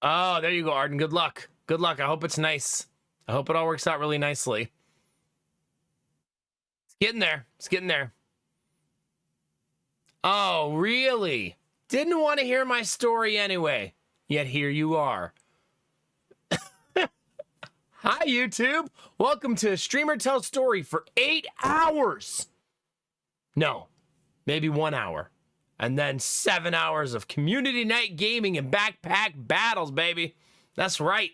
Oh, there you go, Arden. Good luck. Good luck. I hope it's nice. I hope it all works out really nicely. It's getting there. It's getting there. Oh, really? Didn't want to hear my story anyway. Yet here you are. Hi, YouTube. Welcome to Streamer Tell Story for 8 hours. No, maybe 1 hour. And then 7 hours of community night gaming and backpack battles, baby. That's right.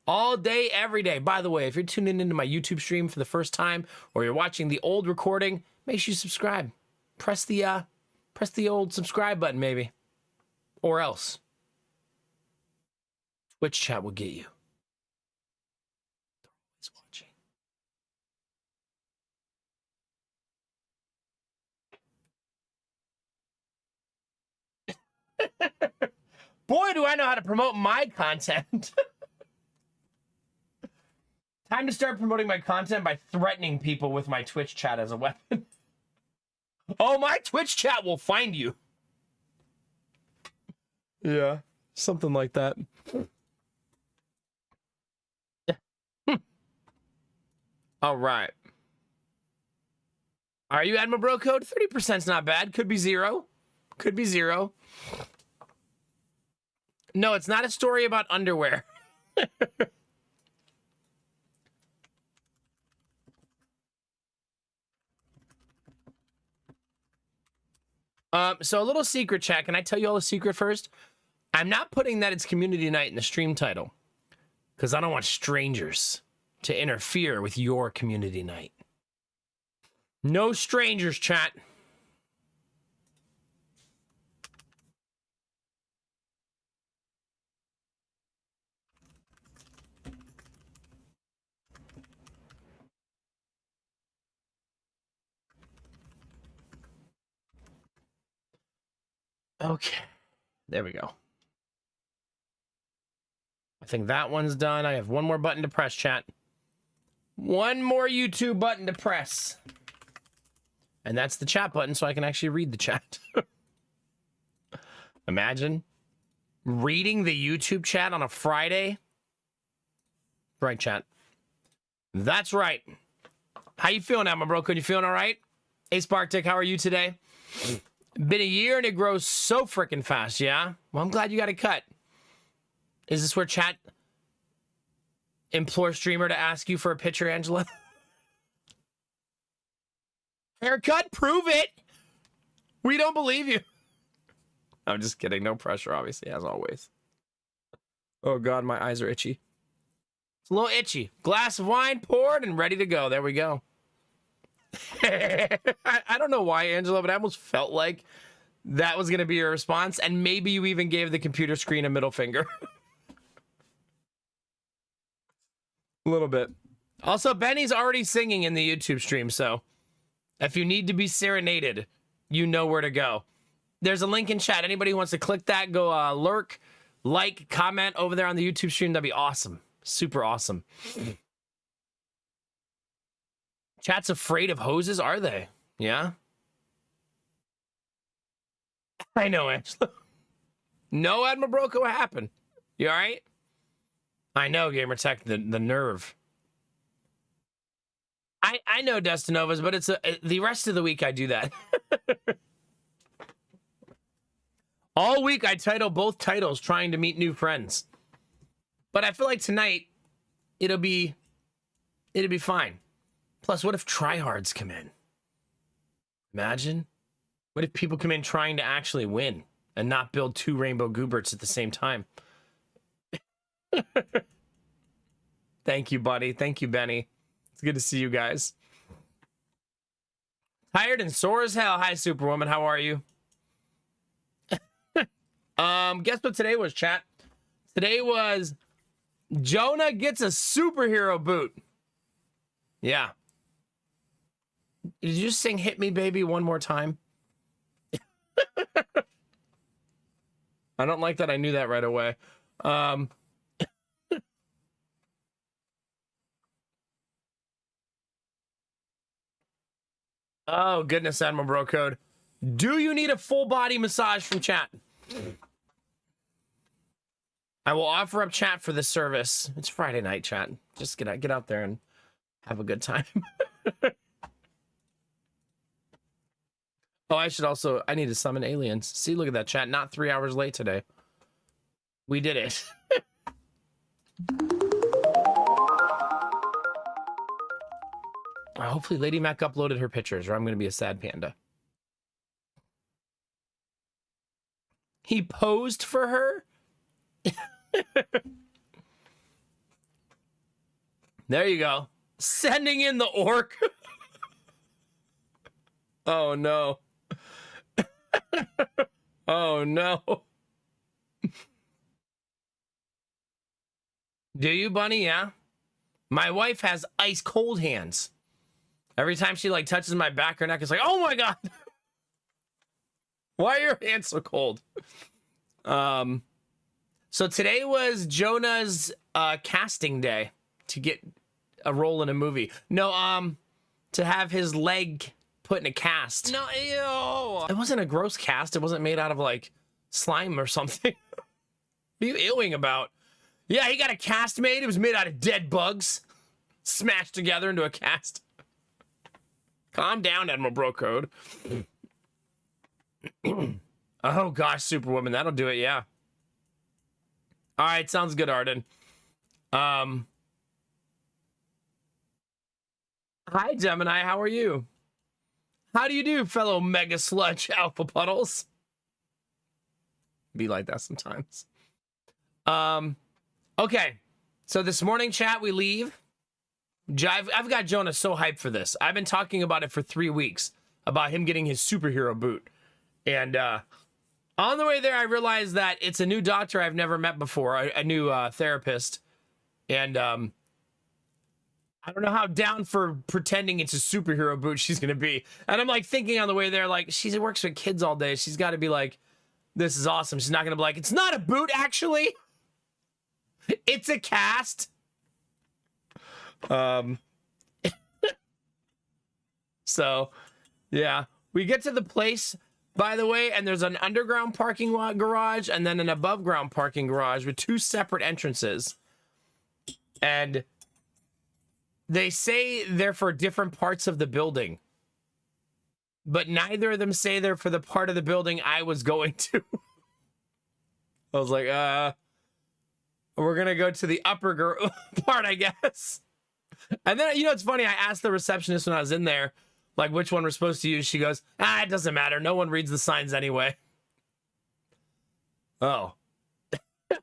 All day, every day. By the way, if you're tuning into my YouTube stream for the first time or you're watching the old recording, make sure you subscribe. Press the old subscribe button, maybe. Or else. Twitch chat will get you. Boy, do I know how to promote my content. Time to start promoting my content by threatening people with my Twitch chat as a weapon. Oh, my Twitch chat will find you. Yeah, something like that. All right. Are you Admiral Bro Code? 30%'s not bad. Could be 0. Could be 0. No, it's not a story about underwear. So a little secret chat. Can I tell you all a secret first? I'm not putting that it's community night in the stream title because I don't want strangers to interfere with your community night. No strangers, chat. Okay, there we go. I think that one's done. I have one more button to press, chat. One more YouTube button to press. And that's the chat button, so I can actually read the chat. Imagine reading the YouTube chat on a Friday. Right, chat. That's right. How you feeling, Emma Bro? You feeling all right? Ace Bartic, how are you today? Been a year and it grows so freaking fast, yeah? Well, I'm glad you got a cut. Is this where chat implore streamer to ask you for a picture, Angela? Haircut, prove it. We don't believe you. I'm just kidding. No pressure, obviously, as always. Oh, God, my eyes are itchy. It's a little itchy. Glass of wine poured and ready to go. There we go. I don't know why, Angela, but I almost felt like that was going to be your response. And maybe you even gave the computer screen a middle finger. A little bit. Also, Benny's already singing in the YouTube stream, so if you need to be serenaded, you know where to go. There's a link in chat. Anybody who wants to click that, go lurk, like, comment over there on the YouTube stream. That'd be awesome. Super awesome. Chat's afraid of hoses, are they? Yeah? I know, Angela. No, Admiral Broco, what happened? You all right? I know, Gamertech, the nerve. I know Destinovas, but it's the rest of the week I do that. All week I title both titles trying to meet new friends. But I feel like tonight it'll be fine. Plus, what if tryhards come in? Imagine. What if people come in trying to actually win and not build 2 Rainbow Gooberts at the same time? Thank you, buddy. Thank you, Benny. It's good to see you guys. Tired and sore as hell. Hi, Superwoman. How are you? Guess what today was, chat? Today was Jonah gets a superhero boot. Yeah. Did you just sing Hit Me Baby one more time? I don't like that I knew that right away. Oh, goodness, Admiral Bro Code. Do you need a full body massage from chat? I will offer up chat for this service. It's Friday night, chat. Just get out there and have a good time. Oh, I need to summon aliens. See, look at that chat. Not 3 hours late today. We did it. Hopefully Lady Mac uploaded her pictures or I'm going to be a sad panda. He posed for her? There you go. Sending in the orc. Oh, no. Oh, no. Do you, Bunny? Yeah. My wife has ice cold hands. Every time she like touches my back or neck, it's like, oh my God. Why are your hands so cold? So today was Jonah's casting day to get a role in a movie. No, to have his leg put in a cast. No, ew. It wasn't a gross cast. It wasn't made out of like slime or something. What are you ewing about? Yeah, he got a cast made. It was made out of dead bugs, smashed together into a cast. Calm down, Admiral Bro Code. Oh gosh, Superwoman, that'll do it. Yeah. All right, sounds good, Arden. Hi, Gemini. How are you? How do you do, fellow Mega Sludge Alpha Puddles? Be like that sometimes. Okay. So this morning, chat, we leave. I've got Jonah so hyped for this. I've been talking about it for 3 weeks, about him getting his superhero boot. And on the way there, I realized that it's a new doctor I've never met before, a new therapist. And I don't know how down for pretending it's a superhero boot she's going to be. And I'm like thinking on the way there, like, she works with kids all day. She's got to be like, this is awesome. She's not going to be like, it's not a boot, actually. It's a cast. So, yeah. We get to the place, by the way, and there's an underground parking lot garage and then an above ground parking garage with 2 separate entrances. And they say they're for different parts of the building. But neither of them say they're for the part of the building I was going to. I was like, we're going to go to the upper part, I guess. And then, you know, it's funny. I asked the receptionist when I was in there, like, which one we're supposed to use. She goes, it doesn't matter. No one reads the signs anyway. Oh.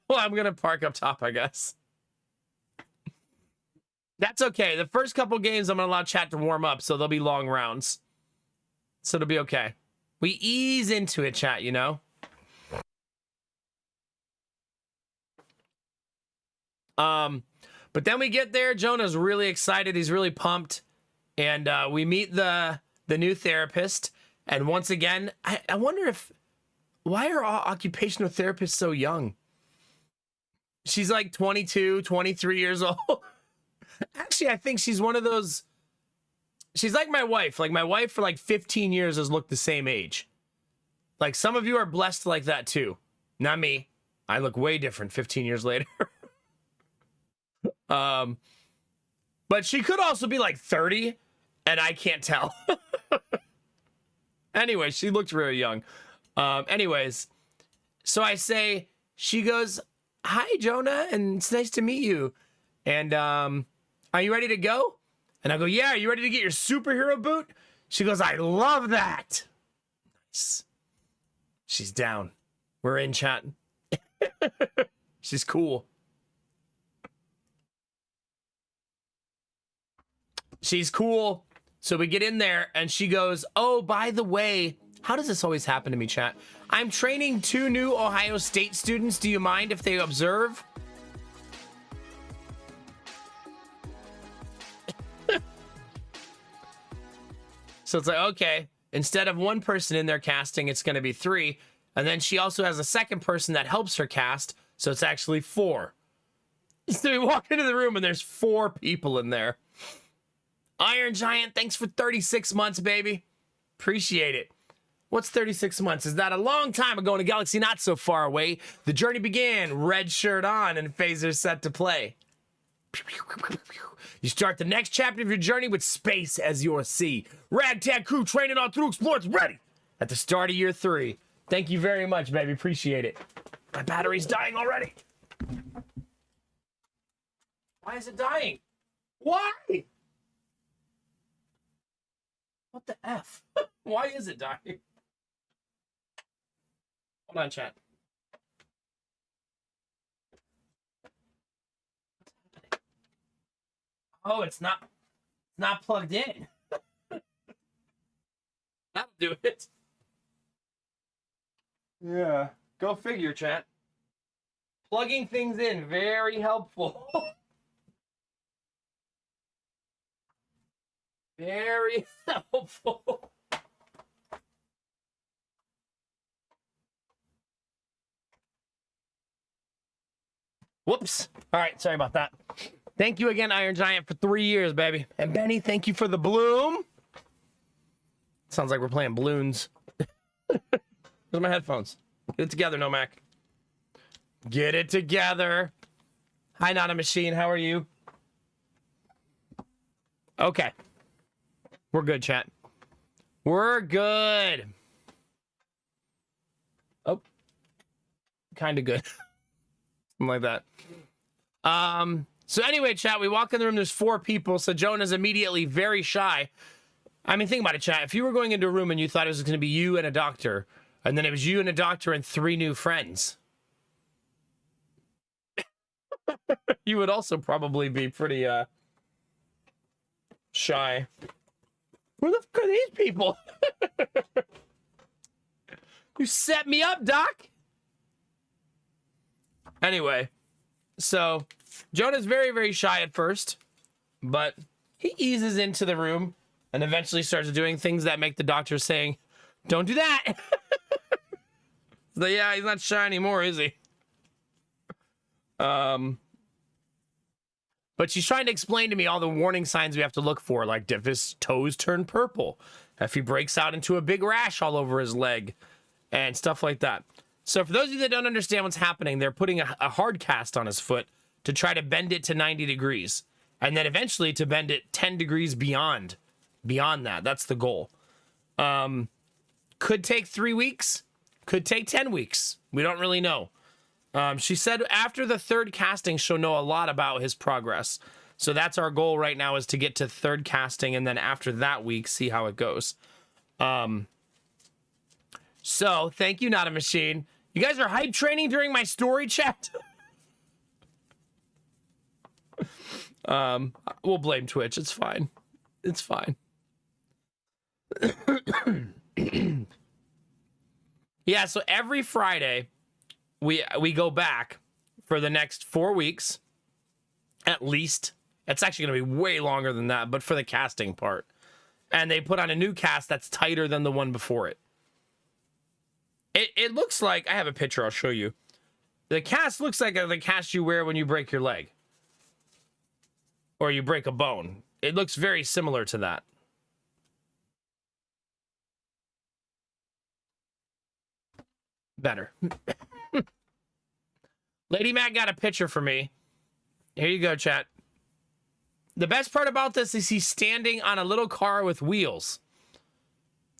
Well, I'm going to park up top, I guess. That's okay. The first couple games, I'm going to allow chat to warm up, so there'll be long rounds. So it'll be okay. We ease into it, chat, you know? But then we get there. Jonah's really excited. He's really pumped. And we meet the new therapist. And once again, I wonder why are all occupational therapists so young? She's like 22, 23 years old. Actually, I think she's one of those. She's like my wife. Like my wife for like 15 years has looked the same age. Like some of you are blessed like that too. Not me. I look way different 15 years later. But she could also be like 30 and I can't tell. Anyway, she looked really young. Anyways, so I say, she goes, hi, Jonah, and it's nice to meet you. And are you ready to go? And I go, yeah, are you ready to get your superhero boot? She goes, I love that. Nice. She's down. We're in, chat. She's cool. She's cool. So we get in there and she goes, oh, by the way, how does this always happen to me, chat? I'm training 2 new Ohio State students. Do you mind if they observe? So it's like, okay, instead of 1 person in there casting, it's going to be 3. And then she also has a second person that helps her cast. So it's actually 4. So we walk into the room and there's 4 people in there. Iron Giant, thanks for 36 months, baby. Appreciate it. What's 36 months? Is that a long time ago in a galaxy not so far away? The journey began, red shirt on and phaser set to play. You start the next chapter of your journey with space as your sea. Ragtag crew training on through explorers ready at the start of year 3. Thank you very much, baby. Appreciate it. My battery's dying already. Why is it dying? Why? What the F? Why is it dying? Hold on, chat. Oh, it's not plugged in. That'll do it. Yeah. Go figure, chat. Plugging things in, very helpful. Very helpful. Whoops. All right, sorry about that. Thank you again, Iron Giant, for 3 years, baby. And Benny, thank you for the bloom. Sounds like we're playing balloons. Where's my headphones? Get it together, Nomac. Get it together. Hi, Not a Machine. How are you? Okay. We're good, chat. We're good. Oh. Kind of good. Something like that. So anyway, chat, we walk in the room, there's 4 people, so Jonah's immediately very shy. I mean, think about it, chat. If you were going into a room and you thought it was going to be you and a doctor, and then it was you and a doctor and 3 new friends, you would also probably be pretty, shy. Who the fuck are these people? You set me up, Doc. Anyway, so Jonah's very, very shy at first, but he eases into the room and eventually starts doing things that make the doctor saying, don't do that. So yeah, he's not shy anymore, is he? But she's trying to explain to me all the warning signs we have to look for, like if his toes turn purple, if he breaks out into a big rash all over his leg, and stuff like that. So for those of you that don't understand what's happening, they're putting a hard cast on his foot to try to bend it to 90 degrees. And then eventually to bend it 10 degrees beyond that. That's the goal. Could take 3 weeks. Could take 10 weeks. We don't really know. She said after the 3rd casting, she'll know a lot about his progress. So that's our goal right now, is to get to 3rd casting. And then after that week, see how it goes. So thank you, Not a Machine. You guys are hype training during my story chat. We'll blame Twitch. It's fine. It's fine. Yeah, so every Friday we go back for the next 4 weeks at least. It's actually going to be way longer than that, but for the casting part. And they put on a new cast that's tighter than the one before it. It looks like, I have a picture I'll show you. The cast looks like the cast you wear when you break your leg. Or you break a bone. It looks very similar to that. Better. Lady Mac got a picture for me. Here you go, chat. The best part about this is he's standing on a little car with wheels.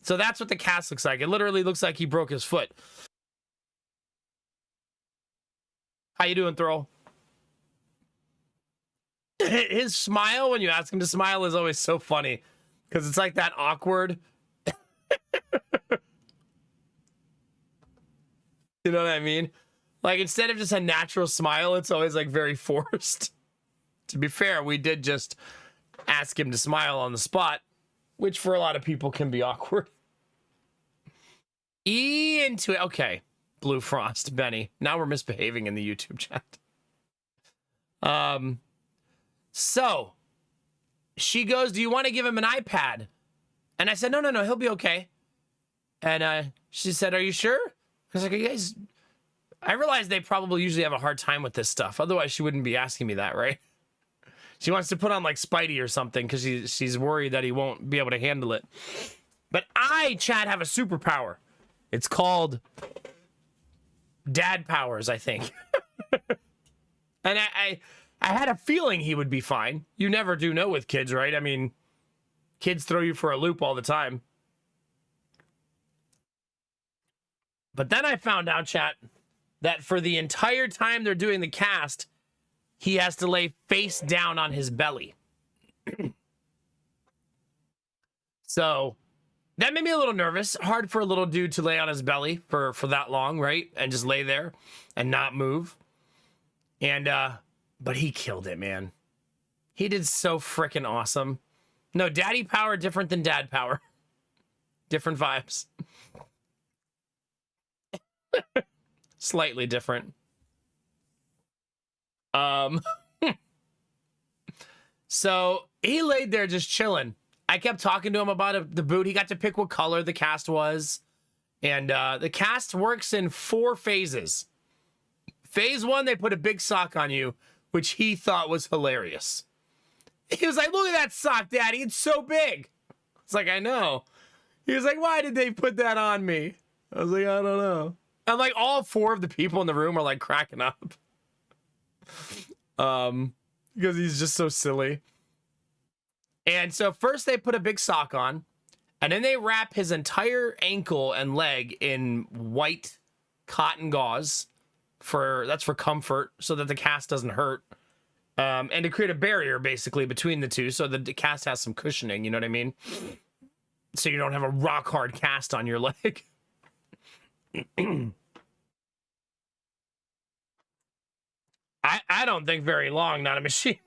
So that's what the cast looks like. It literally looks like he broke his foot. How you doing, Thrall? His smile, when you ask him to smile, is always so funny. Because it's like that awkward. You know what I mean? Like, instead of just a natural smile, it's always like very forced. To be fair, we did just ask him to smile on the spot, which for a lot of people can be awkward. Into it. Okay. Blue Frost, Benny. Now we're misbehaving in the YouTube chat. So she goes, do you want to give him an iPad? And I said, no, he'll be okay. And she said, are you sure? I was like, you guys, I realize they probably usually have a hard time with this stuff. Otherwise, she wouldn't be asking me that, right? She wants to put on like Spidey or something because she's worried that he won't be able to handle it. But I, Chad, have a superpower. It's called Dad Powers, I think. And I had a feeling he would be fine. You never do know with kids, right? I mean, kids throw you for a loop all the time. But then I found out, chat, that for the entire time they're doing the cast, he has to lay face down on his belly. So that made me a little nervous. Hard for a little dude to lay on his belly for that long, right? And just lay there and not move. And, but he killed it, man. He did so freaking awesome. No, daddy power different than dad power. Different vibes. Slightly different. So he laid there just chilling. I kept talking to him about the boot. He got to pick what color the cast was. And the cast works in 4 phases. Phase 1, they put a big sock on you, which he thought was hilarious. He was like, look at that sock, Daddy. It's so big. It's like, I know. He was like, why did they put that on me? I was like, I don't know. And like all 4 of the people in the room are like cracking up. Because he's just so silly. And so first they put a big sock on, and then they wrap his entire ankle and leg in white cotton gauze. That's for comfort, so that the cast doesn't hurt. And to create a barrier, basically, between the two, so that the cast has some cushioning, you know what I mean? So you don't have a rock-hard cast on your leg. I don't think very long, not a machine.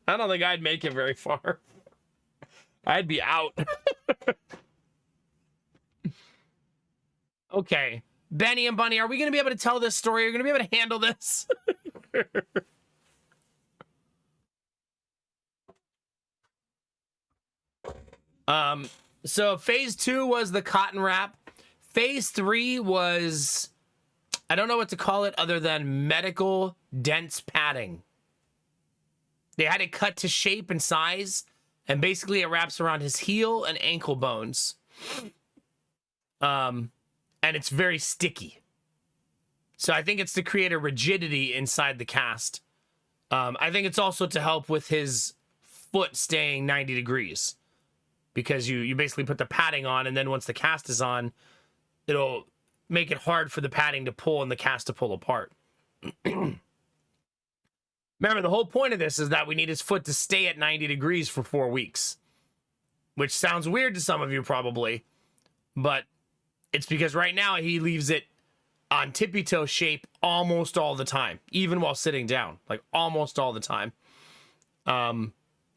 I don't think I'd make it very far. I'd be out. Okay. Benny and Bunny, are we going to be able to tell this story? Are you going to be able to handle this? So phase 2 was the cotton wrap. Phase 3 was, I don't know what to call it other than medical dense padding. They had it cut to shape and size, and basically it wraps around his heel and ankle bones. And it's very sticky. So I think it's to create a rigidity inside the cast. I think it's also to help with his foot staying 90 degrees. Because you basically put the padding on, and then once the cast is on, it'll make it hard for the padding to pull and the cast to pull apart. Remember, the whole point of this is that we need his foot to stay at 90 degrees for 4 weeks. Which sounds weird to some of you probably. But it's because right now he leaves it on tippy toe shape almost all the time. Even while sitting down. Like almost all the time.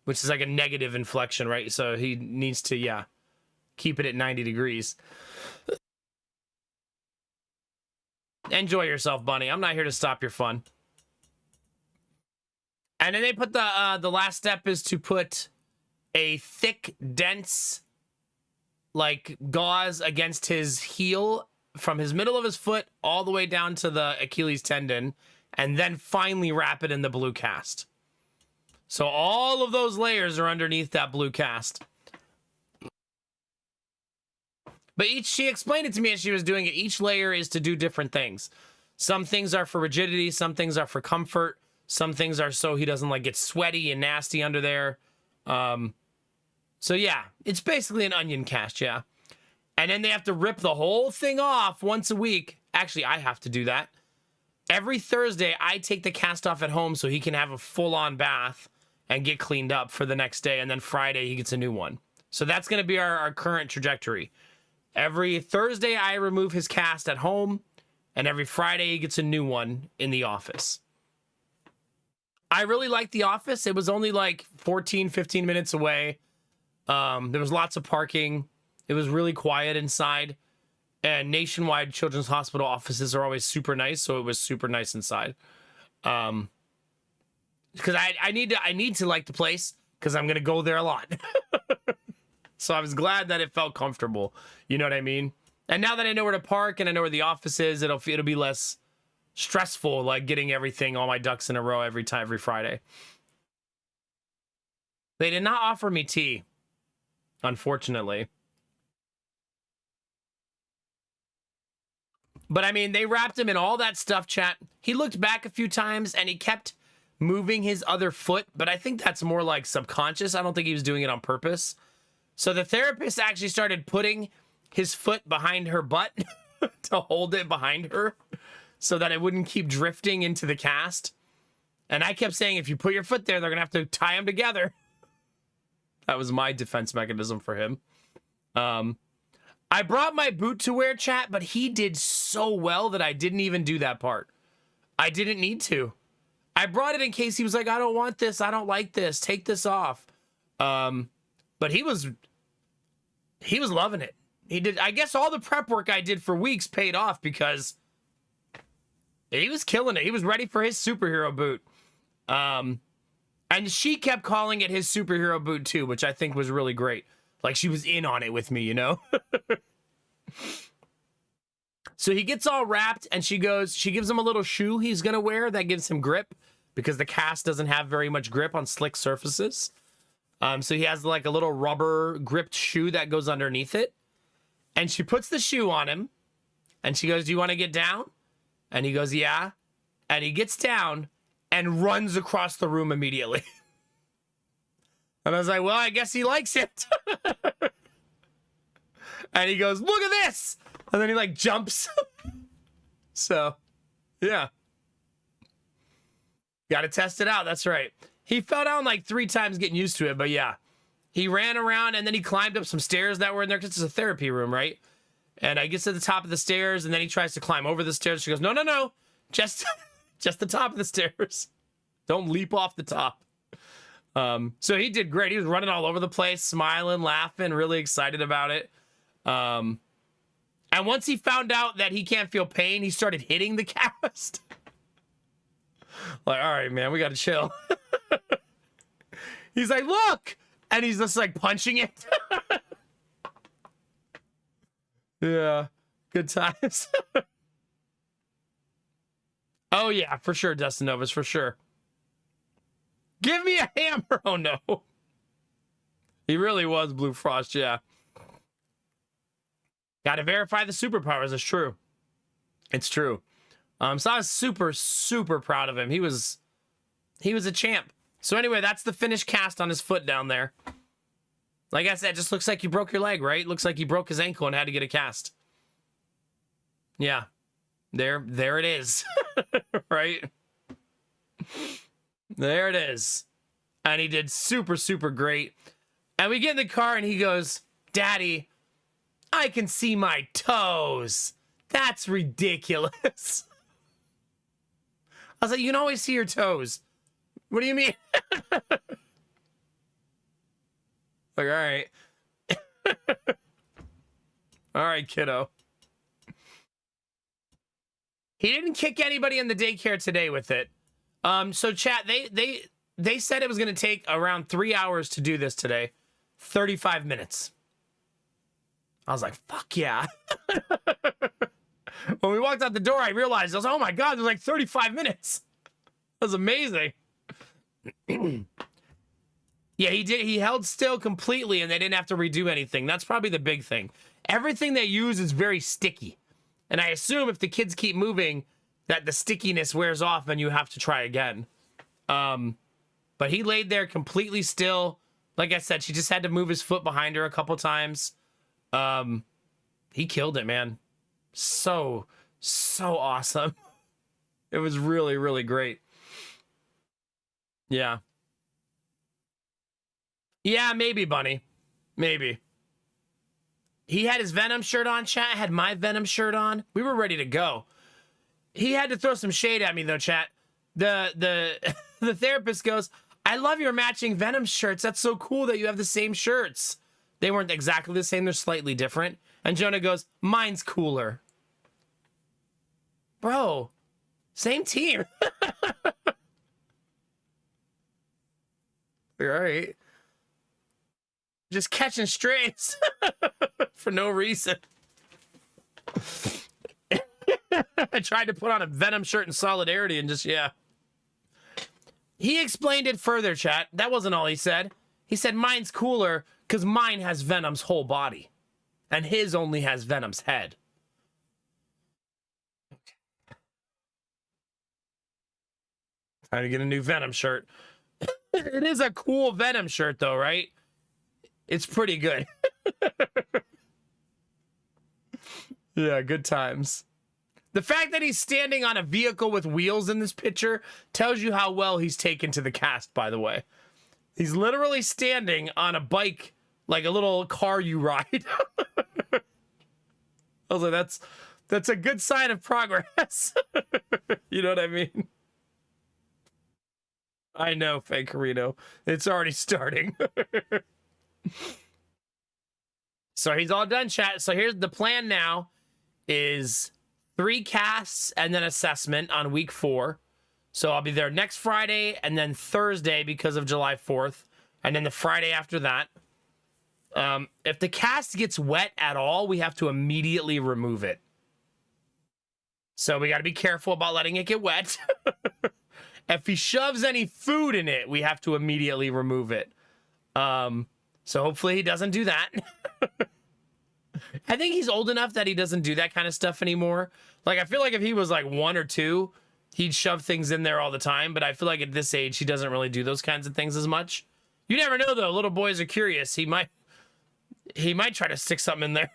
Which is like a negative inflection, right? So he needs to, yeah, keep it at 90 degrees. Enjoy yourself, Bunny. I'm not here to stop your fun. And then they put the last step is to put a thick, dense, like gauze against his heel from his middle of his foot all the way down to the Achilles tendon, and then finally wrap it in the blue cast. So all of those layers are underneath that blue cast. But she explained it to me as she was doing it. Each layer is to do different things. Some things are for rigidity. Some things are for comfort. Some things are so he doesn't like get sweaty and nasty under there. So yeah, it's basically an onion cast, yeah. And then they have to rip the whole thing off once a week. Actually, I have to do that. Every Thursday, I take the cast off at home so he can have a full-on bath and get cleaned up for the next day. And then Friday, he gets a new one. So that's going to be our current trajectory. Every Thursday, I remove his cast at home. And every Friday, he gets a new one in the office. I really liked the office. It was only like 14, 15 minutes away. There was lots of parking. It was really quiet inside. And Nationwide Children's Hospital offices are always super nice. So it was super nice inside. Because I need to like the place because I'm going to go there a lot. So I was glad that it felt comfortable. You know what I mean? And now that I know where to park and I know where the office is, it'll be less stressful, like getting everything, all my ducks in a row every Friday. They did not offer me tea, unfortunately. But I mean, they wrapped him in all that stuff, chat. He looked back a few times and he kept moving his other foot, but I think that's more like subconscious. I don't think he was doing it on purpose. So the therapist actually started putting his foot behind her butt to hold it behind her so that it wouldn't keep drifting into the cast. And I kept saying, if you put your foot there, they're going to have to tie them together. That was my defense mechanism for him. I brought my boot to wear, chat, but he did so well that I didn't even do that part. I didn't need to. I brought it in case he was like, I don't want this. I don't like this. Take this off. But he was loving it. He did. I guess all the prep work I did for weeks paid off because he was killing it. He was ready for his superhero boot. And she kept calling it his superhero boot too, which I think was really great. Like she was in on it with me, you know? So he gets all wrapped and she gives him a little shoe he's going to wear that gives him grip because the cast doesn't have very much grip on slick surfaces. So he has like a little rubber gripped shoe that goes underneath it. And she puts the shoe on him and she goes, do you want to get down? And he goes, yeah. And he gets down and runs across the room immediately. And I was like, well, I guess he likes it. And he goes, look at this. And then he like jumps. So, yeah. Got to test it out. That's right. He fell down like 3 times getting used to it. But yeah, he ran around and then he climbed up some stairs that were in there because it's a therapy room, right? And I gets to the top of the stairs and then he tries to climb over the stairs. She goes, no, no, no. Just the top of the stairs. Don't leap off the top. So he did great. He was running all over the place, smiling, laughing, really excited about it. And once he found out that he can't feel pain, he started hitting the cast. Like, all right, man, we got to chill. He's like, look! And he's just like punching it. Yeah, good times. Oh, yeah, for sure, Dustin Novas, for sure. Give me a hammer. Oh, no. He really was Blue Frost, yeah. Got to verify the superpowers. It's true. It's true. So I was super, super proud of him. He was a champ. So anyway, that's the finished cast on his foot down there. Like I said, it just looks like you broke your leg, right? Looks like he broke his ankle and had to get a cast. Yeah. There it is. Right? There it is. And he did super, super great. And we get in the car and he goes, Daddy, I can see my toes. That's ridiculous. I was like, you can always see your toes. What do you mean? Like, all right. All right, kiddo. He didn't kick anybody in the daycare today with it. So chat, they said it was going to take around 3 hours to do this today. 35 minutes. I was like, fuck yeah. When we walked out the door, I realized, I was like, oh my God, there's like 35 minutes. That was amazing. Yeah, he did. He held still completely and they didn't have to redo anything. That's probably the big thing. Everything they use is very sticky. And I assume if the kids keep moving, that the stickiness wears off and you have to try again. But he laid there completely still. Like I said, she just had to move his foot behind her a couple times. He killed it, man. So awesome. It was really, really great. Yeah. Yeah, maybe, Bunny. Maybe. He had his Venom shirt on, chat. I had my Venom shirt on. We were ready to go. He had to throw some shade at me, though, chat. The therapist goes, I love your matching Venom shirts. That's so cool that you have the same shirts. They weren't exactly the same. They're slightly different. And Jonah goes, mine's cooler. Bro, same team. All right. Just catching strays for no reason. I tried to put on a Venom shirt in solidarity and just, yeah. He explained it further, chat. That wasn't all he said. He said mine's cooler because mine has Venom's whole body. And his only has Venom's head. Time to get a new Venom shirt. It is a cool Venom shirt, though, right? It's pretty good. Yeah, good times. The fact that he's standing on a vehicle with wheels in this picture tells you how well he's taken to the cast, by the way. He's literally standing on a bike, like a little car you ride. I was like, that's a good sign of progress. You know what I mean? I know, Fakerino. It's already starting. So he's all done, chat. So here's the plan now is 3 casts and then assessment on week 4. So I'll be there next Friday and then Thursday because of July 4th. And then the Friday after that. If the cast gets wet at all, we have to immediately remove it. So we got to be careful about letting it get wet. If he shoves any food in it, we have to immediately remove it. So hopefully he doesn't do that. I think he's old enough that he doesn't do that kind of stuff anymore. Like, I feel like if he was like 1 or 2, he'd shove things in there all the time. But I feel like at this age, he doesn't really do those kinds of things as much. You never know, though. Little boys are curious. He might try to stick something in there.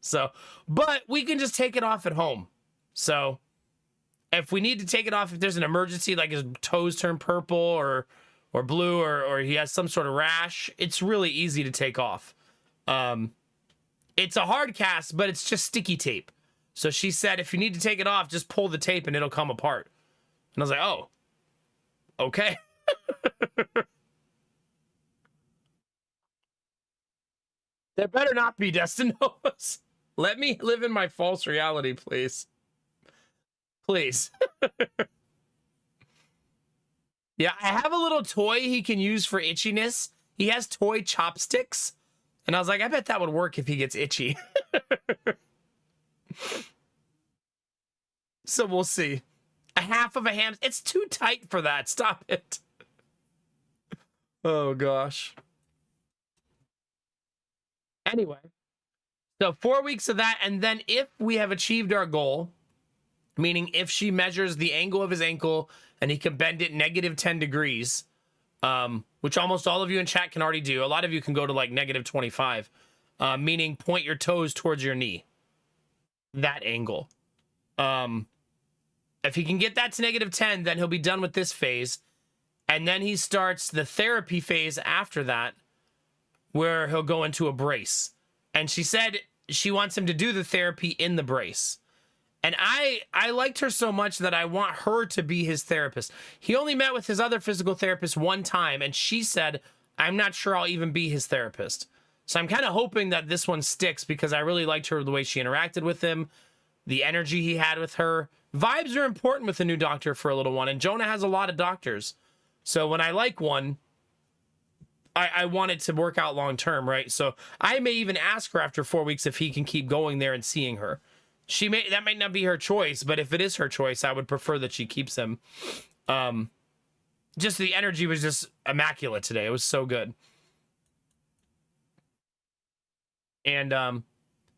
So, but we can just take it off at home. So if we need to take it off, if there's an emergency, like his toes turn purple or blue, or he has some sort of rash, it's really easy to take off. It's a hard cast, but it's just sticky tape. So she said, if you need to take it off, just pull the tape and it'll come apart. And I was like, oh, okay. There better not be Destinos. Let me live in my false reality, please. Please. Yeah, I have a little toy he can use for itchiness. He has toy chopsticks. And I was like, I bet that would work if he gets itchy. So we'll see. A half of a ham. It's too tight for that. Stop it. Oh, gosh. Anyway. So 4 weeks of that. And then if we have achieved our goal, meaning if she measures the angle of his ankle and he can bend it -10 degrees, which almost all of you in chat can already do. A lot of you can go to like -25, meaning point your toes towards your knee. That angle. If he can get that to -10, then he'll be done with this phase. And then he starts the therapy phase after that, where he'll go into a brace. And she said she wants him to do the therapy in the brace. And I liked her so much that I want her to be his therapist. He only met with his other physical therapist one time, and she said, I'm not sure I'll even be his therapist. So I'm kind of hoping that this one sticks because I really liked her, the way she interacted with him, the energy he had with her. Vibes are important with a new doctor for a little one, and Jonah has a lot of doctors. So when I like one, I want it to work out long term, right? So I may even ask her after 4 weeks if he can keep going there and seeing her. That might not be her choice, but if it is her choice, I would prefer that she keeps him. Just the energy was just immaculate today. It was so good. And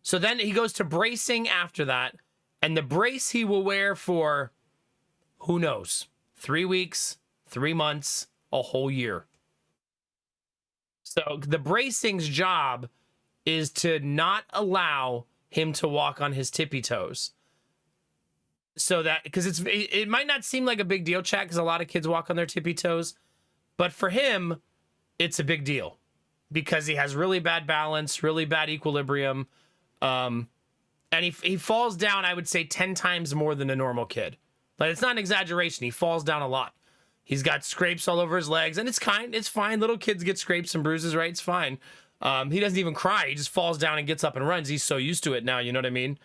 so then he goes to bracing after that, and the brace he will wear for, who knows, 3 weeks, 3 months, a whole year. So the bracing's job is to not allow him to walk on his tippy toes. So that, because it might not seem like a big deal, chat, because a lot of kids walk on their tippy toes, but for him, it's a big deal because he has really bad balance, really bad equilibrium, and he falls down, I would say, 10 times more than a normal kid. But it's not an exaggeration. He falls down a lot. He's got scrapes all over his legs, and it's fine. Little kids get scrapes and bruises, right? It's fine. He doesn't even cry. He just falls down and gets up and runs. He's so used to it now, you know what I mean?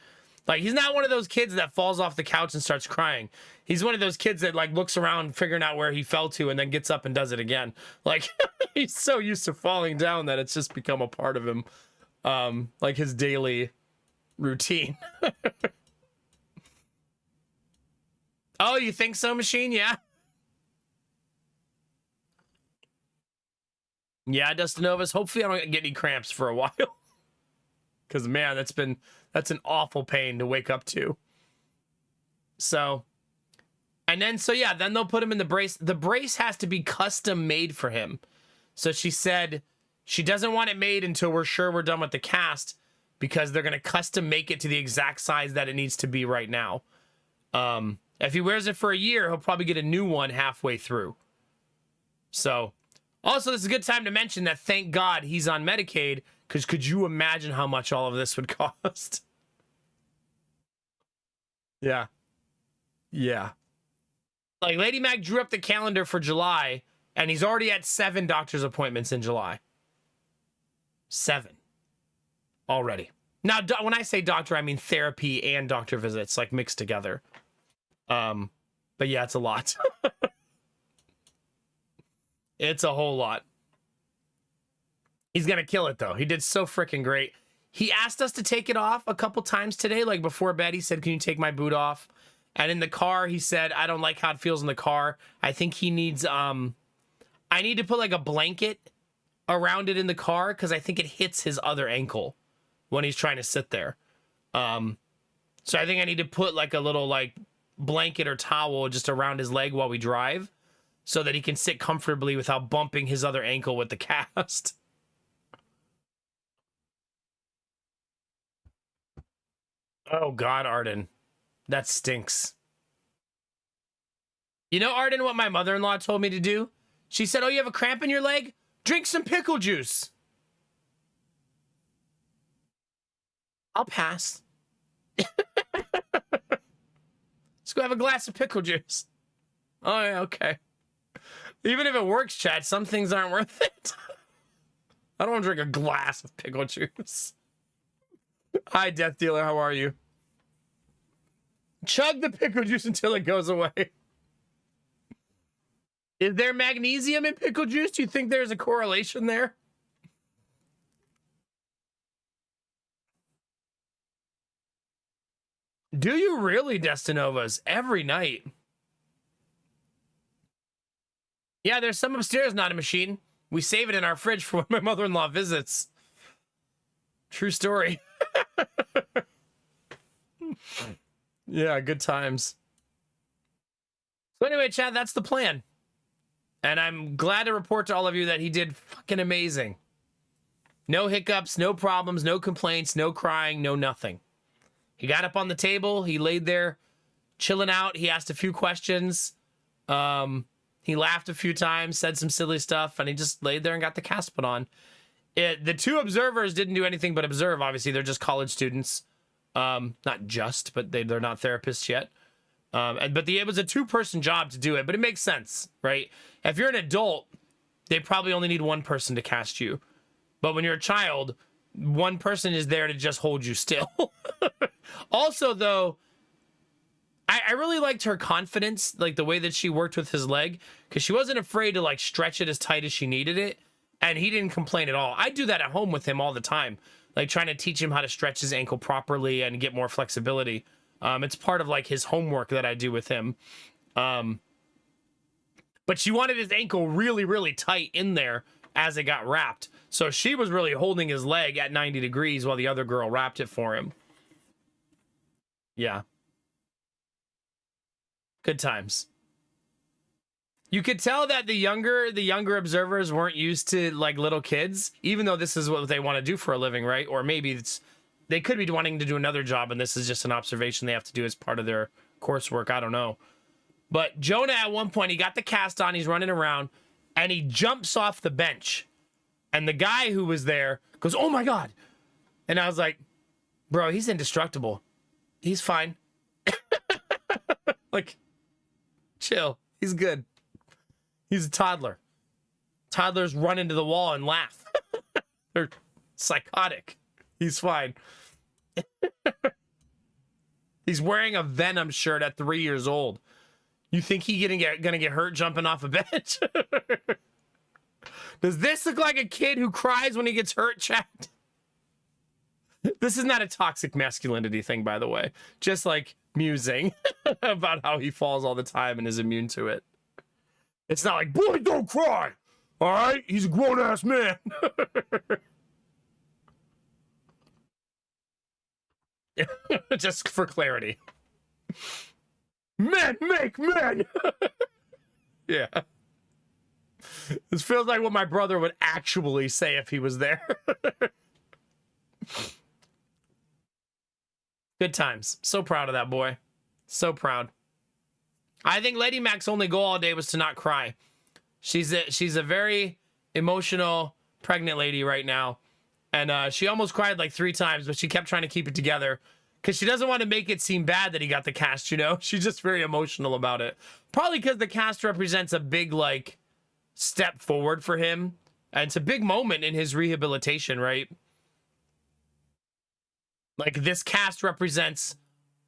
Like, he's not one of those kids that falls off the couch and starts crying. He's one of those kids that, like, looks around figuring out where he fell to and then gets up and does it again. Like, he's so used to falling down that it's just become a part of him. Like his daily routine. Oh, you think so, Machine? Yeah. Yeah, Dustinovas. Hopefully I don't get any cramps for a while. Because, man, that's an awful pain to wake up to. So, And then, so yeah, then they'll put him in the brace. The brace has to be custom made for him. So she said she doesn't want it made until we're sure we're done with the cast, because they're going to custom make it to the exact size that it needs to be right now. If he wears it for a year, he'll probably get a new one halfway through. So, also, this is a good time to mention that thank God he's on Medicaid, because could you imagine how much all of this would cost? Yeah. Yeah. Like, Lady Mac drew up the calendar for July, and he's already at 7 doctor's appointments in July. 7. Already. Now, when I say doctor, I mean therapy and doctor visits, like, mixed together. But yeah, it's a lot. It's a whole lot. He's gonna kill it, though. He did so freaking great. He asked us to take it off a couple times today. Like, before bed, he said, can you take my boot off? And in the car, he said, I don't like how it feels in the car. I think he needs, I need to put, like, a blanket around it in the car, because I think it hits his other ankle when he's trying to sit there. So I think I need to put, like, a little, like, blanket or towel just around his leg while we drive, so that he can sit comfortably without bumping his other ankle with the cast. Oh, God, Arden. That stinks. You know, Arden, what my mother-in-law told me to do? She said, oh, you have a cramp in your leg? Drink some pickle juice. I'll pass. Let's go have a glass of pickle juice. Oh, yeah, okay. Even if it works, Chad, some things aren't worth it. I don't want to drink a glass of pickle juice. Hi, Death Dealer. How are you? Chug the pickle juice until it goes away. Is there magnesium in pickle juice? Do you think there's a correlation there? Do you really, Destinovas? Every night? Yeah, there's some upstairs, not a machine. We save it in our fridge for when my mother-in-law visits. True story. Yeah, good times. So anyway, Chad, that's the plan. And I'm glad to report to all of you that he did fucking amazing. No hiccups, no problems, no complaints, no crying, no nothing. He got up on the table. He laid there chilling out. He asked a few questions. He laughed a few times, said some silly stuff, and he just laid there and got the cast put on. The 2 observers didn't do anything but observe. Obviously, they're just college students. Not just, but they're not therapists yet. But it was a 2-person job to do it, but it makes sense, right? If you're an adult, they probably only need 1 person to cast you. But when you're a child, 1 person is there to just hold you still. Also, though, I really liked her confidence, like the way that she worked with his leg, because she wasn't afraid to, like, stretch it as tight as she needed it, and he didn't complain at all. I do that at home with him all the time, like trying to teach him how to stretch his ankle properly and get more flexibility. It's part of, like, his homework that I do with him. But she wanted his ankle really, really tight in there as it got wrapped. So she was really holding his leg at 90 degrees while the other girl wrapped it for him. Yeah. Good times. You could tell that the younger observers weren't used to, like, little kids, even though this is what they want to do for a living, right? Or maybe they could be wanting to do another job, and this is just an observation they have to do as part of their coursework. I don't know. But Jonah, at one point, he got the cast on, he's running around, and he jumps off the bench. And the guy who was there goes, oh my God. And I was like, bro, he's indestructible. He's fine. Like, chill. He's good. He's a toddler. Toddlers run into the wall and laugh. They're psychotic. He's fine. He's wearing a Venom shirt at 3 years old. You think he's gonna get hurt jumping off a bench? Does this look like a kid who cries when he gets hurt, chat? This is not a toxic masculinity thing, by the way. Just, like, musing about how he falls all the time and is immune to it. It's not like, boy, don't cry. All right? He's a grown-ass man. Just for clarity. Men make men. Yeah. This feels like what my brother would actually say if he was there. Good times. So proud of that boy. So proud. I think Lady Mac's only goal all day was to not cry. She's a very emotional pregnant lady right now. And she almost cried like 3 times, but she kept trying to keep it together because she doesn't want to make it seem bad that he got the cast, you know? She's just very emotional about it. Probably because the cast represents a big, like, step forward for him. And it's a big moment in his rehabilitation, right? Like, this cast represents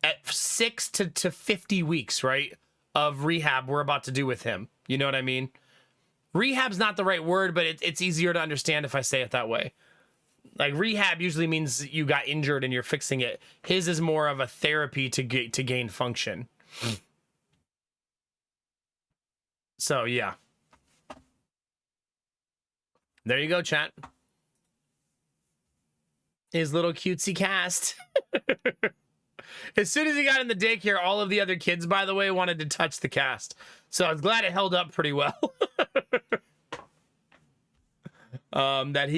at 6 to 50 weeks, right, of rehab we're about to do with him. You know what I mean? Rehab's not the right word, but it's easier to understand if I say it that way. Like, rehab usually means you got injured and you're fixing it. His is more of a therapy to gain function. So, yeah. There you go, chat. His little cutesy cast. As soon as he got in the daycare, all of the other kids, by the way, wanted to touch the cast. So I was glad it held up pretty well. That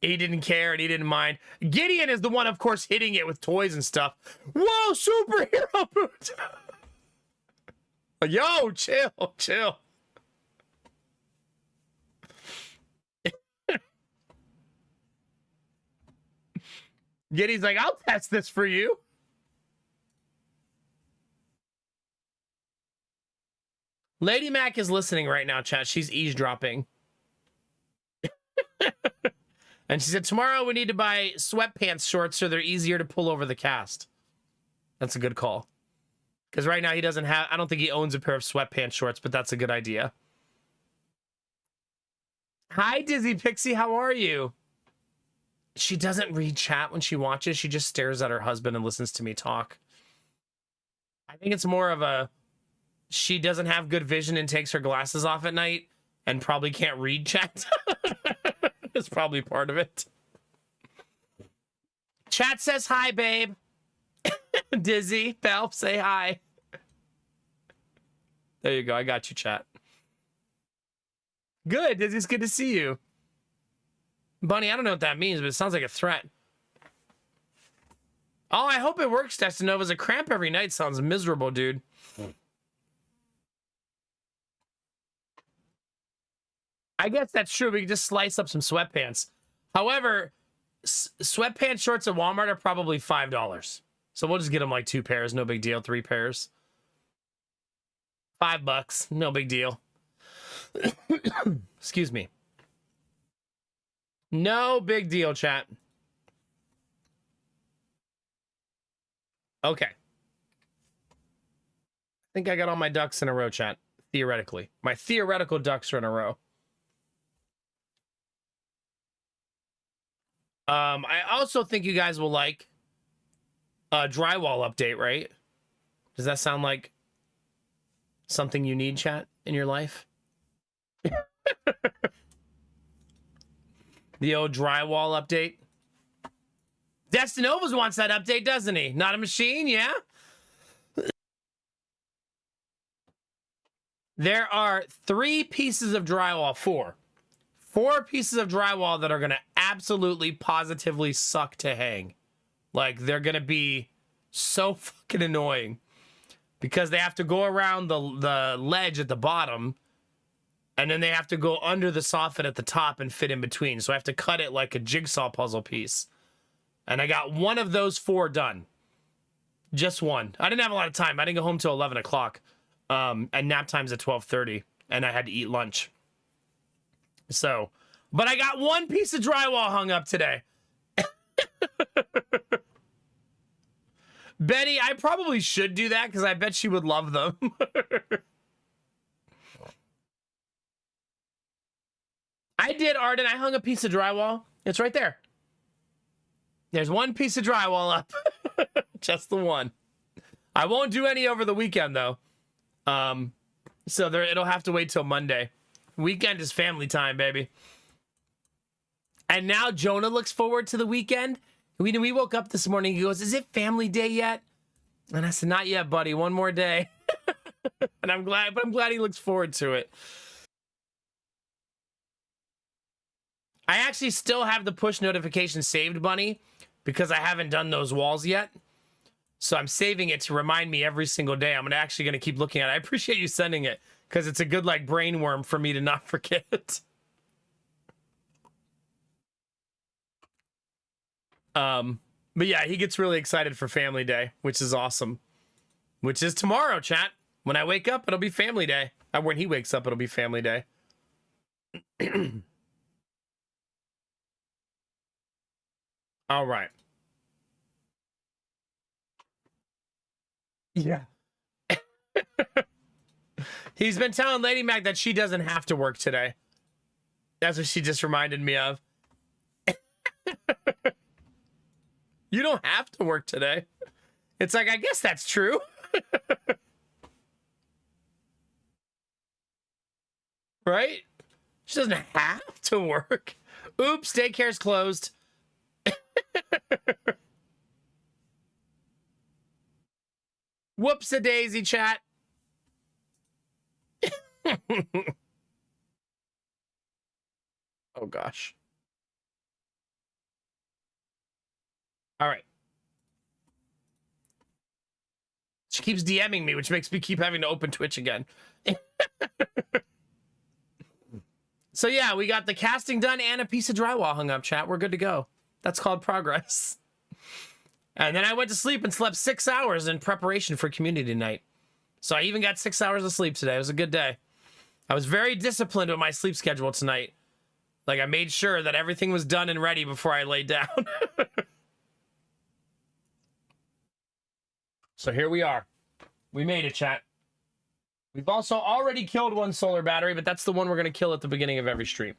he didn't care and he didn't mind. Gideon is the one, of course, hitting it with toys and stuff. Whoa, superhero boots! Yo, chill. Giddy's like, I'll test this for you. Lady Mac is listening right now, chat. She's eavesdropping. And she said, tomorrow we need to buy sweatpants shorts so they're easier to pull over the cast. That's a good call. Because right now he doesn't have, I don't think he owns a pair of sweatpants shorts, but that's a good idea. Hi, Dizzy Pixie, how are you? She doesn't read chat when she watches. She just stares at her husband and listens to me talk. I think it's more of a, she doesn't have good vision and takes her glasses off at night and probably can't read chat. That's probably part of it. Chat says hi, babe. Dizzy, Belle, say hi. There you go. I got you, chat. Good, Dizzy's good to see you. Bunny, I don't know what that means, but it sounds like a threat. Oh, I hope it works, Destinova's a cramp every night. Sounds miserable, dude. I guess that's true. We can just slice up some sweatpants. However, sweatpants shorts at Walmart are probably $5. So we'll just get them like 2 pairs. No big deal. 3 pairs. $5. No big deal. Excuse me. No big deal, chat. Okay. I think I got all my ducks in a row, chat. Theoretically. My theoretical ducks are in a row. I also think you guys will like a drywall update, right? Does that sound like something you need, chat, in your life? The old drywall update. Destinovas wants that update, doesn't he? Not a machine, yeah? There are 3 pieces of drywall, 4 pieces of drywall that are going to absolutely positively suck to hang. Like, they're going to be so fucking annoying because they have to go around the ledge at the bottom and then they have to go under the soffit at the top and fit in between. So I have to cut it like a jigsaw puzzle piece. And I got one of those 4 done. Just one. I didn't have a lot of time. I didn't go home till 11 o'clock. And nap time's at 12:30. And I had to eat lunch. So, but I got 1 piece of drywall hung up today. Betty, I probably should do that because I bet she would love them. I did, Arden. I hung a piece of drywall. It's right there. There's 1 piece of drywall up. Just the one. I won't do any over the weekend, though. So it'll have to wait till Monday. Weekend is family time, baby. And now Jonah looks forward to the weekend. We woke up this morning. He goes, is it family day yet? And I said, not yet, buddy. One more day. And I'm glad he looks forward to it. I actually still have the push notification saved, Bunny, because I haven't done those walls yet. So I'm saving it to remind me every single day. I'm actually going to keep looking at it. I appreciate you sending it because it's a good like brain worm for me to not forget. But yeah, he gets really excited for Family Day, which is awesome. Which is tomorrow, chat. When I wake up, it'll be Family Day. When he wakes up, it'll be Family Day. All right. Yeah. He's been telling Lady Mac that she doesn't have to work today. That's what she just reminded me of. You don't have to work today. It's like, I guess that's true. Right? She doesn't have to work. Oops, daycare's closed. Whoops-a-daisy, chat. Oh, gosh. All right. She keeps DMing me, which makes me keep having to open Twitch again. So yeah, we got the casting done and a piece of drywall hung up, chat. We're good to go. That's called progress. And then I went to sleep and slept 6 hours in preparation for community night. So I even got 6 hours of sleep today. It was a good day. I was very disciplined with my sleep schedule tonight. Like, I made sure that everything was done and ready before I laid down. So here we are. We made it, chat. We've also already killed one solar battery, but that's the one we're going to kill at the beginning of every stream.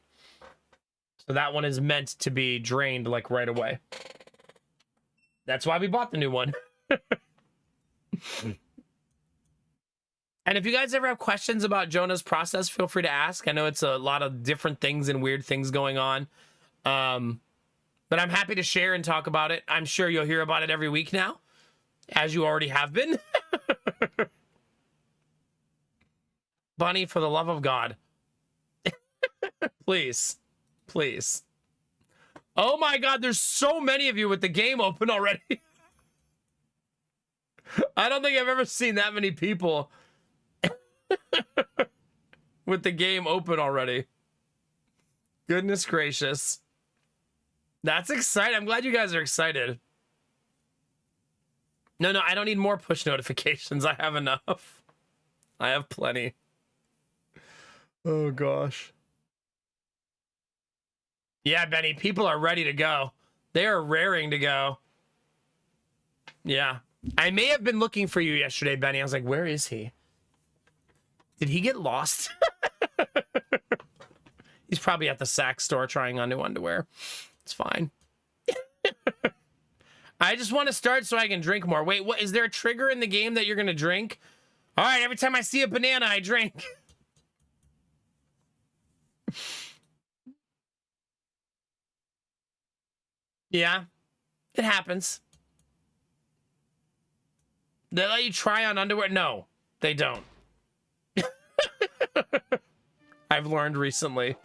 So that one is meant to be drained, like, right away. That's why we bought the new one. And if you guys ever have questions about Jonah's process, feel free to ask. I know it's a lot of different things and weird things going on. But I'm happy to share and talk about it. I'm sure you'll hear about it every week now, as you already have been. Bunny, for the love of God. Please. Please. Oh my God, there's so many of you with the game open already. I don't think I've ever seen that many people with the game open already. Goodness gracious. That's exciting. I'm glad you guys are excited. No, I don't need more push notifications. I have enough. I have plenty. Oh, gosh. Yeah, Benny, people are ready to go. They are raring to go. Yeah. I may have been looking for you yesterday, Benny. I was like, where is he? Did he get lost? He's probably at the Saks store trying on new underwear. It's fine. I just want to start so I can drink more. Wait, what? Is there a trigger in the game that you're going to drink? All right, every time I see a banana, I drink. Yeah, it happens. They let you try on underwear? No, they don't. I've learned recently.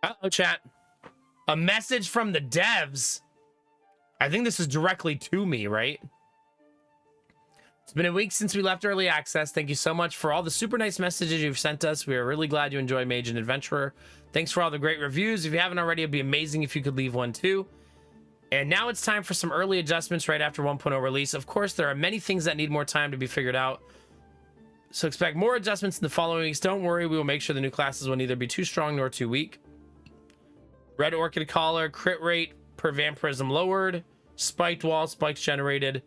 Uh-oh, chat. A message from the devs. I think this is directly to me, right? It's been a week since we left early access. Thank you so much for all the super nice messages you've sent us. We are really glad you enjoy Mage and Adventurer. Thanks for all the great reviews. If you haven't already, it'd be amazing if you could leave one too. And now it's time for some early adjustments right after 1.0 release. Of course, there are many things that need more time to be figured out. So expect more adjustments in the following weeks. Don't worry, we will make sure the new classes will neither be too strong nor too weak. Red Orchid Collar, crit rate per vampirism lowered. Spiked wall, spikes generated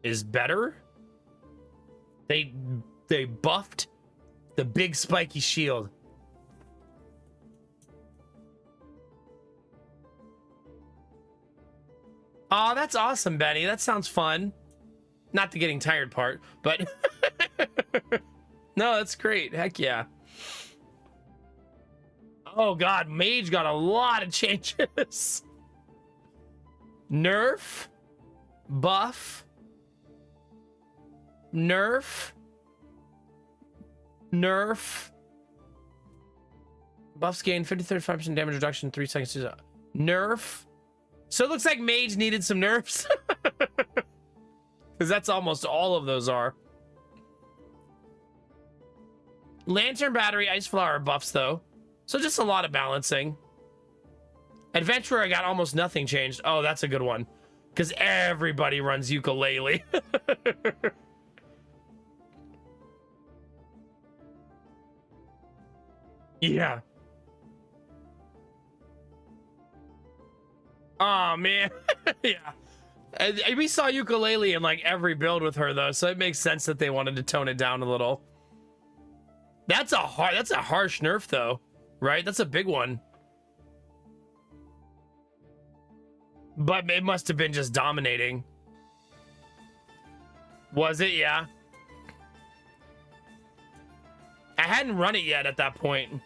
is better. They buffed the big spiky shield. Oh, that's awesome, Benny. That sounds fun. Not the getting tired part, but no, that's great. Heck yeah. Oh God, Mage got a lot of changes. Nerf, buff, nerf, nerf. Buffs gain 50-35% damage reduction, 3 seconds to nerf. So it looks like mage needed some nerfs. Because that's almost all of those are. Lantern battery, ice flower buffs though. So just a lot of balancing. Adventurer, I got almost nothing changed. Oh, that's a good one. Because everybody runs ukulele. Yeah. Oh, man. Yeah. And we saw ukulele in like every build with her though, so it makes sense that they wanted to tone it down a little. That's a harsh nerf though, right? That's a big one. But it must have been just dominating. Was it? Yeah. I hadn't run it yet at that point.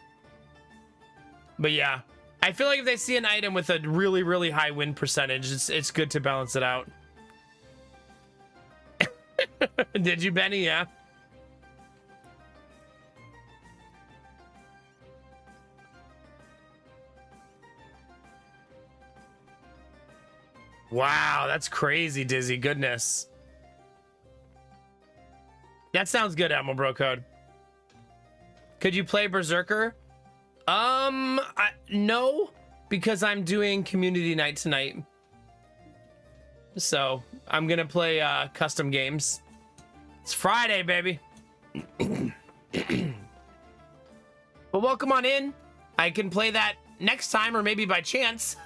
But yeah. I feel like if they see an item with a really, really high win percentage, it's good to balance it out. Did you, Benny? Yeah. Wow, that's crazy, Dizzy. Goodness. That sounds good, Admiral Bro Code. Could you play Berserker? No, because I'm doing community night tonight. So I'm gonna play custom games. It's Friday, baby. But welcome on in. I can play that next time or maybe by chance.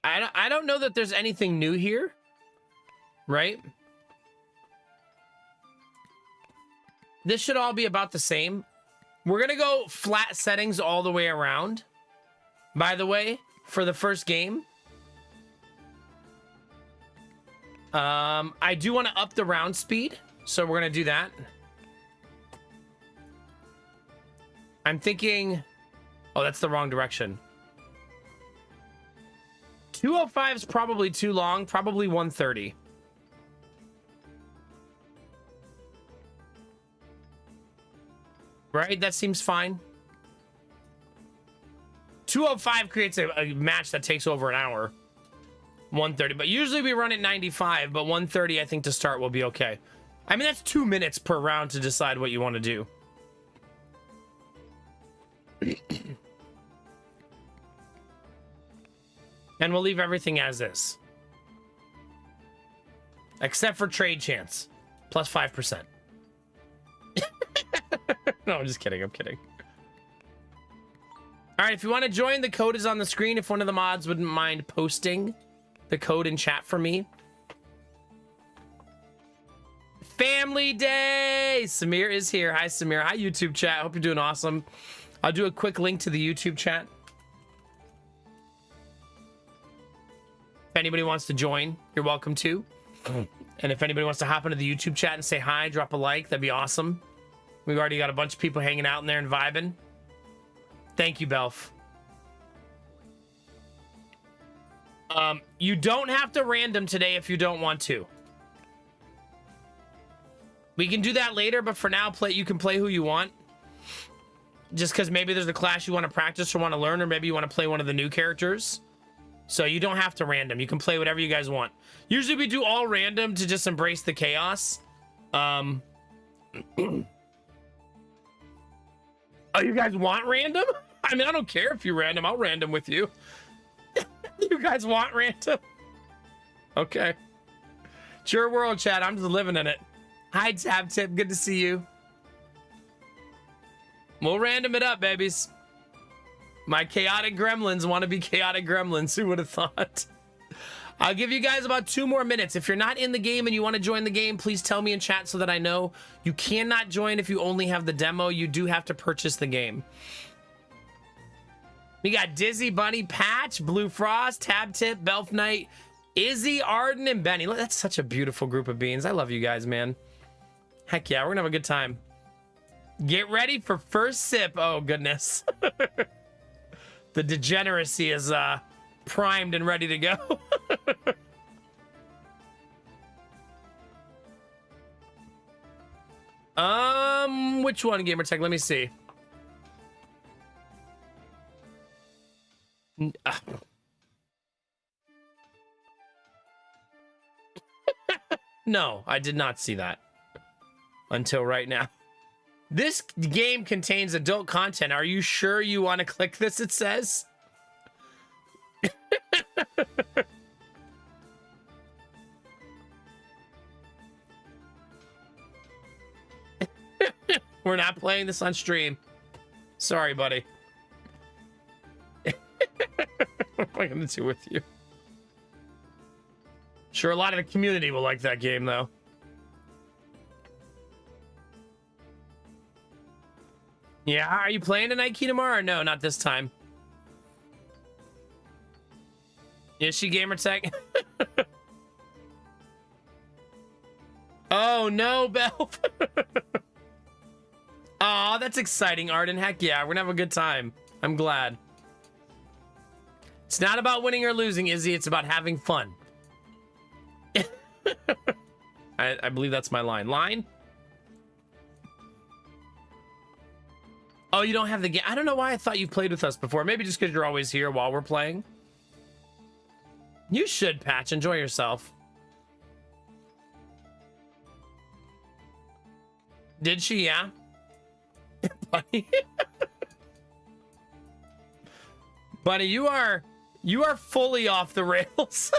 I don't know that there's anything new here, right? This should all be about the same. We're gonna go flat settings all the way around, by the way, for the first game. I do want to up the round speed, so we're gonna do that. I'm thinking, oh, that's the wrong direction. 205 is probably too long, probably 130. Right, that seems fine. 205 creates a match that takes over an hour. 130, but usually we run at 95, but 130 I think to start will be okay. I mean, that's 2 minutes per round to decide what you want to do. And we'll leave everything as is. Except for trade chance. Plus 5%. No, I'm just kidding. I'm kidding. All right, if you want to join, the code is on the screen. If one of the mods wouldn't mind posting the code in chat for me. Family Day! Samir is here. Hi, Samir. Hi, YouTube chat. Hope you're doing awesome. I'll do a quick link to the YouTube chat. If anybody wants to join, you're welcome to. And if anybody wants to hop into the YouTube chat and say hi, drop a like, that'd be awesome. We've already got a bunch of people hanging out in there and vibing. Thank you, Belf. You don't have to random today if you don't want to. We can do that later, but for now, you can play who you want. Just because maybe there's a class you want to practice or want to learn, or maybe you want to play one of the new characters. So you don't have to random. You can play whatever you guys want. Usually we do all random to just embrace the chaos. Oh, you guys want random? I mean, I don't care if you random. I'll random with you. You guys want random? Okay. It's your world, chat. I'm just living in it. Hi, Tab Tip. Good to see you. We'll random it up, babies. My chaotic gremlins want to be chaotic gremlins. Who would have thought? I'll give you guys about 2 more minutes. If you're not in the game and you want to join the game, please tell me in chat so that I know. You cannot join if you only have the demo. You do have to purchase the game. We got Dizzy, Bunny, Patch, Blue Frost, Tab Tip, Belf Knight, Izzy, Arden, and Benny. That's such a beautiful group of beings. I love you guys, man. Heck yeah, we're gonna have a good time. Get ready for first sip. Oh, goodness. The degeneracy is primed and ready to go. Which one, Gamertech? Let me see. No, I did not see that until right now. This game contains adult content. Are you sure you want to click this? It says. We're not playing this on stream. Sorry, buddy. What am I going to do with you? Sure, a lot of the community will like that game, though. Yeah, are you playing tonight, Key, tomorrow? Or no, not this time. Is she Gamertech? Oh, no, Belf. Aw, that's exciting, Arden. Heck yeah, we're gonna have a good time. I'm glad. It's not about winning or losing, Izzy. It's about having fun. I believe that's my line. Line? Oh, you don't have the game. I don't know why I thought you played with us before. Maybe just because you're always here while we're playing. You should, Patch. Enjoy yourself. Did she? Yeah. Bunny. Bunny, you are fully off the rails.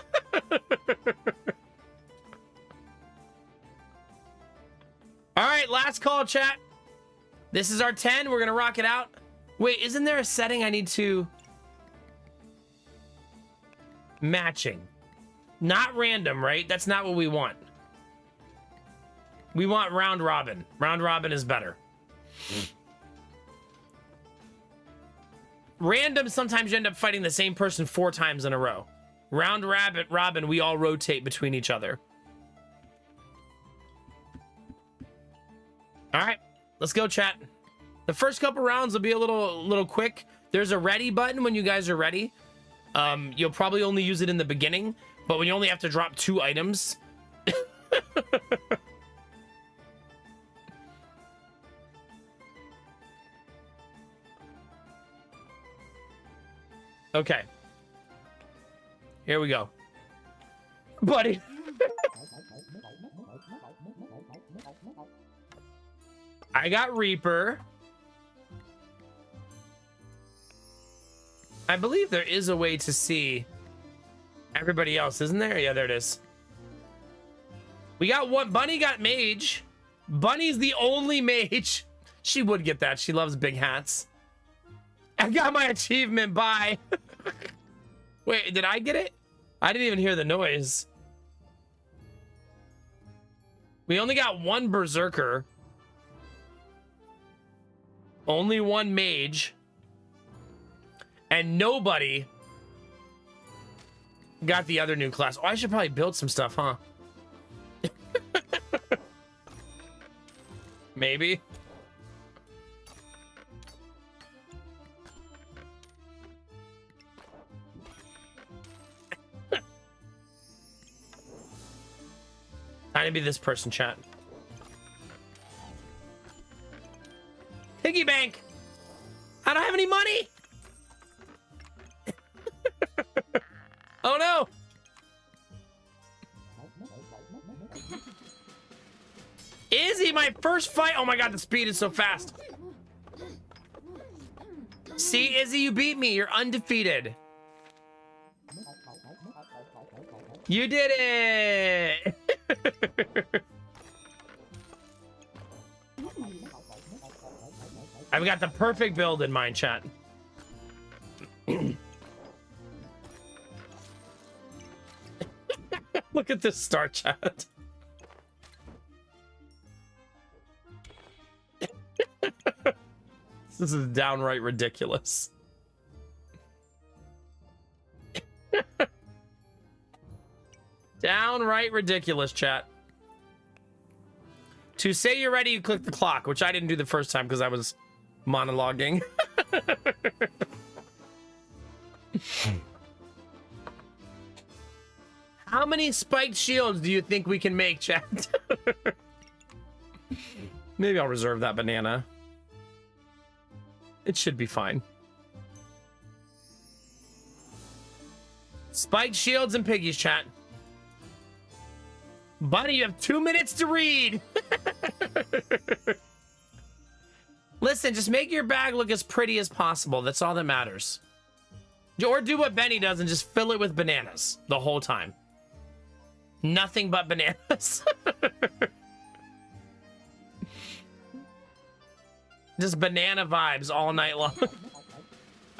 All right, last call, chat. This is our 10. We're gonna rock it out. Wait, isn't there a setting I need to? Matching, not random, right? That's not what we want. We want round robin. Round robin is better. Random, sometimes you end up fighting the same person 4 times in a row. Round robin, we all rotate between each other. All right, let's go, chat. The first couple rounds will be a little quick. There's a ready button when you guys are ready. You'll probably only use it in the beginning, but when you only have to drop 2 items. Okay. Here we go. Buddy. I got Reaper. I believe there is a way to see everybody else, isn't there? Yeah, there it is. We got one. Bunny got Mage. Bunny's the only mage. She would get that. She loves big hats. I got my achievement. Bye. Wait, did I get it? I didn't even hear the noise. We only got 1 Berserker. Only 1 mage. And nobody got the other new class. Oh, I should probably build some stuff, huh? Maybe. Trying to be this person, chat. Piggy bank. I don't have any money. Oh no. Izzy, my first fight. Oh my god, the speed is so fast. See, Izzy, you beat me. You're undefeated. You did it. I've got the perfect build in mind, chat. Look at this star, chat. This is downright ridiculous. Downright ridiculous, chat. To say you're ready, you click the clock, which I didn't do the first time because I was monologuing. How many spiked shields do you think we can make, chat? Maybe I'll reserve that banana. It should be fine. Spiked shields and piggies, chat. Bunny, you have 2 minutes to read. Listen, just make your bag look as pretty as possible. That's all that matters. Or do what Benny does and just fill it with bananas the whole time. Nothing but bananas. Just banana vibes all night long.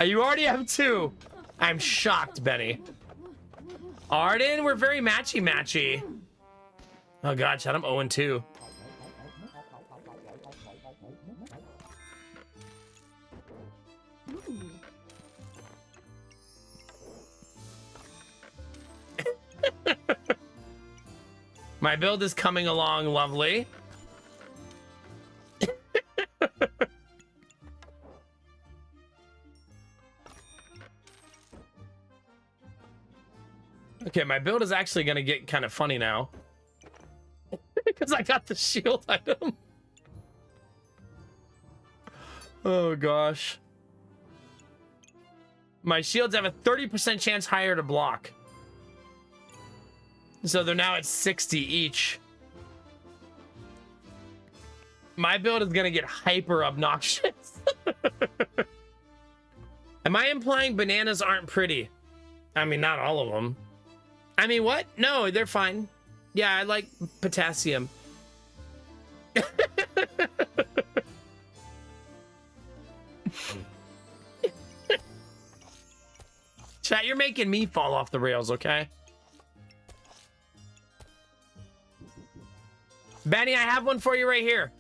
You already have 2. I'm shocked, Benny. Arden, we're very matchy-matchy. Oh god, chat, I'm 0-2. My build is coming along lovely. Okay, my build is actually gonna get kind of funny now. Because I got the shield item. Oh gosh. My shields have a 30% chance higher to block. So they're now at 60 each. My build is gonna get hyper obnoxious. Am I implying bananas aren't pretty? I mean, not all of them. I mean, what? No, they're fine. Yeah, I like potassium. Chat, you're making me fall off the rails, okay? Benny, I have one for you right here.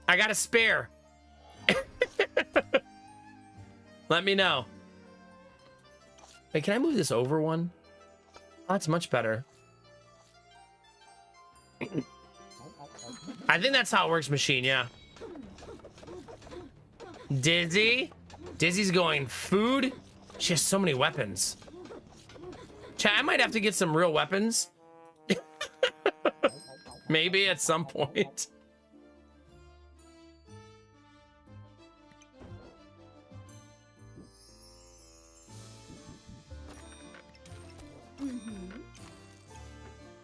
I got a spare. Let me know. Wait, can I move this over one? Oh, that's much better. I think that's how it works, machine, yeah. Dizzy? Dizzy's going food? She has so many weapons. Chat, I might have to get some real weapons. Maybe at some point.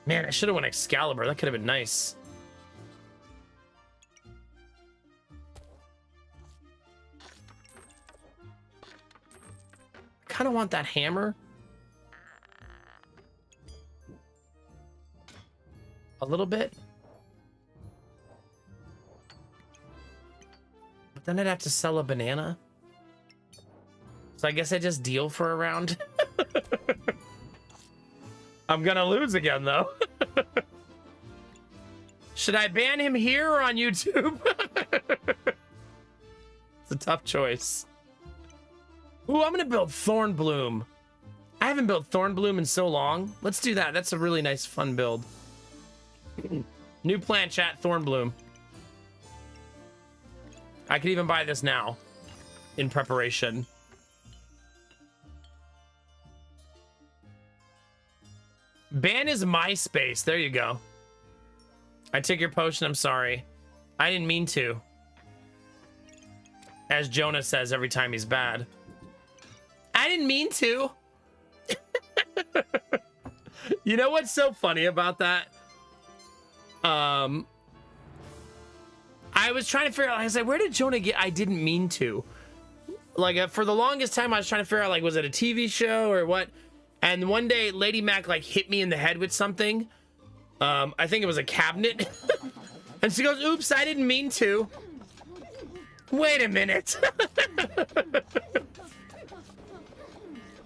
Man, I should have won Excalibur. That could have been nice. I kind of want that hammer. A little bit. But then I'd have to sell a banana. So I guess I just deal for a round. I'm gonna lose again, though. Should I ban him here or on YouTube? It's a tough choice. Ooh, I'm gonna build Thornbloom. I haven't built Thornbloom in so long. Let's do that. That's a really nice, fun build. New plan, chat, Thornbloom. I could even buy this now in preparation. Ban is MySpace. There you go. I took your potion. I'm sorry. I didn't mean to. As Jonah says every time he's bad. I didn't mean to. You know what's so funny about that? I was trying to figure out, I was like, where did Jonah get I didn't mean to? Like, for the longest time, I was trying to figure out, like, was it a TV show or what? And one day, Lady Mac, like, hit me in the head with something. I think it was a cabinet. And she goes, oops, I didn't mean to. Wait a minute.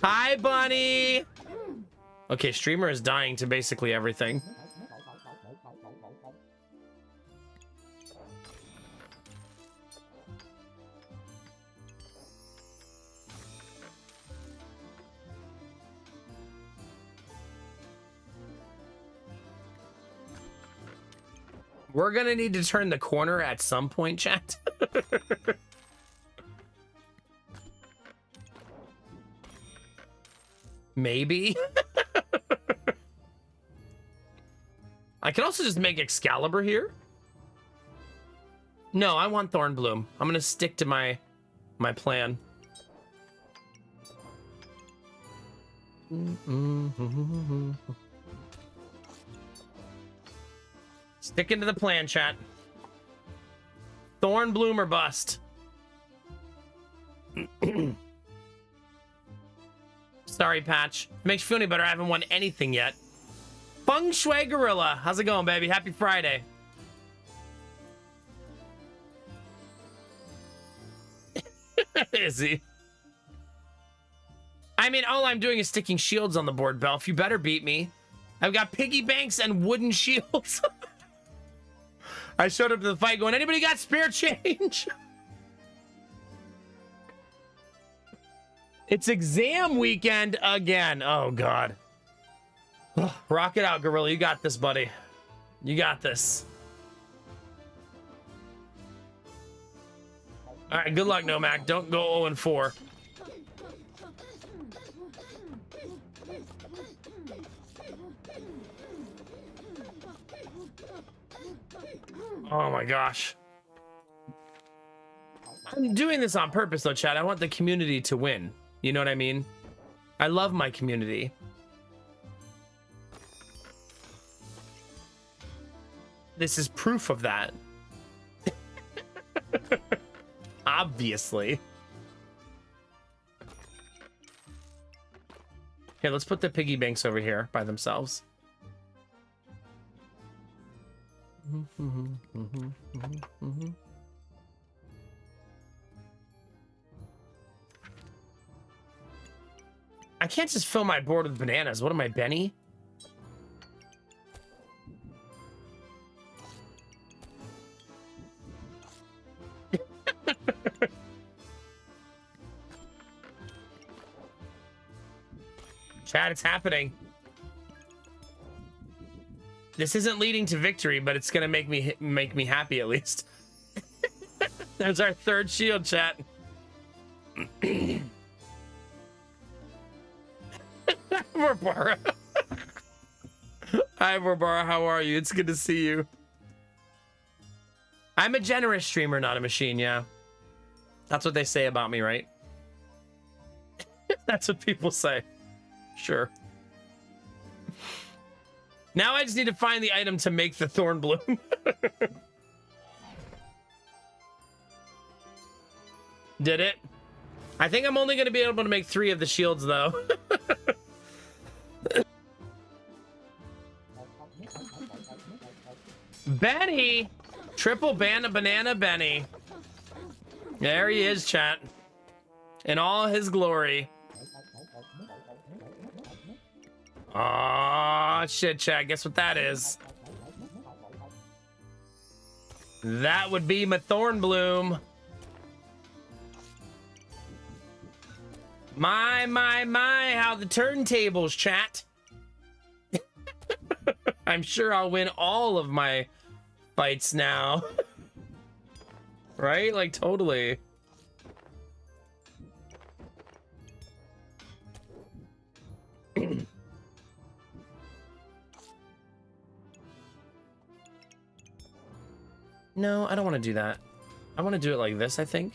Hi, Bunny. Okay, streamer is dying to basically everything. We're gonna need to turn the corner at some point, chat. Maybe. I can also just make Excalibur here. No, I want Thornbloom. I'm gonna stick to my plan. Sticking to the plan, chat. Thornbloom or bust. Sorry, Patch. Makes you feel any better. I haven't won anything yet. Feng Shui Gorilla. How's it going, baby? Happy Friday. Is he? I mean, all I'm doing is sticking shields on the board, Belf. You better beat me. I've got piggy banks and wooden shields. I showed up to the fight going, anybody got spare change? It's exam weekend again. Oh, God. Rock it out, Gorilla. You got this, buddy. You got this. All right, good luck, Nomak. Don't go 0-4. Oh my gosh. I'm doing this on purpose though, Chad. I want the community to win. You know what I mean? I love my community. This is proof of that. Obviously. Here, let's put the piggy banks over here by themselves. I can't just fill my board with bananas. What am I, Benny? Chad, it's happening. This isn't leading to victory, but it's gonna make me happy at least. There's our third shield, chat. Barbara. Hi, Barbara. How are you? It's good to see you. I'm a generous streamer, not a machine. Yeah, that's what they say about me, right? That's what people say. Sure. Now I just need to find the item to make the Thornbloom. Did it? I think I'm only going to be able to make 3 of the shields, though. Benny! Triple banana Benny. There he is, chat. In all his glory. Aw, shit, chat. Guess what that is? That would be my Thornbloom. My, how the turntables, chat. I'm sure I'll win all of my fights now. Right? Like, totally. No, I don't want to do that. I want to do it like this, I think.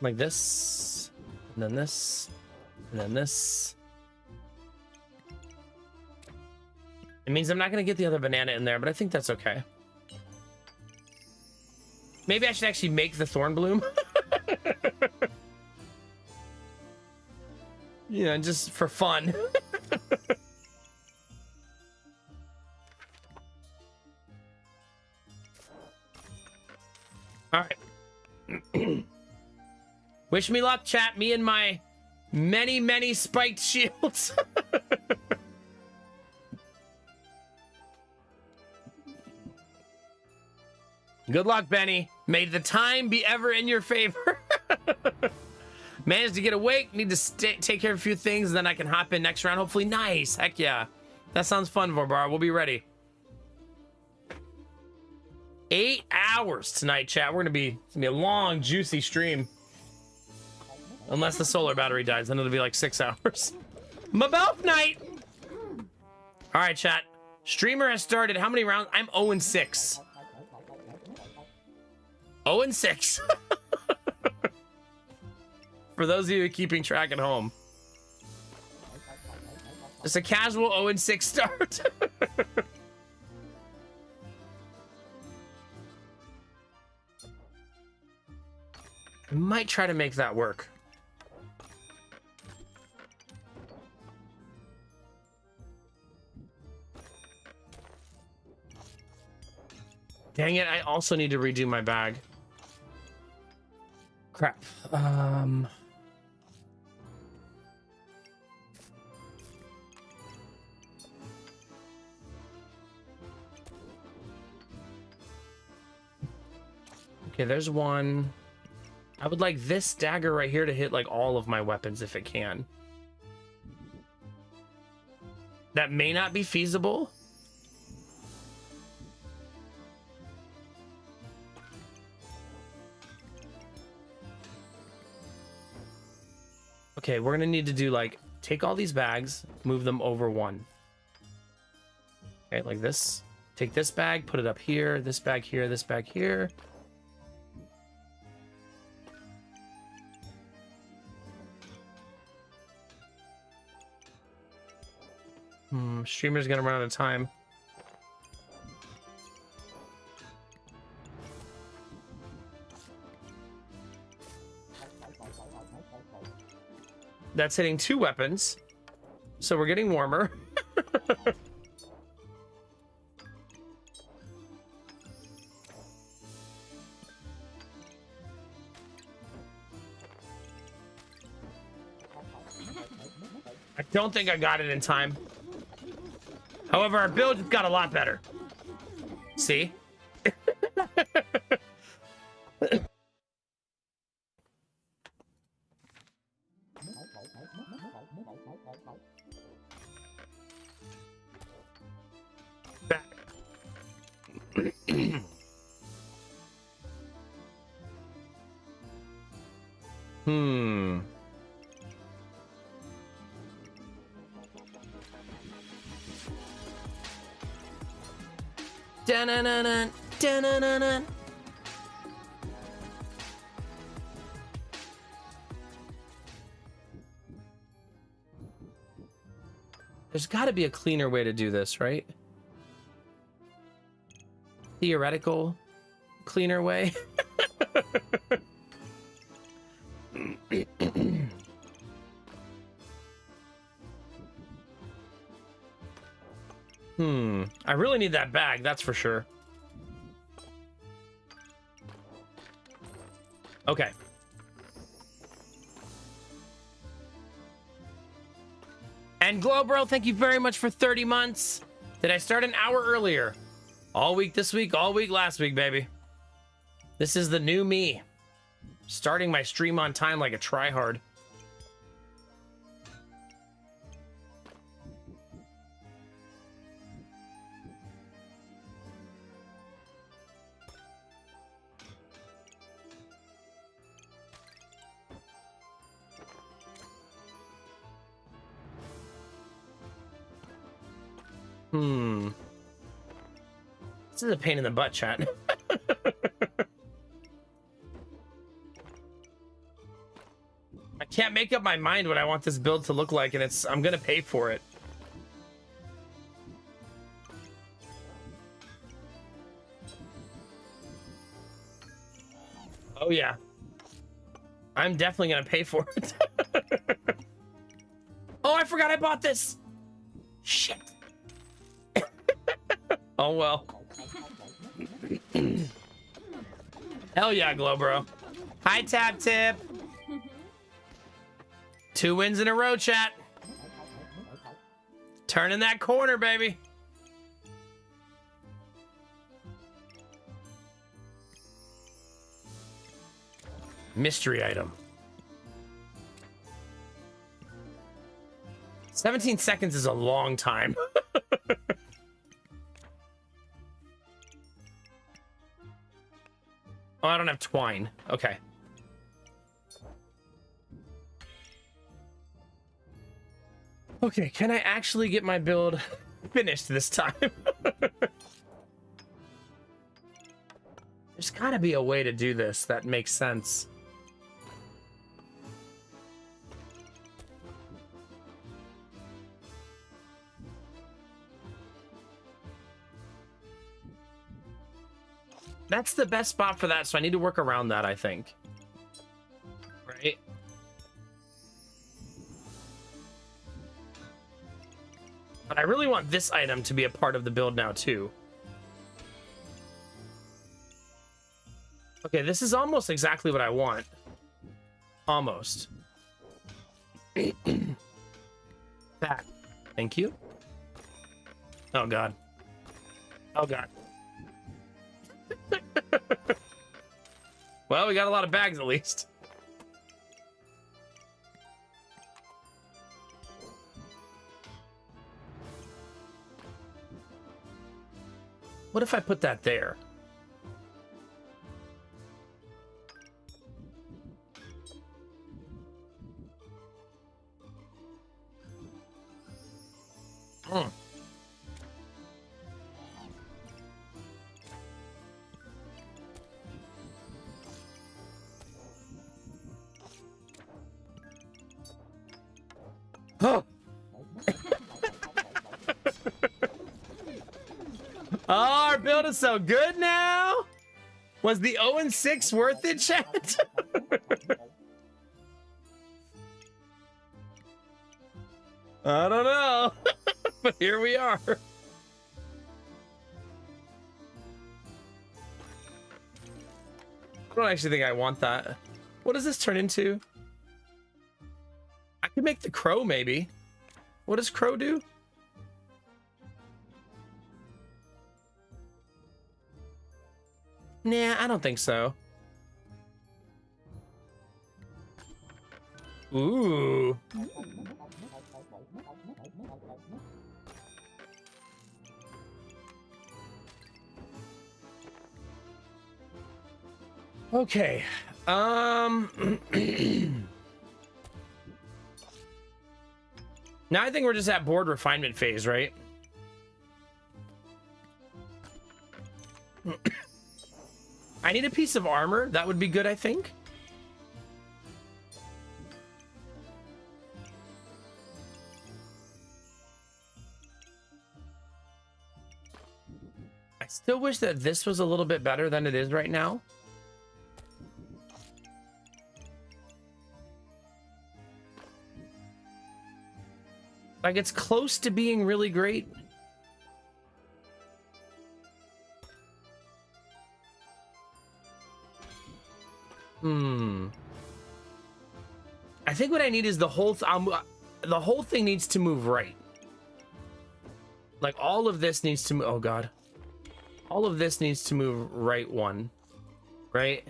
Like this, and then this, and then this. It means I'm not going to get the other banana in there, but I think that's okay. Maybe I should actually make the Thornbloom. Yeah, just for fun. All right. Wish me luck, chat. Me and my many spiked shields. Good luck, Benny. May the time be ever in your favor. Managed to get awake. Need to take care of a few things, then I can hop in next round. Hopefully, nice. Heck yeah. That sounds fun, Vorbar. We'll be ready. 8 hours tonight, chat. It's gonna be a long, juicy stream. Unless the solar battery dies, then it'll be like 6 hours. Mabelf night! Alright, chat. Streamer has started. How many rounds? I'm 0-6. 0-6. For those of you keeping track at home. Just a casual 0-6 start. I might try to make that work. Dang it, I also need to redo my bag. Crap. Okay, there's one. I would like this dagger right here to hit like all of my weapons if it can. That may not be feasible. Okay, we're gonna need to do like, take all these bags, move them over one. Okay, like this. Take this bag, put it up here, this bag here, this bag here. Streamer's gonna run out of time. That's hitting 2 weapons. So we're getting warmer. I don't think I got it in time. However, our build just got a lot better. See? Back. Da-na-na-na, da-na-na-na. There's got to be a cleaner way to do this, right? Theoretical cleaner way. I really need that bag, that's for sure. Okay. And Globro, thank you very much for 30 months. Did I start an hour earlier? All week this week, all week last week, baby. This is the new me. Starting my stream on time like a tryhard. This is a pain in the butt, chat. I can't make up my mind what I want this build to look like, and I'm gonna pay for it. Oh yeah. I'm definitely gonna pay for it. Oh, I forgot I bought this. Shit. Oh well. Hell yeah, Globro. Hi, Tap Tip. 2 wins in a row, chat. Turning that corner, baby. Mystery item. 17 seconds is a long time. Oh, I don't have twine. Okay. Okay, can I actually get my build finished this time? There's gotta be a way to do this that makes sense. That's the best spot for that, so I need to work around that, I think. Right? But I really want this item to be a part of the build now, too. Okay, this is almost exactly what I want. Almost. That. Thank you. Oh, God. Oh, God. Well, we got a lot of bags, at least. What if I put that there? Hmm. Oh. Oh, our build is so good now. Was the 0-6 worth it, chat? I don't know. But here we are. I don't actually think I want that. What does this turn into? I could make the crow, maybe. What does crow do? Nah, I don't think so. Ooh. Okay. Now I think we're just at board refinement phase, right? I need a piece of armor. That would be good, I think. I still wish that this was a little bit better than it is right now. Like, it's close to being really great. I think what I need is the whole thing needs to move right. Like, all of this needs to move. Oh God, all of this needs to move right one, right?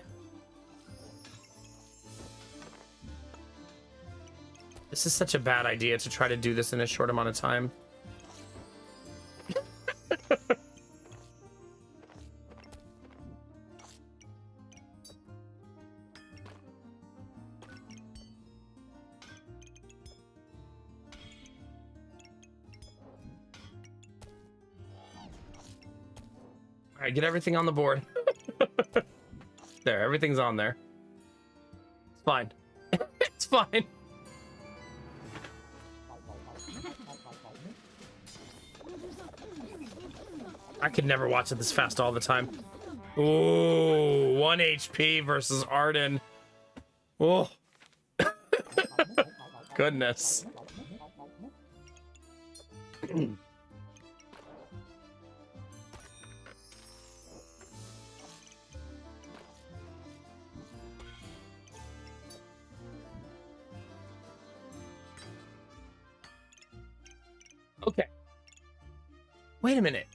This is such a bad idea to try to do this in a short amount of time. All right, get everything on the board. There, everything's on there. It's fine. It's fine. I could never watch it this fast all the time. Ooh, 1 HP versus Arden. Oh. Goodness. Okay. Wait a minute.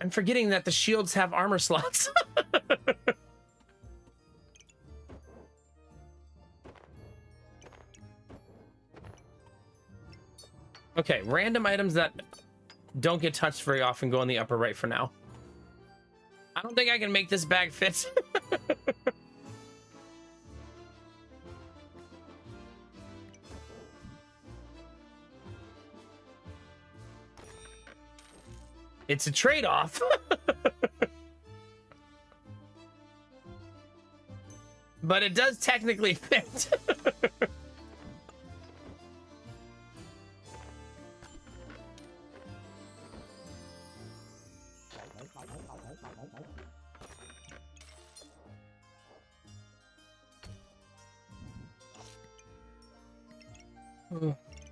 I'm forgetting that the shields have armor slots. Okay, random items that don't get touched very often go in the upper right for now. I don't think I can make this bag fit. It's a trade-off. But it does technically fit.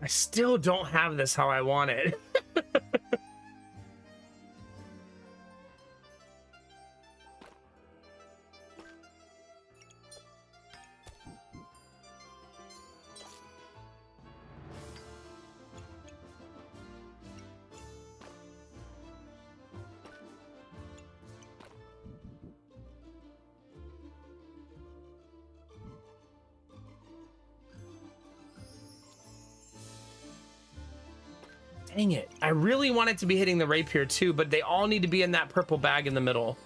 I still don't have this how I want it. Dang it. I really want it to be hitting the rapier too, but they all need to be in that purple bag in the middle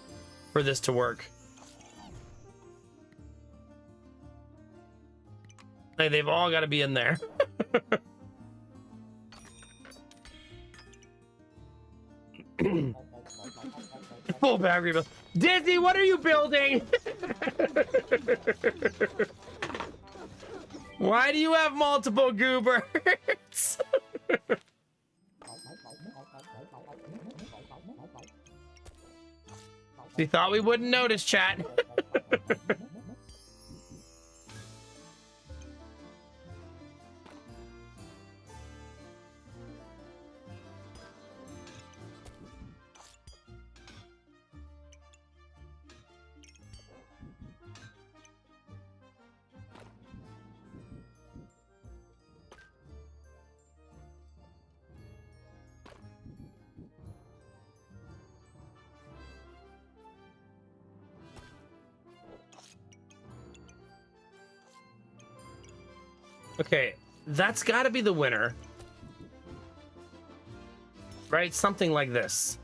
for this to work. Like, they've all got to be in there. Full bag rebuild. Disney, what are you building? Why do you have multiple goobers? He thought we wouldn't notice, chat. Okay, that's got to be the winner. Right? Something like this.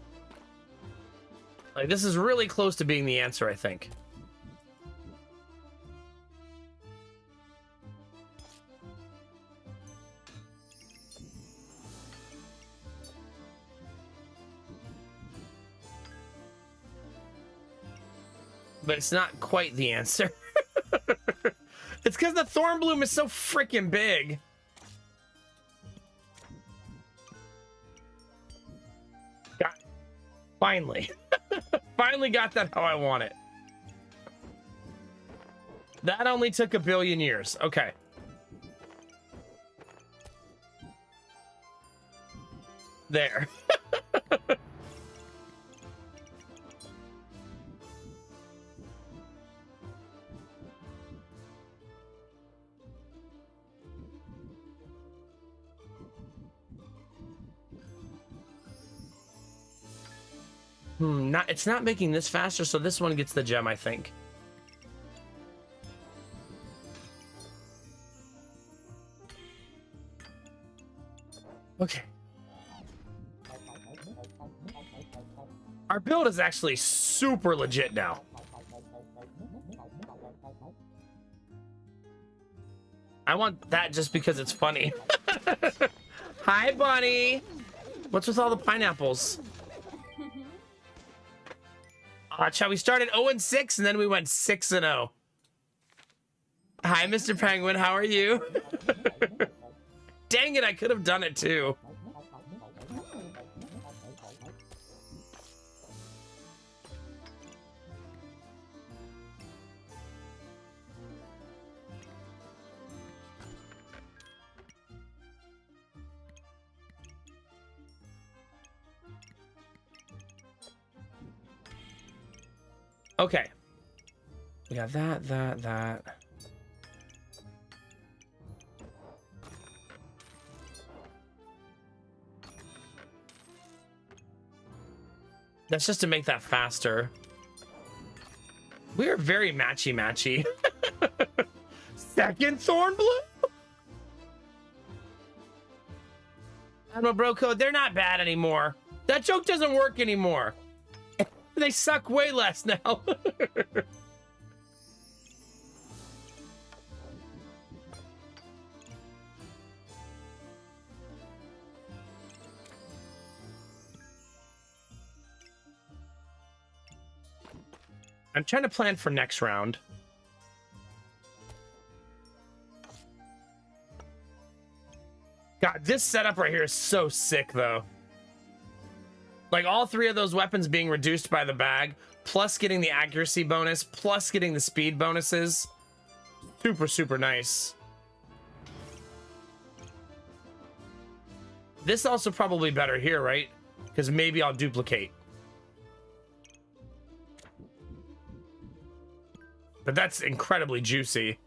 Like, this is really close to being the answer, I think. But it's not quite the answer. It's because the thorn bloom is so freaking big. Got it. Finally. Finally got that how I want it. That only took 1 billion years. Okay. There. It's not making this faster, so this one gets the gem, I think. Okay. Our build is actually super legit now. I want that just because it's funny. Hi, bunny. What's with all the pineapples? We started 0-6 and then we went 6-0. Hi, Mr. Penguin. How are you? Dang it, I could have done it too. Okay. We got that. That's just to make that faster. We are very matchy-matchy. Second thorn bloom? Admiral Bro Code, they're not bad anymore. That joke doesn't work anymore. They suck way less now. I'm trying to plan for next round. God, this setup right here is so sick, though. Like, all three of those weapons being reduced by the bag, plus getting the accuracy bonus, plus getting the speed bonuses. Super, super nice. This also probably better here, right? Because maybe I'll duplicate. But that's incredibly juicy.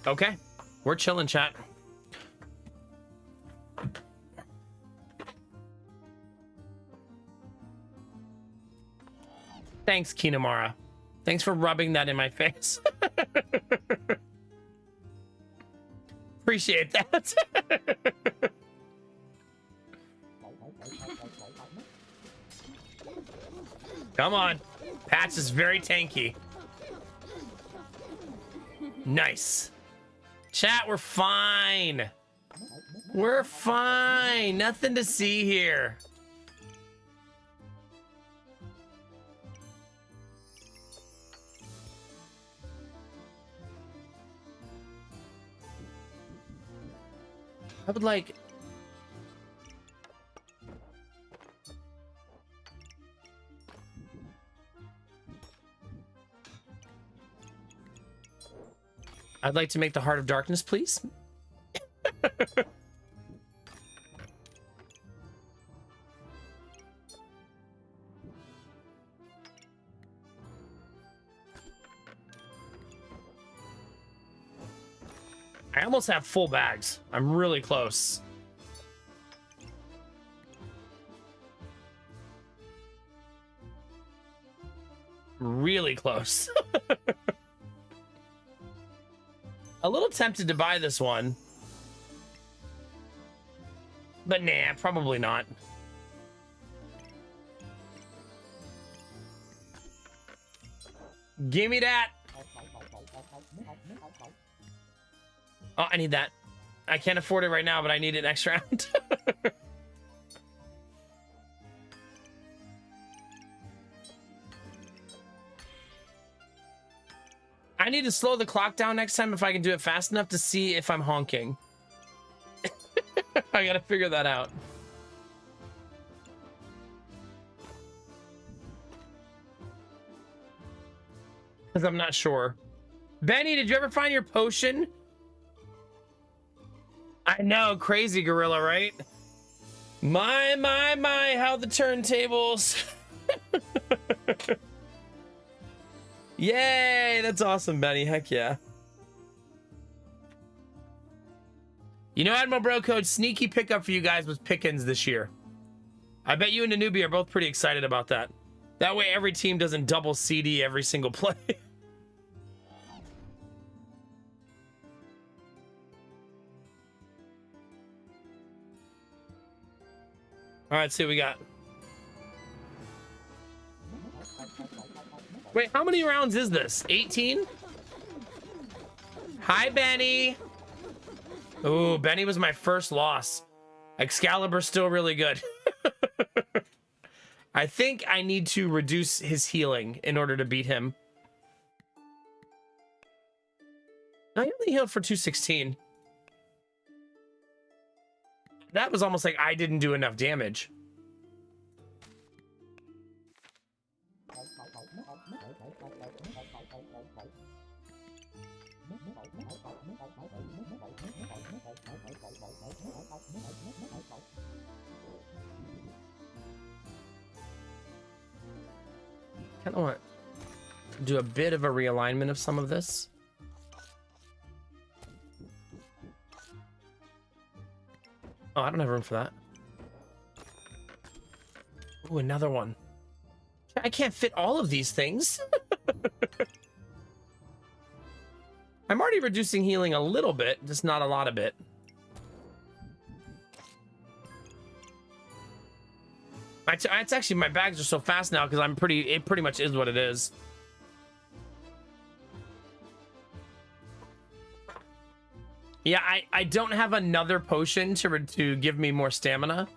Okay, we're chilling, chat. Thanks, Kinamara. Thanks for rubbing that in my face. Appreciate that. Come on. Patch is very tanky. Nice. Chat, we're fine. We're fine. Nothing to see here. I would like... I'd like to make the Heart of Darkness, please. I almost have full bags. I'm really close. Really close. A little tempted to buy this one. But nah, probably not. Give me that. Oh, I need that. I can't afford it right now, but I need it next round. I need to slow the clock down next time if I can do it fast enough to see if I'm honking. I gotta figure that out. Because I'm not sure. Benny, did you ever find your potion? I know, crazy gorilla, right? My, how the turntables. Yay, that's awesome, Benny. Heck yeah. You know, Admiral Bro Code, sneaky pickup for you guys was Pickens this year. I bet you and Anubi are both pretty excited about that. That way every team doesn't double CD every single play. All right, let's see what we got. Wait, how many rounds is this? 18? Hi, Benny. Ooh, Benny was my first loss. Excalibur's still really good. I think I need to reduce his healing in order to beat him. No, he only healed for 216. That was almost like I didn't do enough damage. Kind of want to do a bit of a realignment of some of this. Oh, I don't have room for that. Ooh, another one. I can't fit all of these things. I'm already reducing healing a little bit, just not a lot of it. It's actually, my bags are so fast now because it pretty much is what it is. Yeah, I don't have another potion to give me more stamina.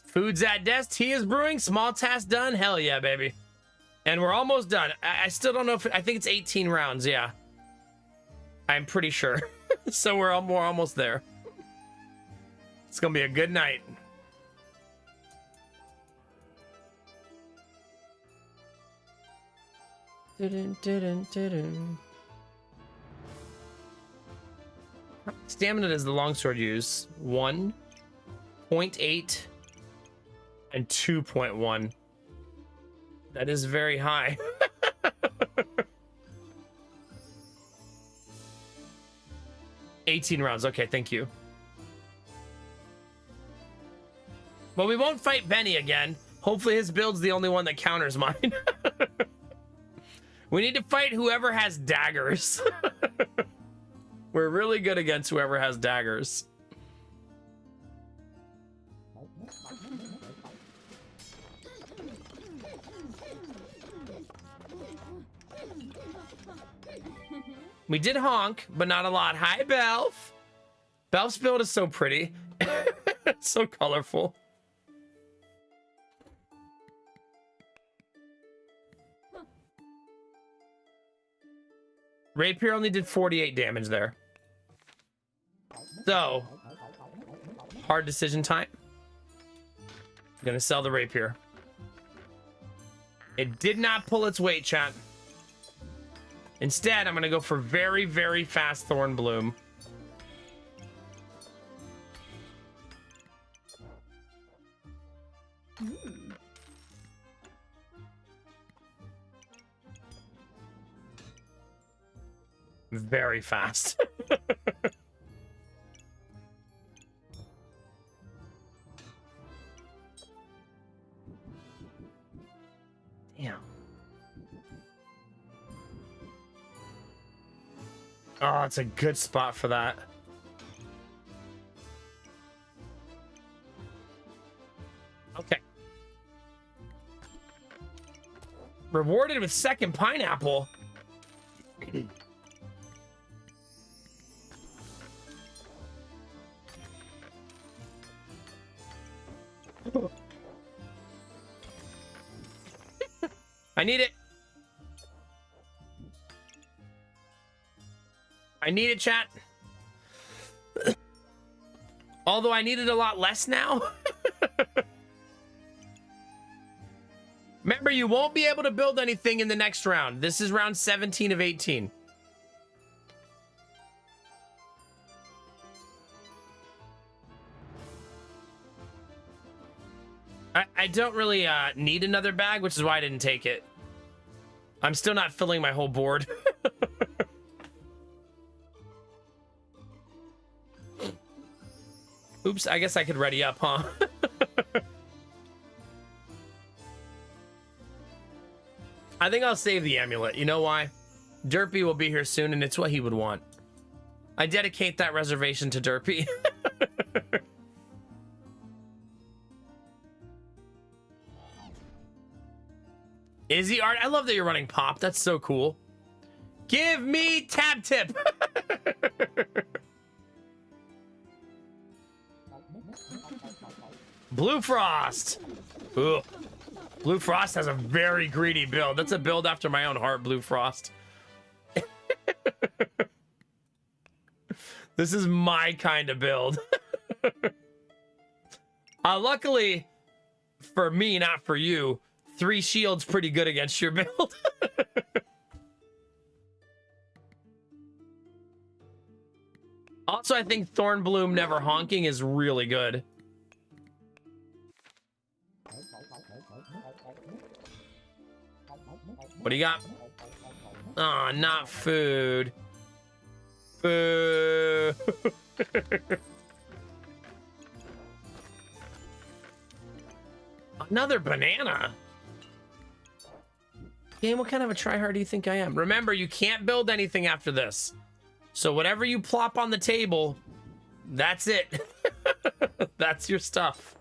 Food's at desk, tea is brewing, small task done. Hell yeah, baby. And we're almost done. I still don't know if, I think it's 18 rounds, yeah. I'm pretty sure. So we're almost there. It's gonna be a good night. Stamina does the longsword use? 1, 0.8, and 2.1. That is very high. $18 rounds. Okay, thank you. Well, we won't fight Benny again. Hopefully his build's the only one that counters mine. We need to fight whoever has daggers. We're really good against whoever has daggers. We did honk, but not a lot. Hi, Belf. Belf's build is so pretty. It's so colorful. Rapier only did 48 damage there. So, hard decision time. I'm gonna sell the rapier. It did not pull its weight, chat. Instead, I'm gonna go for very, very fast Thorn Bloom. Very fast. Damn. Oh, it's a good spot for that. Okay. Rewarded with second pineapple. I need it. I need it, chat. Although I need it a lot less now. Remember, you won't be able to build anything in the next round. This is round 17 of 18. I don't really need another bag, which is why I didn't take it. I'm still not filling my whole board. Oops, I guess I could ready up, huh? I think I'll save the amulet. You know why? Derpy will be here soon, and it's what he would want. I dedicate that reservation to Derpy. Izzy art. I love that you're running Pop. That's so cool. Give me tab tip. Blue Frost. Ugh. Blue Frost has a very greedy build. That's a build after my own heart, Blue Frost. This is my kind of build. Luckily, for me, not for you, 3 shields pretty good against your build. Also, I think Thorn Bloom never honking is really good. What do you got? Oh, not food. Boo. Another banana. Game, what kind of a tryhard do you think I am? Remember, you can't build anything after this. So whatever you plop on the table, that's it. That's your stuff.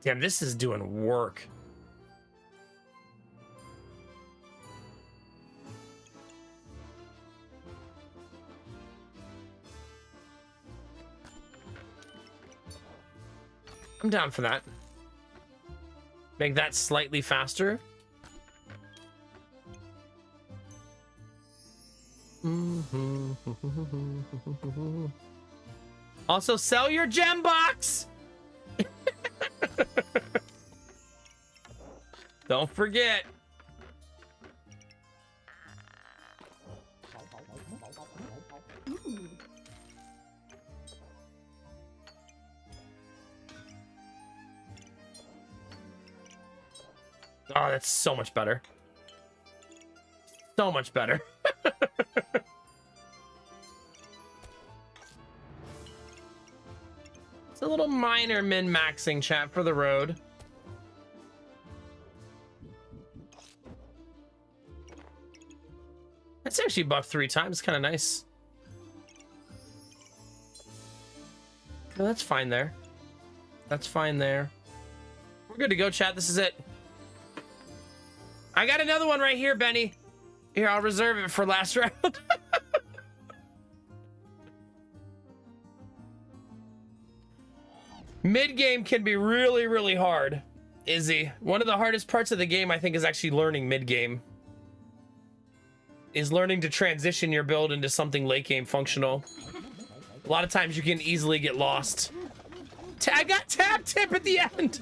Damn, this is doing work. I'm down for that. Make that slightly faster. Also, sell your gem box. Don't forget. Oh, that's so much better. So much better. It's a little minor min-maxing, chat, for the road. That's actually buffed 3 times. Kind of nice. No, that's fine there. That's fine there. We're good to go, chat. This is it. I got another one right here, Benny. Here, I'll reserve it for last round. Mid-game can be really, really hard, Izzy. One of the hardest parts of the game, I think, is actually learning mid-game. Is learning to transition your build into something late-game functional. A lot of times you can easily get lost. I got tab tip at the end.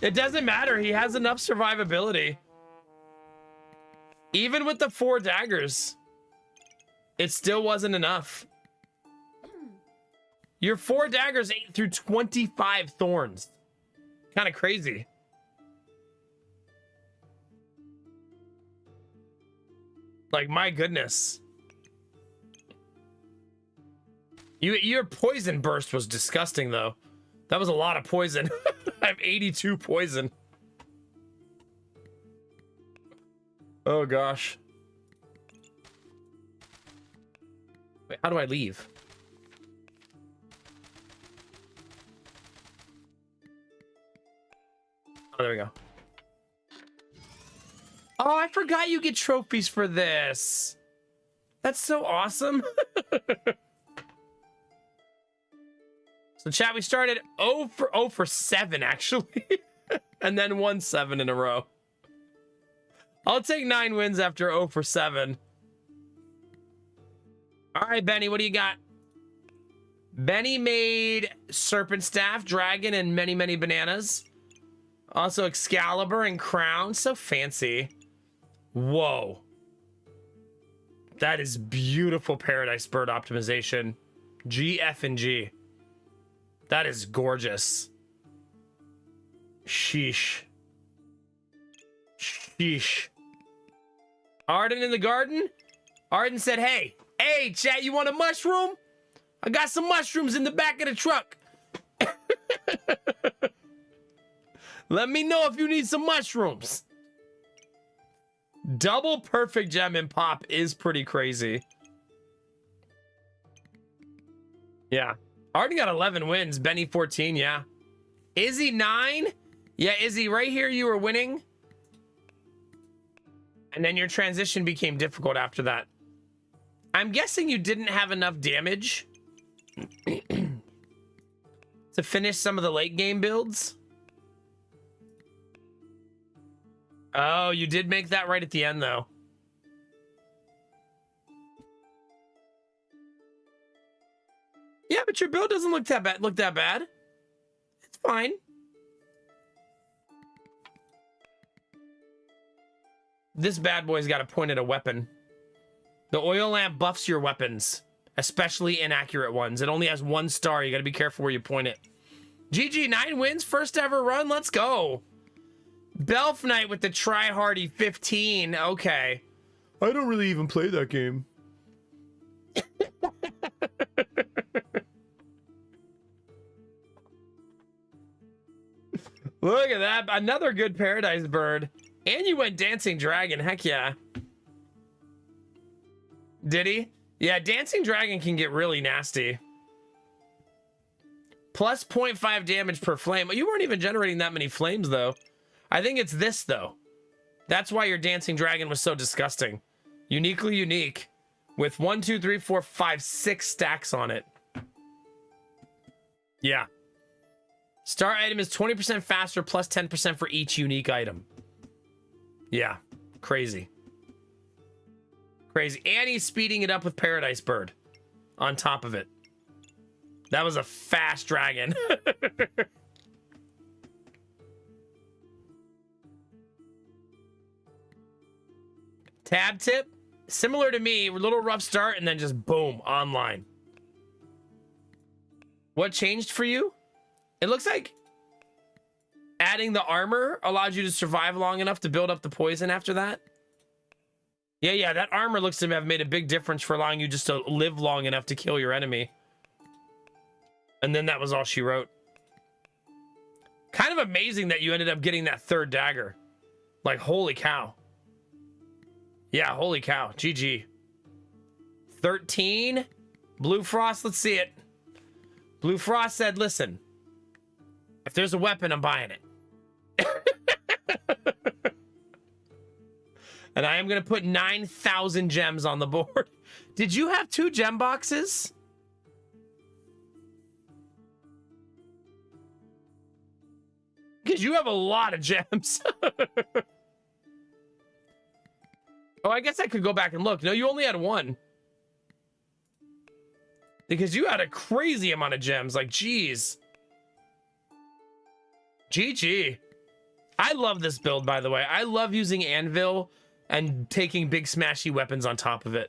It doesn't matter. He has enough survivability. Even with the 4 daggers, it still wasn't enough. Your 4 daggers ate through 25 thorns. Kind of crazy. Like, my goodness. Your poison burst was disgusting, though. That was a lot of poison. I have 82 poison. Oh, gosh. Wait, how do I leave? Oh, there we go. Oh, I forgot you get trophies for this. That's so awesome. So, chat, we started 0 for 7, actually. And then won 7 in a row. I'll take 9 wins after 0 for 7. All right, Benny, what do you got? Benny made Serpent Staff, Dragon, and many, many bananas. Also Excalibur and Crown. So fancy. Whoa. That is beautiful Paradise Bird optimization. G, F, and G. That is gorgeous. Sheesh. Sheesh. Arden in the garden? Arden said, hey, chat, you want a mushroom? I got some mushrooms in the back of the truck. Let me know if you need some mushrooms. Double perfect gem and pop is pretty crazy. Yeah. Arden got 11 wins. Benny 14, yeah. Izzy 9? Yeah, Izzy, right here you were winning. And then your transition became difficult after that. I'm guessing you didn't have enough damage to finish some of the late game builds. Oh, you did make that right at the end, though. Yeah, but your build doesn't look that bad. It's fine. This bad boy's got to point at a weapon. The oil lamp buffs your weapons, especially inaccurate ones. It only has 1 star. You got to be careful where you point it. GG, 9 wins, first ever run. Let's go. Belf Knight with the Try Hardy 15. Okay. I don't really even play that game. Look at that. Another good Paradise Bird. And you went Dancing Dragon. Heck yeah. Did he? Yeah, Dancing Dragon can get really nasty. Plus 0.5 damage per flame. You weren't even generating that many flames, though. I think it's this, though. That's why your Dancing Dragon was so disgusting. Uniquely unique. With 1, 2, 3, 4, 5, 6 stacks on it. Yeah. Star item is 20% faster, plus 10% for each unique item. Yeah. Crazy. Crazy. And he's speeding it up with Paradise Bird on top of it. That was a fast dragon. Tab tip, similar to me, a little rough start and then just boom, online. What changed for you? It looks like adding the armor allowed you to survive long enough to build up the poison after that. Yeah, that armor looks to have made a big difference for allowing you just to live long enough to kill your enemy. And then that was all she wrote. Kind of amazing that you ended up getting that third dagger. Like, holy cow. Yeah, holy cow. GG. 13. Blue Frost, let's see it. Blue Frost said, listen, if there's a weapon, I'm buying it. And I am going to put 9,000 gems on the board. Did you have 2 gem boxes? Because you have a lot of gems. Oh, I guess I could go back and look. No, you only had 1. Because you had a crazy amount of gems. Like, geez. GG. I love this build, by the way. I love using Anvil and taking big smashy weapons on top of it.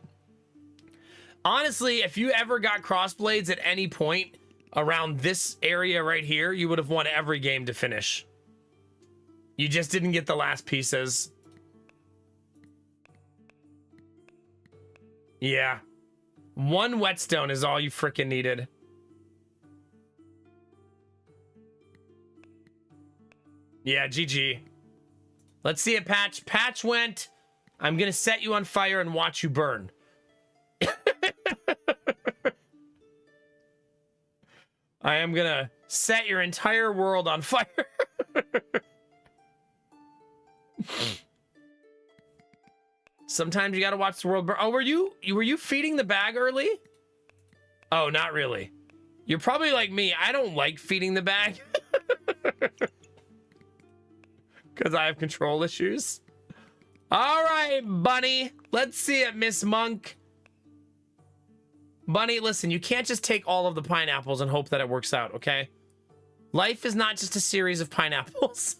Honestly, if you ever got crossblades at any point around this area right here, you would have won every game to finish. You just didn't get the last pieces. Yeah. 1 whetstone is all you freaking needed. Yeah, GG. Let's see it, Patch. Patch went, I'm gonna set you on fire and watch you burn. I am gonna set your entire world on fire. Sometimes you gotta watch the world burn. Oh, were you feeding the bag early? Oh, not really. You're probably like me. I don't like feeding the bag. Because I have control issues. All right, Bunny. Let's see it, Miss Monk. Bunny, listen, you can't just take all of the pineapples and hope that it works out, okay? Life is not just a series of pineapples.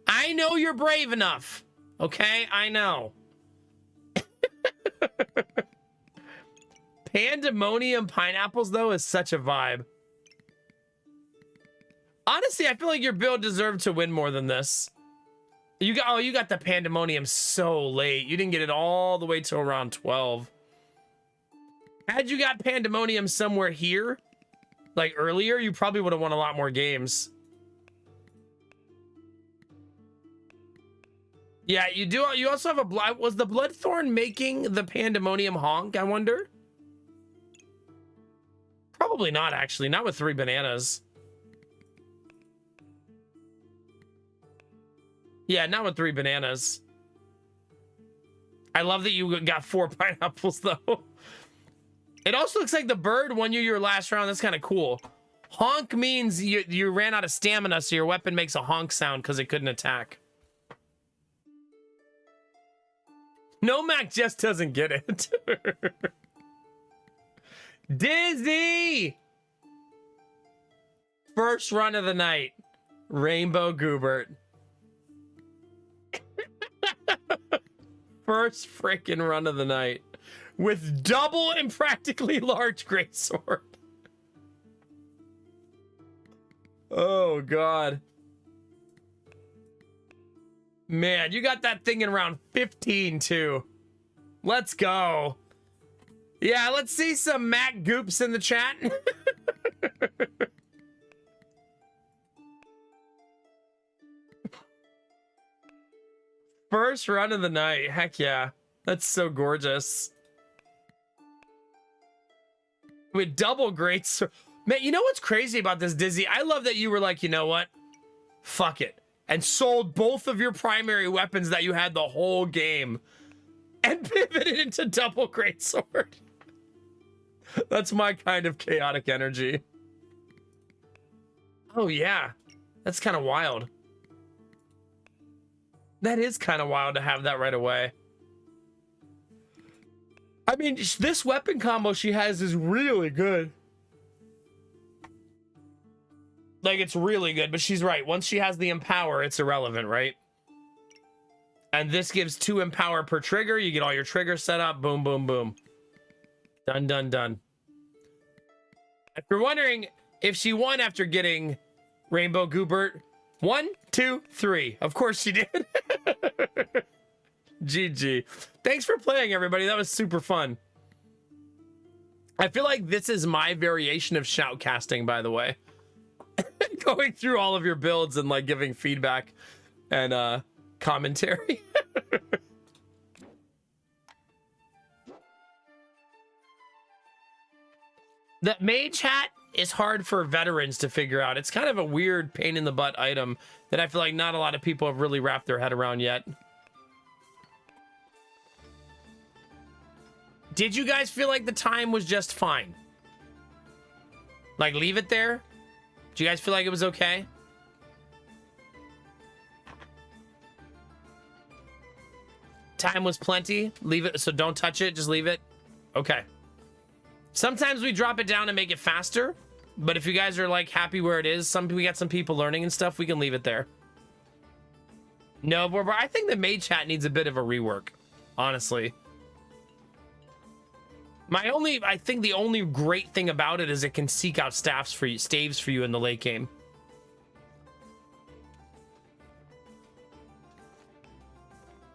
I know you're brave enough, okay? I know. Pandemonium pineapples, though, is such a vibe. Honestly, I feel like your build deserved to win more than this. You got the Pandemonium so late. You didn't get it all the way till around 12. Had you got Pandemonium somewhere here, like earlier, you probably would have won a lot more games. Yeah, you do. You also have a blood. Was the Bloodthorn making the Pandemonium honk, I wonder? Probably not, actually. Not with 3 bananas. Yeah, not with 3 bananas. I love that you got 4 pineapples, though. It also looks like the bird won you your last round. That's kind of cool. Honk means you ran out of stamina, so your weapon makes a honk sound because it couldn't attack. No, Mac just doesn't get it. Dizzy! First run of the night. Rainbow Goobert. First freaking run of the night. With double and practically large greatsword. Oh, God. Man, you got that thing in round 15 too. Let's go. Yeah, let's see some Mac Goops in the chat. First run of the night. Heck yeah. That's so gorgeous. With double greats. Man, you know what's crazy about this, Dizzy? I love that you were like, you know what? Fuck it. And sold both of your primary weapons that you had the whole game. And pivoted into double greatsword. That's my kind of chaotic energy. Oh, yeah. That's kind of wild. That is kind of wild to have that right away. I mean, this weapon combo she has is really good. Like, it's really good, but she's right. Once she has the Empower, it's irrelevant, right? And this gives 2 Empower per trigger. You get all your triggers set up. Boom, boom, boom. Done, done, done. If you're wondering if she won after getting Rainbow Goobert, 1, 2, 3. Of course she did. GG. Thanks for playing, everybody. That was super fun. I feel like this is my variation of shoutcasting, by the way. Going through all of your builds and like giving feedback and commentary. The mage hat is hard for veterans to figure out. It's kind of a weird pain in the butt item that I feel like not a lot of people have really wrapped their head around yet. Did you guys feel like the time was just fine? Like, leave it there? Do you guys feel like it was okay? Time was plenty. Leave it. So don't touch it. Just leave it. Okay. Sometimes we drop it down to make it faster. But if you guys are like happy where it is, we got some people learning and stuff, we can leave it there. No, but I think the mage hat needs a bit of a rework, honestly. I think the only great thing about it is it can seek out staves for you in the late game.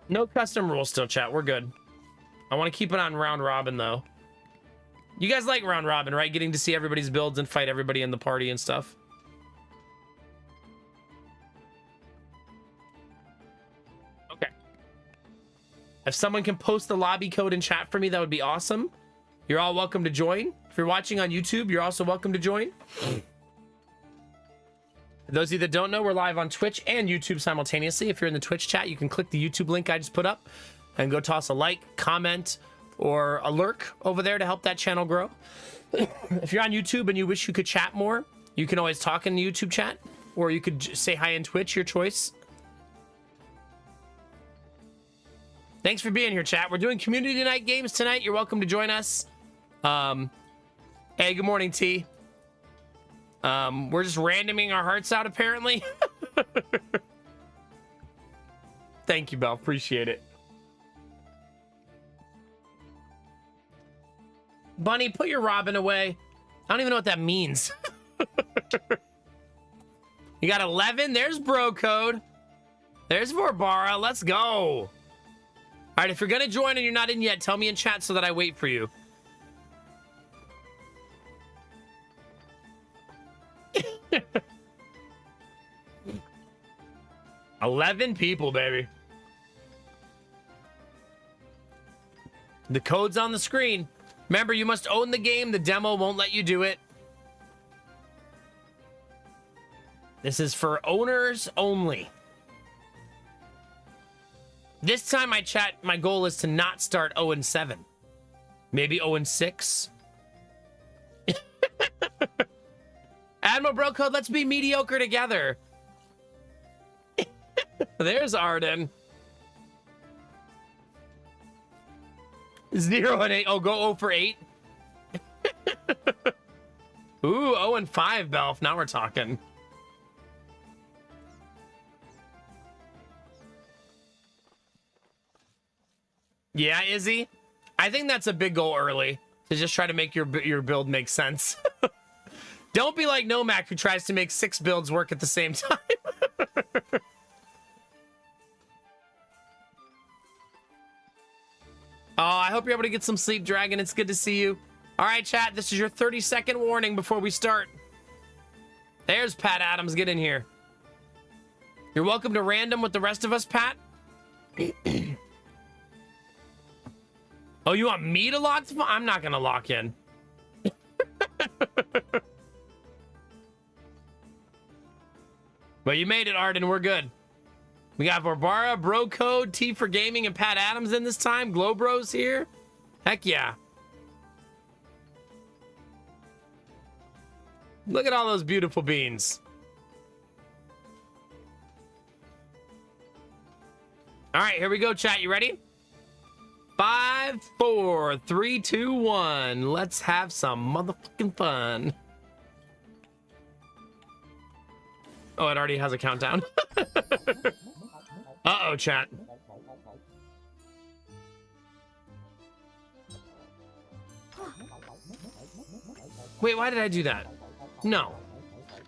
No custom rules still, chat. We're good. I want to keep it on round robin, though. You guys like round robin, right? Getting to see everybody's builds and fight everybody in the party and stuff. Okay. If someone can post the lobby code in chat for me, that would be awesome. You're all welcome to join. If you're watching on YouTube, you're also welcome to join. For those of you that don't know, we're live on Twitch and YouTube simultaneously. If you're in the Twitch chat, you can click the YouTube link I just put up and go toss a like, comment, or a lurk over there to help that channel grow. If you're on YouTube and you wish you could chat more, you can always talk in the YouTube chat, or you could say hi in Twitch, your choice. Thanks for being here, chat. We're doing community night games tonight. You're welcome to join us. Hey, good morning, T. We're just randoming our hearts out, apparently. Thank you, Belle. Appreciate it. Bunny, put your Robin away. I don't even know what that means. You got 11. There's bro code. There's Vorbara. Let's go. All right, if you're going to join and you're not in yet, tell me in chat so that I wait for you. 11 people, baby. The code's on the screen. Remember, you must own the game. The demo won't let you do it. This is for owners only. This time, my goal is to not start 0-7. Maybe 0-6. Admiral Bro Code, let's be mediocre together. There's Arden. 0 and 8. Oh, go 0 for 8. Ooh, 0 and 5, Belf. Now we're talking. Yeah, Izzy. I think that's a big goal early to just try to make your build make sense. Don't be like Nomac, who tries to make 6 builds work at the same time. Oh, I hope you're able to get some sleep, Dragon. It's good to see you. All right, chat. This is your 30-second warning before we start. There's Pat Adams. Get in here. You're welcome to random with the rest of us, Pat. Oh, you want me to lock? I'm not going to lock in. But you made it, Arden. We're good. We got Barbara, Bro Code, T for Gaming, and Pat Adams in this time. Glowbro's here. Heck yeah. Look at all those beautiful beans. All right, here we go, chat. You ready? 5, 4, 3, 2, 1. Let's have some motherfucking fun. Oh, it already has a countdown. Uh-oh, chat. Wait, why did I do that? No.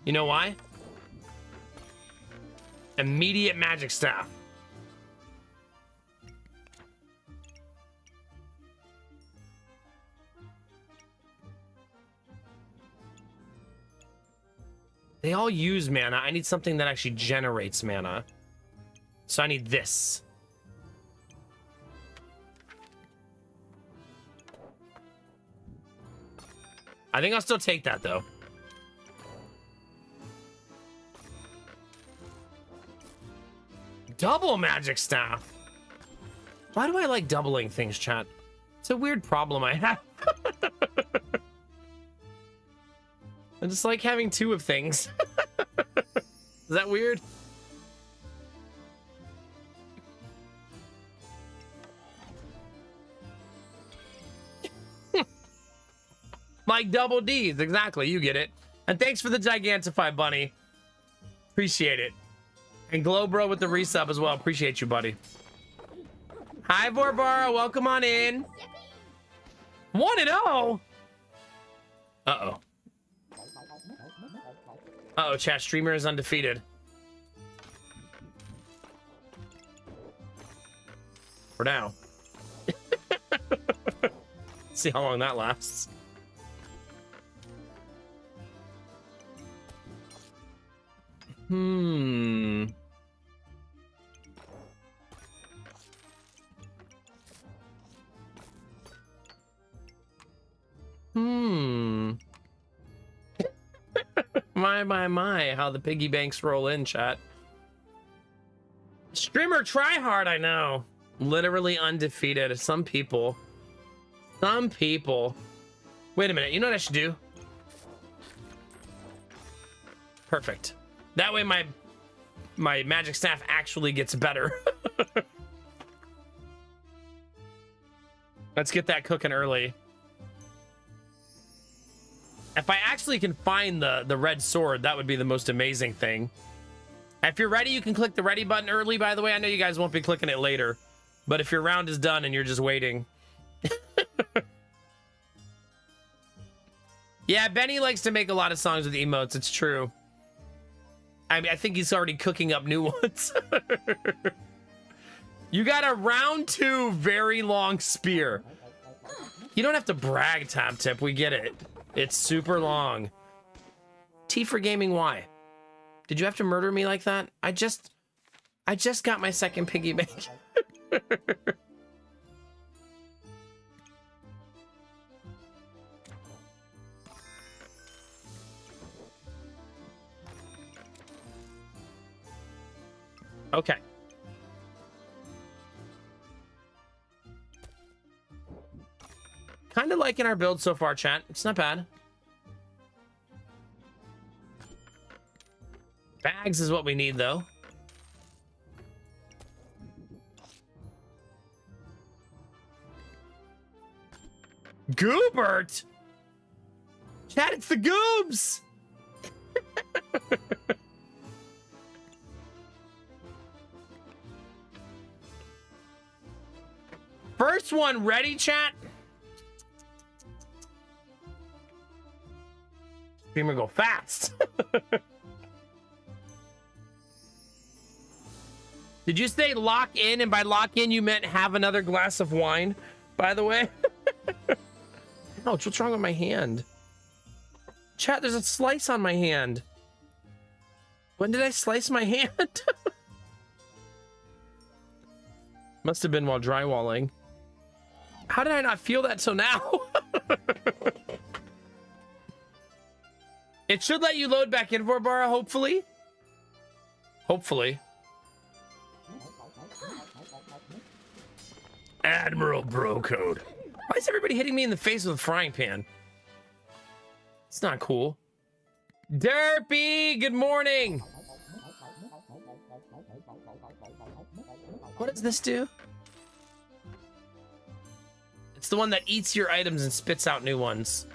You know why? Immediate magic staff. They all use mana. I need something that actually generates mana. So I need this. I think I'll still take that, though. Double magic staff. Why do I like doubling things, chat? It's a weird problem I have. I just like having 2 of things. Is that weird? Like double D's, exactly. You get it. And thanks for the Gigantify, Bunny. Appreciate it. And Glowbro with the resub as well. Appreciate you, buddy. Hi, Vorbara. Welcome on in. 1-0. Uh-oh. Uh-oh, chat. Streamer is undefeated. For now. See how long that lasts. My, how the piggy banks roll in, chat. Streamer tryhard, I know. Literally undefeated. Some people. Wait a minute, you know what I should do? Perfect. That way my magic staff actually gets better. Let's get that cooking early. If I actually can find the red sword, that would be the most amazing thing. If you're ready, you can click the ready button early, by the way. I know you guys won't be clicking it later. But if your round is done and you're just waiting. Yeah, Benny likes to make a lot of songs with emotes. It's true. I mean, I think he's already cooking up new ones. You got a round 2 very long spear. You don't have to brag, Tap Tip. We get it. It's super long. T for Gaming, why? Did you have to murder me like that? I just got my second piggy bank. Okay. Kind of liking our build so far, chat. It's not bad. Bags is what we need, though. Goobert! Chat, it's the Goobs! First one ready, chat? Streamer go fast. Did you say lock in? And by lock in, you meant have another glass of wine? by the way. Ouch, what's wrong with my hand? Chat, there's a slice on my hand. When did I slice my hand? Must have been while drywalling. How did I not feel that till now? It should let you load back in, Vorbara, hopefully. Hopefully. Admiral Bro Code. Why is everybody hitting me in the face with a frying pan? It's not cool. Derpy, good morning. What does this do? It's the one that eats your items and spits out new ones.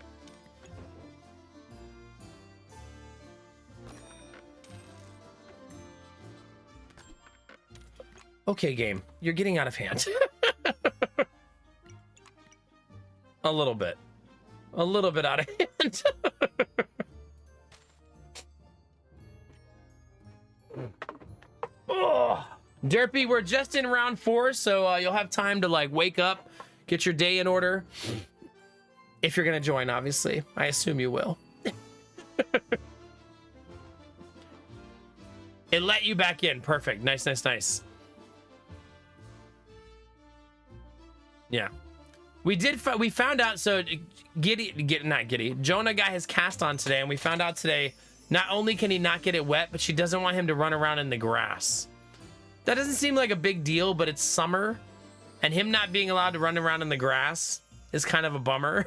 Okay, game. You're getting out of hand. A little bit. A little bit out of hand. Oh. Derpy, we're just in round 4, so you'll have time to like wake up, get your day in order. If you're gonna join, obviously. I assume you will. It let you back in. Perfect. Nice, nice, nice. Yeah. We found out, so not Giddy, Jonah got his cast on today, and we found out today, not only can he not get it wet, but she doesn't want him to run around in the grass. That doesn't seem like a big deal, but it's summer, and him not being allowed to run around in the grass is kind of a bummer.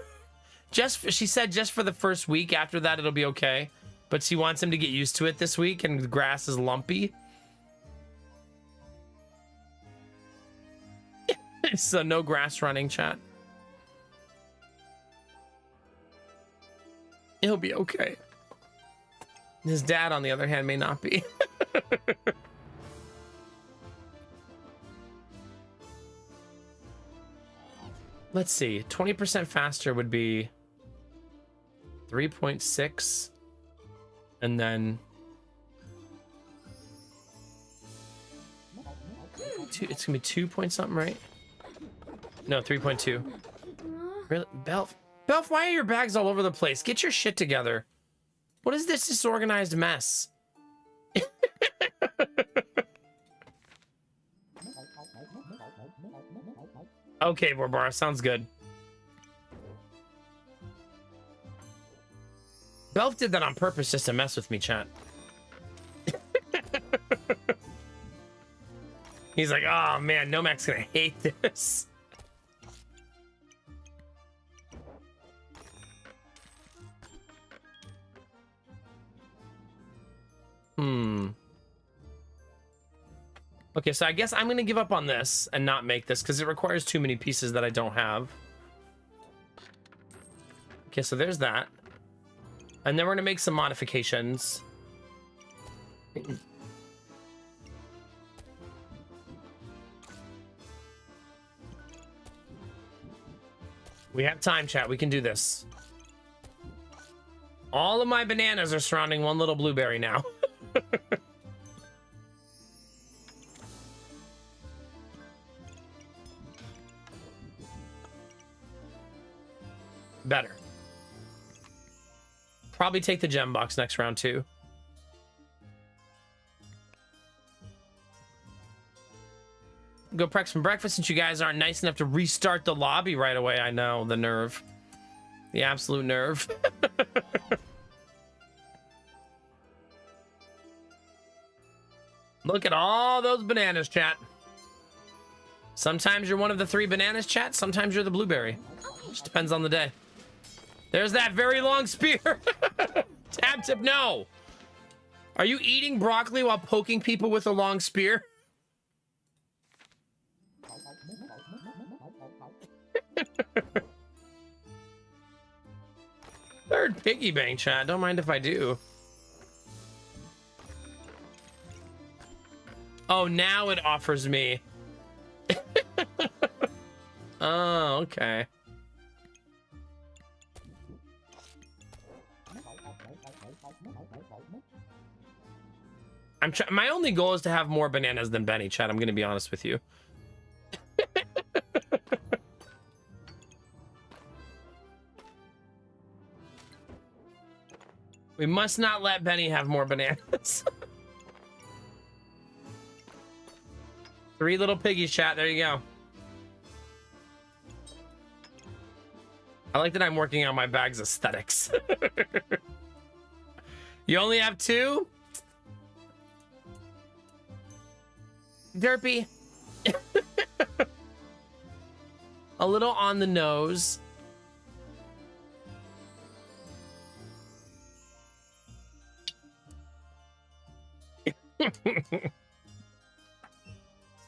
She said just for the first week, after that it'll be okay, but she wants him to get used to it this week, and the grass is lumpy. So no grass running, chat. He'll be okay. His dad, on the other hand, may not be. Let's see. 20% faster would be 3.6. And then... it's gonna be 2 point something, right? No, 3.2. Really? Belf, why are your bags all over the place? Get your shit together. What is this disorganized mess? Okay, Barbara, sounds good. Belf did that on purpose just to mess with me, chat. He's like, oh man, Nomac's gonna hate this. Okay, so I guess I'm gonna give up on this and not make this because it requires too many pieces that I don't have. Okay, so there's that. And then we're gonna make some modifications. We have time, chat. We can do this. All of my bananas are surrounding one little blueberry now. Better. Probably take the gem box next round too. Go prep some breakfast since you guys aren't nice enough to restart the lobby right away. I know, the nerve. The absolute nerve. Look at all those bananas, chat. Sometimes you're one of the 3 bananas, chat. Sometimes you're the blueberry. Just depends on the day. There's that very long spear. Tab tip, no. Are you eating broccoli while poking people with a long spear? Third piggy bank, chat. Don't mind if I do. Oh, now it offers me. Oh, okay. My only goal is to have more bananas than Benny, chat. I'm gonna be honest with you. We must not let Benny have more bananas. 3 little piggies, chat. There you go. I like that I'm working on my bag's aesthetics. You only have 2? Derpy. A little on the nose.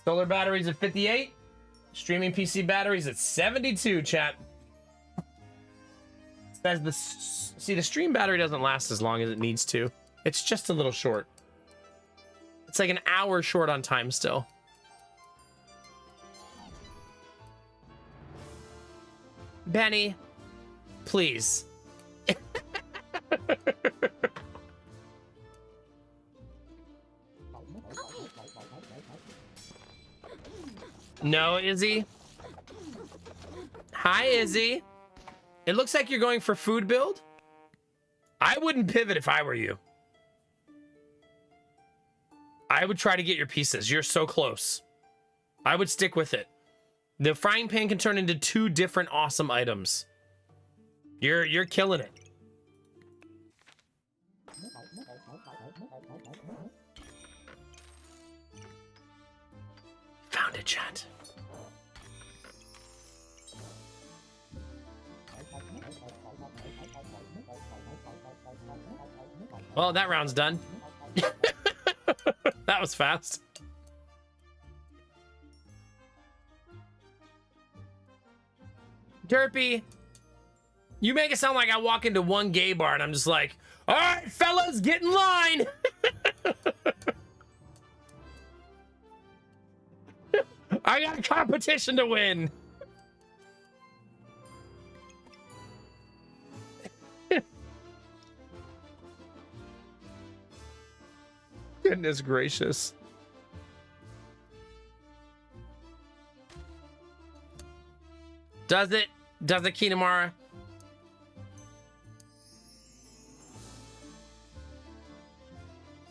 Solar batteries at 58. Streaming PC batteries at 72, chat. Says the stream battery doesn't last as long as it needs to. It's just a little short. It's like an hour short on time still. Benny, please. No, Izzy. Hi, Izzy. It looks like you're going for food build. I wouldn't pivot if I were you. I would try to get your pieces. You're so close. I would stick with it. The frying pan can turn into 2 different awesome items. You're killing it. Found it, chat. Well, that round's done. That was fast. Derpy, you make it sound like I walk into one gay bar and I'm just like, all right, fellas, get in line. I got a competition to win. Goodness gracious. Does it? Does it, Kinamara?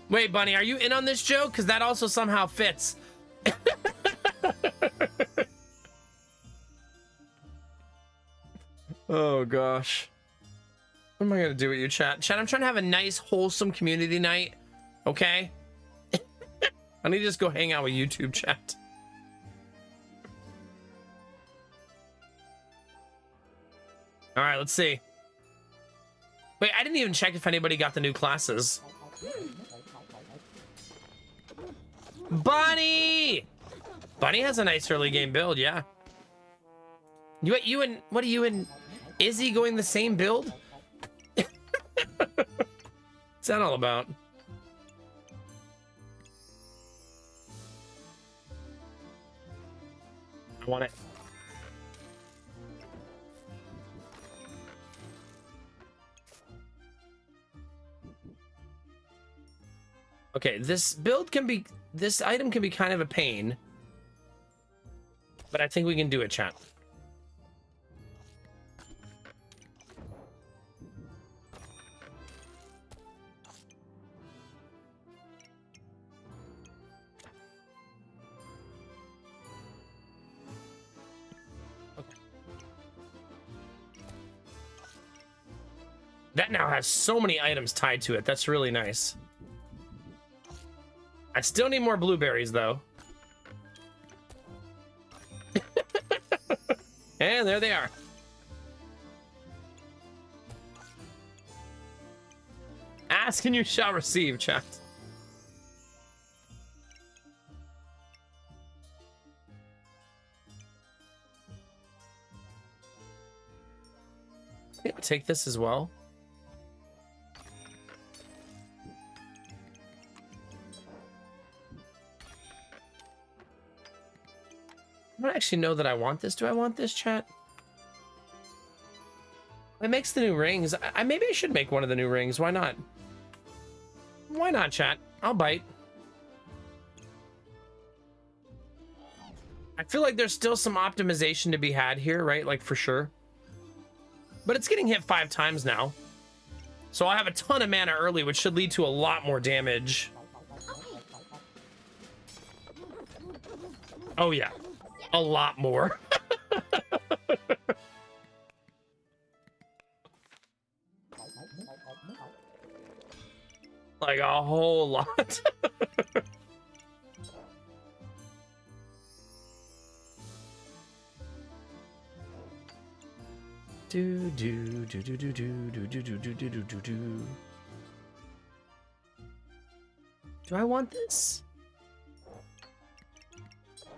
Wait, Bunny, are you in on this joke? Because that also somehow fits. Oh, gosh. What am I going to do with you, chat? Chat, I'm trying to have a nice, wholesome community night. Okay? I need to just go hang out with YouTube chat. All right, let's see. Wait, I didn't even check if anybody got the new classes. Bunny! Bunny has a nice early game build, yeah. You and Izzy going the same build? What's that all about? I want it. Okay, this item can be kind of a pain, but I think we can do it, chat. That now has so many items tied to it. That's really nice. I still need more blueberries, though. And there they are. Ask and you shall receive, chat. I'll take this as well. I don't actually know that I want this. Do I want this, chat? It makes the new rings. Maybe I should make one of the new rings. Why not? Why not, chat? I'll bite. I feel like there's still some optimization to be had here, right? Like, for sure. But it's getting hit 5 times now. So I'll have a ton of mana early, which should lead to a lot more damage. Oh yeah, a lot more. Like a whole lot. Do do do do do do do do do do do do do do. Do I want this?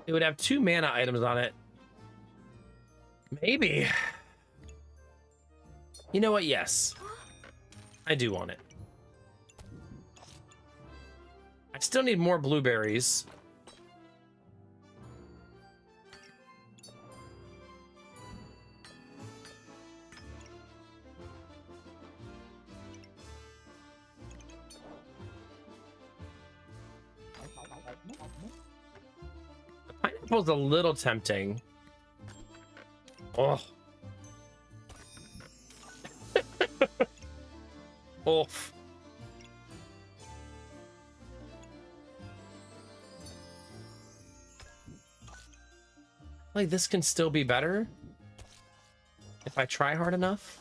It would have 2 mana items on it. Maybe. You know what? Yes. I do want it. I still need more blueberries. The pineapple's a little tempting. Oh. Oof. Like this can still be better if I try hard enough.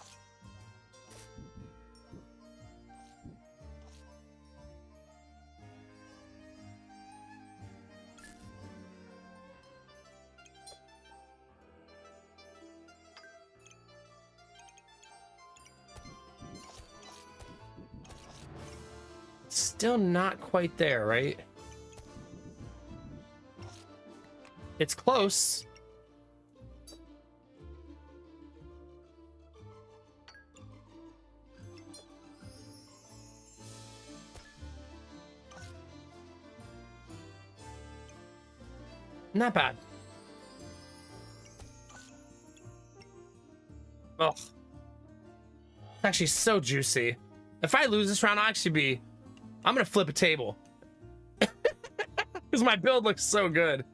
Still not quite there, right? It's close. Not bad. Oh, it's actually so juicy. If I lose this round, I'm gonna flip a table because my build looks so good.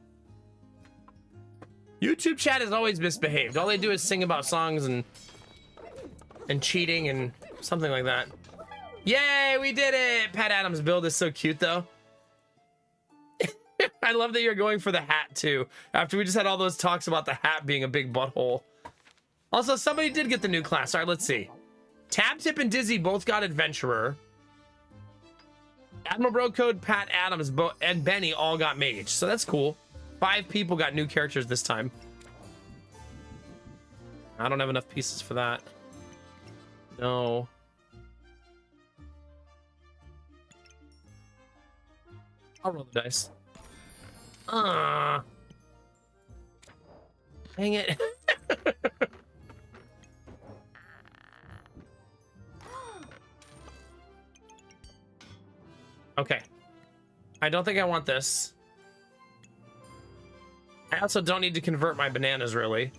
YouTube chat has always misbehaved. All they do is sing about songs and cheating and something like that. Yay, we did it! Pat Adams' build is so cute though. I love that you're going for the hat too. After we just had all those talks about the hat being a big butthole. Also, somebody did get the new class. All right, let's see. Tab Tip and Dizzy both got Adventurer. Admiral Bro Code, Pat Adams, and Benny all got Mage. So that's cool. 5 people got new characters this time. I don't have enough pieces for that. No. I'll roll the dice. Dang it. Okay. I don't think I want this. I also don't need to convert my bananas, really.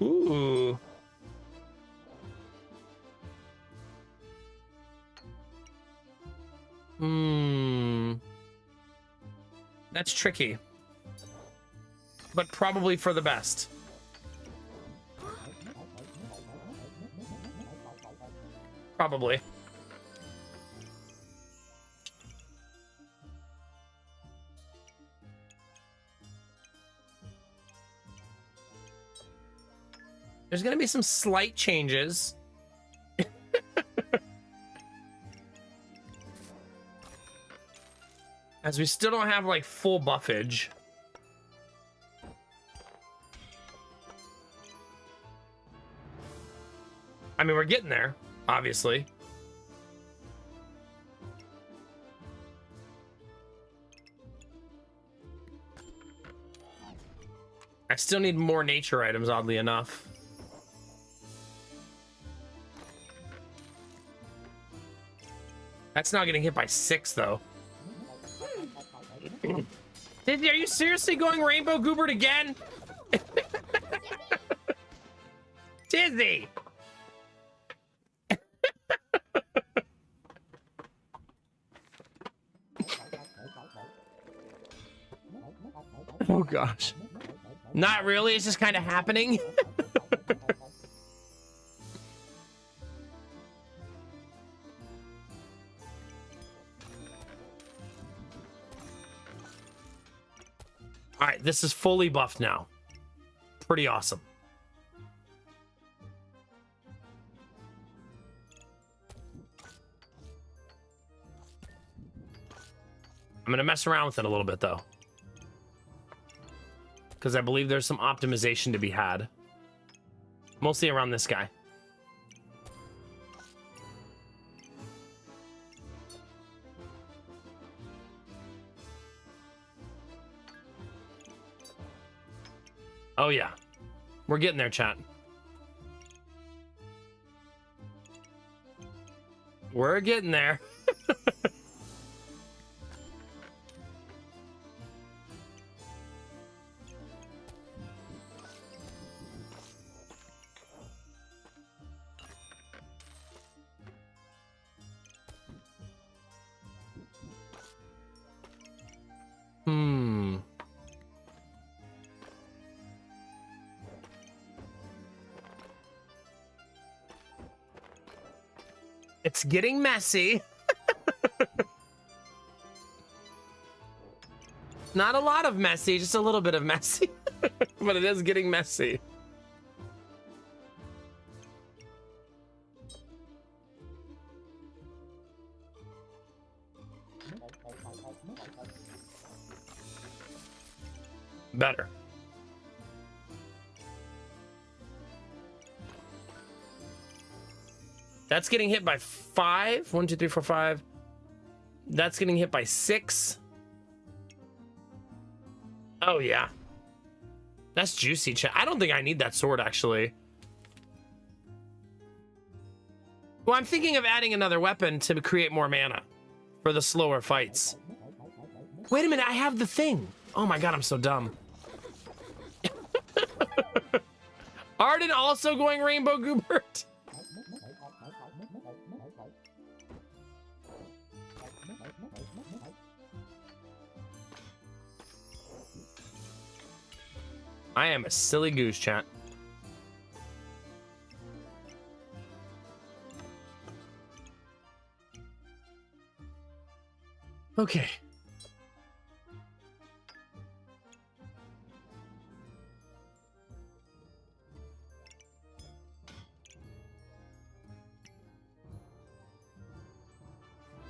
Ooh. That's tricky. But probably for the best. Probably. There's gonna be some slight changes. As we still don't have like full buffage. I mean, we're getting there, obviously. I still need more nature items, oddly enough. That's not getting hit by 6, though. Dizzy, are you seriously going Rainbow Goobert again? Dizzy! Oh gosh. Not really, it's just kind of happening. All right, this is fully buffed now. Pretty awesome. I'm going to mess around with it a little bit, though. Because I believe there's some optimization to be had. Mostly around this guy. Oh, yeah. We're getting there, chat. We're getting there. It's getting messy. Not a lot of messy, just a little bit of messy. But it is getting messy. Better. That's getting hit by 5. 1, 2, 3, 4, 5. That's getting hit by 6. Oh, yeah. That's juicy, chat. I don't think I need that sword, actually. Well, I'm thinking of adding another weapon to create more mana for the slower fights. Wait a minute, I have the thing. Oh my god, I'm so dumb. Arden also going Rainbow Goobert. I am a silly goose, chat. Okay.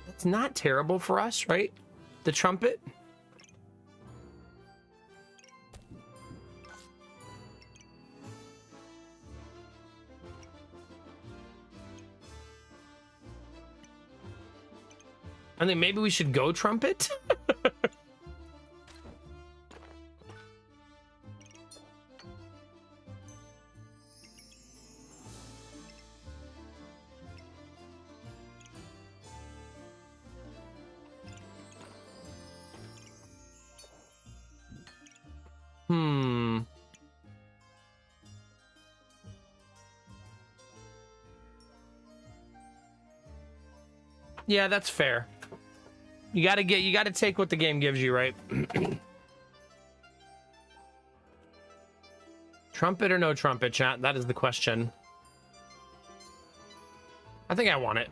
It's not terrible for us, right? The trumpet. I think maybe we should go trumpet. Yeah, that's fair. You gotta take what the game gives you, right? Trumpet or no trumpet, chat? That is the question. I think I want it.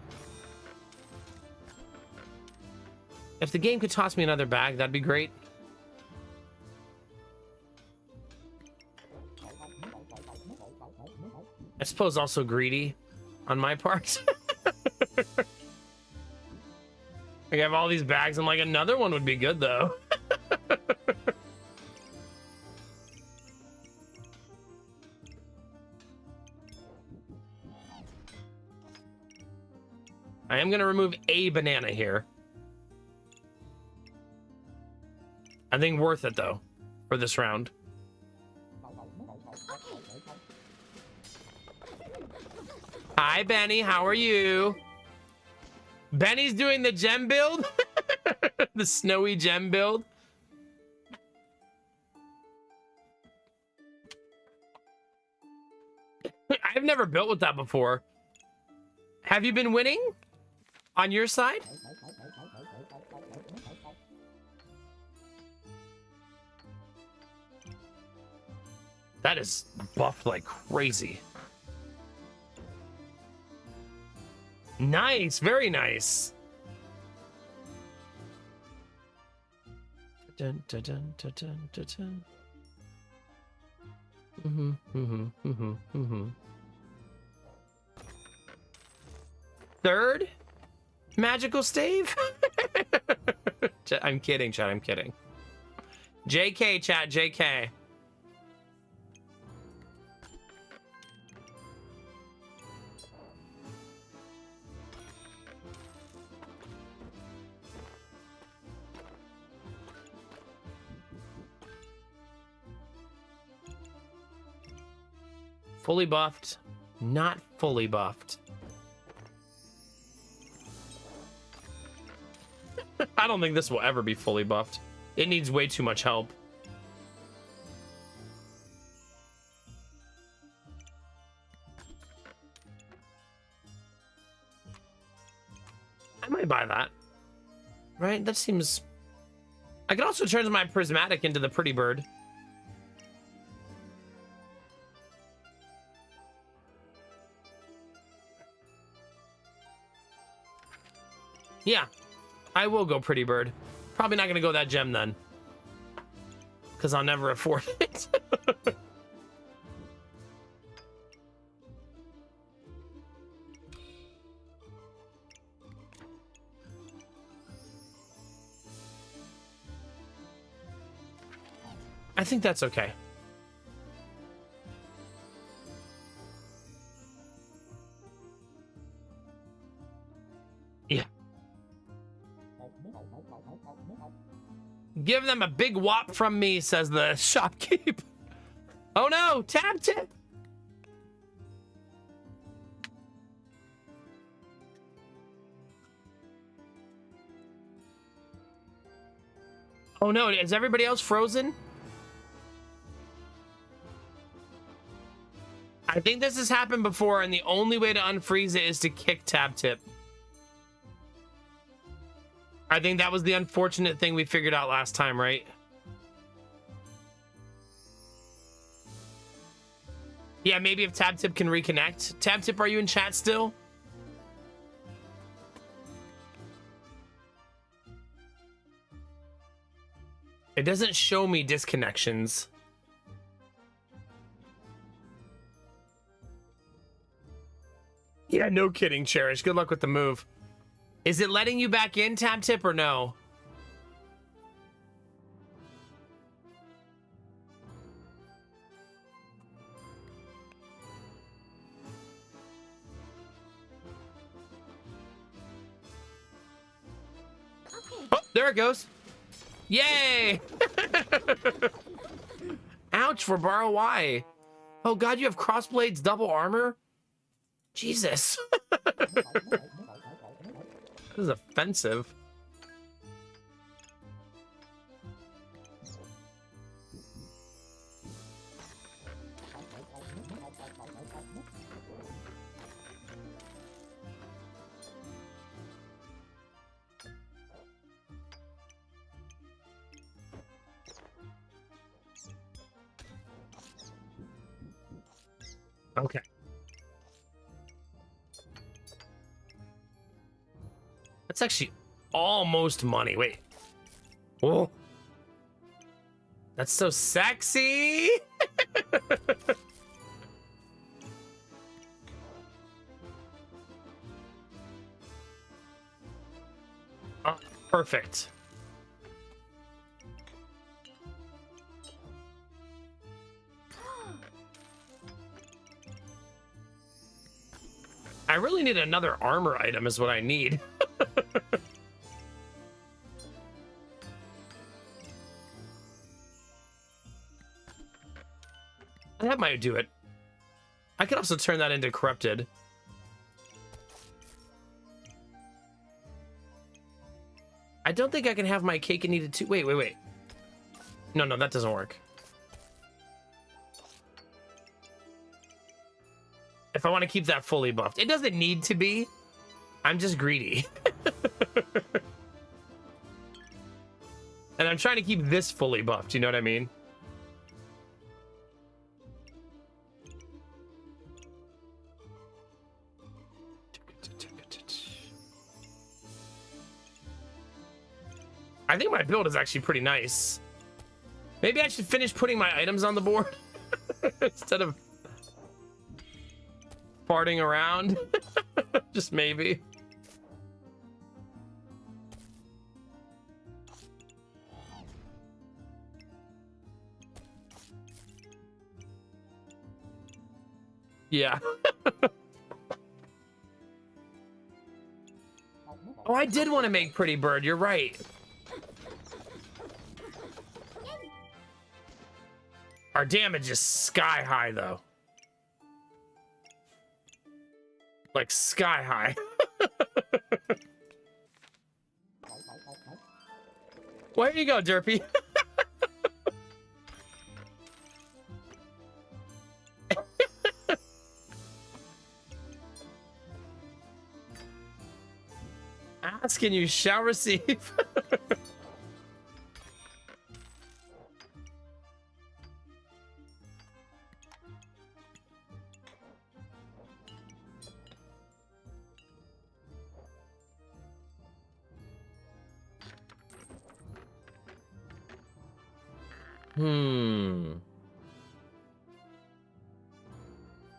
If the game could toss me another bag, that'd be great. I suppose also greedy on my part. I have all these bags. I'm like, another one would be good, though. I am going to remove a banana here. I think worth it, though, for this round. Hi, Benny. How are you? Benny's doing the gem build. The snowy gem build. I've never built with that before. Have you been winning on your side? That is buffed like crazy. Nice, very nice. Dun, dun, dun, dun, dun, dun, dun. Mm-hmm. Third magical stave? I'm kidding, chat. I'm kidding. JK, chat. JK. Fully buffed. Not fully buffed. I don't think this will ever be fully buffed. It needs way too much help. I might buy that. Right? That seems... I could also turn my prismatic into the pretty bird. Yeah, I will go pretty bird. Probably not going to go that gem then. Because I'll never afford it. I think that's okay. Yeah. Give them a big whop from me, says the shopkeep. Oh no, tab tip. Oh no, is everybody else frozen? I think this has happened before, and the only way to unfreeze it is to kick tab tip. I think that was the unfortunate thing we figured out last time, right? Yeah, maybe if tab tip can reconnect. Tab tip, are you in chat still? It doesn't show me disconnections. Yeah, no kidding, Cherish. Good luck with the move. Is it letting you back in, tab tip, or no? Okay. Oh, there it goes. Yay! Ouch for Borrow Y. Oh god, you have crossblades double armor? Jesus. This is offensive. Okay. That's actually almost money. Wait. Oh. That's so sexy. Oh, perfect. I really need another armor item is what I need. That might do it. I could also turn that into corrupted. I don't think I can have my cake and eat it too. Wait. No, that doesn't work. If I want to keep that fully buffed. It doesn't need to be. I'm just greedy. And I'm trying to keep this fully buffed, you know what I mean? I think my build is actually pretty nice. Maybe I should finish putting my items on the board instead of farting around. Just maybe. Yeah. Oh, I did want to make Pretty Bird. You're right. Our damage is sky high, though. Like, sky high. Where you go, Derpy? Ask and you shall receive.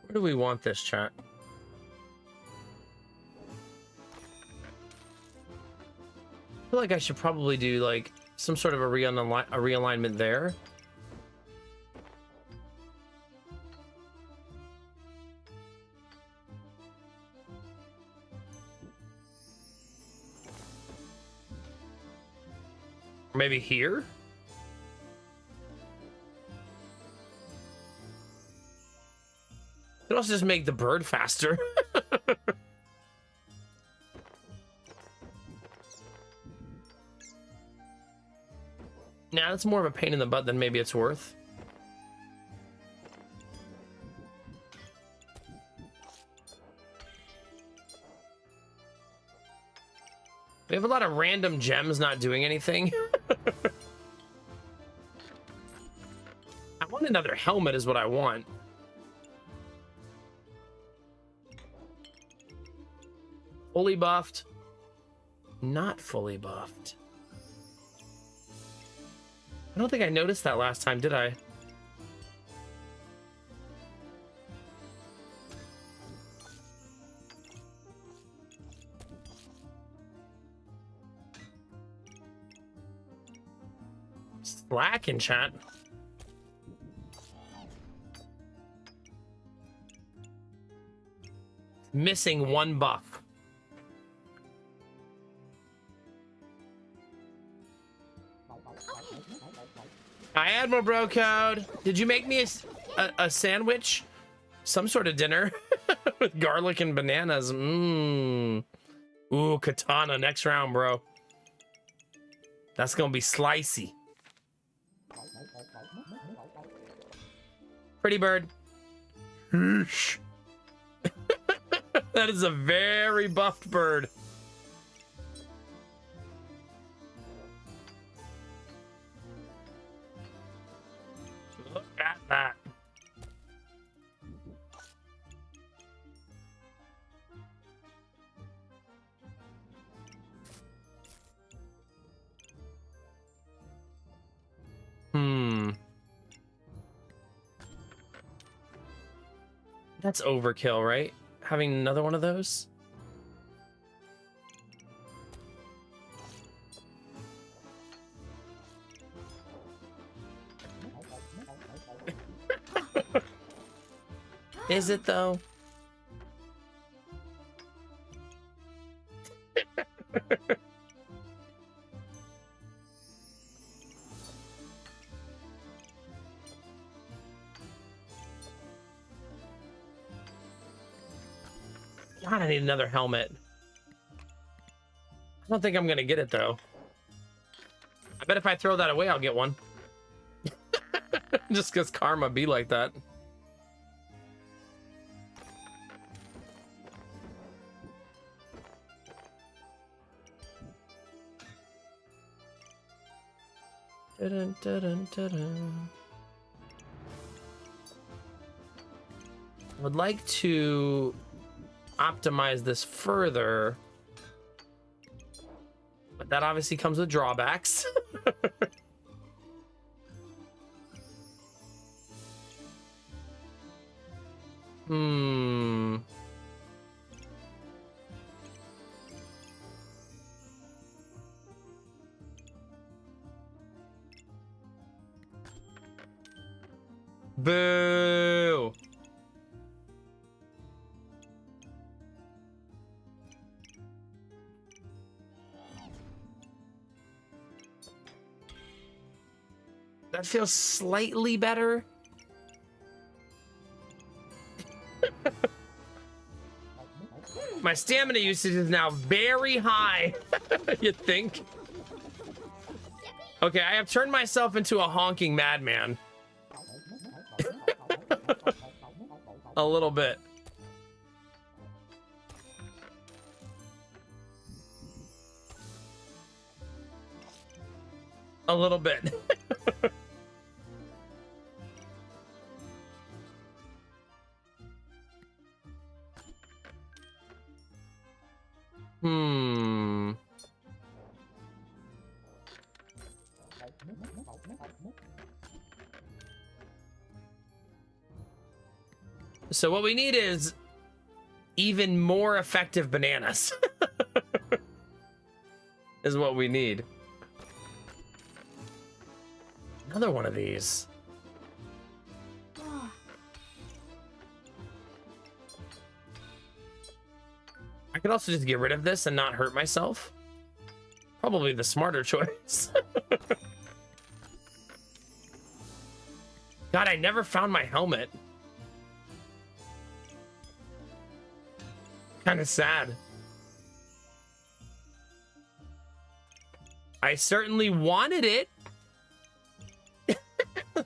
Where do we want this, chat? I feel like I should probably do like some sort of a realignment there. Or maybe here? Could also just make the bird faster. Nah, that's more of a pain in the butt than maybe it's worth. We have a lot of random gems not doing anything. I want another helmet is what I want. Fully buffed. Not fully buffed. I don't think I noticed that last time, did I? Slack in chat. Missing one buff. Hi, Admiral Bro Code. Did you make me a sandwich? Some sort of dinner with garlic and bananas. Ooh, katana next round, bro. That's gonna be slicey. Pretty Bird. That is a very buffed bird. Look at that. That's overkill, right? Having another one of those? Is it though? God, I need another helmet. I don't think I'm gonna get it though. I bet if I throw that away, I'll get one. Just because karma be like that. Dun, dun, dun, dun, dun. I would like to optimize this further by But that obviously comes with drawbacks. Hmm. Boo. That feels slightly better. My stamina usage is now very high. You think? Okay, I have turned myself into a honking madman. A little bit. A little bit. Hmm. So what we need is even more effective bananas. Is what we need. Another one of these. I could also just get rid of this and not hurt myself. Probably the smarter choice. God, I never found my helmet. Kind of sad. I certainly wanted it.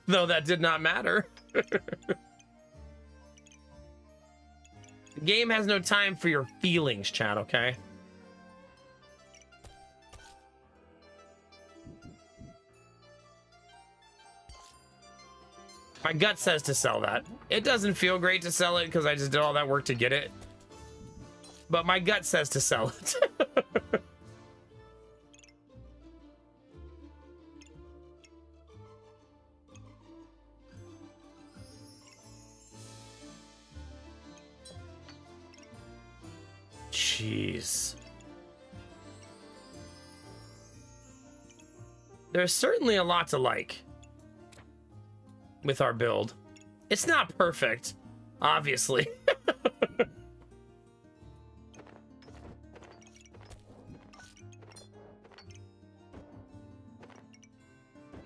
Though that did not matter. The game has no time for your feelings, chat, okay? My gut says to sell that. It doesn't feel great to sell it because I just did all that work to get it. But my gut says to sell it. Jeez. There's certainly a lot to like with our build. It's not perfect, obviously.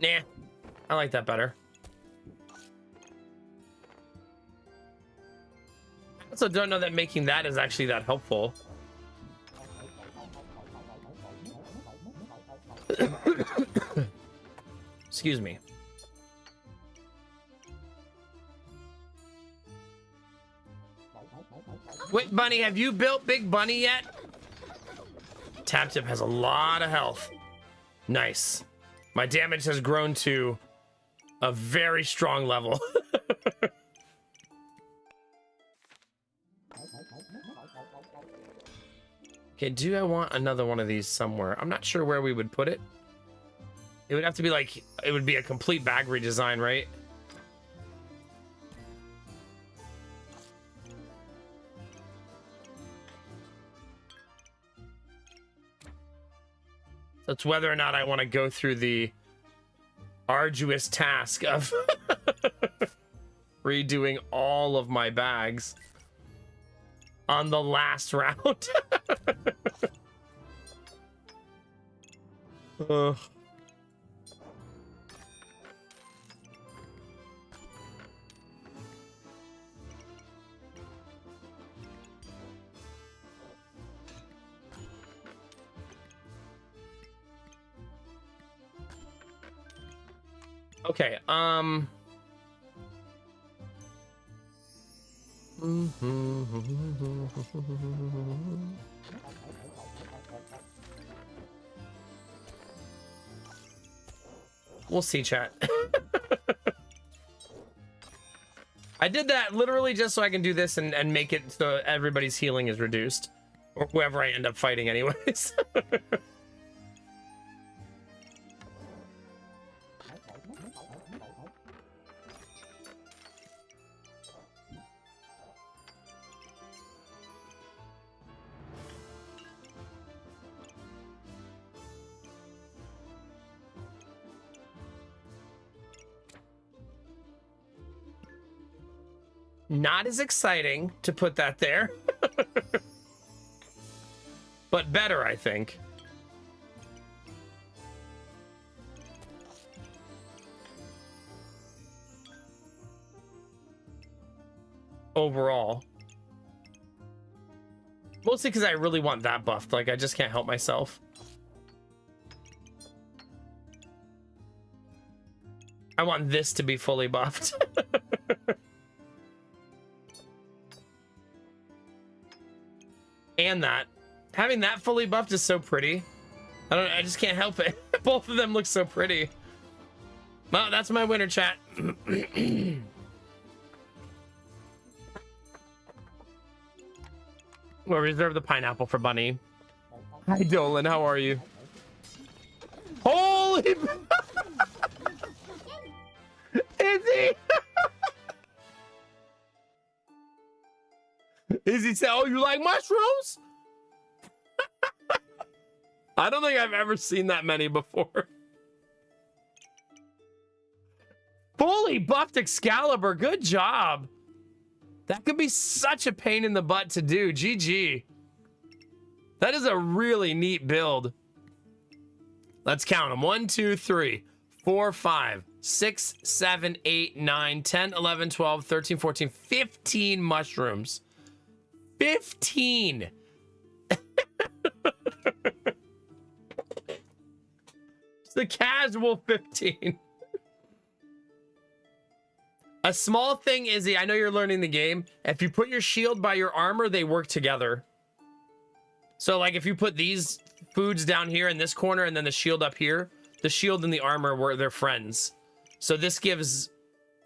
Nah, I like that better. I also don't know that making that is actually that helpful. Excuse me. Wait, Bunny, have you built Big Bunny yet? Tap Tip has a lot of health. Nice. My damage has grown to a very strong level. Okay, do I want another one of these somewhere? I'm not sure where we would put it. It would have to be like, it would be a complete bag redesign, right? That's whether or not I want to go through the arduous task of redoing all of my bags on the last round. Ugh. Okay, we'll see, chat. I did that literally just so I can do this and make it so everybody's healing is reduced. Or whoever I end up fighting anyways. Not as exciting to put that there. But better, I think. Overall. Mostly because I really want that buffed. Like, I just can't help myself. I want this to be fully buffed. And that. Having that fully buffed is so pretty. I just can't help it. Both of them look so pretty. Well, that's my winner, chat. We'll reserve the pineapple for Bunny. Hi, Dolan. How are you? Holy... Is he? Is he say, oh, you like mushrooms? I don't think I've ever seen that many before. Fully buffed Excalibur. Good job. That could be such a pain in the butt to do. GG. That is a really neat build. Let's count them. 1, 2, 3, 4, 5, 6, 7, 8, 9, 10, 11, 12, 13, 14, 15 mushrooms. 15. It's the casual 15. A small thing, Izzy, I know you're learning the game. If you put your shield by your armor, they work together. So, like, if you put these foods down here in this corner and then the shield up here, the shield and the armor were their friends. So this gives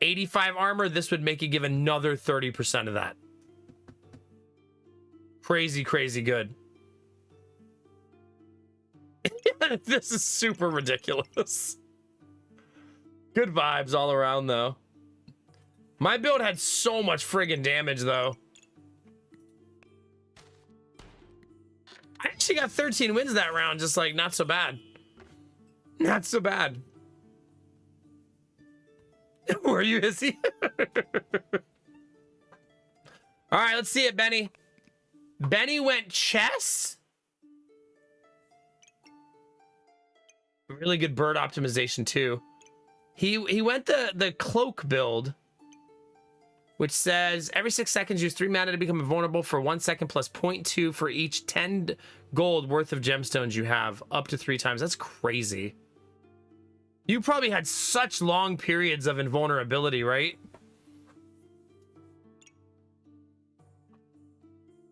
85 armor. This would make it give another 30% of that. Crazy, crazy good. This is super ridiculous. Good vibes all around, though. My build had so much friggin' damage, though. I actually got 13 wins that round, just like, not so bad. Not so bad. Were you, Izzy? All right, let's see it, Benny. Benny went chess. Really good bird optimization, too. He went the cloak build, which says every 6 seconds use 3 mana to become invulnerable for 1 second plus 0.2 for each 10 gold worth of gemstones you have, up to 3 times. That's crazy. You probably had such long periods of invulnerability, right?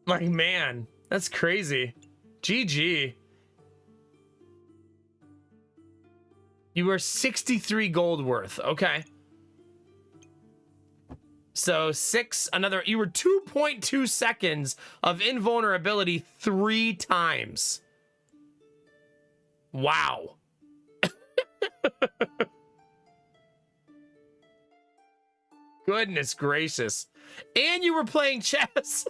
Like, man, that's crazy. GG. You were 63 gold worth. Okay. So you were 2.2 seconds of invulnerability 3 times. Wow. Goodness gracious. And you were playing chess.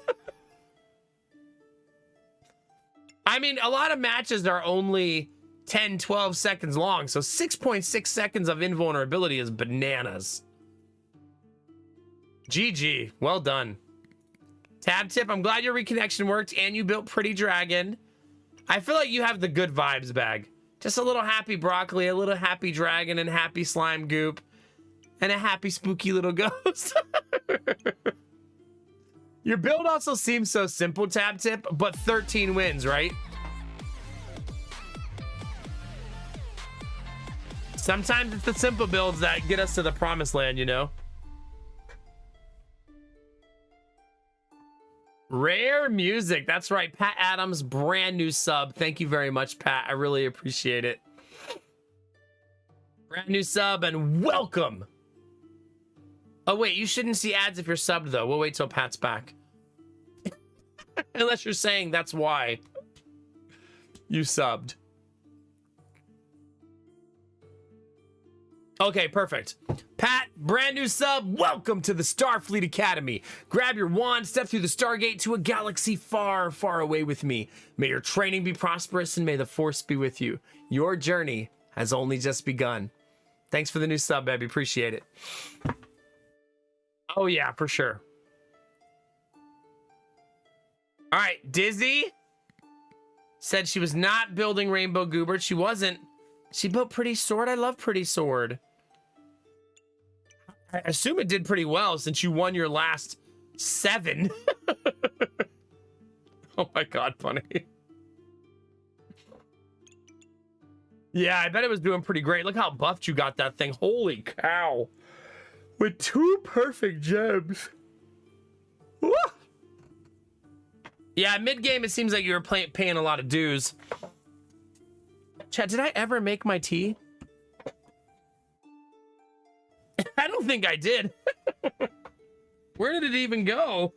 I mean, a lot of matches are only 10, 12 seconds long. So 6.6 seconds of invulnerability is bananas. GG. Well done. Tab tip, I'm glad your reconnection worked and you built Pretty Dragon. I feel like you have the good vibes bag. Just a little happy broccoli, a little happy dragon, and happy slime goop, and a happy spooky little ghost. Your build also seems so simple, Tab tip, but 13 wins, right? Sometimes it's the simple builds that get us to the promised land, you know? Rare music. That's right. Pat Adams, brand new sub. Thank you very much, Pat. I really appreciate it. Brand new sub and welcome. Oh, wait. You shouldn't see ads if you're subbed, though. We'll wait till Pat's back. Unless you're saying that's why you subbed. Okay, perfect. Pat, brand new sub. Welcome to the Starfleet Academy. Grab your wand, step through the Stargate to a galaxy far, far away with me. May your training be prosperous and may the Force be with you. Your journey has only just begun. Thanks for the new sub, baby. Appreciate it. Oh, yeah, for sure. All right, Dizzy said she was not building Rainbow Goobert. She wasn't. She built Pretty Sword. I love Pretty Sword. I assume it did pretty well since you won your last 7. Oh my God, funny. Yeah, I bet it was doing pretty great. Look how buffed you got that thing. Holy cow. With 2 perfect gems. Woo! Yeah, mid-game, it seems like you were paying a lot of dues. Chat, did I ever make my tea? I don't think I did. Where did it even go?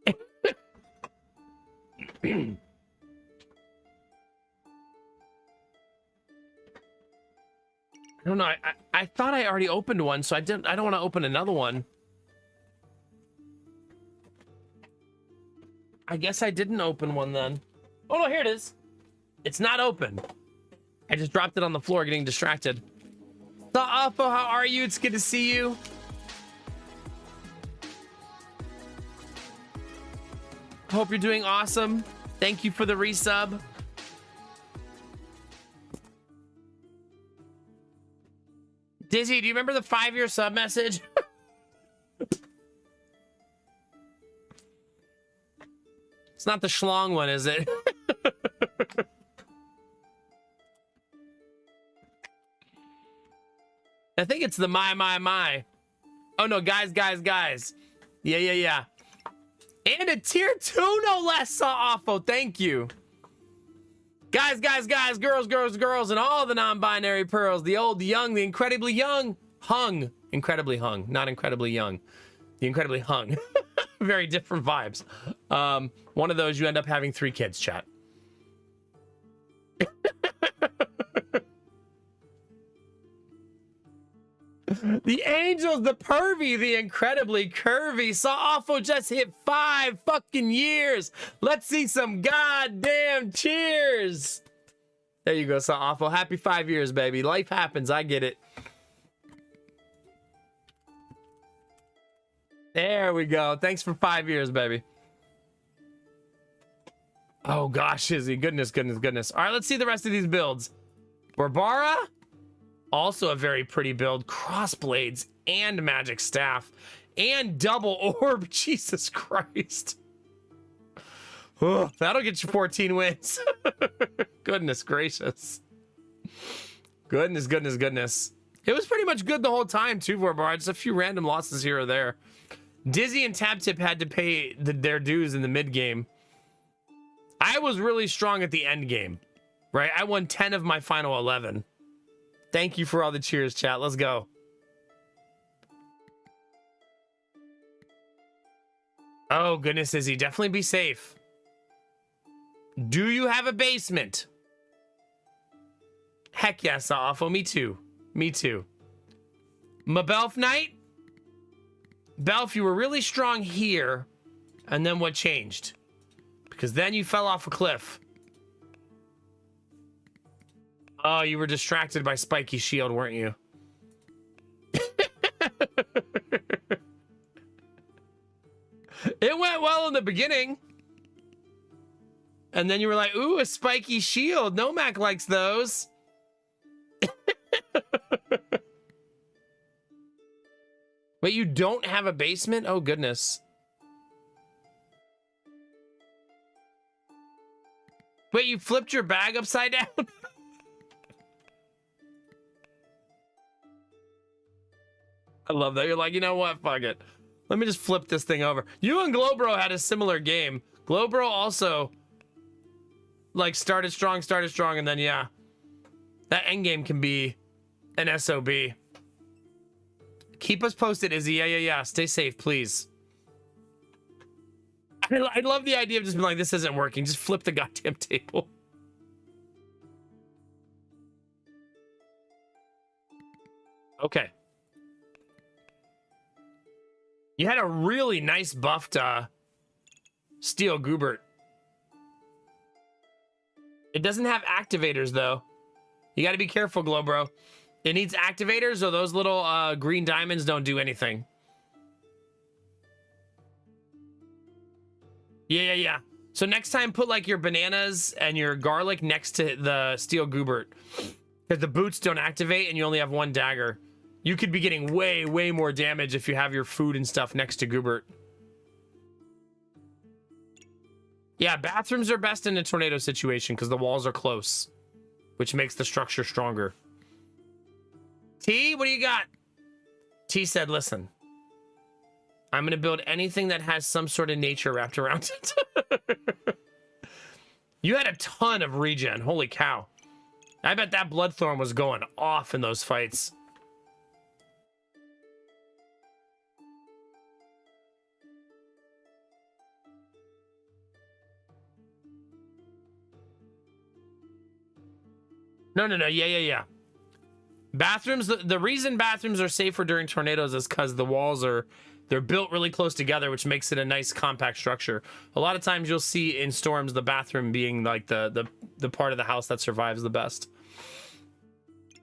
I don't know. I thought I already opened one, so I don't want to open another one. I guess I didn't open one then. Oh no, here it is. It's not open. I just dropped it on the floor getting distracted. The Oppo, how are you? It's good to see you. Hope you're doing awesome. Thank you for the resub. Dizzy, do you remember the 5-year sub message? It's not the schlong one, is it? I think it's the my. Oh no, guys. Yeah. And a tier 2, no less, saw Offo. Thank you. Guys, girls, and all the non-binary pearls. The old, the young, the incredibly young. Hung. Incredibly hung, not incredibly young. The incredibly hung. Very different vibes. One of those, you end up having 3 kids, chat. The Angels, the pervy, the incredibly curvy. Saw Offo just hit 5 fucking years. Let's see some goddamn cheers. There you go, Saw Offo. Happy 5 years, baby. Life happens. I get it. There we go. Thanks for 5 years, baby. Oh gosh, Izzy. Goodness. All right, let's see the rest of these builds. Barbara. Also a very pretty build. Crossblades and magic staff and double orb. Jesus Christ. Oh, that'll get you 14 wins. Goodness gracious. Goodness. It was pretty much good the whole time too, Vorbar. Just a few random losses here or there. Dizzy and Tap Tip had to pay their dues in the mid game. I was really strong at the end game, right? I won 10 of my final 11. Thank you for all the cheers, chat. Let's go. Oh, goodness, Izzy. Definitely be safe. Do you have a basement? Heck yes, Awful. Me too. Mabelf Knight? Belf, you were really strong here. And then what changed? Because then you fell off a cliff. Oh, you were distracted by Spiky Shield, weren't you? It went well in the beginning. And then you were like, ooh, a Spiky Shield. Nomak likes those. Wait, you don't have a basement? Oh, goodness. Wait, you flipped your bag upside down? I love that. You're like, you know what? Fuck it. Let me just flip this thing over. You and Glowbro had a similar game. Glowbro also, like, started strong, and then, yeah. That endgame can be an SOB. Keep us posted, Izzy. Yeah. Stay safe, please. I love the idea of just being like, this isn't working. Just flip the goddamn table. Okay. You had a really nice buffed Steel Goobert. It doesn't have activators, though. You got to be careful, Glowbro. It needs activators, or those little green diamonds don't do anything. Yeah. So next time, put like your bananas and your garlic next to the steel Goobert, because the boots don't activate and you only have one dagger. You could be getting way more damage if you have your food and stuff next to Goobert. Yeah, bathrooms are best in a tornado situation because the walls are close, which makes the structure stronger. T, what do you got? T said, listen, I'm going to build anything that has some sort of nature wrapped around it. You had a ton of regen. Holy cow. I bet that Bloodthorn was going off in those fights. No. Yeah. Bathrooms, the reason bathrooms are safer during tornadoes is because the walls they're built really close together, which makes it a nice compact structure. A lot of times you'll see in storms the bathroom being like the part of the house that survives the best.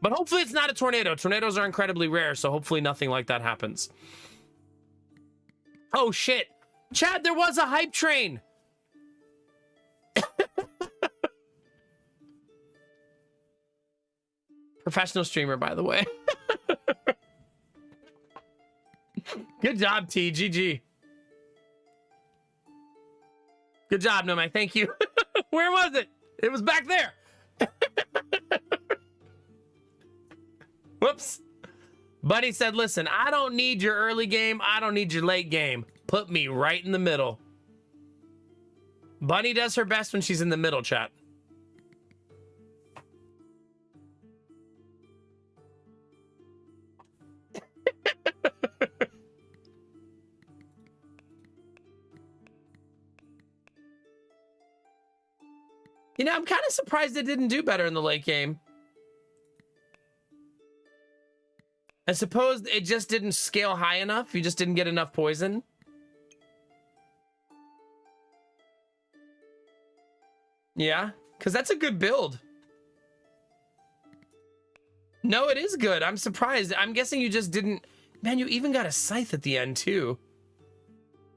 But hopefully it's not a tornado. Tornadoes are incredibly rare, so hopefully nothing like that happens. Oh shit. Chad, there was a hype train. Professional streamer, by the way. Good job, T. GG. Good job, Nomad. Thank you. Where was it? It was back there. Whoops. Buddy said, listen, I don't need your early game. I don't need your late game. Put me right in the middle. Bunny does her best when she's in the middle, chat. You know, I'm kind of surprised it didn't do better in the late game. I suppose it just didn't scale high enough. You just didn't get enough poison. Yeah, because that's a good build. No, it is good. I'm surprised. I'm guessing you just didn't... Man, you even got a scythe at the end, too.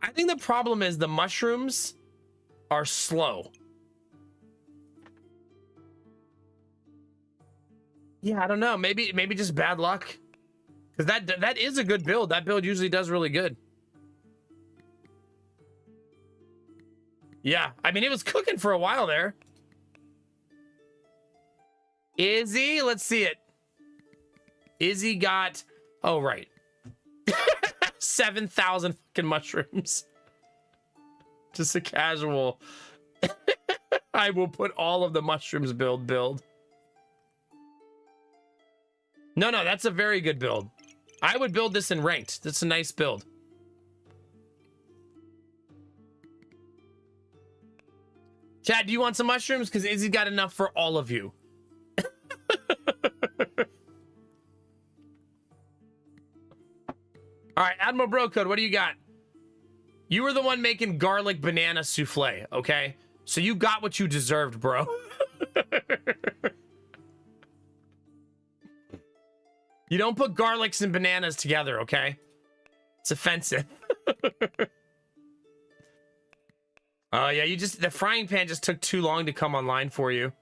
I think the problem is the mushrooms are slow. Yeah, I don't know. Maybe just bad luck. Because that is a good build. That build usually does really good. Yeah, I mean, it was cooking for a while there. Izzy, let's see it. Izzy got... Oh, right. 7,000 fucking mushrooms. Just a casual... I will put all of the mushrooms build. No, that's a very good build. I would build this in ranked. That's a nice build. Chad, do you want some mushrooms? Because Izzy got enough for all of you. All right, Admiral Bro Code, what do you got? You were the one making garlic banana souffle, okay? So you got what you deserved, bro. You don't put garlics and bananas together, okay? It's offensive. Oh, yeah, the frying pan just took too long to come online for you.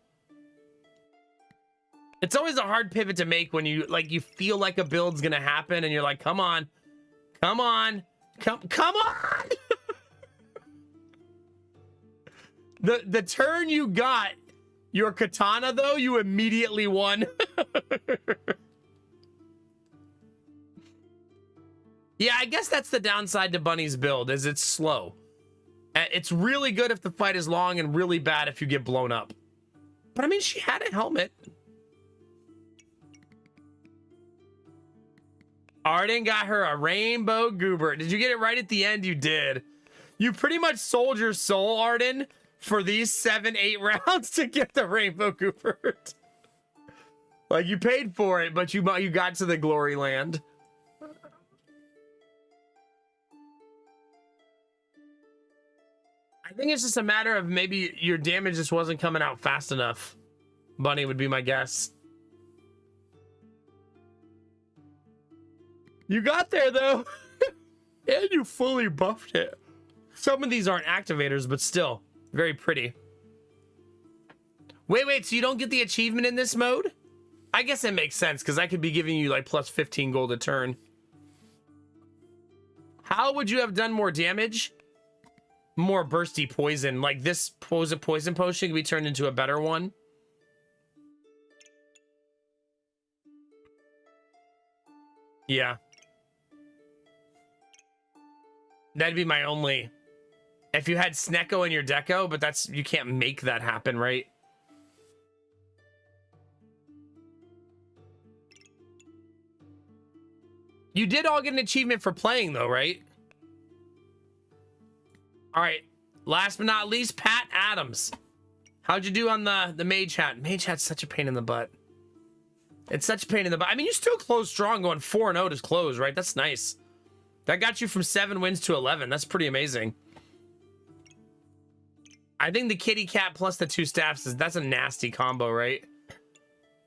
It's always a hard pivot to make when you feel like a build's gonna happen and you're like, come on. Come on. Come on. The turn you got, your katana, though, you immediately won. Yeah, I guess that's the downside to Bunny's build, is it's slow. It's really good if the fight is long and really bad if you get blown up. But I mean, she had a helmet. Arden got her a rainbow Goobert. Did you get it right at the end? You did. You pretty much sold your soul, Arden, for these 7-8 rounds to get the rainbow Goobert. Like, you paid for it, but you got to the glory land. I think it's just a matter of maybe your damage just wasn't coming out fast enough. Bunny would be my guess. You got there, though. And you fully buffed it. Some of these aren't activators, but still very pretty. Wait, so you don't get the achievement in this mode? I guess it makes sense because I could be giving you like plus 15 gold a turn. How would you have done more damage? More bursty poison. Like this poison potion could be turned into a better one. Yeah. That'd be my only... If you had Snecko in your deco, but that's... You can't make that happen, right? You did all get an achievement for playing, though, right? All right. Last but not least, Pat Adams. How'd you do on the Mage Hat? Mage Hat's such a pain in the butt. It's such a pain in the butt. I mean, you still close strong going 4-0 to close, right? That's nice. That got you from 7 wins to 11. That's pretty amazing. I think the kitty cat plus the 2 staffs that's a nasty combo, right?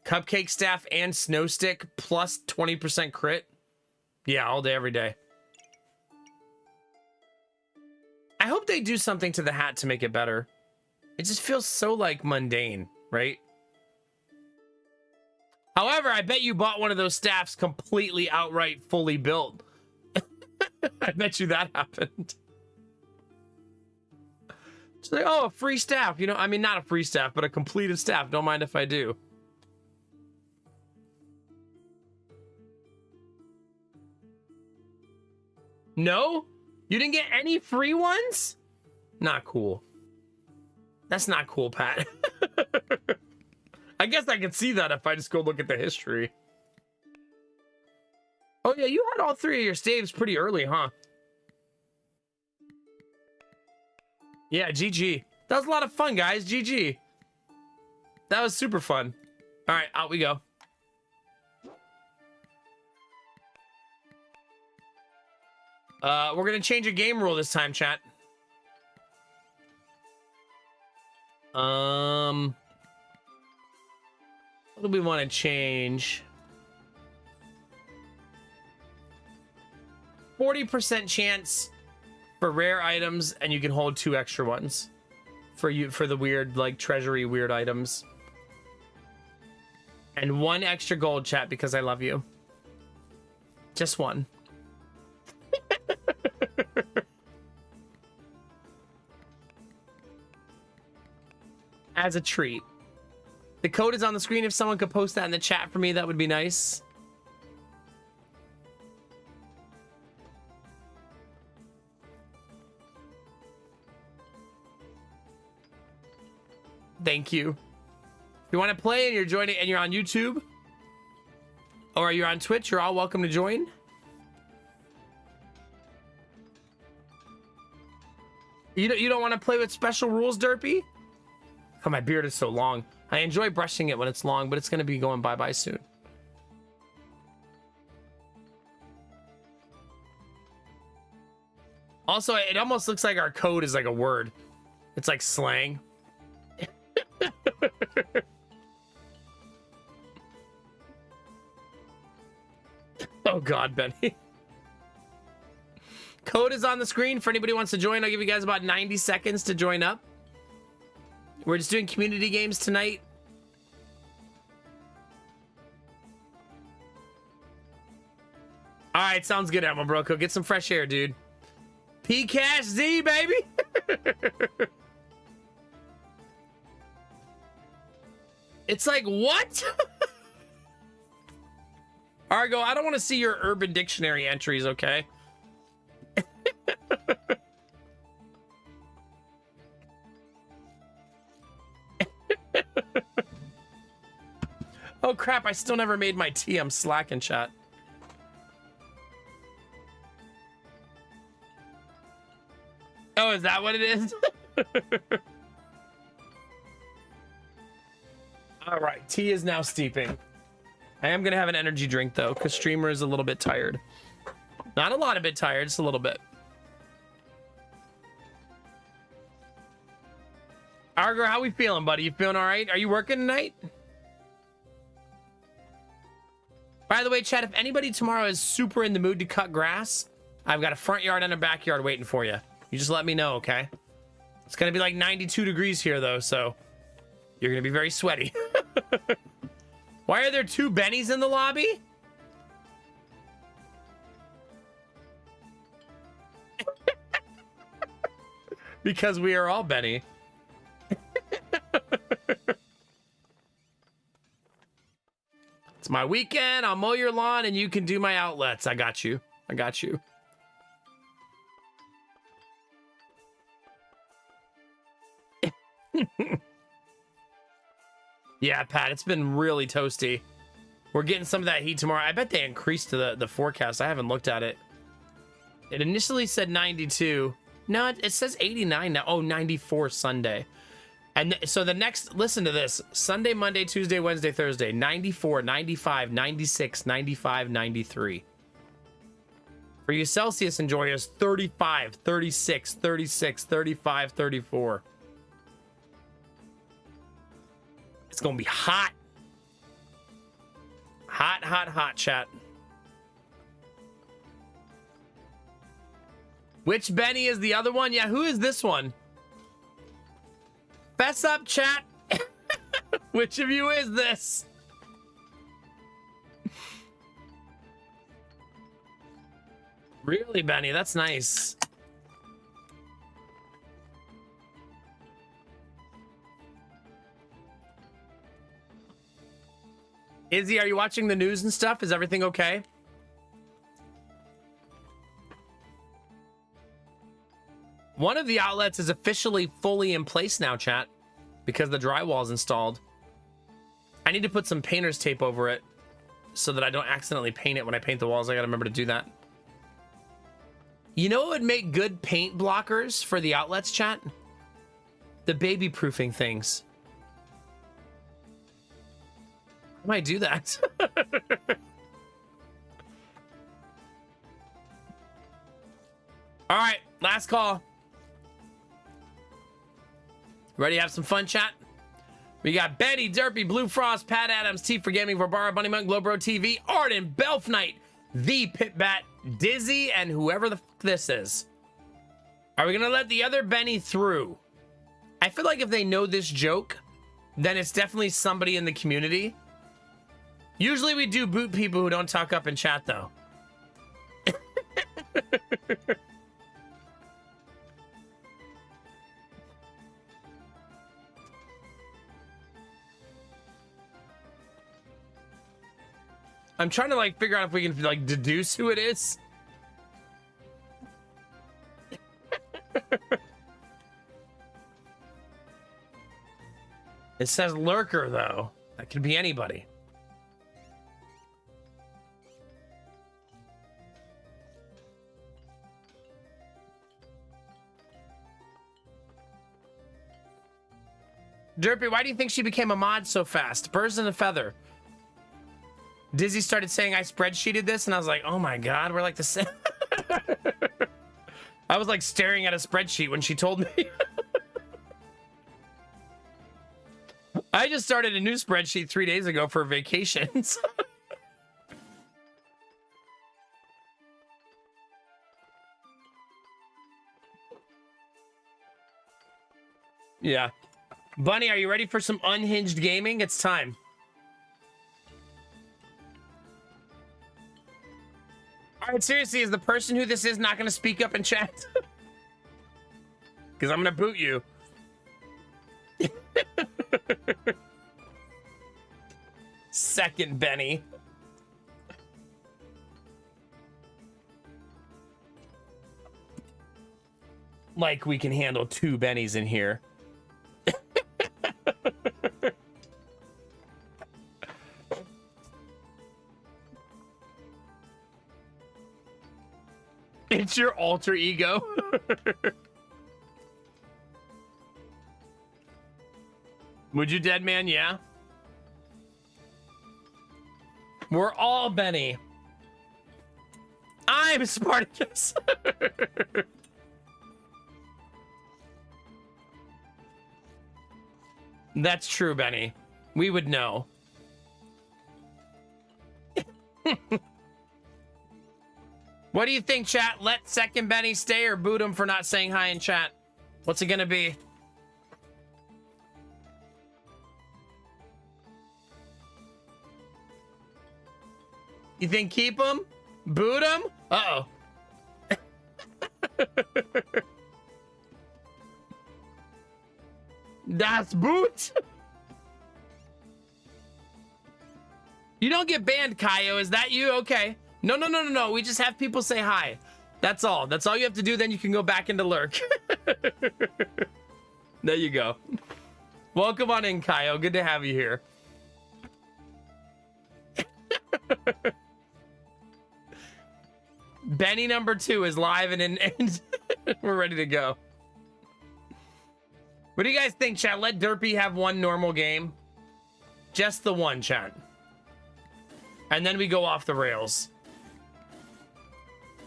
Cupcake staff and snow stick plus 20% crit. Yeah, all day, every day. I hope they do something to the hat to make it better. It just feels so like mundane, right? However, I bet you bought one of those staffs completely outright fully built. I bet you that happened. It's like, oh, a free staff. You know, I mean, not a free staff, but a completed staff. Don't mind if I do. No? You didn't get any free ones? Not cool. That's not cool, Pat. I guess I could see that if I just go look at the history. Oh, yeah, you had all 3 of your staves pretty early, huh? Yeah, GG. That was a lot of fun, guys. GG. That was super fun. All right, out we go. We're going to change a game rule this time, chat. What do we want to change? 40% chance for rare items, and you can hold 2 extra ones for the weird, like, treasury weird items. And 1 extra gold, chat, because I love you. Just 1. As a treat. The code is on the screen. If someone could post that in the chat for me, that would be nice. Thank you. If you want to play and you're joining and you're on YouTube or you're on Twitch, you're all welcome to join. You don't want to play with special rules, Derpy? Oh, my beard is so long. I enjoy brushing it when it's long, but it's going to be going bye-bye soon. Also, it almost looks like our code is like a word. It's like slang. Oh, God, Benny. Code is on the screen for anybody who wants to join. I'll give you guys about 90 seconds to join up. We're just doing community games tonight. All right, sounds good, Emma Broco. Get some fresh air, dude. P-Cash Z, baby. It's like, what? Argo, I don't want to see your Urban Dictionary entries, okay? Oh crap, I still never made my tea. I'm slacking, chat. Oh, is that what it is? All right, tea is now steeping. I am gonna have an energy drink though, because streamer is a little bit tired. Not a lot of bit tired, just a little bit. Argo, how we feeling, buddy? You feeling all right? Are you working tonight? By the way, chat, if anybody tomorrow is super in the mood to cut grass, I've got a front yard and a backyard waiting for you. You just let me know, okay? It's gonna be like 92 degrees here though, so you're gonna be very sweaty. Why are there 2 Bennies in the lobby? Because we are all Benny. It's my weekend. I'll mow your lawn and you can do my outlets. I got you. I got you. Yeah, Pat, it's been really toasty. We're getting some of that heat tomorrow. I bet they increased the forecast. I haven't looked at it. It initially said 92. No, it says 89 now. Oh, 94 Sunday. And so the next, listen to this. Sunday, Monday, Tuesday, Wednesday, Thursday. 94, 95, 96, 95, 93. For you Celsius enjoyers, 35, 36, 36, 35, 34. It's going to be hot. Hot, hot, hot, chat. Which Benny is the other one? Yeah, who is this one? Fess up, chat. Which of you is this? Really, Benny? That's nice. Izzy, are you watching the news and stuff? Is everything okay? One of the outlets is officially fully in place now, chat, because the drywall's installed. I need to put some painter's tape over it so that I don't accidentally paint it when I paint the walls. I gotta remember to do that. You know what would make good paint blockers for the outlets, chat? The baby proofing things. I might do that. All right, last call. Ready to have some fun, chat? We got Betty, Derpy, Blue Frost, Pat Adams, T for Gaming, Barbara, Bunny Monk, Globro TV, Arden, Belf Knight, The Pitbat, Dizzy, and whoever the fuck this is. Are we gonna let the other Benny through? I feel like if they know this joke, then it's definitely somebody in the community. Usually we do boot people who don't talk up in chat, though. I'm trying to like figure out if we can like deduce who it is. It says lurker though. That could be anybody. Derpy, why do you think she became a mod so fast? Birds and a feather. Dizzy started saying I spreadsheeted this, and I was like, oh my god, we're like the same. I was like staring at a spreadsheet when she told me. I just started a new spreadsheet 3 days ago for vacations. Yeah. Bunny, are you ready for some unhinged gaming? It's time. All right, seriously, is the person who this is not going to speak up in chat? Because I'm going to boot you. Second Benny. Like we can handle 2 Bennies in here. It's your alter ego. Would you, dead man? Yeah. We're all Benny. I'm Spartacus. That's true, Benny. We would know. What do you think, chat? Let second Benny stay or boot him for not saying hi in chat? What's it gonna be? You think keep him? Boot him? Uh-oh. Das Boot? You don't get banned, Kaio. Is that you? Okay. No. We just have people say hi. That's all. That's all you have to do. Then you can go back into lurk. There you go. Welcome on in, Kaio. Good to have you here. Benny number 2 is live and we're ready to go. What do you guys think, chat? Let Derpy have one normal game. Just the one, chat. And then we go off the rails.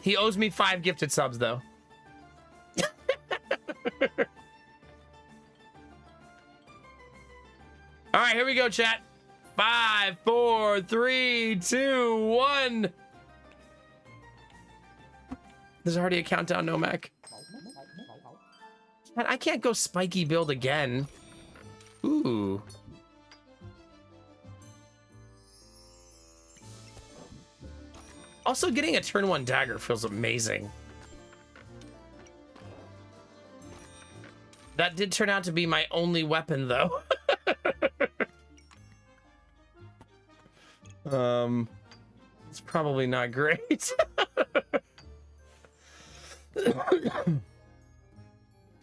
He owes me 5 gifted subs, though. All right, here we go, chat. 5, 4, 3, 2, 1. There's already a countdown, Nomak. I can't go spiky build again. Ooh. Also, getting a turn 1 dagger feels amazing. That did turn out to be my only weapon, though. It's probably not great.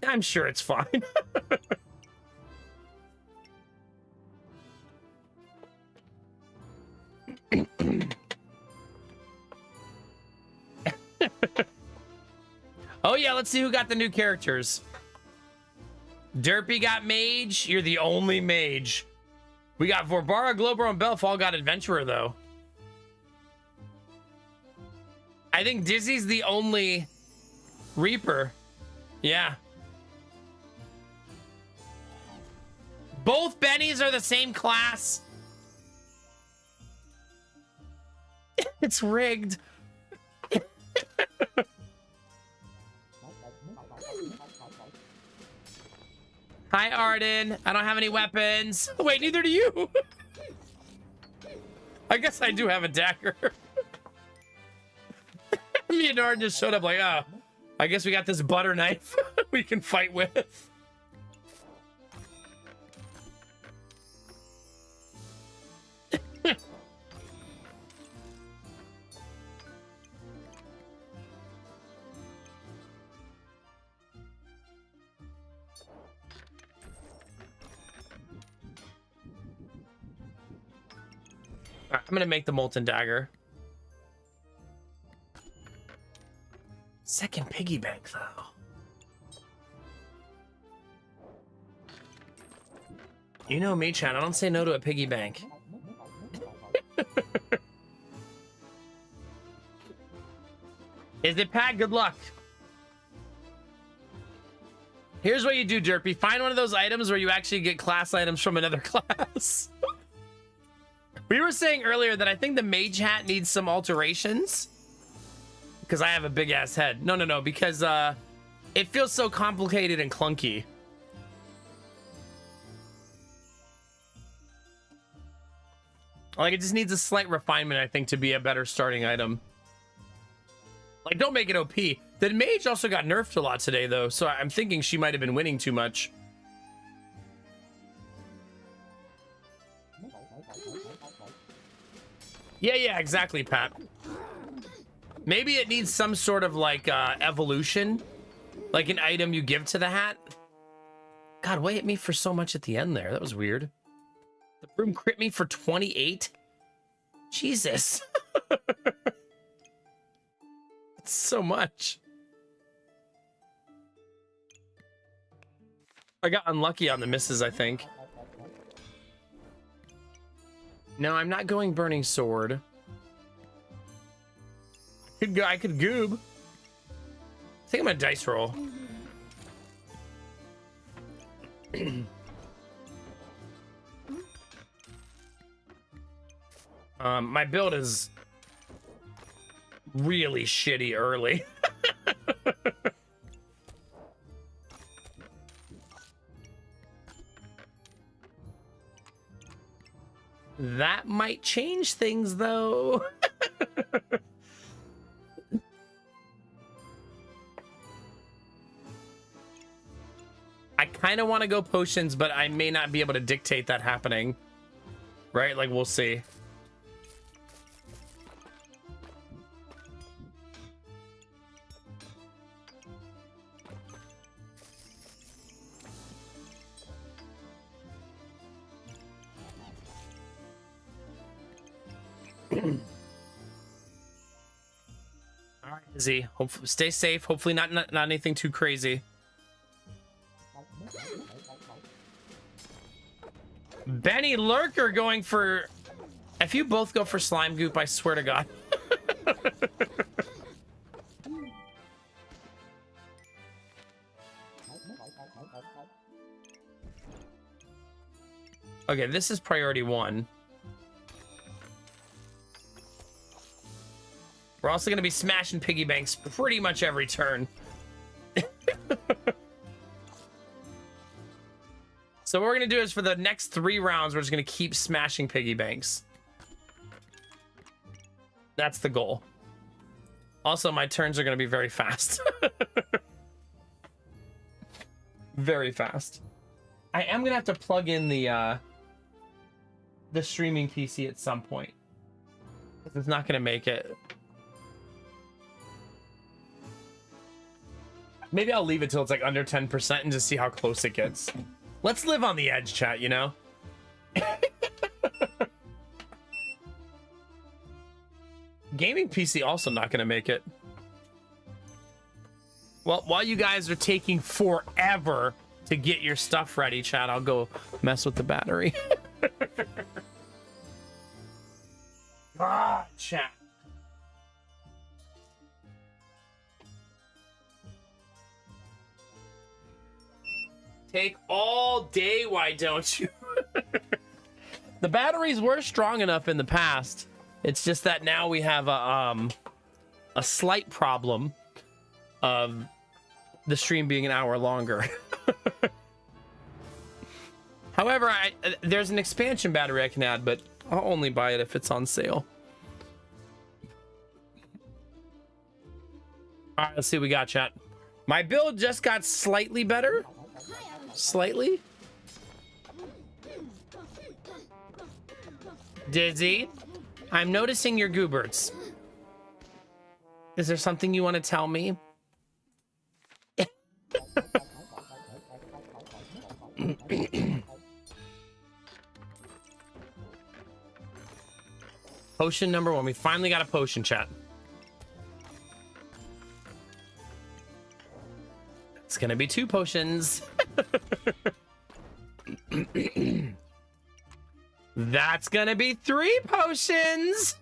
I'm sure it's fine. Oh yeah, let's see who got the new characters. Derpy got mage. You're the only mage. We got Vorbara, Globro, and Belf all got adventurer though. I think Dizzy's the only Reaper. Yeah. Both Bennies are the same class. It's rigged. Hi, Arden. I don't have any weapons. Wait, neither do you. I guess I do have a dagger. Me and Arden just showed up like, oh, I guess we got this butter knife we can fight with. Right, I'm gonna make the molten dagger. Second piggy bank though. You know me, Chan. I don't say no to a piggy bank. Is it Pat? Good luck. Here's what you do, Derpy. Find one of those items where you actually get class items from another class. We were saying earlier that I think the mage hat needs some alterations. Because I have a big ass head. No, because it feels so complicated and clunky. Like, it just needs a slight refinement, I think, to be a better starting item. Like, don't make it OP. The mage also got nerfed a lot today, though, so I'm thinking she might have been winning too much. Yeah, exactly, Pat. Maybe it needs some sort of, like, evolution. Like an item you give to the hat. God, why hit me for so much at the end there? That was weird. The broom crit me for 28? Jesus. That's so much. I got unlucky on the misses, I think. No, I'm not going Burning Sword. I could goob. I think I'm gonna dice roll. My build is really shitty early. That might change things, though. I kind of want to go potions, but I may not be able to dictate that happening. Right? Like, we'll see. All right, Izzy. Hopefully, stay safe. Hopefully, not anything too crazy. Benny Lurker going for. If you both go for slime goop, I swear to God. Okay, this is priority 1. We're also going to be smashing piggy banks pretty much every turn. So what we're going to do is for the next 3 rounds, we're just going to keep smashing piggy banks. That's the goal. Also, my turns are going to be very fast. Very fast. I am going to have to plug in the streaming PC at some point. It's not going to make it. Maybe I'll leave it till it's like under 10% and just see how close it gets. Let's live on the edge, chat, you know? Gaming PC also not going to make it. Well, while you guys are taking forever to get your stuff ready, chat, I'll go mess with the battery. Ah, chat. Take all day, why don't you? The batteries were strong enough in the past. It's just that now we have a slight problem of the stream being an hour longer. However, there's an expansion battery I can add, but I'll only buy it if it's on sale. All right, let's see what we got, chat. My build just got slightly better. Slightly. Dizzy, I'm noticing your gooberts. Is there something you want to tell me? Potion number 1. We finally got a potion, chat. It's gonna be 2 potions. That's gonna be 3 potions.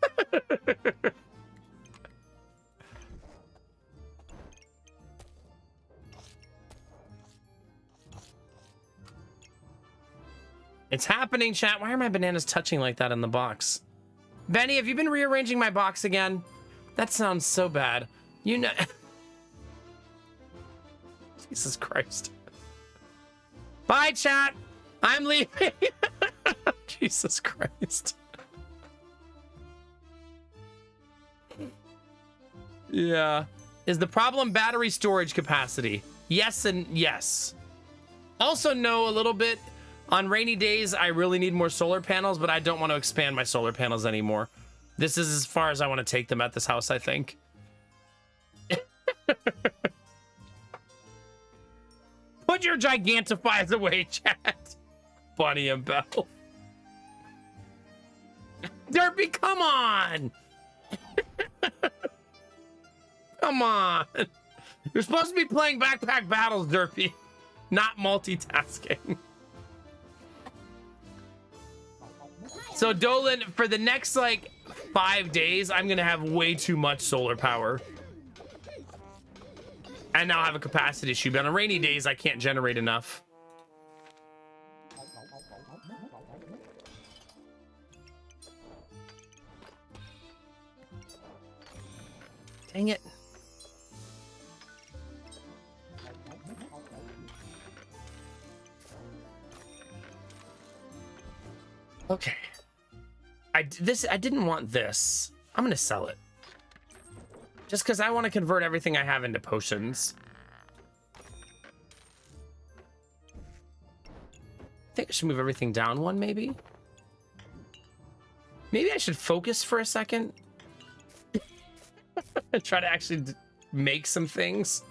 It's happening, chat. Why are my bananas touching like that in the box? Benny, have you been rearranging my box again? That sounds so bad. You know. Jesus Christ. Bye, chat. I'm leaving. Jesus Christ. Yeah. Is the problem battery storage capacity? Yes and yes. Also know a little bit on rainy days, I really need more solar panels, but I don't want to expand my solar panels anymore. This is as far as I want to take them at this house, I think. Put your gigantifies away, chat. Bunny and Belle. Derpy, come on. Come on. You're supposed to be playing backpack battles, Derpy, not multitasking. So Dolan, for the next like 5 days, I'm gonna have way too much solar power. And now I have a capacity issue, but on rainy days, I can't generate enough. Dang it. Okay. I didn't want this. I'm gonna sell it. Just because I want to convert everything I have into potions. I think I should move everything down one, maybe? Maybe I should focus for a second. And try to actually make some things.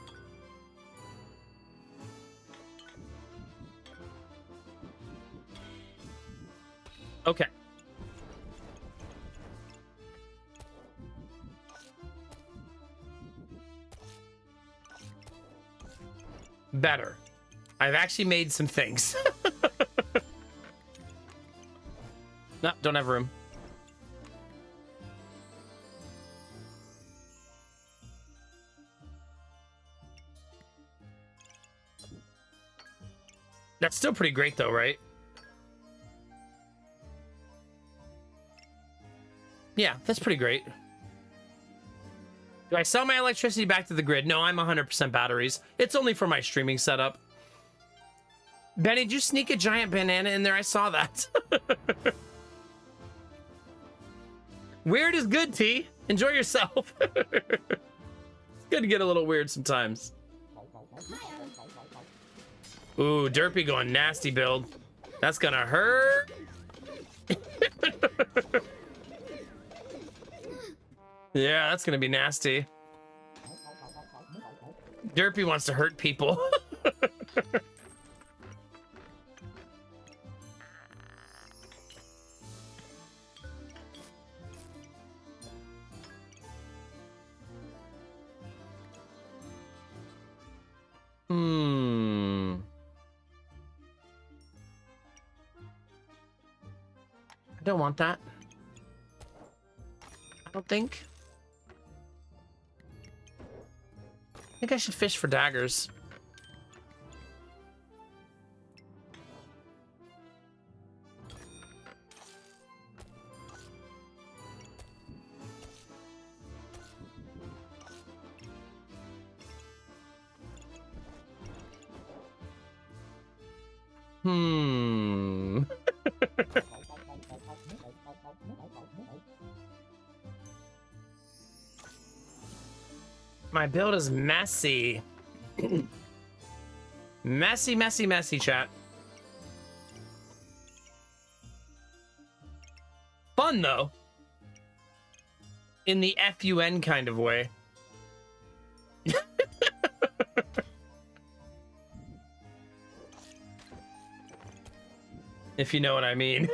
Okay. Better. I've actually made some things. No, don't have room. That's still pretty great though, right? Yeah, that's pretty great. Do I sell my electricity back to the grid? No, I'm 100% batteries. It's only for my streaming setup. Benny, did you sneak a giant banana in there? I saw that. Weird is good, T. Enjoy yourself. It's good to get a little weird sometimes. Ooh, Derpy going nasty build. That's gonna hurt. Yeah, that's gonna be nasty. Derpy wants to hurt people. I don't want that. I don't think. I think I should fish for daggers. My build is messy. Messy, messy, messy, chat. Fun, though. In the FUN kind of way. If you know what I mean.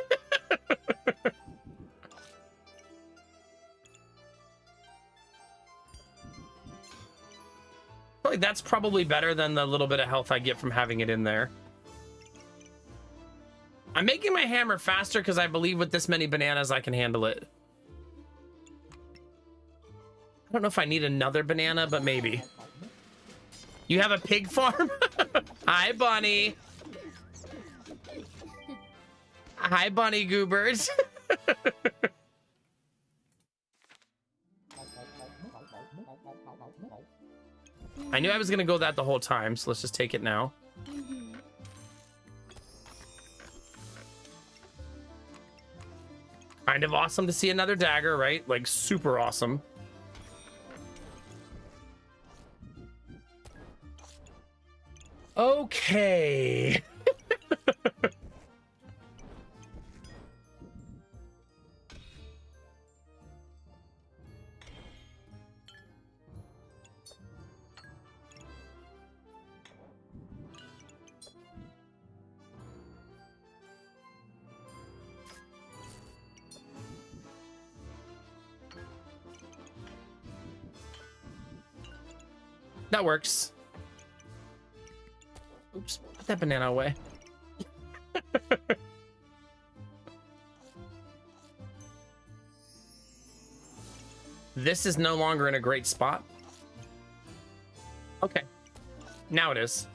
Like that's probably better than the little bit of health I get from having it in there. I'm making my hammer faster because I believe with this many bananas I can handle it. I don't know if I need another banana, but maybe. You have a pig farm? Hi, Bunny. Hi, Bunny Goobers. I knew I was gonna go that the whole time, so let's just take it now. Kind of awesome to see another dagger, right? Like super awesome. Okay. That works. Oops, put that banana away. This is no longer in a great spot. Okay, now it is.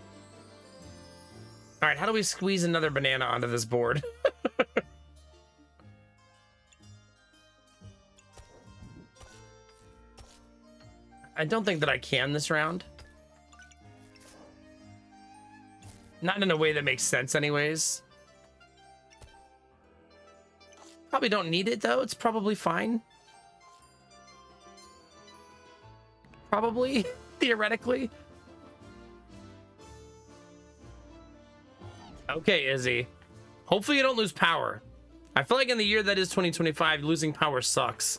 All right, how do we squeeze another banana onto this board? I don't think that I can this round. Not in a way that makes sense anyways. Probably don't need it though. It's probably fine. Probably, theoretically. Okay, Izzy. Hopefully you don't lose power. I feel like in the year that is 2025, losing power sucks.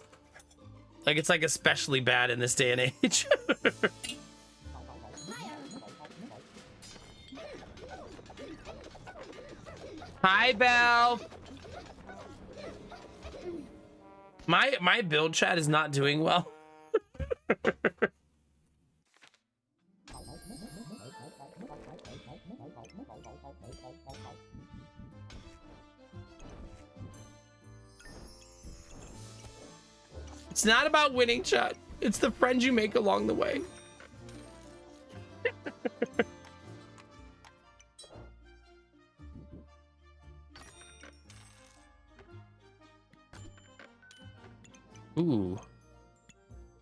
Like, it's like especially bad in this day and age. Hi, Belle. My build chat is not doing well. It's not about winning, chat. It's the friends you make along the way. Ooh.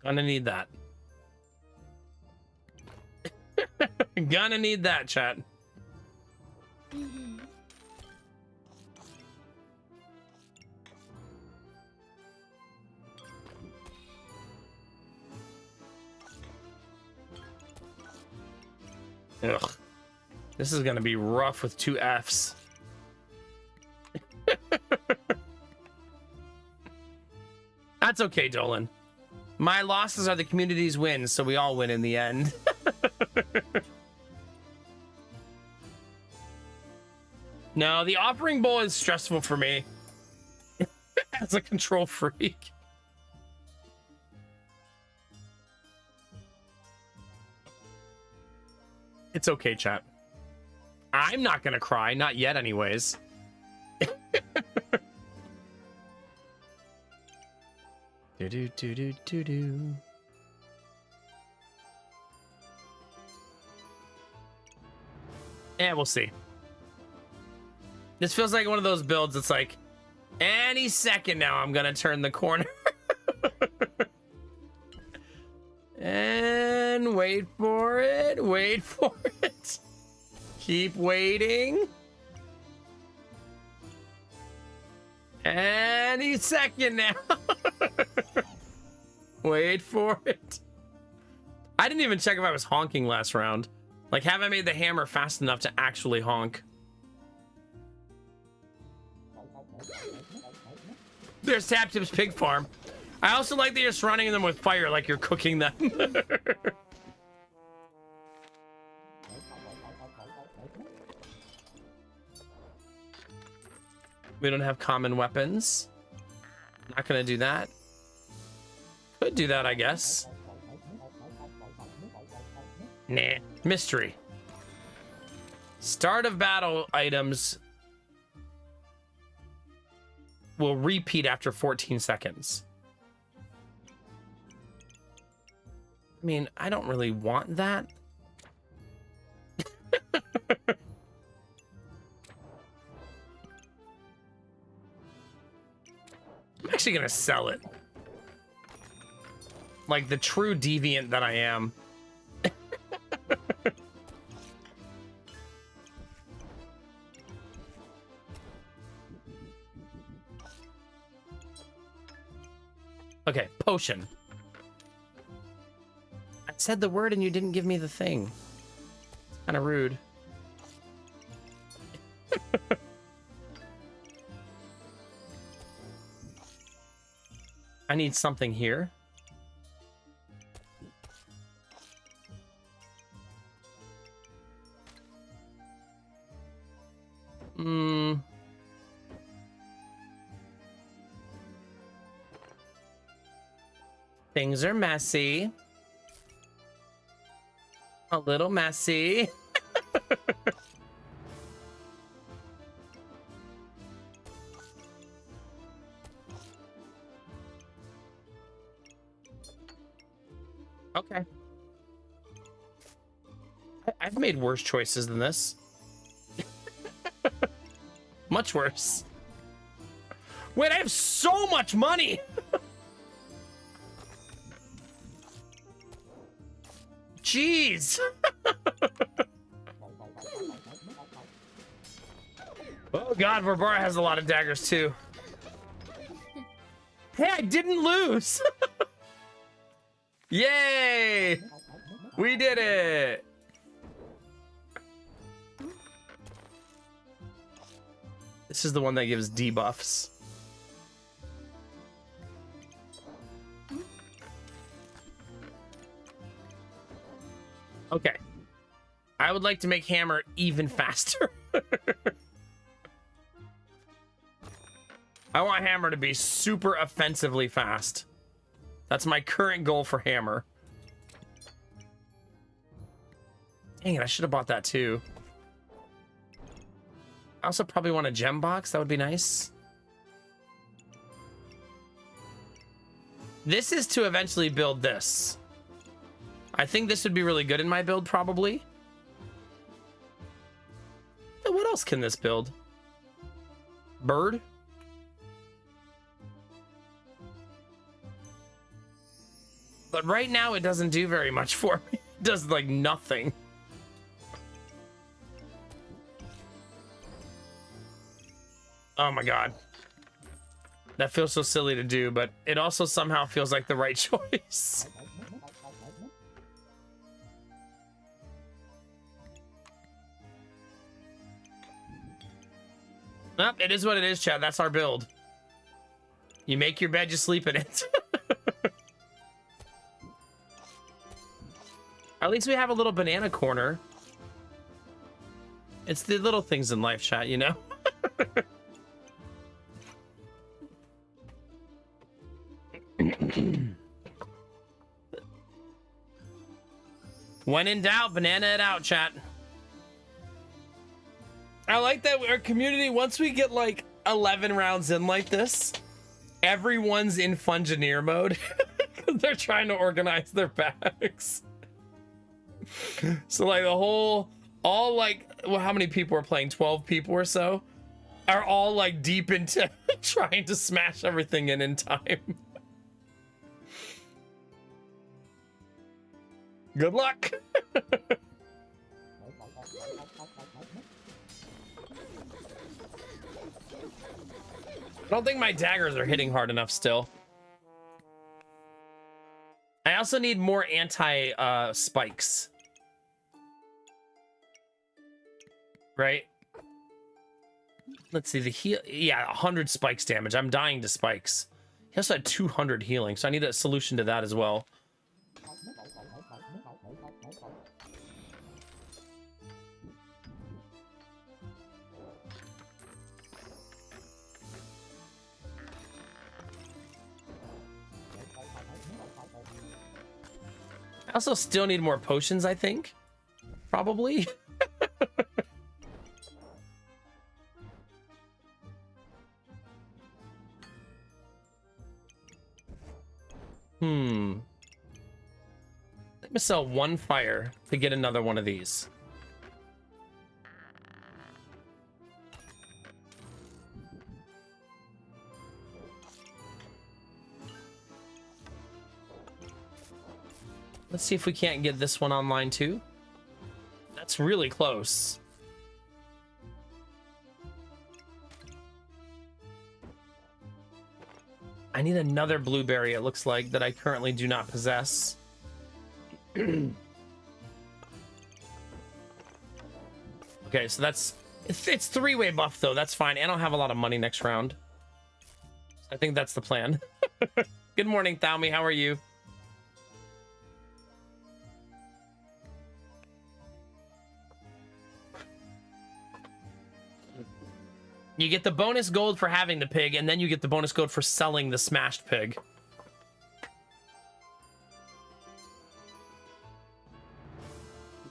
Gonna need that. Gonna need that, chat. Ugh. This is gonna be rough with 2 Fs. That's okay, Dolan. My losses are the community's wins, so we all win in the end. No, the offering bowl is stressful for me. As a control freak. It's okay, chat. I'm not gonna cry, not yet anyways. Do. Yeah, we'll see. This feels like one of those builds that's like, any second now I'm gonna turn the corner. And wait for it, wait for it. Keep waiting. Any second now. Wait for it. I didn't even check if I was honking last round. Like, have I made the hammer fast enough to actually honk? There's Tap Tip's pig farm. I also like that you're surrounding them with fire like you're cooking them. We don't have common weapons. Not gonna do that. Could do that, I guess. Nah. Mystery. Start of battle items will repeat after 14 seconds. I mean, I don't really want that. I'm actually gonna sell it. Like the true deviant that I am. Okay, potion. I said the word and you didn't give me the thing. Kind of rude. I need something here. Things are messy. A little messy. Okay. I've made worse choices than this. Much worse. Wait, I have so much money. jeez. Oh god, Barbara has a lot of daggers too. Hey, I didn't lose. Yay! We did it. This is the one that gives debuffs. Okay. I would like to make Hammer even faster. I want Hammer to be super offensively fast. That's my current goal for Hammer. Dang it, I should have bought that too. I also probably want a gem box. That would be nice. This is to eventually build this. I think this would be really good in my build, probably. What else can this build? Bird? But right now, it doesn't do very much for me. It does, like, nothing. Oh my god. That feels so silly to do, but it also somehow feels like the right choice. Nope, it is what it is, Chad. That's our build. You make your bed, you sleep in it. At least we have a little banana corner. It's the little things in life, chat, you know? When in doubt, banana it out, chat. I like that our community, once we get like 11 rounds in like this, everyone's in Fungineer mode. They're trying to organize their bags. So like the whole, all like, well, how many people are playing? 12 people or so are all like deep into trying to smash everything in time. Good luck. I don't think my daggers are hitting hard enough still. I also need more anti spikes. Right? Let's see, the heal, yeah, 100 spikes damage. I'm dying to spikes. He also had 200 healing, so I need a solution to that as well. I also still need more potions, I think. Probably. Let me sell one fire to get another one of these. Let's see if we can't get this one online too. That's really close. I need another blueberry, it looks like, that I currently do not possess. Okay, so that's... It's three-way buff, though. That's fine. And I'll have a lot of money next round. I think that's the plan. Good morning, Thaumi. How are you? You get the bonus gold for having the pig, and then you get the bonus gold for selling the smashed pig.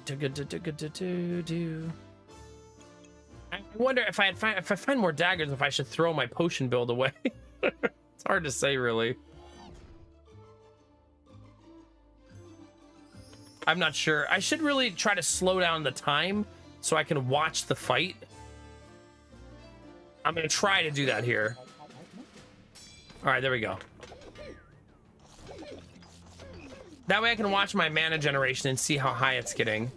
I wonder if I find more daggers, if I should throw my potion build away. It's hard to say, really. I'm not sure. I should really try to slow down the time so I can watch the fight. I'm gonna try to do that here. All right, there we go. That way I can watch my mana generation and see how high it's getting.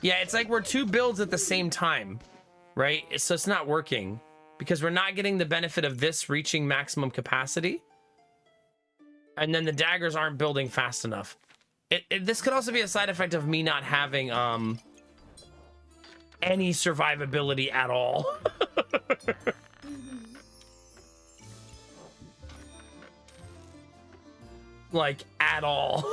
Yeah, it's like we're two builds at the same time, right? So it's not working because we're not getting the benefit of this reaching maximum capacity. And then the daggers aren't building fast enough. This could also be a side effect of me not having any survivability at all. Like, at all.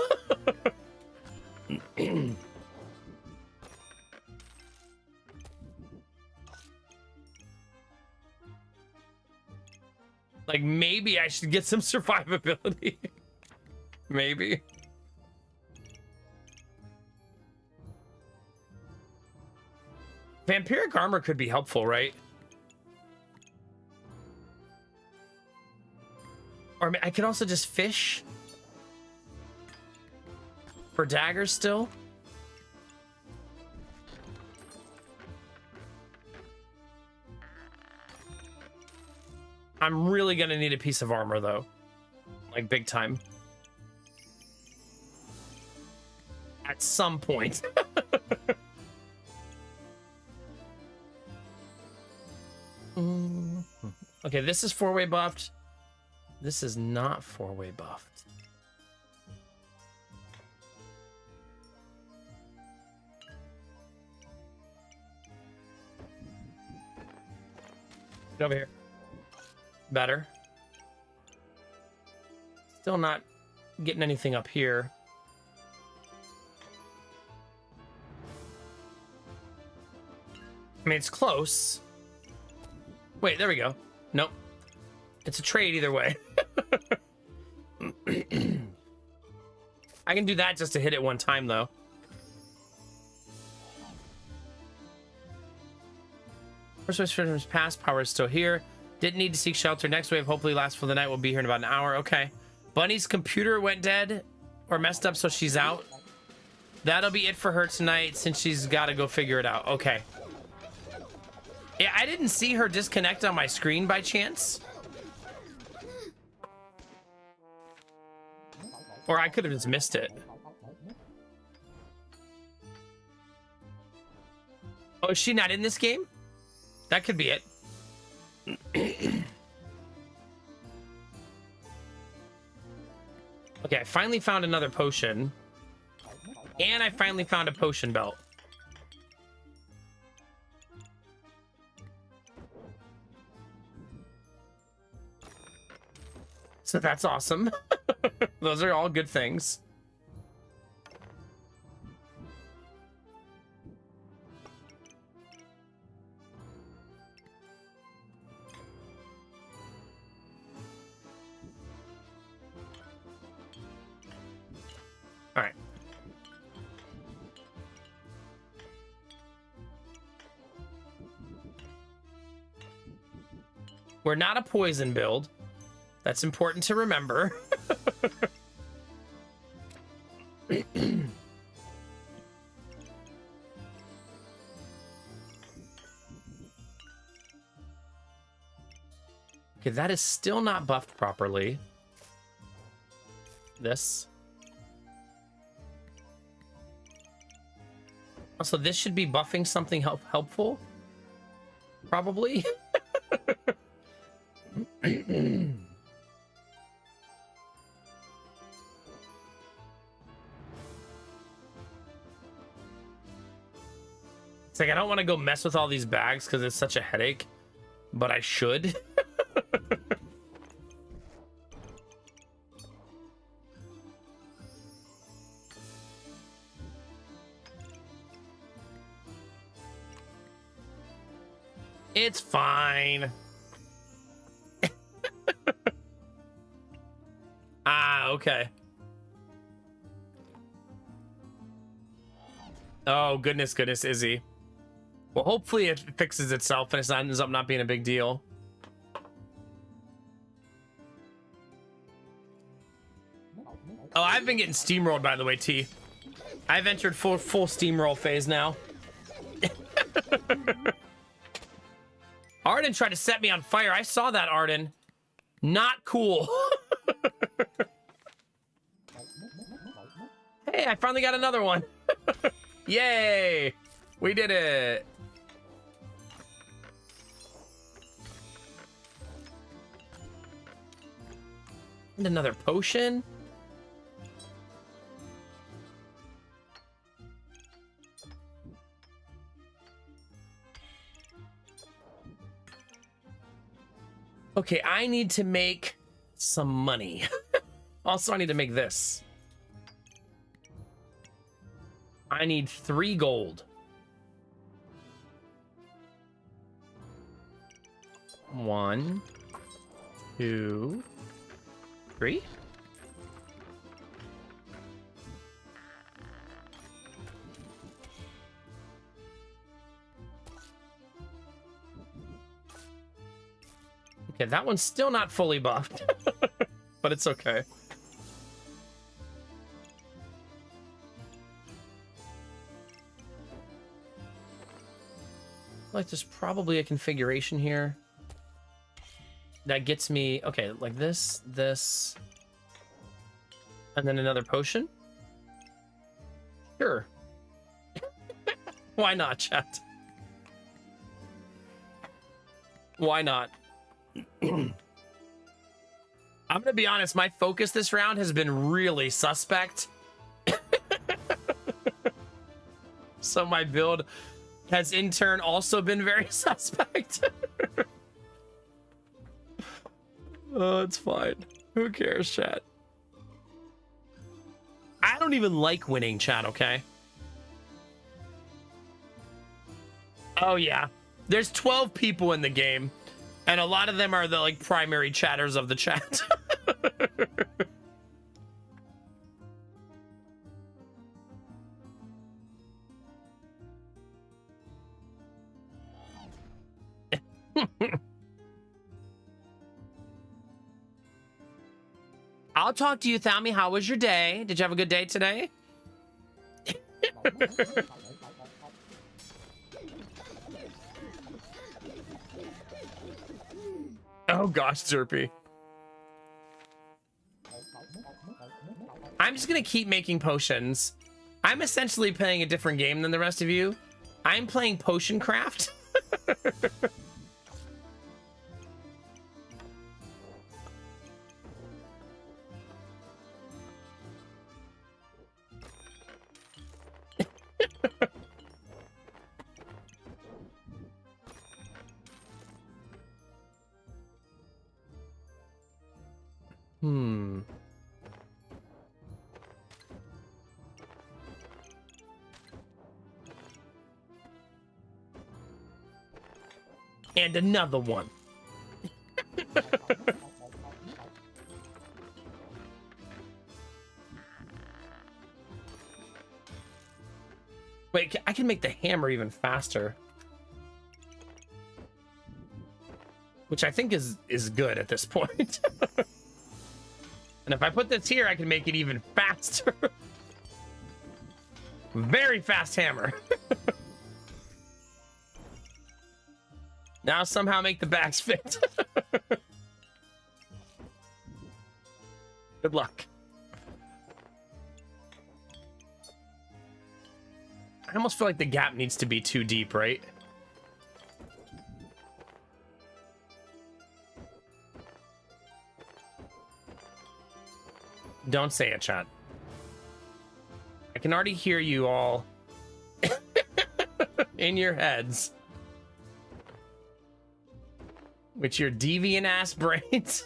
Like, maybe I should get some survivability. Maybe. Vampiric armor could be helpful, right? Or I could also just fish for daggers still. I'm really gonna need a piece of armor though, like big time. At some point. Okay, this is 4-way buffed. This is not 4-way buffed. Get over here. Better. Still not getting anything up here. I mean, it's close. Wait, there we go. Nope. It's a trade either way. I can do that just to hit it one time, though. First wave Fisherman's Pass power is still here. Didn't need to seek shelter. Next wave hopefully lasts for the night. We'll be here in about an hour. Okay. Bunny's computer went dead or messed up, so she's out. That'll be it for her tonight since she's got to go figure it out. Okay. Yeah, I didn't see her disconnect on my screen by chance. Or I could have just missed it. Oh, is she not in this game? That could be it. Okay, I finally found another potion. And I finally found a potion belt. So that's awesome. Those are all good things. All right. We're not a poison build. That's important to remember. Okay, that is still not buffed properly. This. Also, this should be buffing something helpful. Probably. It's like, I don't want to go mess with all these bags because it's such a headache, but I should. It's fine. Ah, okay. Oh, goodness, Izzy. Well, hopefully it fixes itself and it ends up not being a big deal. Oh, I've been getting steamrolled, by the way, T. I've entered full steamroll phase now. Arden tried to set me on fire. I saw that, Arden. Not cool. Hey, I finally got another one. Yay! We did it. And another potion. Okay, I need to make some money. Also, I need to make this. I need 3 gold. 1, 2, 3. Okay, that one's still not fully buffed, but it's okay. Like, there's probably a configuration here that gets me, okay, like this, and then another potion. Sure. Why not, chat? Why not? I'm gonna be honest, my focus this round has been really suspect. So my build has in turn also been very suspect. Oh, it's fine. Who cares, chat? I don't even like winning, chat, okay? Oh, yeah. There's 12 people in the game, and a lot of them are the, like, primary chatters of the chat. I'll talk to you, Thami. How was your day? Did you have a good day today? Oh gosh, Zerpy. I'm just gonna keep making potions. I'm essentially playing a different game than the rest of you. I'm playing potion craft. And another one. Wait, I can make the hammer even faster. Which I think is good at this point. And if I put this here, I can make it even faster. Very fast hammer. Now somehow make the bags fit. Good luck. I almost feel like the gap needs to be too deep, right? Don't say it, chat. I can already hear you all in your heads. With your deviant ass brains.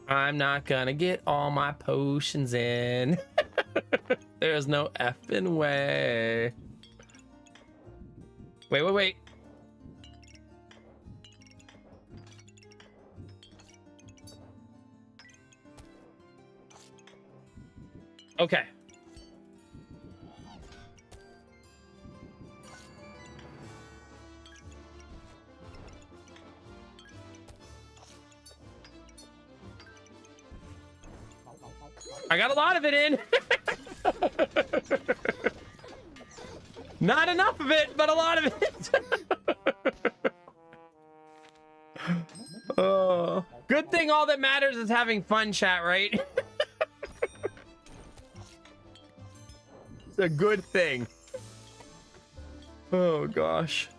I'm not gonna get all my potions in. There's no effing way. Wait. Okay. I got a lot of it in. Not enough of it, but a lot of it. Good thing all that matters is having fun, chat, right? It's a good thing. Oh, gosh.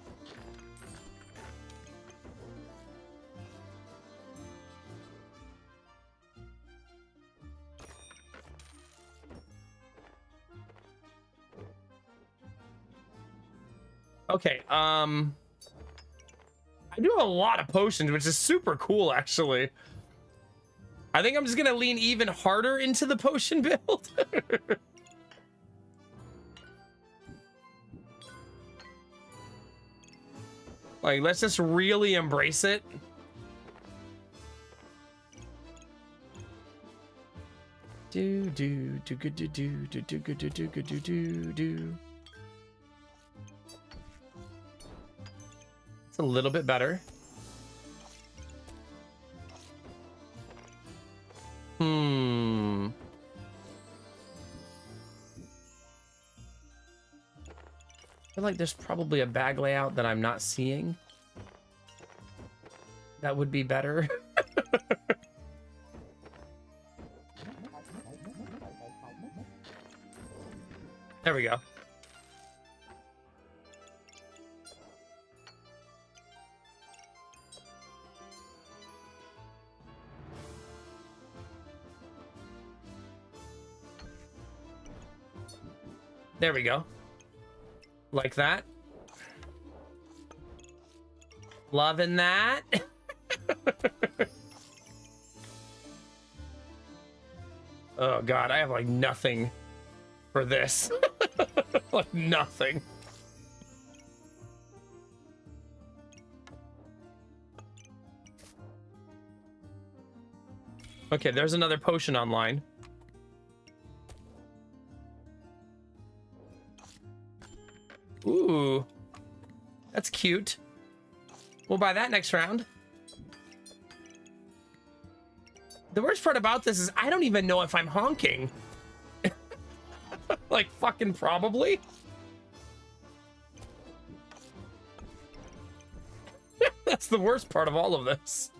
Okay, I do have a lot of potions, which is super cool, actually. I think I'm just gonna lean even harder into the potion build. Like, let's just really embrace it. Do do do do do do do do do do do do do do. It's a little bit better. I feel like there's probably a bag layout that I'm not seeing. That would be better. There we go. There we go. Like that. Loving that. Oh god, I have like nothing for this. Like nothing. Okay, there's another potion online. Ooh, that's cute. We'll buy that next round. The worst part about this is I don't even know if I'm honking. Like fucking probably. That's the worst part of all of this.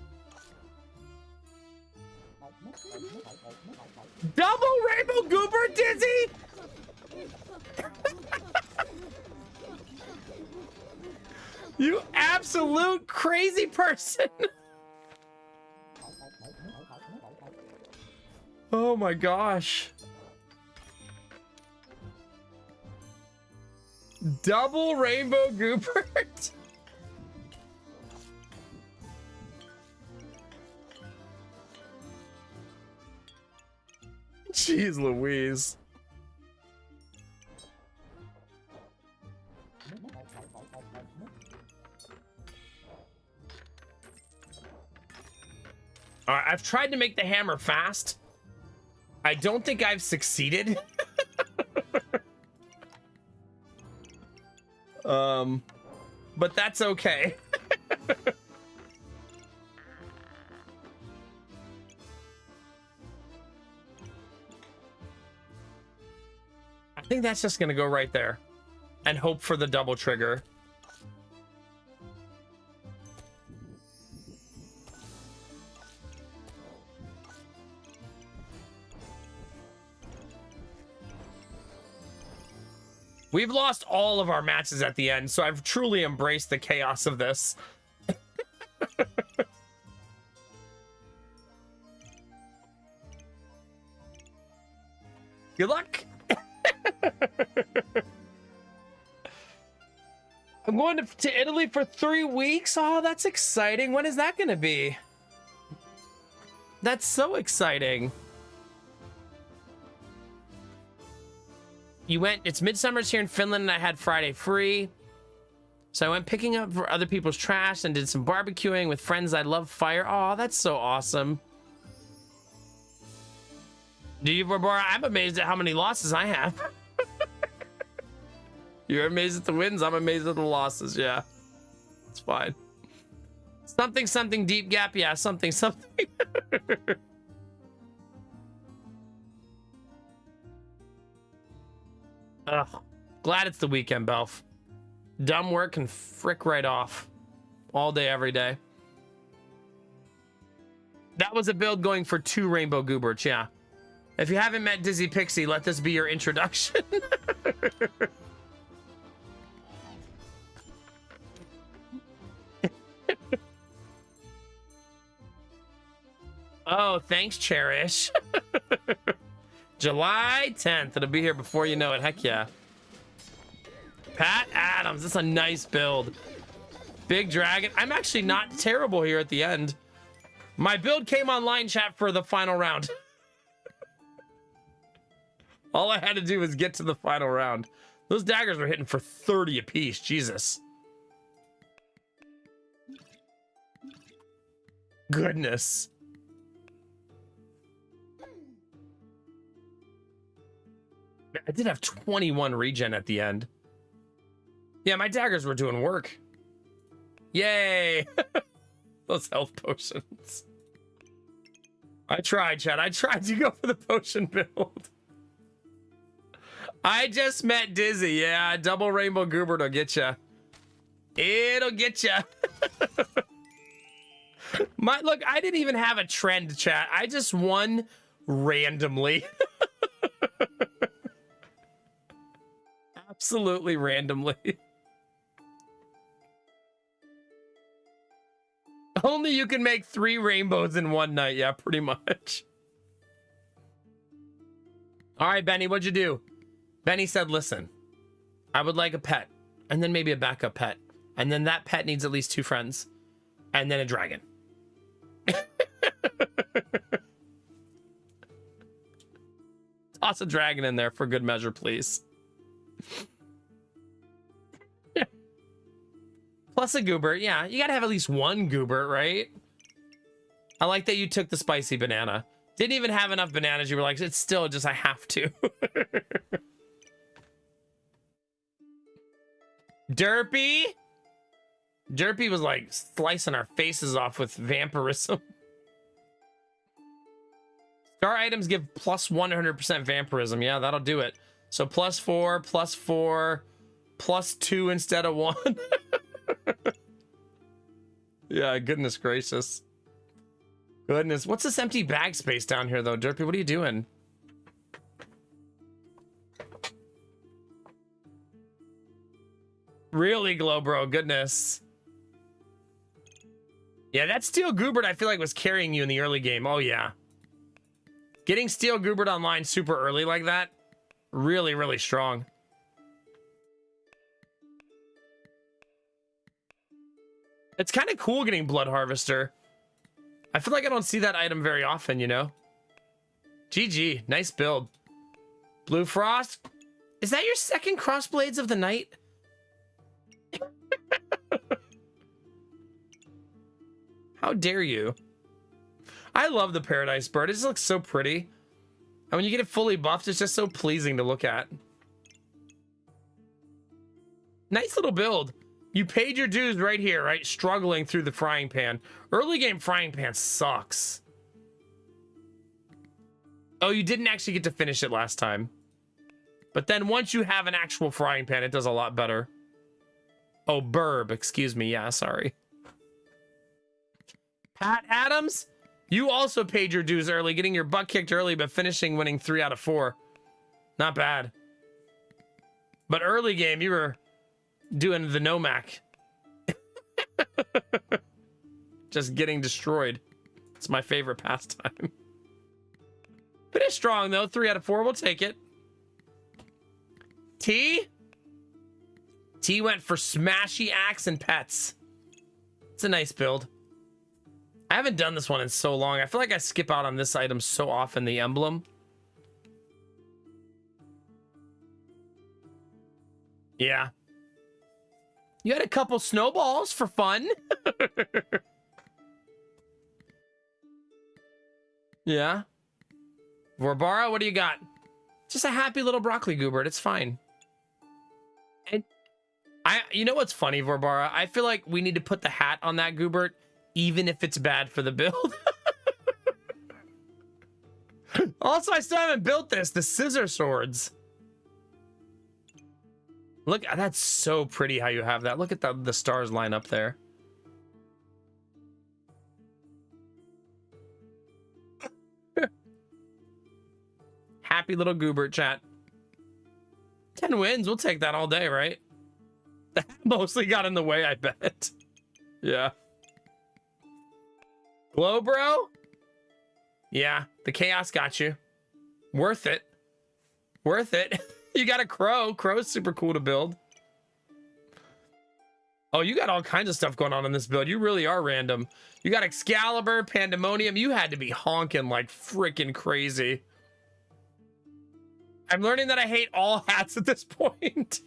Double rainbow goober, Dizzy! You absolute crazy person. Oh my gosh. Double rainbow goobert. Jeez Louise. All right, I've tried to make the hammer fast. I don't think I've succeeded. But that's okay. I think that's just gonna go right there and hope for the double trigger. We've lost all of our matches at the end, so I've truly embraced the chaos of this. Good luck. I'm going to Italy for 3 weeks. Oh, that's exciting. When is that going to be? That's so exciting. You went, it's Midsummer's here in Finland, and I had Friday free. So I went picking up for other people's trash and did some barbecuing with friends I love fire. Oh, that's so awesome. Do you, Barbara? I'm amazed at how many losses I have. You're amazed at the wins. I'm amazed at the losses. Yeah, it's fine. Something, something, deep gap. Yeah, something, something. Ugh. Glad it's the weekend, Belf. Dumb work can frick right off. All day, every day. That was a build going for 2 Rainbow Gooberts, yeah. If you haven't met Dizzy Pixie, let this be your introduction. Oh, thanks, Cherish. July 10th. It'll be here before you know it. Heck yeah. Pat Adams. That's a nice build. Big Dragon. I'm actually not terrible here at the end. My build came online, chat, for the final round. All I had to do was get to the final round. Those daggers were hitting for 30 apiece. Jesus. Goodness. I did have 21 regen at the end. Yeah, my daggers were doing work. Yay! Those health potions. I tried, Chad. I tried to go for the potion build. I just met Dizzy. Yeah, double Rainbow Goobert will get you. It'll get you. Look, I didn't even have a trend, chat. I just won randomly. Absolutely randomly. Only you can make 3 rainbows in one night. Yeah, pretty much. All right, Benny, what'd you do? Benny said, listen, I would like a pet, and then maybe a backup pet, and then that pet needs at least 2 friends, and then a dragon. Toss a dragon in there for good measure, please. Plus a Goobert. Yeah, you gotta have at least 1 Goobert, right? I like that you took the spicy banana. Didn't even have enough bananas. You were like, it's still just, I have to. Derpy. Derpy was like slicing our faces off with vampirism. Star items give plus 100% vampirism. Yeah, that'll do it. So +4, +4, +2 instead of 1. Yeah, goodness gracious. Goodness, what's this empty bag space down here though, Derpy? What are you doing? Really, Glow Bro, goodness. Yeah, that Steel Goobert I feel like was carrying you in the early game. Oh yeah. Getting Steel Goobert online super early like that, really, really strong. It's kind of cool getting Blood Harvester. I feel like I don't see that item very often, you know? GG, nice build. Blue Frost, is that your second Crossblades of the night? How dare you? I love the Paradise Bird. It just looks so pretty. And when you get it fully buffed, it's just so pleasing to look at. Nice little build. You paid your dues right here, right? Struggling through the frying pan. Early game frying pan sucks. Oh, you didn't actually get to finish it last time. But then once you have an actual frying pan, it does a lot better. Oh, Burb, excuse me. Yeah, sorry. Pat Adams, you also paid your dues early, getting your butt kicked early, but finishing winning 3 out of 4. Not bad. But early game, you were doing the Nomac. Just getting destroyed. It's my favorite pastime. Pretty strong though. 3 out of 4. We'll take it. T went for Smashy Axe and Pets. It's a nice build. I haven't done this one in so long. I feel like I skip out on this item so often, the emblem. Yeah. You had a couple snowballs for fun. Yeah. Vorbara, what do you got? Just a happy little broccoli Goobert. It's fine. And you know what's funny, Vorbara? I feel like we need to put the hat on that Goobert, even if it's bad for the build. Also, I still haven't built this. The scissor swords. Look, that's so pretty how you have that. Look at the stars line up there. Happy little Goobert chat. 10 wins, we'll take that all day, right? That mostly got in the way, I bet. Yeah. Glow, bro? Yeah, the chaos got you. Worth it. Worth it. You got a crow. Crow's super cool to build. Oh, you got all kinds of stuff going on in this build. You really are random. You got Excalibur, Pandemonium. You had to be honking like freaking crazy. I'm learning that I hate all hats at this point.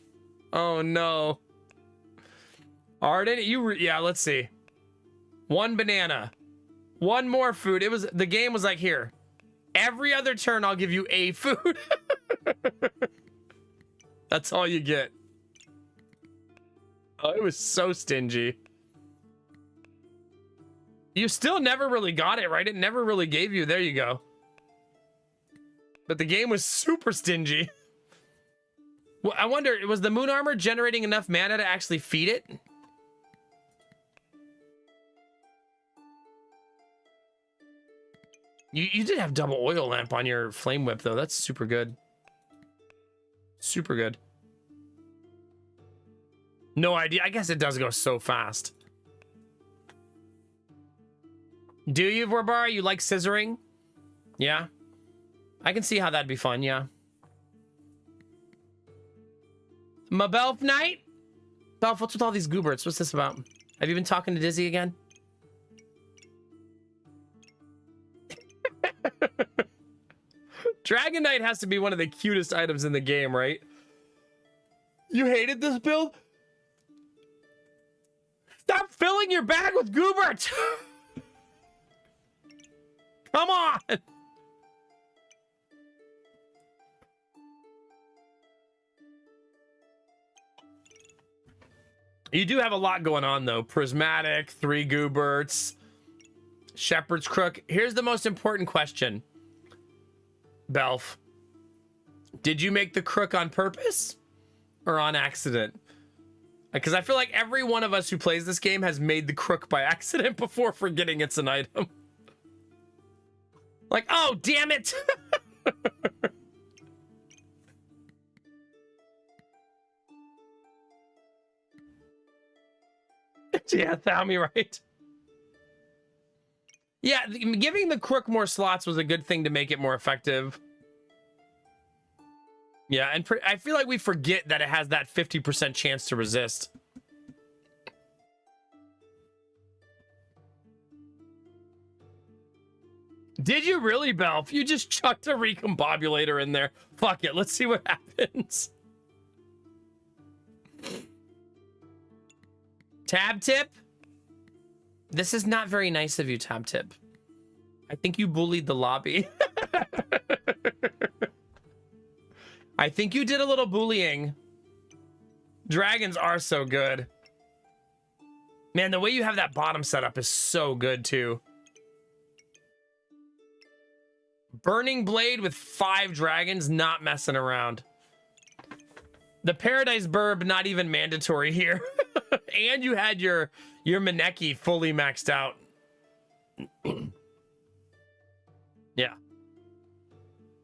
Oh, no. Arden, yeah, let's see. One banana. One more food. The game was like, here. Every other turn, I'll give you a food. That's all you get. Oh, it was so stingy. You still never really got it, right? It never really gave you. There you go. But the game was super stingy. Well, I wonder, was the moon armor generating enough mana to actually feed it? You did have double oil lamp on your flame whip, though. That's super good. Super good. No idea. I guess it does go so fast. Do you, Vorbara? You like scissoring? Yeah. I can see how that'd be fun, yeah. Mabelf Knight? Belf, what's with all these Gooberts? What's this about? Have you been talking to Dizzy again? Dragon Knight has to be one of the cutest items in the game, right? You hated this build? Stop filling your bag with Goobert! Come on! You do have a lot going on, though. Prismatic, 3 Gooberts, Shepherd's Crook. Here's the most important question. Belf, did you make the crook on purpose or on accident? Because I feel like every one of us who plays this game has made the crook by accident before forgetting it's an item. Like, oh, damn it. Yeah, Thami, right? Yeah, giving the crook more slots was a good thing to make it more effective. Yeah, and I feel like we forget that it has that 50% chance to resist. Did you really, Belf? You just chucked a recombobulator in there. Fuck it, let's see what happens. Tab tip? This is not very nice of you, Tab tip. I think you bullied the lobby. I think you did a little bullying. Dragons are so good. Man, the way you have that bottom setup is so good, too. Burning Blade with 5 dragons, not messing around. The Paradise Burb, not even mandatory here. And you had your Maneki fully maxed out. Yeah.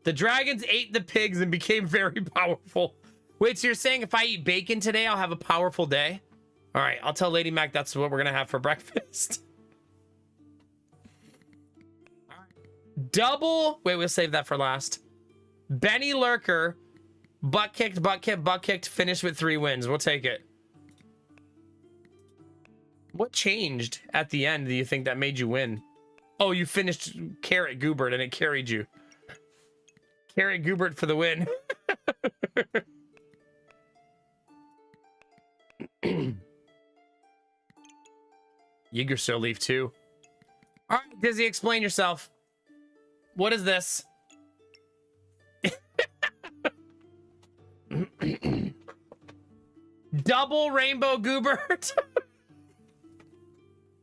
The dragons ate the pigs and became very powerful. Wait, so you're saying if I eat bacon today, I'll have a powerful day? All right, I'll tell Lady Mac that's what we're going to have for breakfast. Double. Wait, we'll save that for last. Benny Lurker. Butt kicked, butt kicked, butt kicked. Finished with 3 wins. We'll take it. What changed at the end, do you think, that made you win? Oh, you finished Carrot Goobert and it carried you. Carrot Goobert for the win. Yggdrasil leaf too. All right, Dizzy, explain yourself. What is this? Double rainbow Goobert.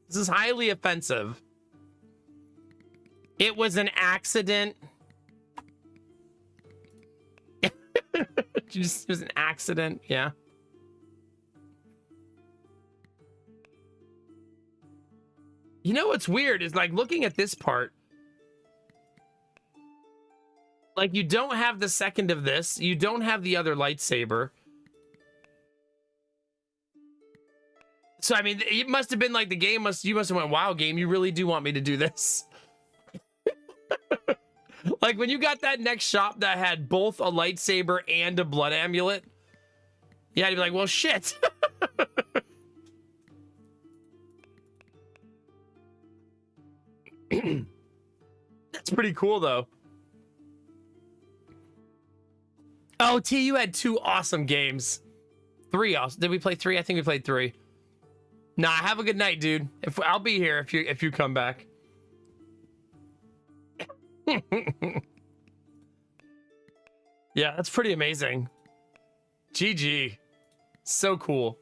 This is highly offensive. It was an accident. It was an accident, yeah. You know what's weird is like looking at this part. Like you don't have the second of this. You don't have the other lightsaber. So I mean, it must have been like the game you must have went, wow, game, you really do want me to do this. Like when you got that next shop that had both a lightsaber and a blood amulet, yeah, you'd be like, well, shit. That's pretty cool, though. Oh, T, you had 2 awesome games. 3 awesome. Did we play 3? I think we played 3. Nah, have a good night, dude. I'll be here if you come back. Yeah, that's pretty amazing. GG. So cool.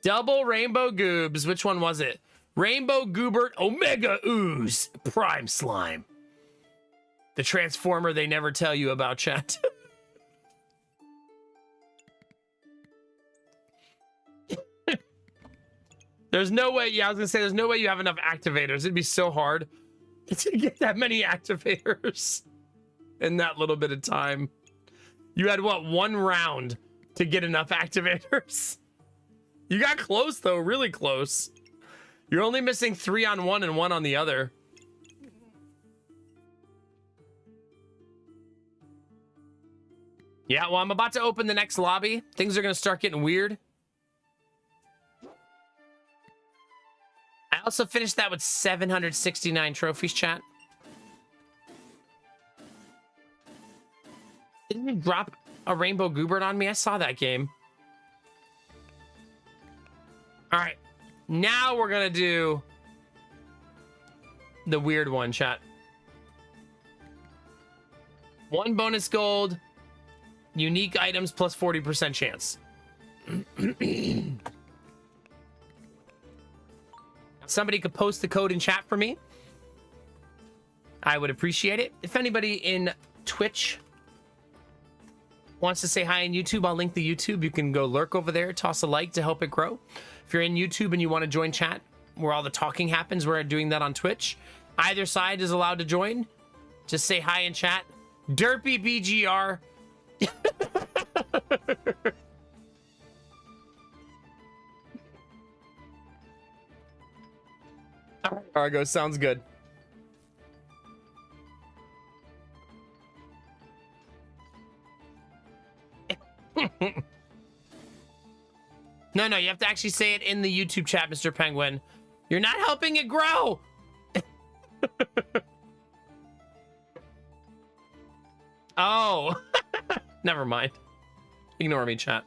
Double Rainbow Goobs. Which one was it? Rainbow Goobert Omega Ooze Prime Slime. The Transformer they never tell you about, chat. There's no way, yeah, I was gonna say, there's no way you have enough activators. It'd be so hard to get that many activators in that little bit of time. You had, what, 1 round to get enough activators? You got close, though, really close. You're only missing 3 on one and 1 on the other. Yeah, well, I'm about to open the next lobby. Things are gonna start getting weird. I also finished that with 769 trophies, chat. Didn't you drop a Rainbow Goobert on me? I saw that game. All right. Now we're going to do the weird one, chat. 1 bonus gold, unique items plus 40% chance. Somebody could post the code in chat for me. I would appreciate it. If anybody in Twitch wants to say hi on YouTube, I'll link the YouTube. You can go lurk over there, toss a like to help it grow. If you're in YouTube and you want to join chat where all the talking happens, we're doing that on Twitch. Either side is allowed to join. Just say hi in chat. Derpy BGR. Argo, sounds good. No, you have to actually say it in the YouTube chat, Mr. Penguin. You're not helping it grow. Oh, never mind. Ignore me, chat.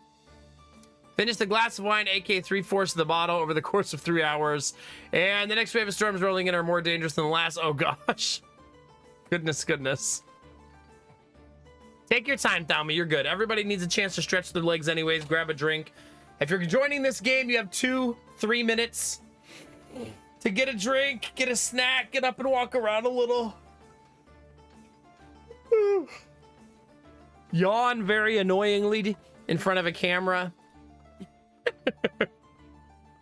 Finish the glass of wine, aka 3/4 of the bottle, over the course of 3 hours. And the next wave of storms rolling in are more dangerous than the last. Oh, gosh. Goodness. Take your time, Thalmy. You're good. Everybody needs a chance to stretch their legs anyways. Grab a drink. If you're joining this game, you have 2-3 minutes to get a drink, get a snack, get up and walk around a little. Yawn very annoyingly in front of a camera.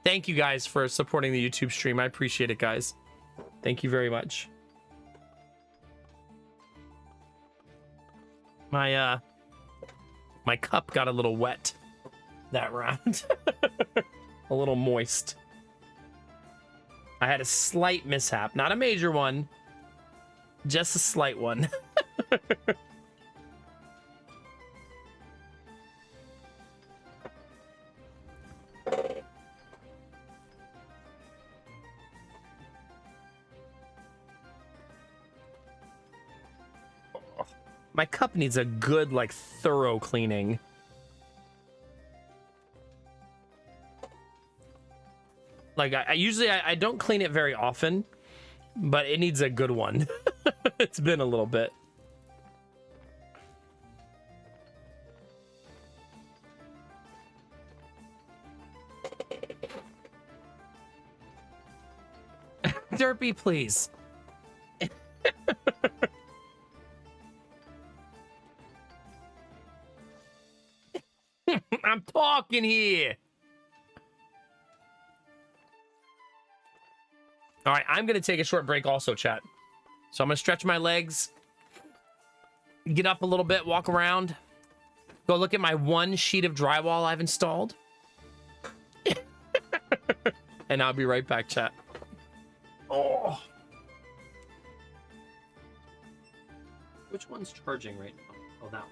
Thank you guys for supporting the YouTube stream. I appreciate it, guys. Thank you very much. My cup got a little wet that round. A little moist. I had a slight mishap, not a major one, just a slight one. My cup needs a good, like, thorough cleaning. Like, I usually don't clean it very often, but it needs a good one. It's been a little bit. Derpy, please. I'm talking here. All right, I'm going to take a short break also, chat. So I'm going to stretch my legs, get up a little bit, walk around, go look at my one sheet of drywall I've installed. And I'll be right back, chat. Oh. Which one's charging right now? Oh, that one.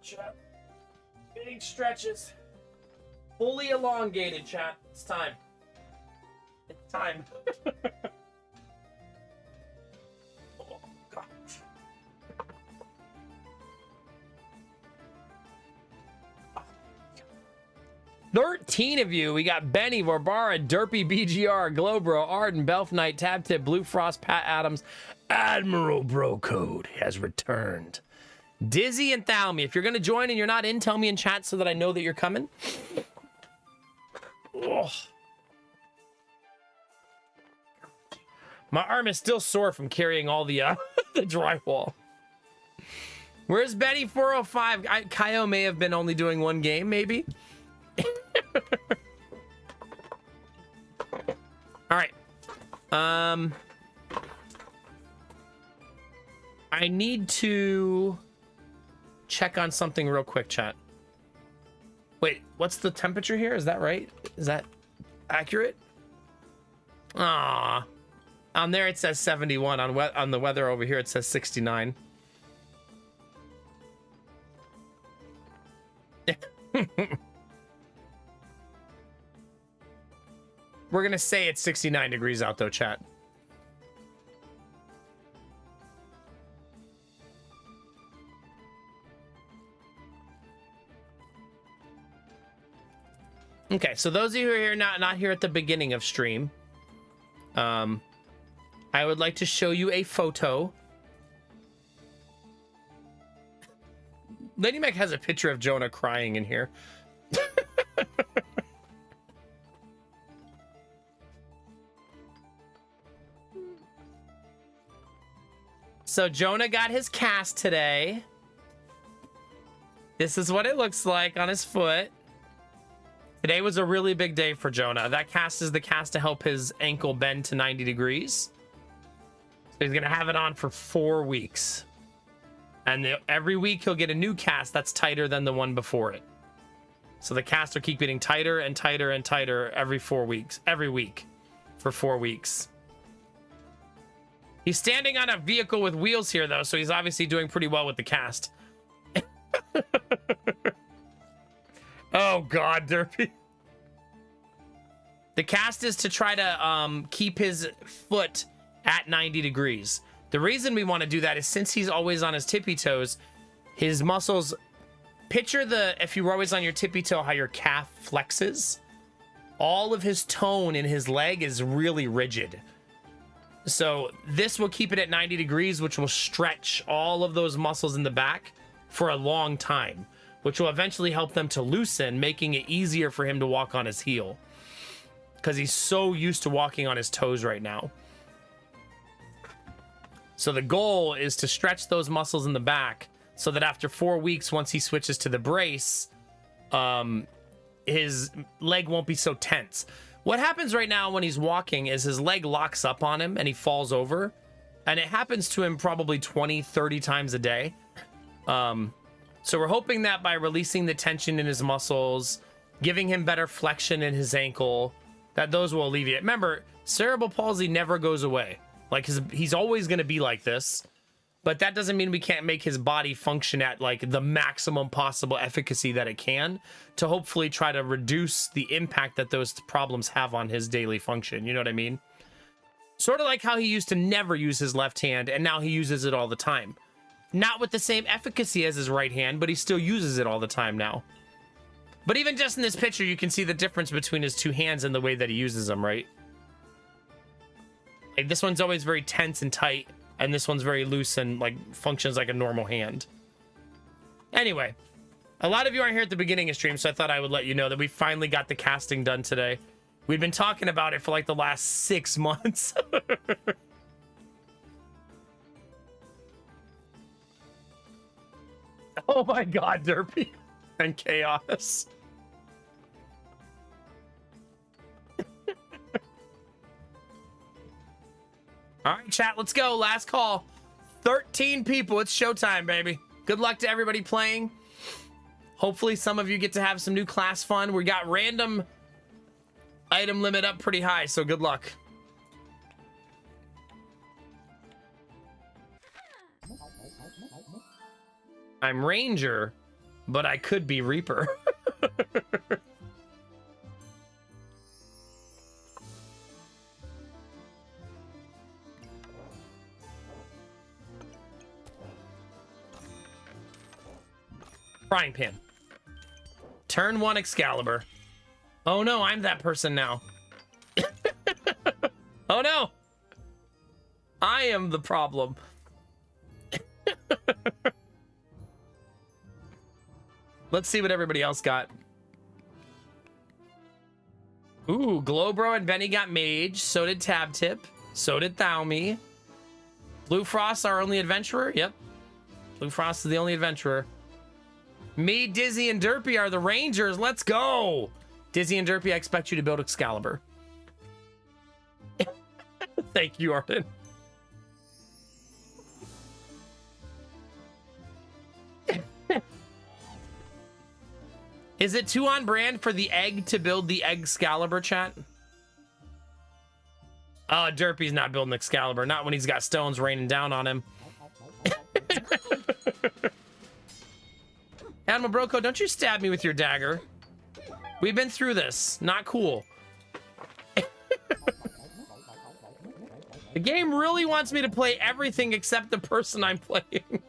Chat. Big stretches. Fully elongated, chat. It's time. It's time. Oh, God. 13 of you. We got Benny, Varbara, Derpy, BGR, Globro, Arden, Belf Knight, Tab Tip, Blue Frost, Pat Adams, Admiral Bro Code has returned. Dizzy and Thalmy, if you're going to join and you're not in, tell me in chat so that I know that you're coming. Ugh. My arm is still sore from carrying all the the drywall. Where's Betty 405? Kaio may have been only doing one game, maybe. All right. I need to check on something real quick, chat. Wait, what's the temperature here? Is that right? Is that accurate? Ah, on there it says 71. On the weather over here it says 69. We're gonna say it's 69 degrees out though, chat. Okay, so those of you who are here not here at the beginning of stream, I would like to show you a photo. Lady Mac has a picture of Jonah crying in here. So Jonah got his cast today. This is what it looks like on his foot. Today was a really big day for Jonah. That cast is the cast to help his ankle bend to 90 degrees. So he's gonna have it on for 4 weeks. And every week he'll get a new cast that's tighter than the one before it. So the casts will keep getting tighter and tighter and tighter every 4 weeks, every week for 4 weeks. He's standing on a vehicle with wheels here, though, so he's obviously doing pretty well with the cast. Oh, God, Derpy. The cast is to try to keep his foot at 90 degrees. The reason we want to do that is since he's always on his tippy toes, his muscles... Picture if you were always on your tippy toe, how your calf flexes. All of his tone in his leg is really rigid. So this will keep it at 90 degrees, which will stretch all of those muscles in the back for a long time, which will eventually help them to loosen, making it easier for him to walk on his heel. Because he's so used to walking on his toes right now. So the goal is to stretch those muscles in the back so that after 4 weeks, once he switches to the brace, his leg won't be so tense. What happens right now when he's walking is his leg locks up on him and he falls over. And it happens to him probably 20, 30 times a day. So we're hoping that by releasing the tension in his muscles, giving him better flexion in his ankle, that those will alleviate. Remember, cerebral palsy never goes away. Like he's always going to be like this. But that doesn't mean we can't make his body function at like the maximum possible efficacy that it can to hopefully try to reduce the impact that those problems have on his daily function. You know what I mean? Sort of like how he used to never use his left hand and now he uses it all the time. Not with the same efficacy as his right hand, but he still uses it all the time now. But even just in this picture, you can see the difference between his two hands and the way that he uses them, right? Like this one's always very tense and tight. And this one's very loose and like functions like a normal hand. Anyway, a lot of you aren't here at the beginning of stream, so I thought I would let you know that we finally got the casting done today. We've been talking about it for like the last 6 months. Oh my God, Derpy and Chaos. All right, chat, let's go. Last call. 13 people. It's showtime, baby. Good luck to everybody playing. Hopefully some of you get to have some new class fun. We got random item limit up pretty high, so good luck. I'm Ranger, but I could be Reaper. Frying pan. Turn 1 Excalibur. Oh no, I'm that person now. Oh no. I am the problem. Let's see what everybody else got. Ooh, Glowbro and Benny got Mage. So did Tab Tip. So did Thaumi. Blue Frost, our only adventurer. Yep. Blue Frost is the only adventurer. Me, Dizzy, and Derpy are the Rangers. Let's go. Dizzy and Derpy, I expect you to build Excalibur. Thank you, Arden. Is it too on brand for the egg to build the Excalibur, chat? Oh, Derpy's not building Excalibur. Not when he's got stones raining down on him. Animal Broco, don't you stab me with your dagger. We've been through this. Not cool. The game really wants me to play everything except the person I'm playing.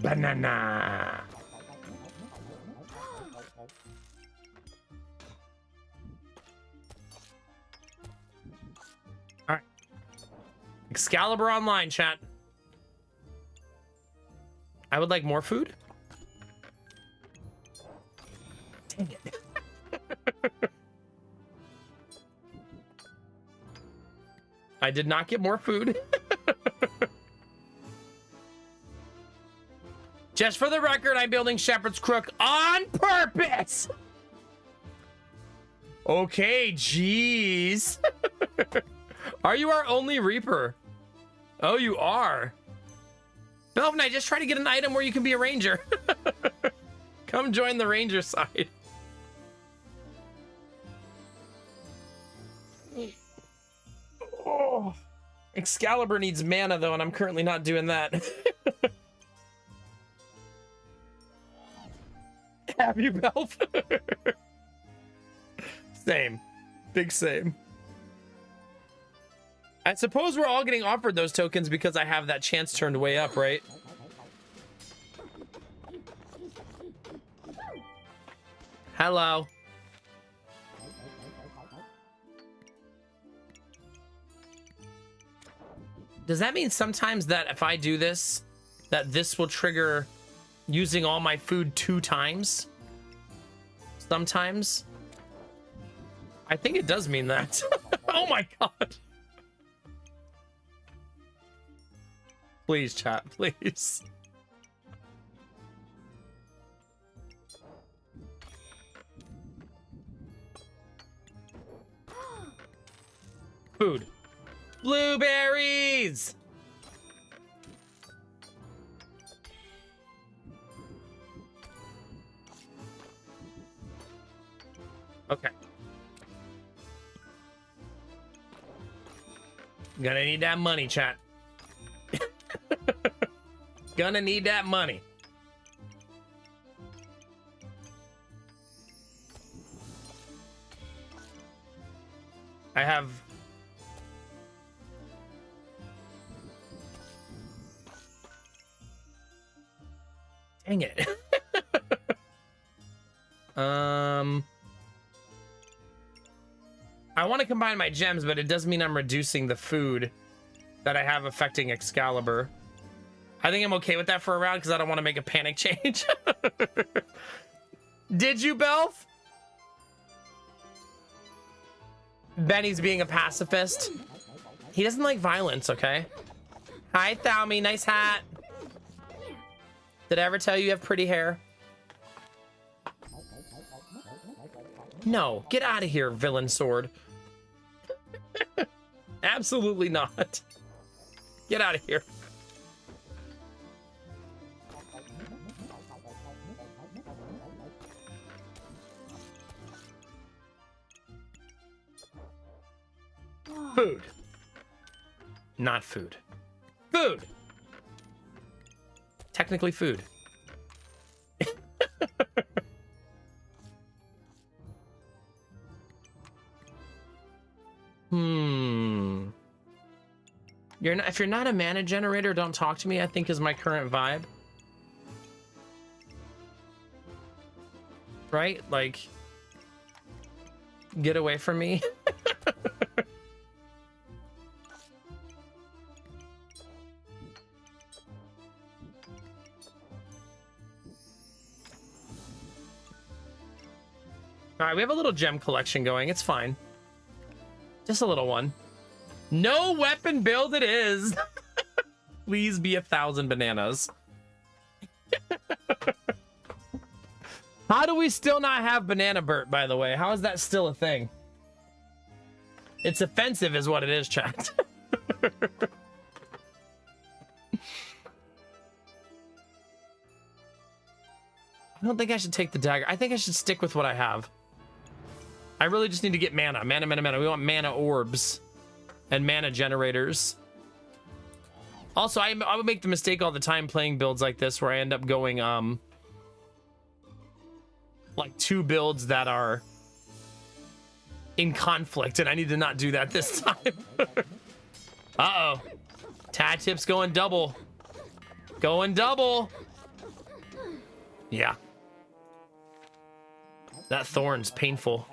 Banana. All right. Excalibur Online, chat. I would like more food. Dang it. I did not get more food. Just for the record, I'm building Shepherd's Crook on purpose. Okay, jeez. Are you our only Reaper? Oh, you are? Belvin, I just try to get an item where you can be a ranger. Come join the ranger side. Oh. Excalibur needs mana, though, and I'm currently not doing that. Have you, Belf? Same. Big same. I suppose we're all getting offered those tokens because I have that chance turned way up, right? Hello. Does that mean sometimes that if I do this, that this will trigger using all my food 2 times? Sometimes? I think it does mean that. Oh my god. Please, chat, please. Food. Blueberries! Okay. Gonna need that money, chat. Gonna need that money. I have... Dang it. I want to combine my gems, but it does mean I'm reducing the food that I have affecting Excalibur. I think I'm okay with that for a round because I don't want to make a panic change. Did you, Belf? Benny's being a pacifist. He doesn't like violence, okay? Hi, Thalmy. Nice hat. Did I ever tell you have pretty hair? No. Get out of here, villain sword. Absolutely not. Get out of here. Food. Not food. Food. Technically food. If you're not a mana generator, don't talk to me, I think is my current vibe. Right? Like, get away from me. All right, we have a little gem collection going. It's fine. Just a little one. No weapon build it is. Please be 1,000 bananas. How do we still not have Banana Burt, by the way? How is that still a thing? It's offensive is what it is, chat. I don't think I should take the dagger. I think I should stick with what I have. I really just need to get mana. Mana, mana, mana. We want mana orbs and mana generators. Also, I would make the mistake all the time playing builds like this where I end up going, like 2 builds that are in conflict, and I need to not do that this time. Uh-oh. Tad Tip's going double. Going double. Yeah. That thorn's painful.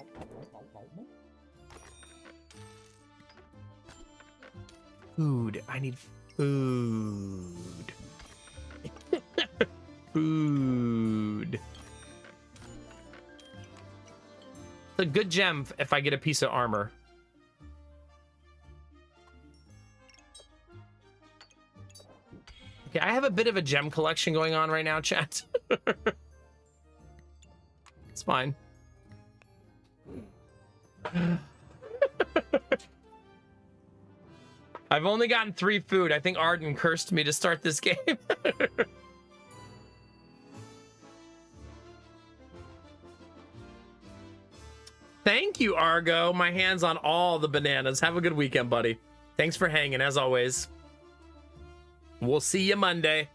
Food. I need food. Food. It's a good gem if I get a piece of armor. Okay, I have a bit of a gem collection going on right now, chat. It's fine. I've only gotten 3 food. I think Arden cursed me to start this game. Thank you, Argo. My hand's on all the bananas. Have a good weekend, buddy. Thanks for hanging, as always. We'll see you Monday.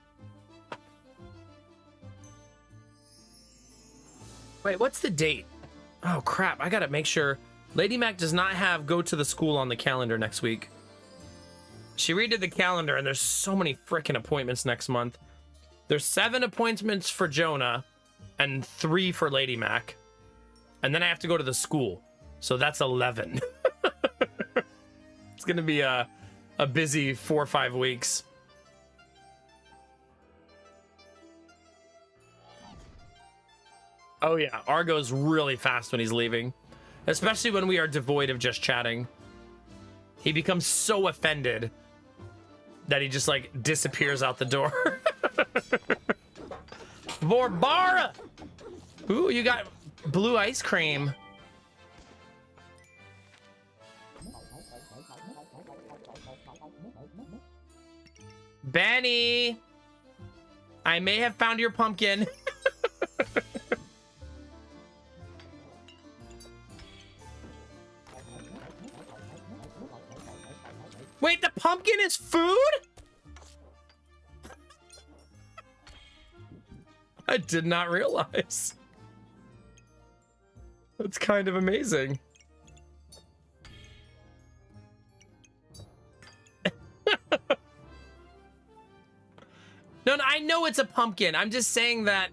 Wait, what's the date? Oh, crap. I gotta make sure. Lady Mac does not have go to the school on the calendar next week. She redid the calendar, and there's so many freaking appointments next month. There's 7 appointments for Jonah and 3 for Lady Mac. And then I have to go to the school. So that's 11. It's going to be a busy 4 or 5 weeks. Oh, yeah. Argo's really fast when he's leaving. Especially when we are devoid of just chatting. He becomes so offended that he just, like, disappears out the door. Borbara! Ooh, you got blue ice cream. Benny! I may have found your pumpkin. Wait, the pumpkin is food? I did not realize. That's kind of amazing. No, I know it's a pumpkin. I'm just saying that...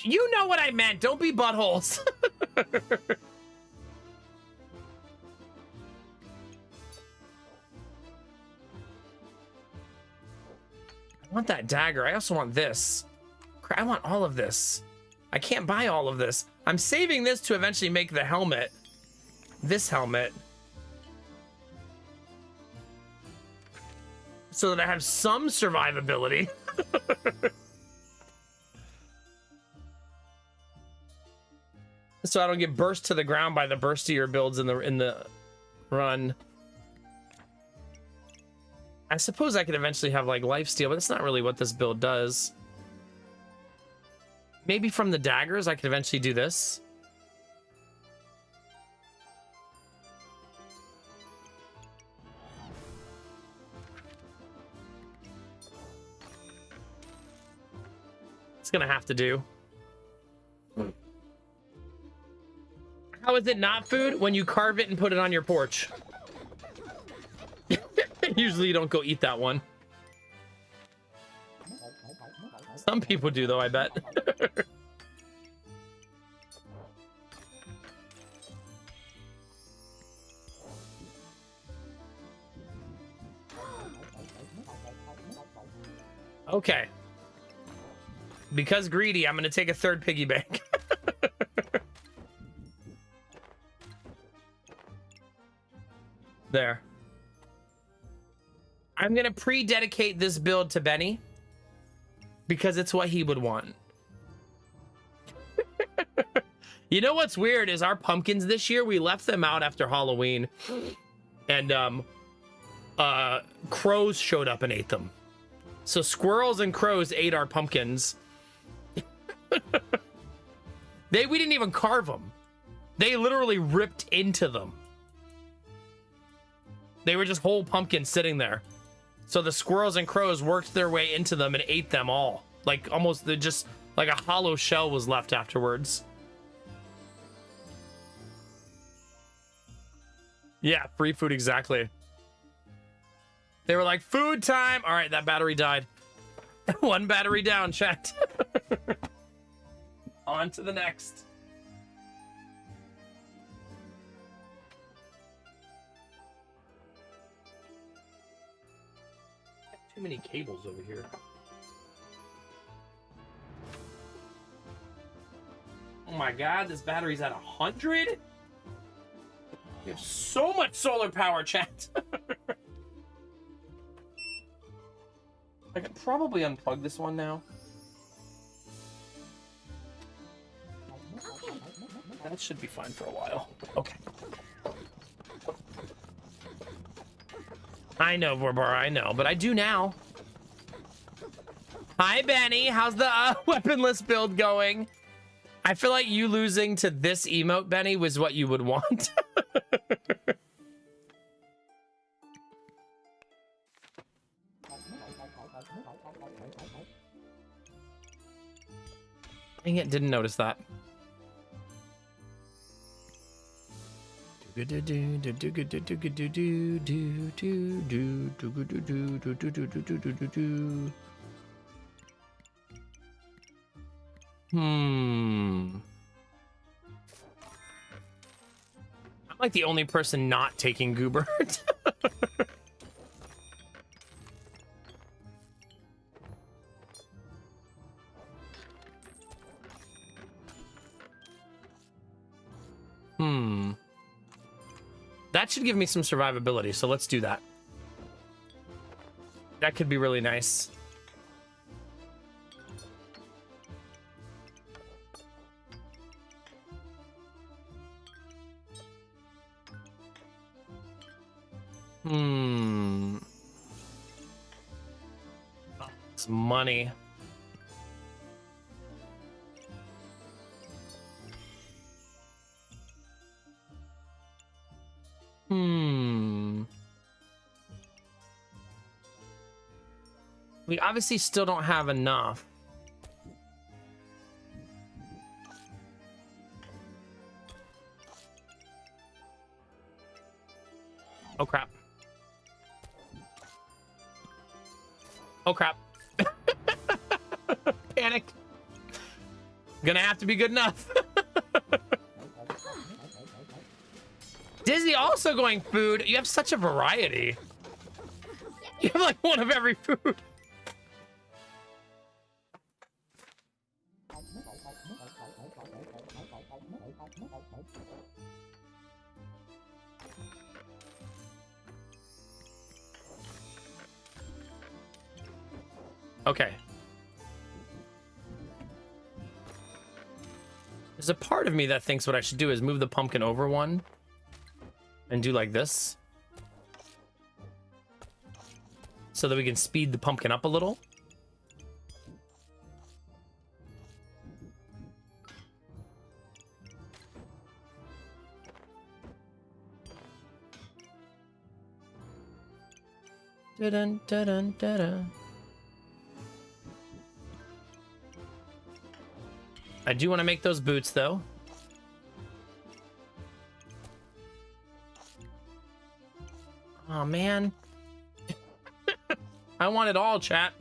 You know what I meant. Don't be buttholes. I want that dagger. I also want this. I want all of this. I can't buy all of this. I'm saving this to eventually make the helmet. This helmet. So that I have some survivability. So I don't get burst to the ground by the burstier builds in the run. I suppose I could eventually have like lifesteal, but that's not really what this build does. Maybe from the daggers, I could eventually do this. It's gonna have to do. How is it not food? When you carve it and put it on your porch. Usually you don't go eat that one. Some people do, though, I bet. Okay. Because greedy, I'm going to take a 3rd piggy bank. There. I'm going to pre-dedicate this build to Benny. Because it's what he would want. You know what's weird is our pumpkins this year, we left them out after Halloween. And crows showed up and ate them. So squirrels and crows ate our pumpkins. We didn't even carve them. They literally ripped into them. They were just whole pumpkins sitting there. So the squirrels and crows worked their way into them and ate them all. Like almost just like a hollow shell was left afterwards. Yeah, free food, exactly. They were like, food time. All right, that battery died. 1 battery down, chat. On to the next. Too many cables over here. Oh my god, this battery's at 100? You have so much solar power, chat. I could probably unplug this one now. That should be fine for a while. Okay. I know, Barbara, I know, but I do now. Hi, Benny. How's the weaponless build going? I feel like you losing to this emote, Benny, was what you would want. Dang it, didn't notice that. I'm like the only person not taking Goober. That should give me some survivability, so let's do that. That could be really nice. It's money. We obviously still don't have enough. Oh, crap. Oh, crap. Panic. Gonna have to be good enough. Dizzy also going food. You have such a variety. You have like one of every food. Okay. There's a part of me that thinks what I should do is move the pumpkin over one and do like this so that we can speed the pumpkin up a little. Dun, dun, dun, dun, dun. I do want to make those boots, though. Oh, man. I want it all, chat.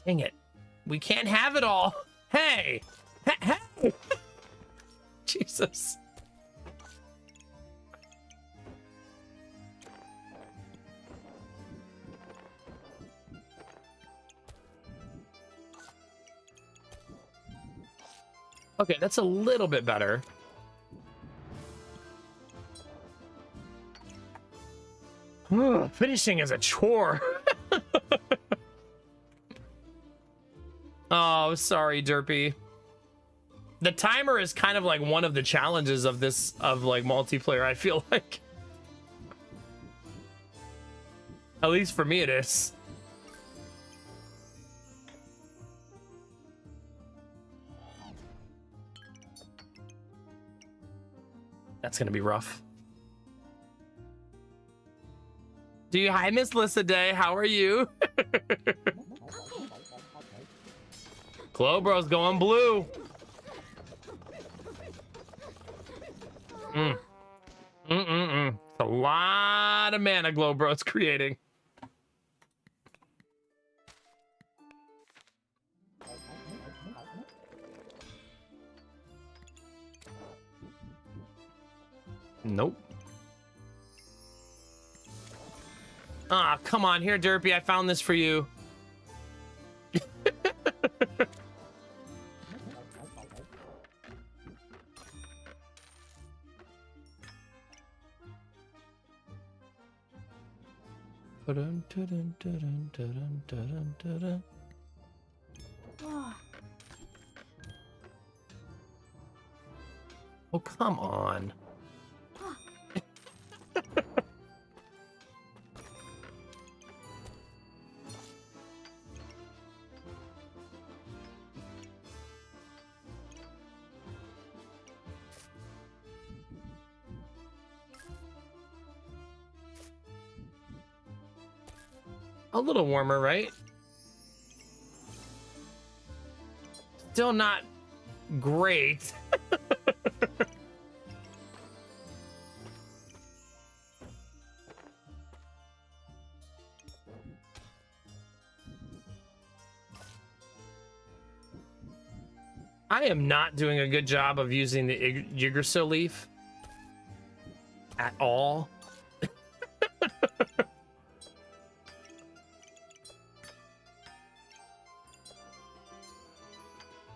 Dang it. We can't have it all. Hey! Hey! Jesus. Okay, that's a little bit better. Ugh, finishing is a chore. Oh, sorry, Derpy. The timer is kind of like one of the challenges of this, of like multiplayer, I feel like. At least for me it is. That's gonna be rough. Hi, Miss Lissa Day. How are you? Clobro's going blue. It's a lot of mana Glowbro's creating. Nope. Ah, come on. Here, Derpy. I found this for you. Oh, come on. A little warmer, right? Still not great. I am not doing a good job of using the Yggdrasil leaf at all.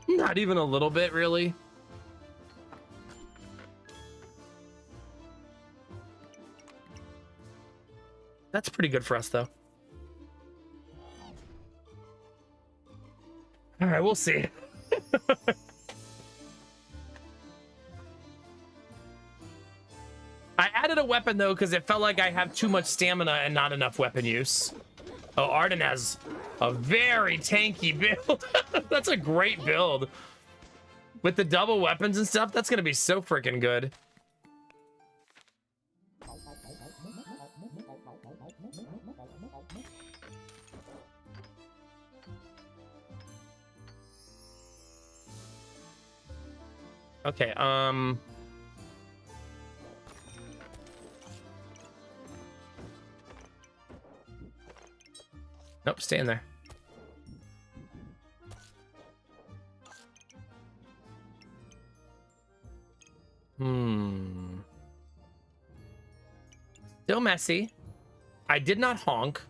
Not even a little bit, really. That's pretty good for us, though. All right, we'll see. I added a weapon, though, because it felt like I have too much stamina and not enough weapon use. Oh, Arden has a very tanky build. That's a great build. With the double weapons and stuff, that's going to be so freaking good. Okay, nope, stay in there. Still messy. I did not honk.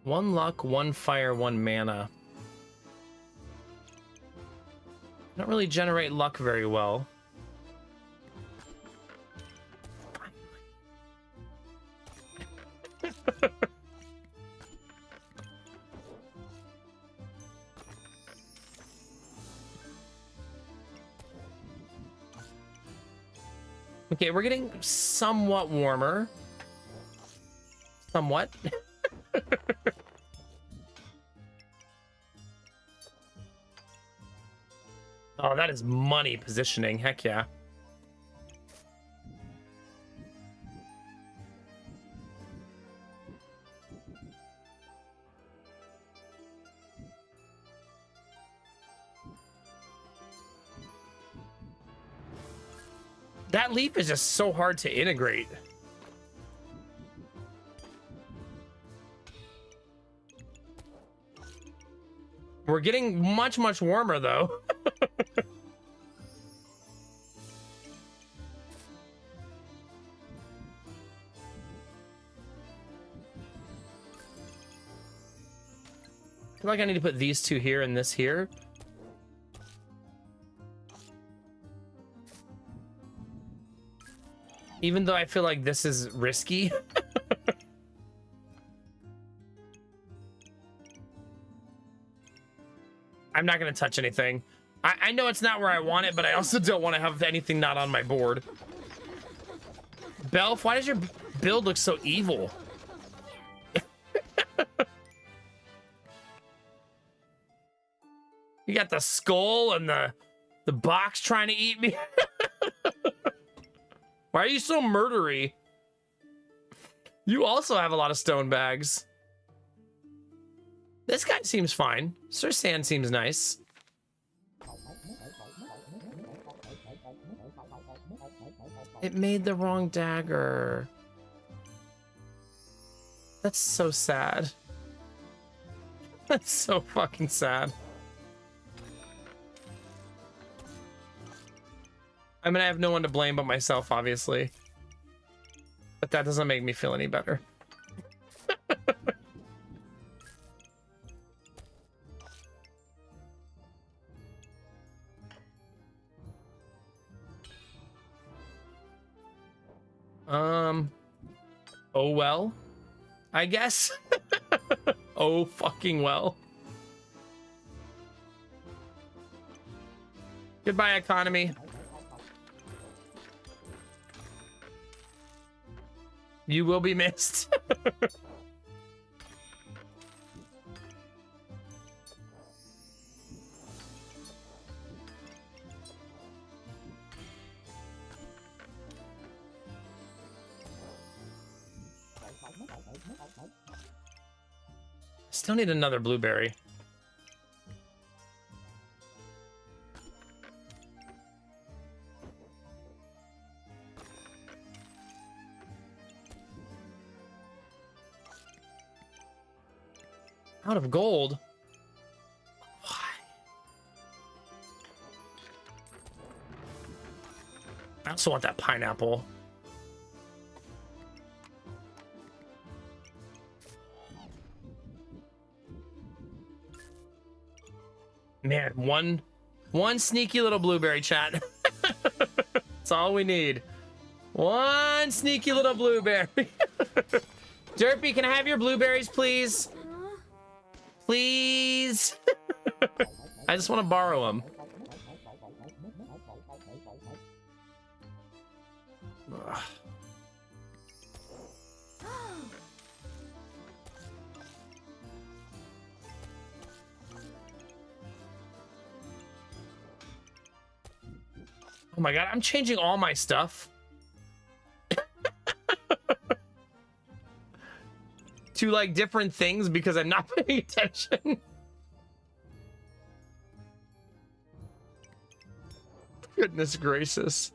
One luck, one fire, one mana. Don't really generate luck very well. Okay, we're getting somewhat warmer. Somewhat. Oh, that is money positioning. Heck yeah. That leaf is just so hard to integrate. We're getting much, much warmer, though. I feel like I need to put these two here and this here. Even though I feel like this is risky. I'm not going to touch anything. I know it's not where I want it, but I also don't want to have anything not on my board. Belf, why does your build look so evil? You got the skull and the box trying to eat me. Why are you so murdery? You also have a lot of stone bags. This guy seems fine. Sir Sand seems nice. It made the wrong dagger. That's so sad. That's so fucking sad. I mean, I have no one to blame but myself, obviously. But that doesn't make me feel any better. Oh well, I guess. Oh fucking well. Goodbye, economy. You will be missed. Still need another blueberry. Out of gold? Why? I also want that pineapple. Man, one sneaky little blueberry, chat. That's all we need. One sneaky little blueberry. Derpy, can I have your blueberries, please? Please. I just want to borrow them. Ugh. Oh my god, I'm changing all my stuff to like different things because I'm not paying attention. Goodness gracious.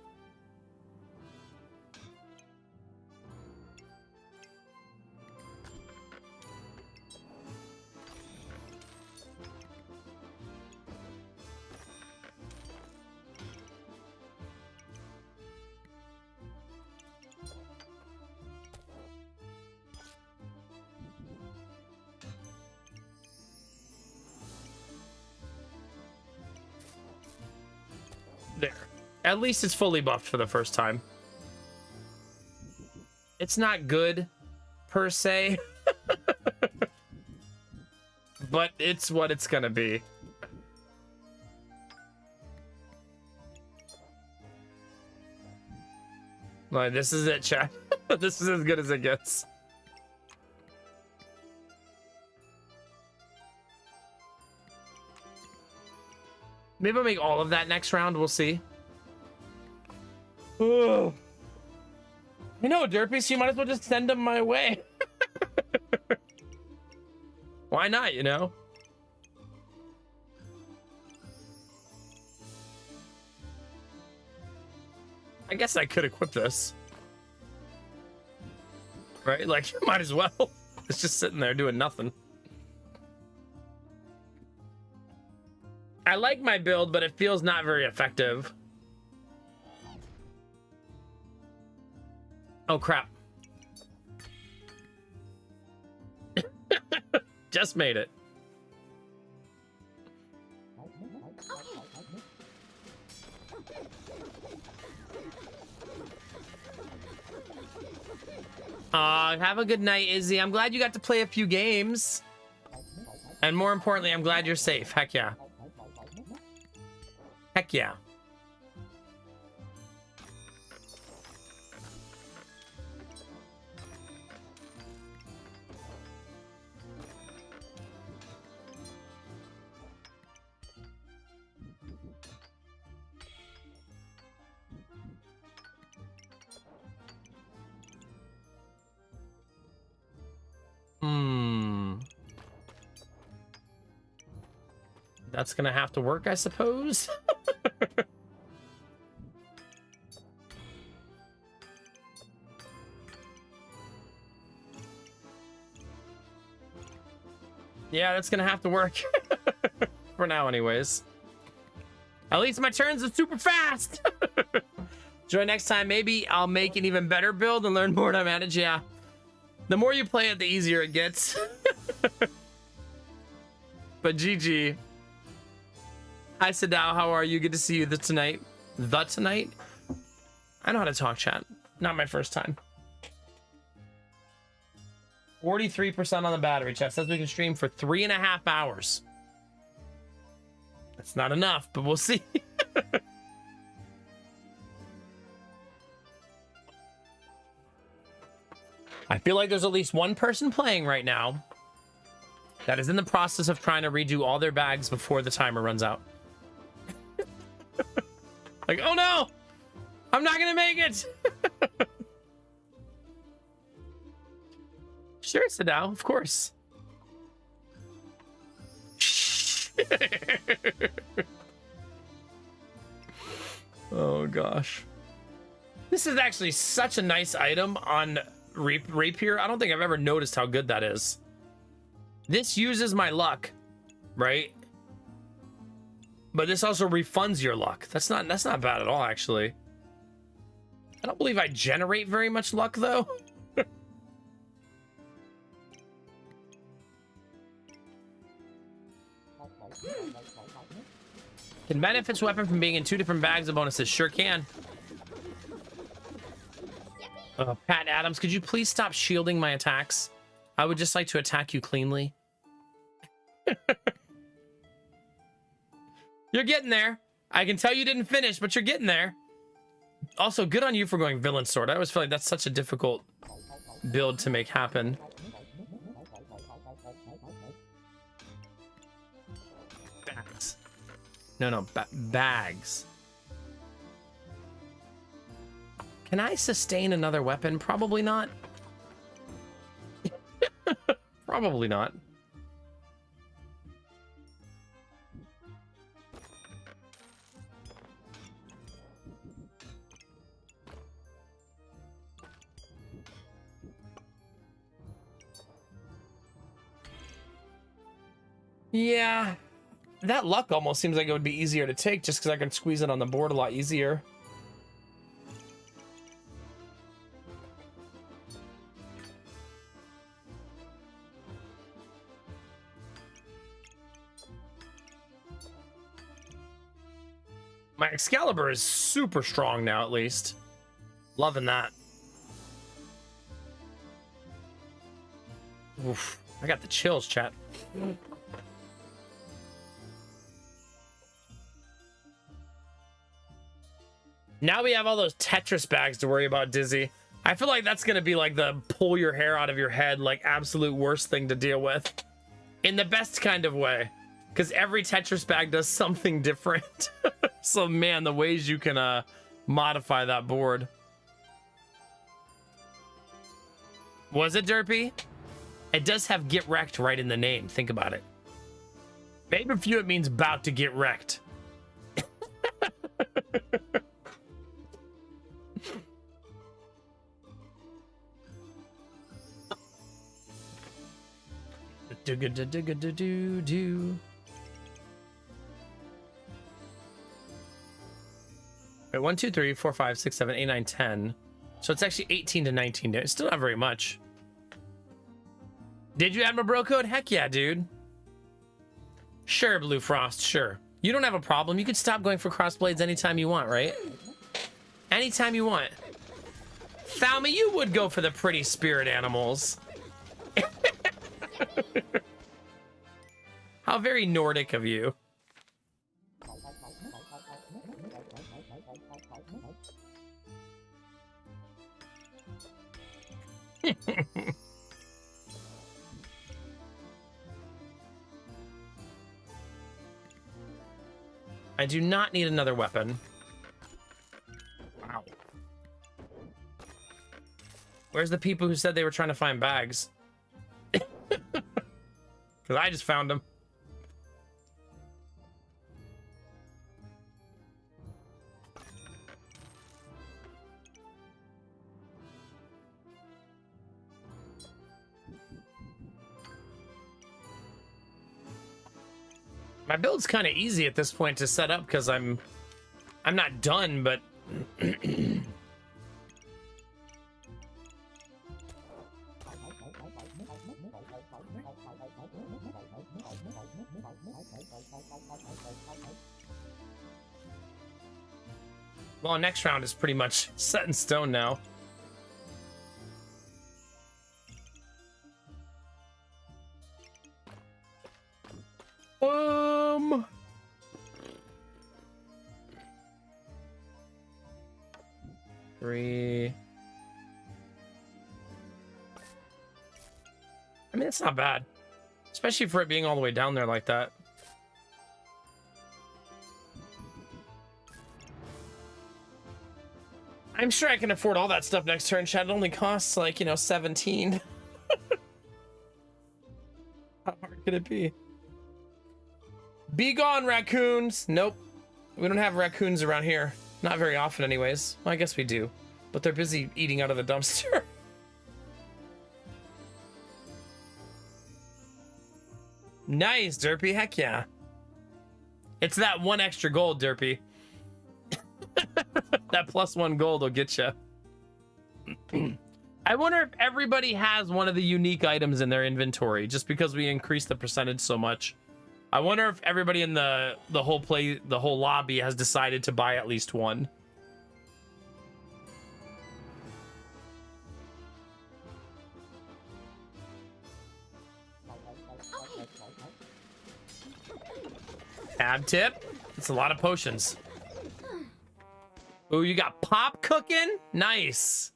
There. At least it's fully buffed for the first time. It's not good, per se. But it's what it's gonna be. Like, this is it, chat. This is as good as it gets. Maybe I'll make all of that next round. We'll see. Ugh. You know, Derpy, so you might as well just send them my way. Why not, you know? I guess I could equip this. Right? Like, might as well. It's just sitting there doing nothing. I like my build, but it feels not very effective. Oh, crap. Just made it. Have a good night, Izzy. I'm glad you got to play a few games. And more importantly, I'm glad you're safe. Heck yeah. Heck yeah. That's gonna have to work, I suppose. Yeah, that's gonna have to work. For now, anyways. At least my turns are super fast. Join next time. Maybe I'll make an even better build and learn more to manage. Yeah. The more you play it, the easier it gets. But GG. Hi, Sadao. How are you? Good to see you tonight. Tonight? I know how to talk, chat. Not my first time. 43% on the battery. Chat says we can stream for 3.5 hours. That's not enough, but we'll see. I feel like there's at least one person playing right now that is in the process of trying to redo all their bags before the timer runs out. Like, oh no, I'm not gonna make it. Sure, Sadao, of course. Oh gosh. This is actually such a nice item on Rapier. I don't think I've ever noticed how good that is. This uses my luck, right? But this also refunds your luck. That's not bad at all, actually. I don't believe I generate very much luck though. Can benefits weapon from being in 2 different bags of bonuses? Sure can. Pat Adams, could you please stop shielding my attacks? I would just like to attack you cleanly. You're getting there. I can tell you didn't finish, but you're getting there. Also, good on you for going Villain Sword. I always feel like that's such a difficult build to make happen. Bags. No, bags. Can I sustain another weapon? Probably not. Probably not. Yeah, that luck almost seems like it would be easier to take just because I can squeeze it on the board a lot easier. My Excalibur is super strong now, at least. Loving that. Oof, I got the chills, chat. Now we have all those Tetris bags to worry about, Dizzy. I feel like that's going to be like the pull your hair out of your head, like absolute worst thing to deal with. In the best kind of way. Because every Tetris bag does something different. So, man, the ways you can modify that board. Was it Derpy? It does have get wrecked right in the name. Think about it. Maybe a few it means about to get wrecked. Do. Wait, 1, 2, 3, 4, 5, 6, 7, 8, 9, 10. So it's actually 18 to 19 days. Still not very much. Did you add my bro code? Heck yeah, dude. Sure, Blue Frost, sure. You don't have a problem. You can stop going for crossblades anytime you want, right? Anytime you want. Thalmy, you would go for the pretty spirit animals. How very Nordic of you. I do not need another weapon. Wow. Where's the people who said they were trying to find bags? Because I just found them. My build's kind of easy at this point to set up because I'm not done, but well, next round is pretty much set in stone now. Three. I mean, it's not bad, especially for it being all the way down there like that. I'm sure I can afford all that stuff next turn, chat. It only costs like, 17. How hard could it be? Be gone, raccoons. Nope. We don't have raccoons around here. Not very often anyways. Well, I guess we do. But they're busy eating out of the dumpster. Nice, Derpy. Heck yeah. It's that one extra gold, Derpy. That +1 gold will get you. I wonder if everybody has one of the unique items in their inventory just because we increased the percentage so much. I wonder if everybody in the whole lobby has decided to buy at least one. Tab tip. It's a lot of potions. Ooh, you got pop cooking? Nice.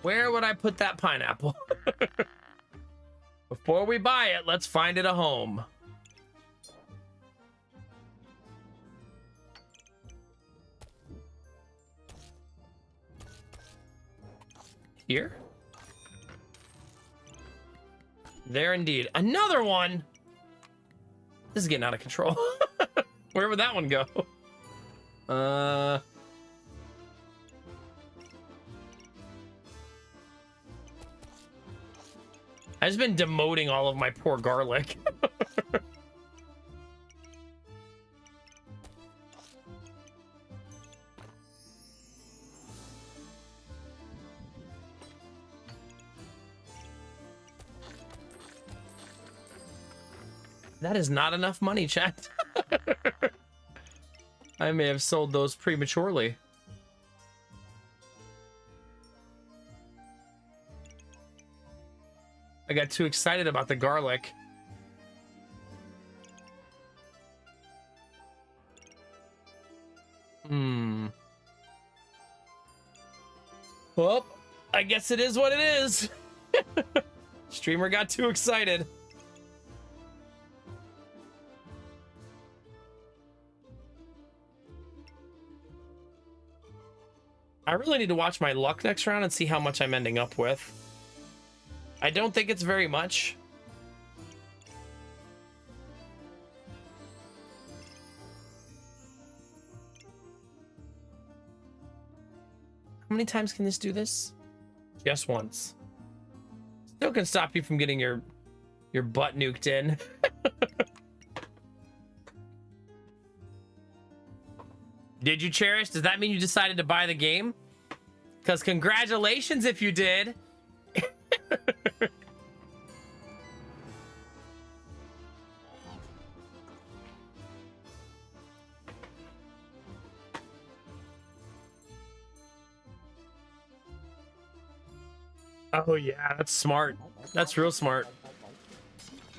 Where would I put that pineapple? Before we buy it, let's find it a home. Here? There indeed. Another one! This is getting out of control. Where would that one go? I've just been demoting all of my poor garlic. That is not enough money, chat. I may have sold those prematurely. I got too excited about the garlic. Well, I guess it is what it is. Streamer got too excited. I really need to watch my luck next round and see how much I'm ending up with. I don't think it's very much. How many times can this do this? Just once. Still can stop you from getting your butt nuked in. Did you, Cherish? Does that mean you decided to buy the game? Because congratulations if you did. Oh yeah, that's smart. That's real smart.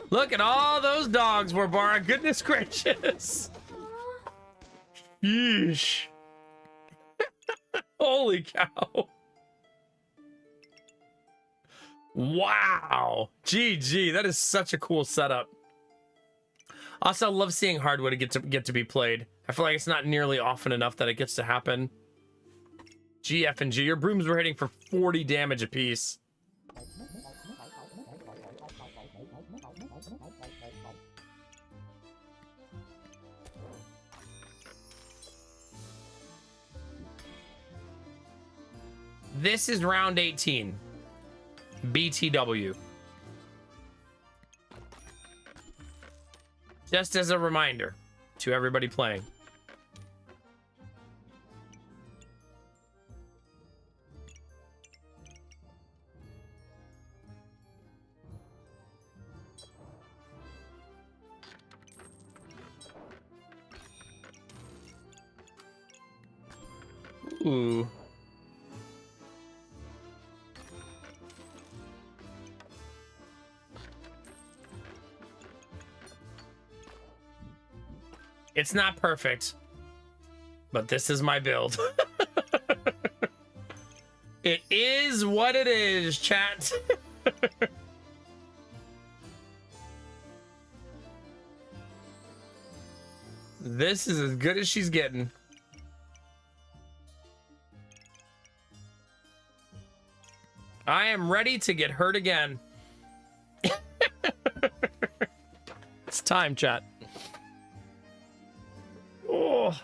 Look at all those dogs, Warbara. Goodness gracious. Yeesh. Holy cow. Wow. GG. That is such a cool setup. Also, I love seeing hardwood get to be played. I feel like it's not nearly often enough that it gets to happen. GF and G. Your brooms were hitting for 40 damage apiece. This is round 18. BTW. Just as a reminder to everybody playing. Ooh. It's not perfect, but this is my build. It is what it is, chat. This is as good as she's getting. I am ready to get hurt again. It's time, chat. Oh.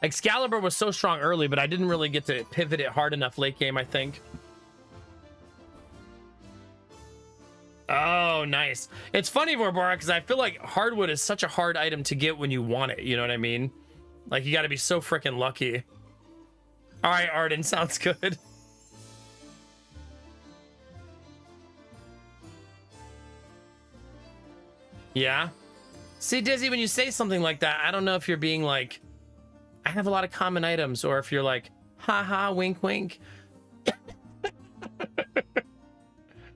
Excalibur was so strong early, but I didn't really get to pivot it hard enough late game, I think. Oh, nice. It's funny, Vorbara, because I feel like hardwood is such a hard item to get when you want it. You know what I mean? Like, you got to be so freaking lucky. All right, Arden, sounds good. Yeah. See, Dizzy, when you say something like that, I don't know if you're being like, I have a lot of common items, or if you're like, haha, wink, wink.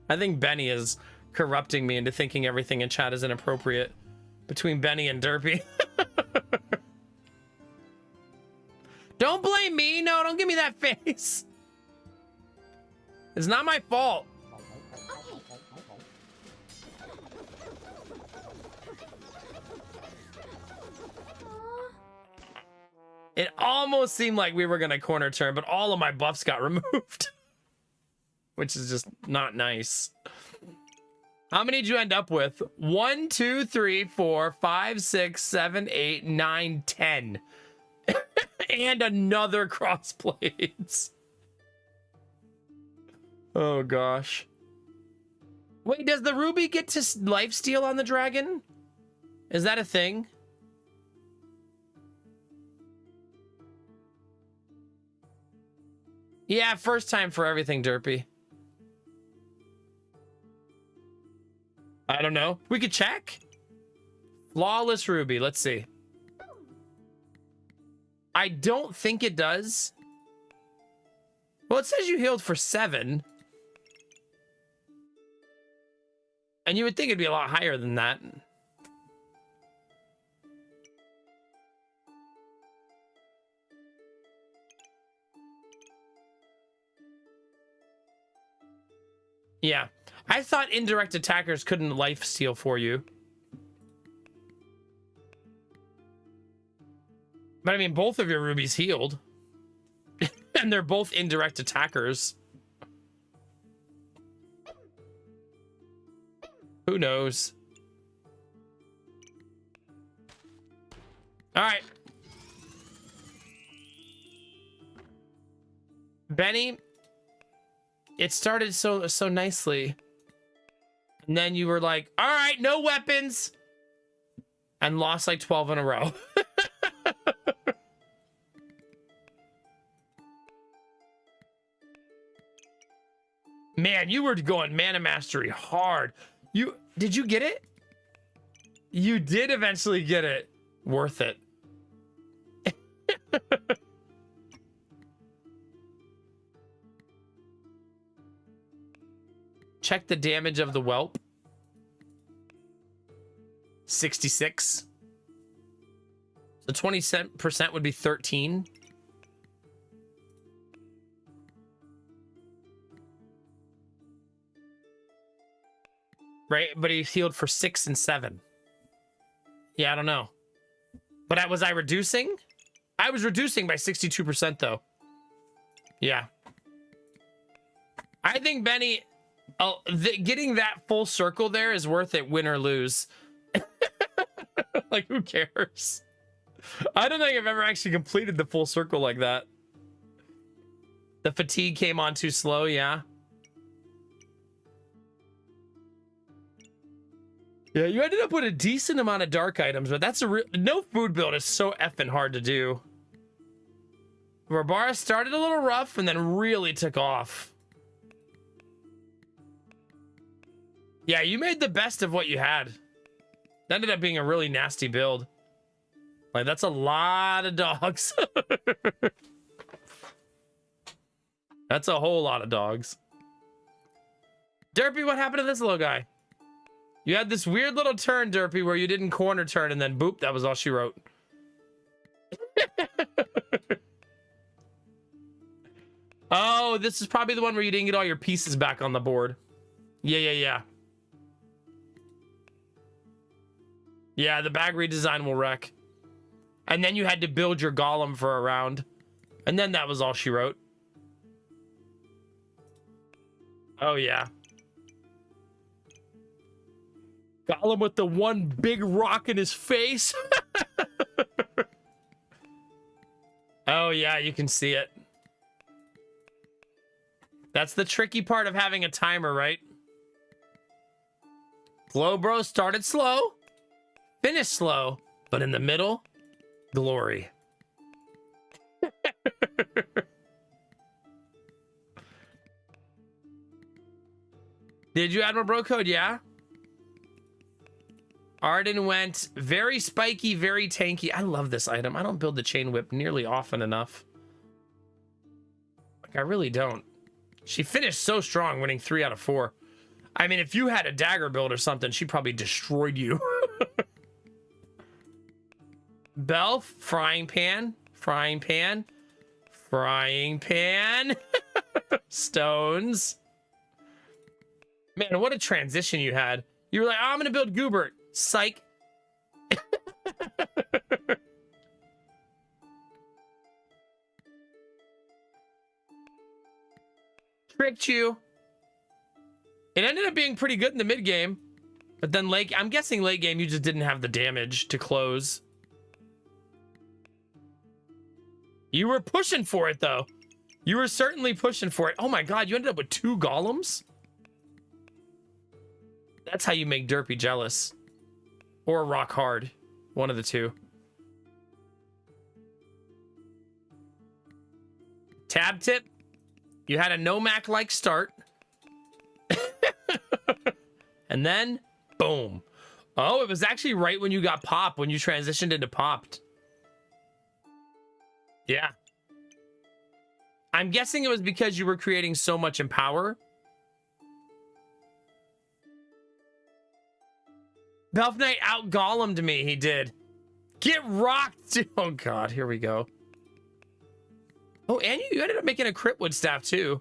I think Benny is corrupting me into thinking everything in chat is inappropriate between Benny and Derpy. Don't blame me. No, don't give me that face. It's not my fault. It almost seemed like we were going to corner turn, but all of my buffs got removed. Which is just not nice. How many did you end up with? 1, 2, 3, 4, 5, 6, 7, 8, 9, 10. And another crossblades. Oh gosh. Wait, does the ruby get to lifesteal on the dragon? Is that a thing? Yeah, first time for everything, Derpy. I don't know. We could check. Flawless ruby. Let's see. I don't think it does. Well, it says you healed for 7. And you would think it'd be a lot higher than that. Yeah. I thought indirect attackers couldn't life steal for you. But I mean, both of your rubies healed. And they're both indirect attackers. Who knows? All right. Benny, it started so nicely. And then you were like, all right, no weapons. And lost like 12 in a row. Man, you were going mana mastery hard. Did you get it? You did eventually get it. Worth it. Check the damage of the whelp. 66. So 20% would be 13. Right, but he healed for 6 and 7. Yeah, I don't know. But was I reducing? I was reducing by 62% though. Yeah. I think Benny, getting that full circle there is worth it, win or lose. Like, who cares? I don't think I've ever actually completed the full circle like that. The fatigue came on too slow, yeah. Yeah, you ended up with a decent amount of dark items, but that's no food build is so effing hard to do. Barbara started a little rough and then really took off. Yeah, you made the best of what you had. That ended up being a really nasty build. Like, that's a lot of dogs. That's a whole lot of dogs. Derpy, what happened to this little guy? You had this weird little turn, Derpy, where you didn't corner turn, and then boop, that was all she wrote. Oh, this is probably the one where you didn't get all your pieces back on the board. Yeah. Yeah, the bag redesign will wreck. And then you had to build your golem for a round. And then that was all she wrote. Oh, yeah. Golem with the one big rock in his face. Oh, yeah, you can see it. That's the tricky part of having a timer, right? Glowbro started slow, finished slow, but in the middle, glory. Did you Admiral Bro Code? Yeah. Arden went very spiky, very tanky. I love this item. I don't build the chain whip nearly often enough. Like, I really don't. She finished so strong, winning 3 out of 4. I mean, if you had a dagger build or something, she probably destroyed you. Belf, frying pan, frying pan, frying pan. Stones. Man, what a transition you had. You were like, oh, I'm going to build Goobert. Psych. Tricked you. It ended up being pretty good in the mid game, but then I'm guessing late game you just didn't have the damage to close. You were pushing for it though. You were certainly pushing for it. Oh my god, you ended up with 2 golems? That's how you make Derpy jealous. Or rock hard. One of the two. Tab tip. You had a Nomak-like start. And then, boom. Oh, it was actually right when you got pop, when you transitioned into popped. Yeah. I'm guessing it was because you were creating so much Empower. Belf Knight out-golemed me, he did. Get rocked! Oh god, here we go. Oh, and you ended up making a Cryptwood staff too.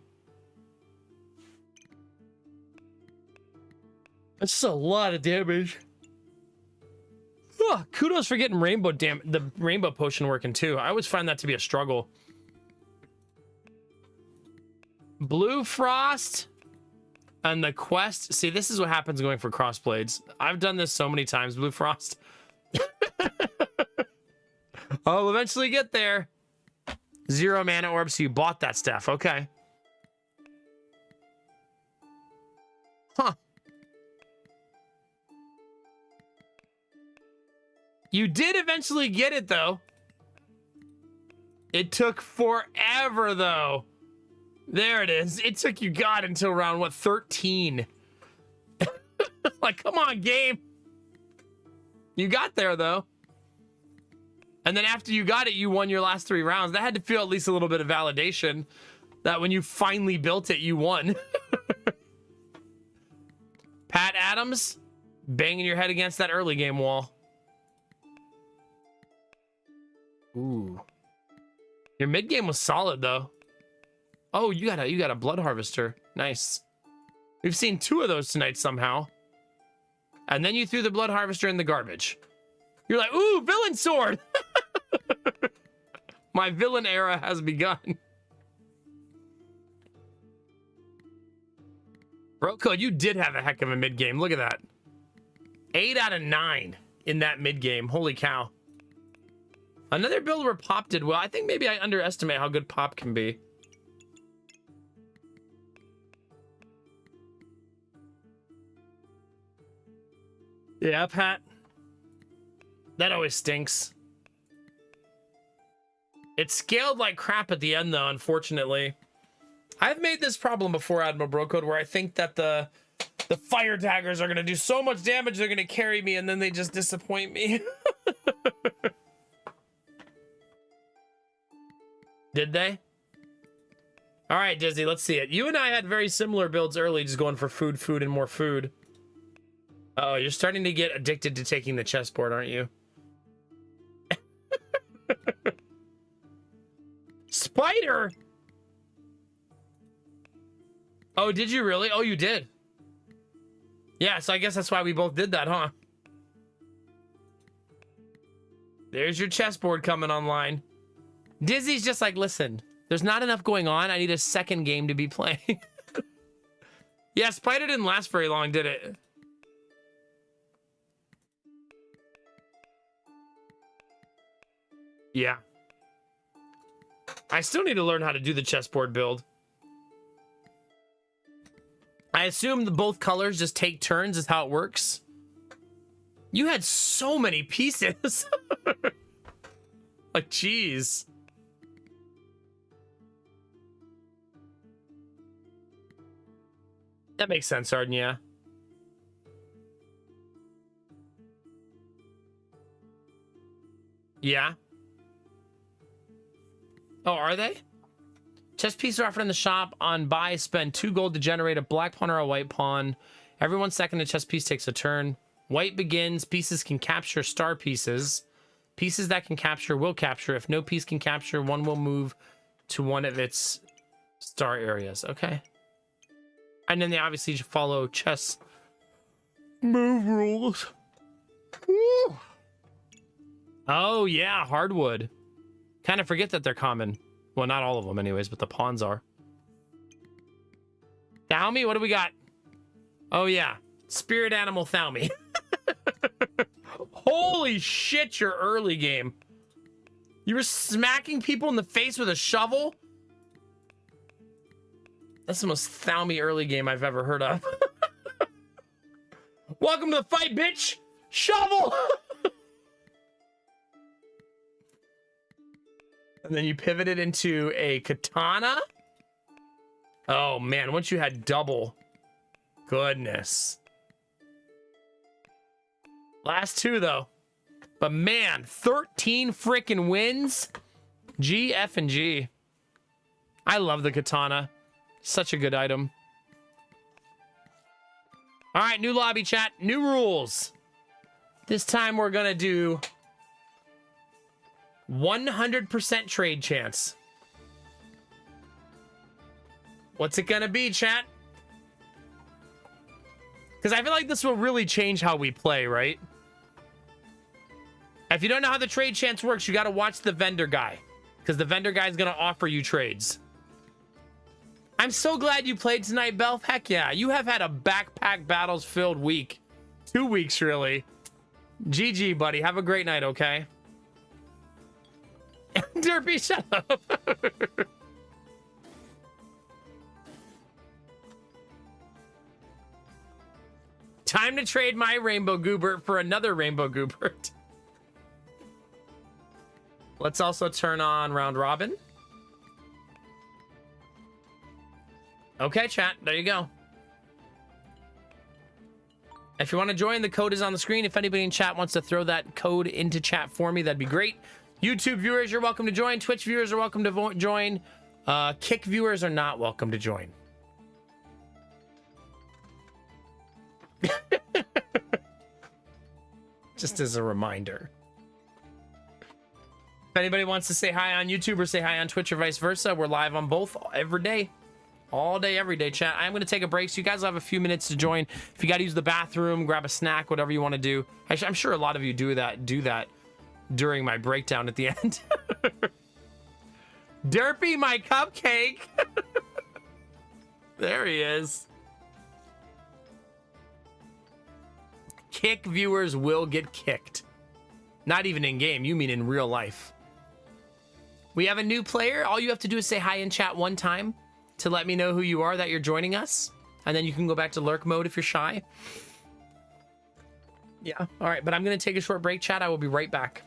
That's just a lot of damage. Oh, kudos for getting the rainbow potion working too. I always find that to be a struggle. Blue Frost and the quest. See, this is what happens going for crossblades. I've done this so many times, Blue Frost. I'll eventually get there. 0 mana orb, so you bought that stuff. Okay. Huh. You did eventually get it, though. It took forever, though. There it is. It took you, God, until round, what, 13? Like, come on, game. You got there, though. And then after you got it, you won your last 3 rounds. That had to feel at least a little bit of validation that when you finally built it, you won. Pat Adams, banging your head against that early game wall. Ooh. Your mid game was solid, though. Oh, you got a blood harvester. Nice. We've seen 2 of those tonight somehow. And then you threw the blood harvester in the garbage. You're like, ooh, villain sword. My villain era has begun. Bro Code, you did have a heck of a mid game. Look at that. 8 out of 9 in that mid game. Holy cow. Another build where Pop did well. I think maybe I underestimate how good Pop can be. Yeah, Pat. That always stinks. It scaled like crap at the end, though, unfortunately. I've made this problem before, Admiral Bro Code, where I think that the fire daggers are going to do so much damage, they're going to carry me, and then they just disappoint me. Did they? All right, Dizzy, let's see it. You and I had very similar builds early, just going for food, food, and more food. Oh, you're starting to get addicted to taking the chessboard, aren't you? Spider? Oh, did you really? Oh, you did. Yeah, so I guess that's why we both did that, huh? There's your chessboard coming online. Dizzy's just like, listen, there's not enough going on. I need a second game to be playing. Yeah, Spider didn't last very long, did it? Yeah. I still need to learn how to do the chessboard build. I assume the both colors just take turns is how it works. You had so many pieces. Like, jeez. That makes sense, Arden, yeah. Yeah. Oh, are they? Chess pieces are offered in the shop. On buy, spend 2 gold to generate a black pawn or a white pawn. Every 1 second, a chess piece takes a turn. White begins. Pieces can capture star pieces. Pieces that can capture will capture. If no piece can capture, one will move to one of its star areas. Okay. And then they obviously follow chess move rules. Woo. Oh, yeah, hardwood. Kind of forget that they're common. Well, not all of them anyways, but the pawns are. Thalmy, what do we got? Oh, yeah. Spirit Animal Thalmy. Holy shit, your early game. You were smacking people in the face with a shovel? That's the most Thalmy early game I've ever heard of. Welcome to the fight, bitch! Shovel! And then you pivoted into a katana? Oh, man, once you had double. Goodness. Last 2, though. But, man, 13 freaking wins? G, F, and G. I love the katana. Such a good item. All right, new lobby chat, new rules. This time we're gonna do 100% trade chance. What's it gonna be, chat? Because I feel like this will really change how we play, right? If you don't know how the trade chance works, you gotta watch the vendor guy. Because the vendor guy is gonna offer you trades. I'm so glad you played tonight, Belf. Heck yeah. You have had a backpack battles filled week. 2 weeks, really. GG, buddy. Have a great night, okay? Derpy, shut up. Time to trade my Rainbow Goobert for another Rainbow Goobert. Let's also turn on Round Robin. Okay, chat. There you go. If you want to join, the code is on the screen. If anybody in chat wants to throw that code into chat for me, that'd be great. YouTube viewers, you're welcome to join. Twitch viewers are welcome to join. Kick viewers are not welcome to join. Just as a reminder. If anybody wants to say hi on YouTube or say hi on Twitch or vice versa, we're live on both every day. All day, every day, chat. I'm going to take a break, so you guys will have a few minutes to join. If you got to use the bathroom, grab a snack, whatever you want to do. Actually, I'm sure a lot of you do that during my breakdown at the end. Derpy, my cupcake. There he is. Kick viewers will get kicked. Not even in game, you mean in real life. We have a new player. All you have to do is say hi in chat one time to let me know who you are, that you're joining us. And then you can go back to lurk mode if you're shy. Yeah, all right, but I'm going to take a short break, chat. I will be right back.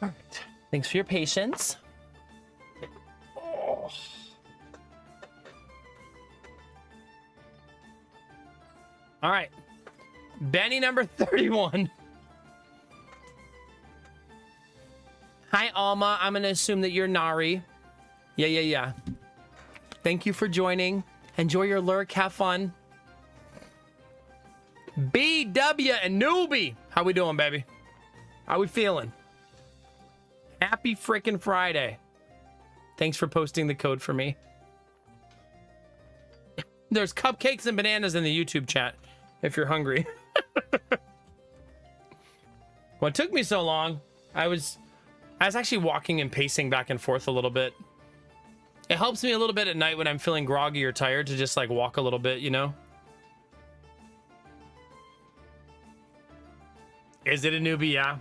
All right. Thanks for your patience. Oh. All right. Benny number 31. Hi, Alma. I'm going to assume that you're Nari. Yeah. Thank you for joining. Enjoy your lurk. Have fun. BW and Newbie. How we doing, baby? How we feeling? Happy frickin' Friday. Thanks for posting the code for me. There's cupcakes and bananas in the YouTube chat if you're hungry. What took me so long, I was actually walking and pacing back and forth a little bit. It helps me a little bit at night when I'm feeling groggy or tired to just like walk a little bit, you know? Is it a newbie? Yeah.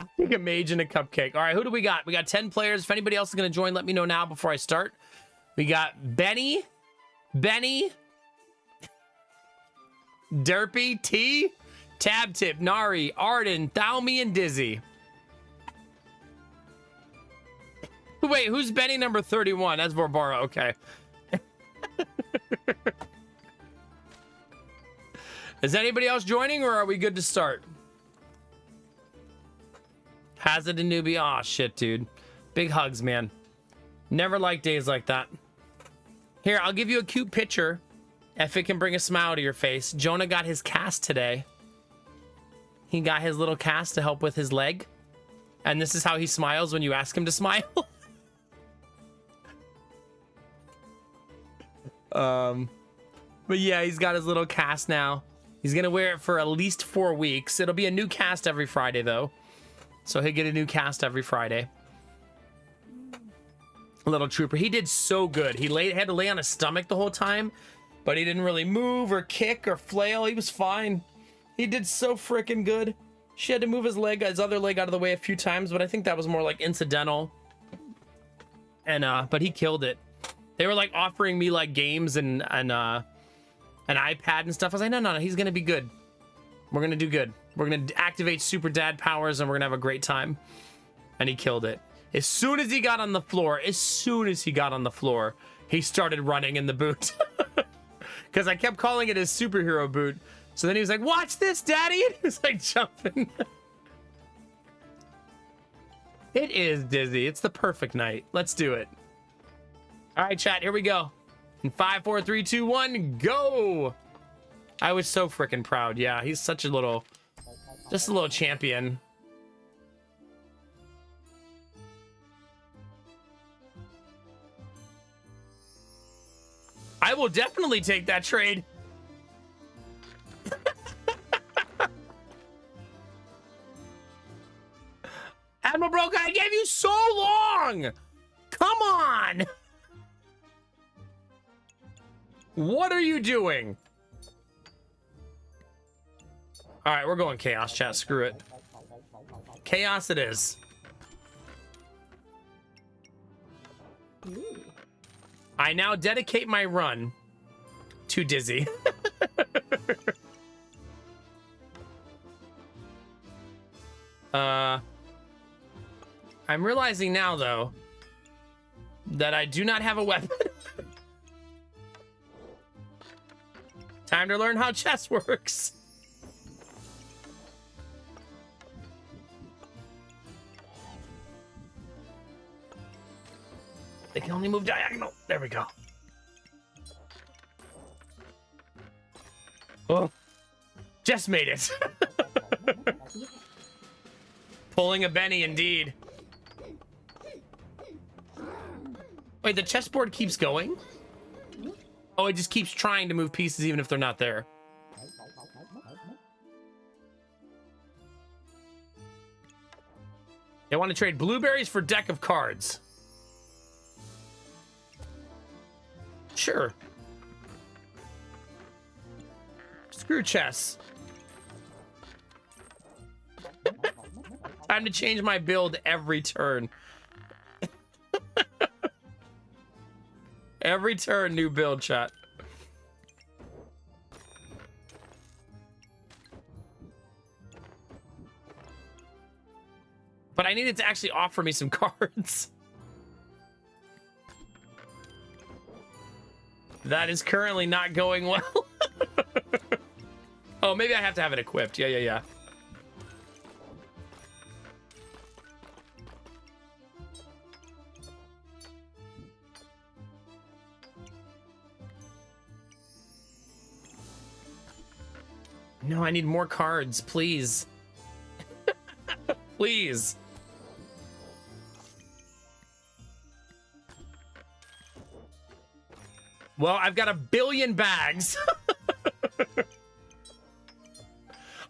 I think a mage and a cupcake. All right, who do we got? We got 10 players. If anybody else is going to join, let me know now before I start. We got Benny, Derpy, T, Tab Tip, Nari, Arden, Thalmy, and Dizzy. Wait, who's Benny number 31? That's Borbara. Okay. Is anybody else joining, or are we good to start? Hazard and newbie. Aw, shit, dude. Big hugs, man. Never liked days like that. Here, I'll give you a cute picture if it can bring a smile to your face. Jonah got his cast today. He got his little cast to help with his leg. And this is how he smiles when you ask him to smile. But yeah, he's got his little cast now. He's gonna wear it for at least 4 weeks. It'll be a new cast every Friday, though. So he'll get a new cast every Friday. Little trooper. He did so good. He had to lay on his stomach the whole time, but he didn't really move or kick or flail. He was fine. He did so freaking good. She had to move his other leg out of the way a few times, but I think that was more like incidental. And but he killed it. They were like offering me like games and an iPad and stuff. I was like, no, he's gonna be good. We're gonna do good. We're gonna activate super dad powers and we're gonna have a great time. And he killed it. As soon as he got on the floor, he started running in the boot. Because I kept calling it his superhero boot. So then he was like, watch this, daddy. And he was like jumping. It is Dizzy. It's the perfect night. Let's do it. All right, chat, here we go. In 5, 4, 3, 2, 1, go. I was so freaking proud. Yeah, he's such a little, just a little champion. I will definitely take that trade. Admiral Broca, I gave you so long. Come on. What are you doing? All right, we're going chaos, chat. Screw it. Chaos it is. I now dedicate my run to Dizzy. I'm realizing now, though, that I do not have a weapon. Time to learn how chess works. They can only move diagonal. There we go. Oh, just made it. Pulling a Benny, indeed. Wait, the chessboard keeps going? Oh, it just keeps trying to move pieces even if they're not there. They want to trade blueberries for deck of cards. Sure. Screw chess. Time to change my build every turn. Every turn, new build, chat. But I needed to actually offer me some cards. That is currently not going well. Oh, maybe I have to have it equipped. Yeah. No, I need more cards, please. Please. Well, I've got 1 billion bags.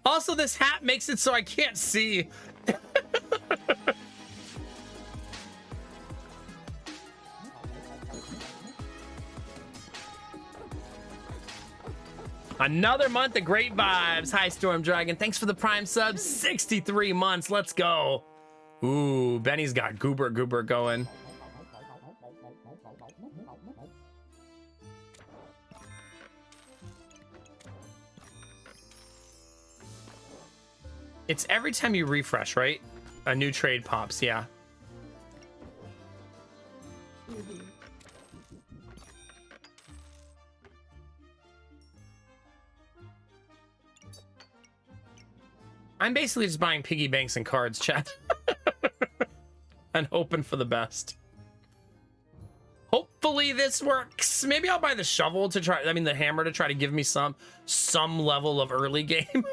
Also, this hat makes it so I can't see. Another month of great vibes. Hi, Storm Dragon. Thanks for the Prime sub. 63 months. Let's go. Ooh, Benny's got Goober going. It's every time you refresh, right? A new trade pops, yeah. I'm basically just buying piggy banks and cards, chat. And hoping for the best. Hopefully this works. Maybe I'll buy the shovel to try, the hammer to try to give me some level of early game.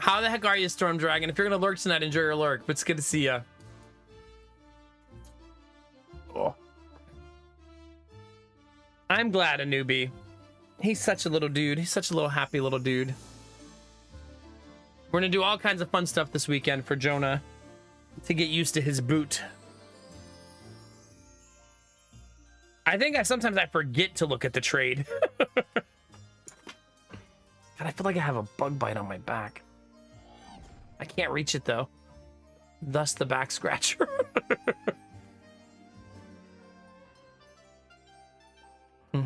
How the heck are you, Storm Dragon? If you're gonna lurk tonight, enjoy your lurk. But it's good to see ya. Oh. I'm glad, a newbie. He's such a little dude. He's such a little happy little dude. We're gonna do all kinds of fun stuff this weekend for Jonah to get used to his boot. I think sometimes I forget to look at the trade. God, I feel like I have a bug bite on my back. I can't reach it though. Thus the back scratcher. I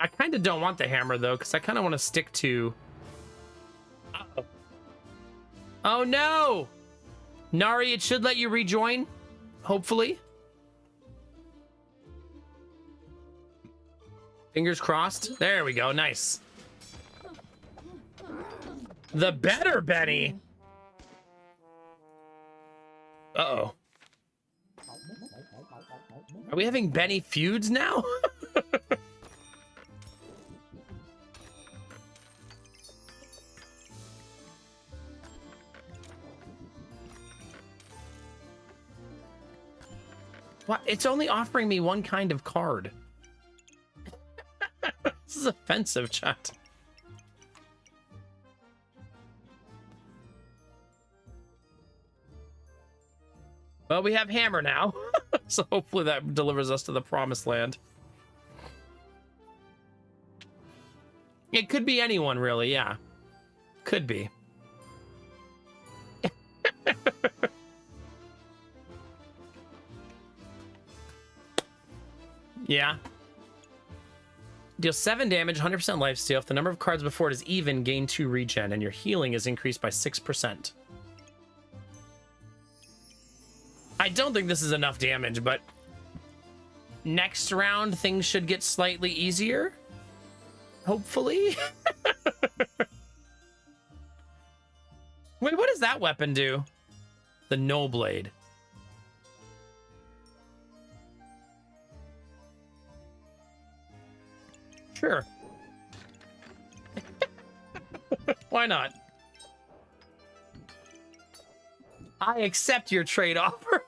kind of don't want the hammer though, because I kind of want to stick to... Uh-oh. Oh no! Nari, it should let you rejoin, hopefully. Fingers crossed. There we go, nice. The better Benny. Uh-oh. Are we having Benny feuds now? What? It's only offering me one kind of card. This is offensive, chat. Well, we have hammer now. So hopefully that delivers us to the promised land. It could be anyone, really, yeah. Could be. Yeah. Deal 7 damage, 100% lifesteal. If the number of cards before it is even, gain 2 regen, and your healing is increased by 6%. I don't think this is enough damage, but next round things should get slightly easier. Hopefully. Wait, what does that weapon do? The Null Blade. Sure. Why not? I accept your trade offer.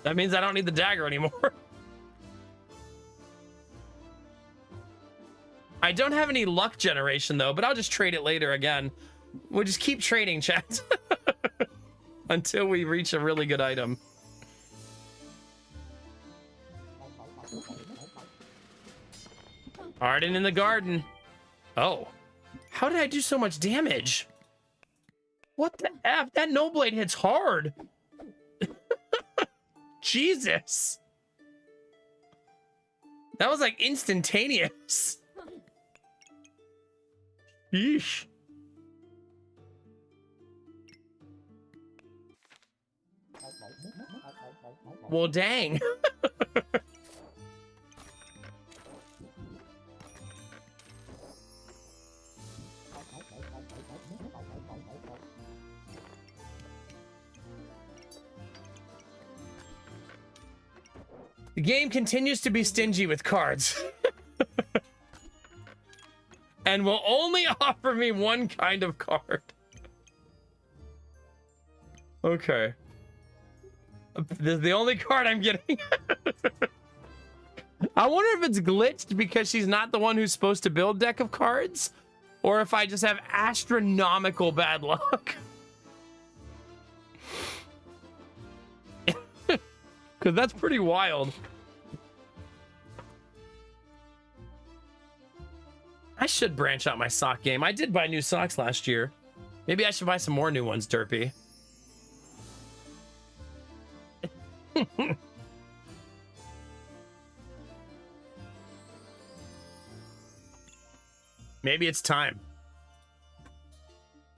That means I don't need the dagger anymore. I don't have any luck generation though, but I'll just trade it later again. We'll just keep trading, chat. Until we reach a really good item. Arden in the garden. Oh. How did I do so much damage? What the F? That no blade hits hard. Jesus. That was like instantaneous. Yeesh. Well, dang. The game continues to be stingy with cards. And will only offer me one kind of card. Okay. This is the only card I'm getting. I wonder if it's glitched because she's not the one who's supposed to build deck of cards, or if I just have astronomical bad luck. Because that's pretty wild. I should branch out my sock game. I did buy new socks last year. Maybe I should buy some more new ones, Derpy. Maybe it's time.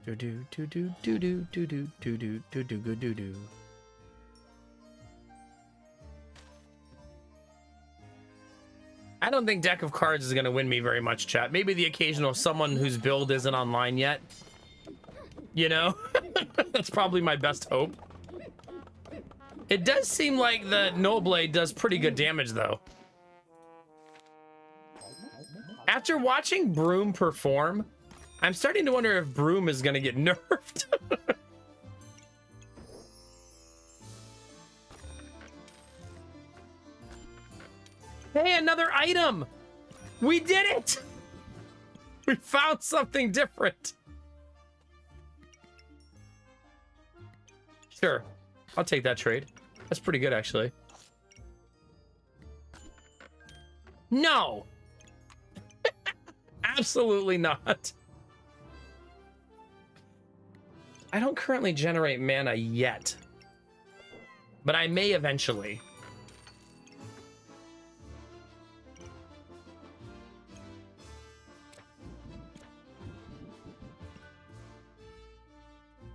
Do do do do do do do do do do do do do do. I don't think deck of cards is gonna win me very much, chat. Maybe the occasional someone whose build isn't online yet. You know, that's probably my best hope. It does seem like the Null Blade does pretty good damage, though. After watching Broom perform, I'm starting to wonder if Broom is gonna get nerfed. Hey, another item! We did it! We found something different. Sure, I'll take that trade. That's pretty good, actually. No! Absolutely not. I don't currently generate mana yet, but I may eventually.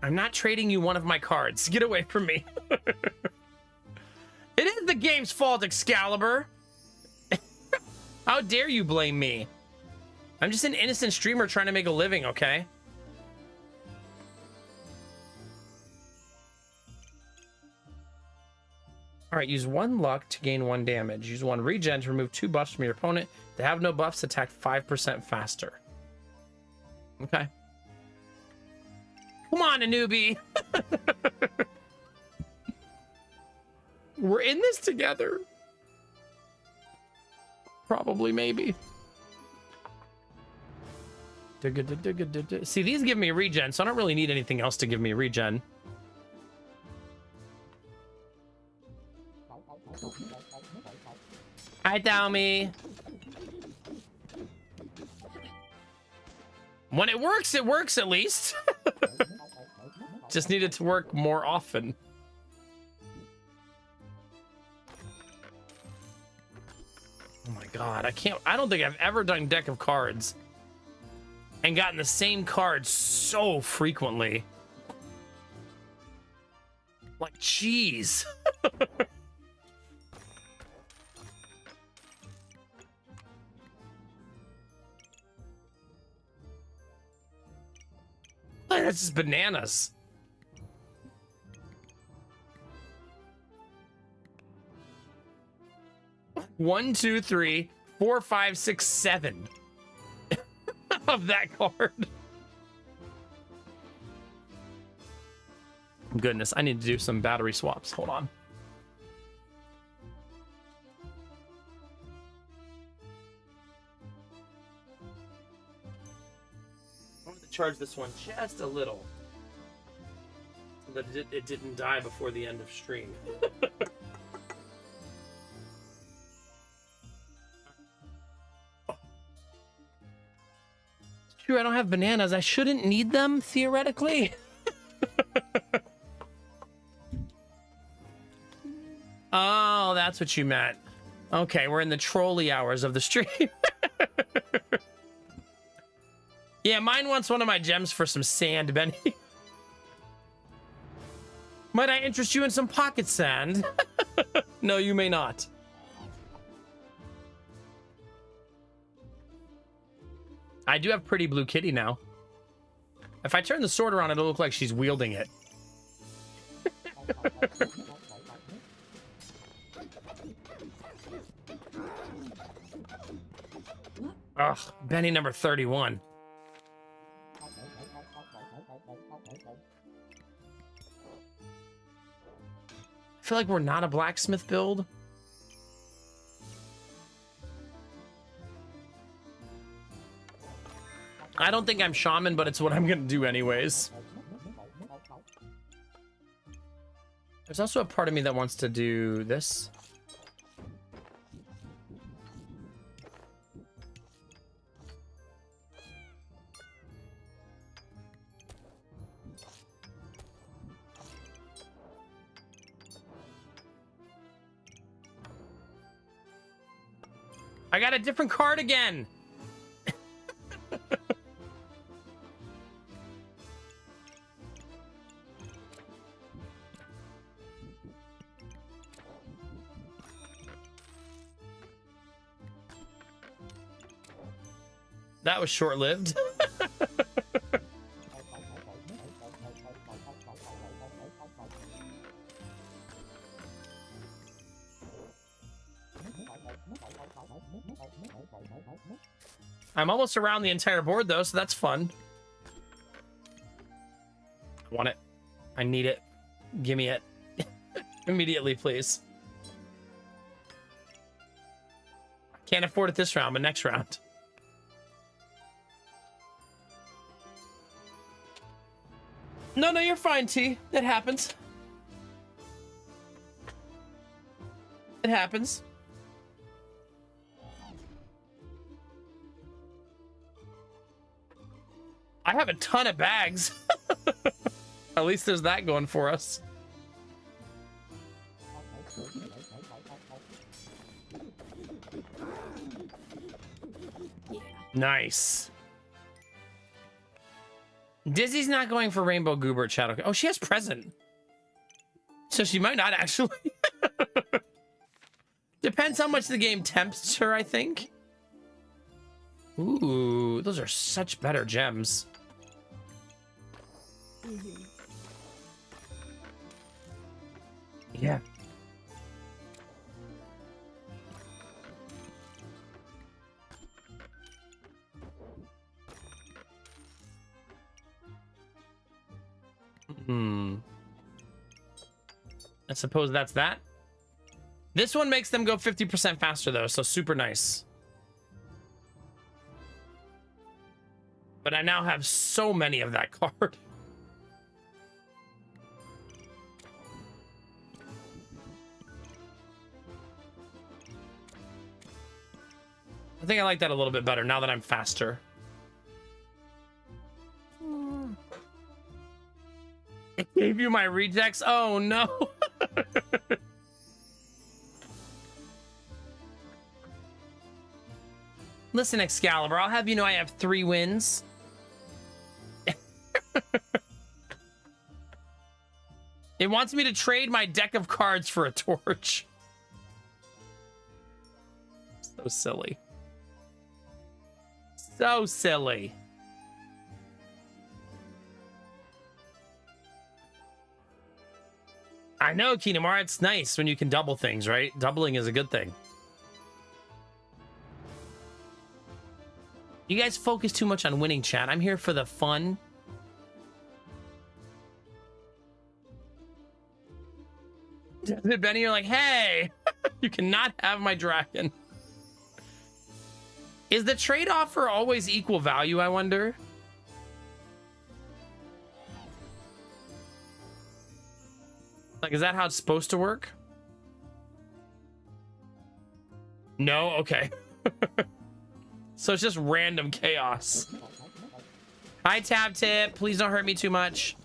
I'm not trading you one of my cards. Get away from me. It is the game's fault, Excalibur. How dare you blame me? I'm just an innocent streamer trying to make a living, okay? All right, use 1 luck to gain 1 damage. Use 1 regen to remove 2 buffs from your opponent. They have no buffs, attack 5% faster. Okay. Come on, a newbie. We're in this together. Probably, maybe. See, these give me regen, so I don't really need anything else to give me regen. Hi, Dowmy. When it works at least. Just need it to work more often. Oh my god, I don't think I've ever done deck of cards and gotten the same card so frequently. Like, jeez. That's just bananas. One, two, three, 4, 5, 6, 7 of that card. Goodness, I need to do some battery swaps. Hold on. I'm going to charge this one just a little so that it didn't die before the end of stream. True, I don't have bananas. I shouldn't need them, theoretically. Oh, that's what you meant. Okay, we're in the trolley hours of the stream. Yeah, mine wants one of my gems for some sand, Benny. Might I interest you in some pocket sand? No, you may not. I do have pretty blue kitty now. If I turn the sword around, it'll look like she's wielding it. Ugh, Benny number 31. I feel like we're not a blacksmith build. I don't think I'm shaman, but it's what I'm gonna do anyways. There's also a part of me that wants to do this. I got a different card again. That was short-lived. I'm almost around the entire board, though, so that's fun. I want it. I need it. Give me it. Immediately, please. Can't afford it this round, but next round. No, you're fine, T. It happens. It happens. I have a ton of bags. At least there's that going for us. Nice. Dizzy's not going for Rainbow Goober at Shadow. Oh, she has present. So she might not actually. Depends how much the game tempts her, I think. Ooh, those are such better gems. Yeah. I suppose that's that. This one makes them go 50% faster, though, so super nice. But I now have so many of that card. I think I like that a little bit better now that I'm faster. I gave you my rejects? Oh, no. Listen, Excalibur, I'll have you know I have 3 wins. It wants me to trade my deck of cards for a torch. So silly. So silly. I know, Kinamara, it's nice when you can double things, right? Doubling is a good thing. You guys focus too much on winning, chat. I'm here for the fun. Benny, you're like, hey, you cannot have my dragon. Is the trade offer always equal value, I wonder? Like, is that how it's supposed to work? No? Okay. So it's just random chaos. Hi, Tab Tip. Please don't hurt me too much.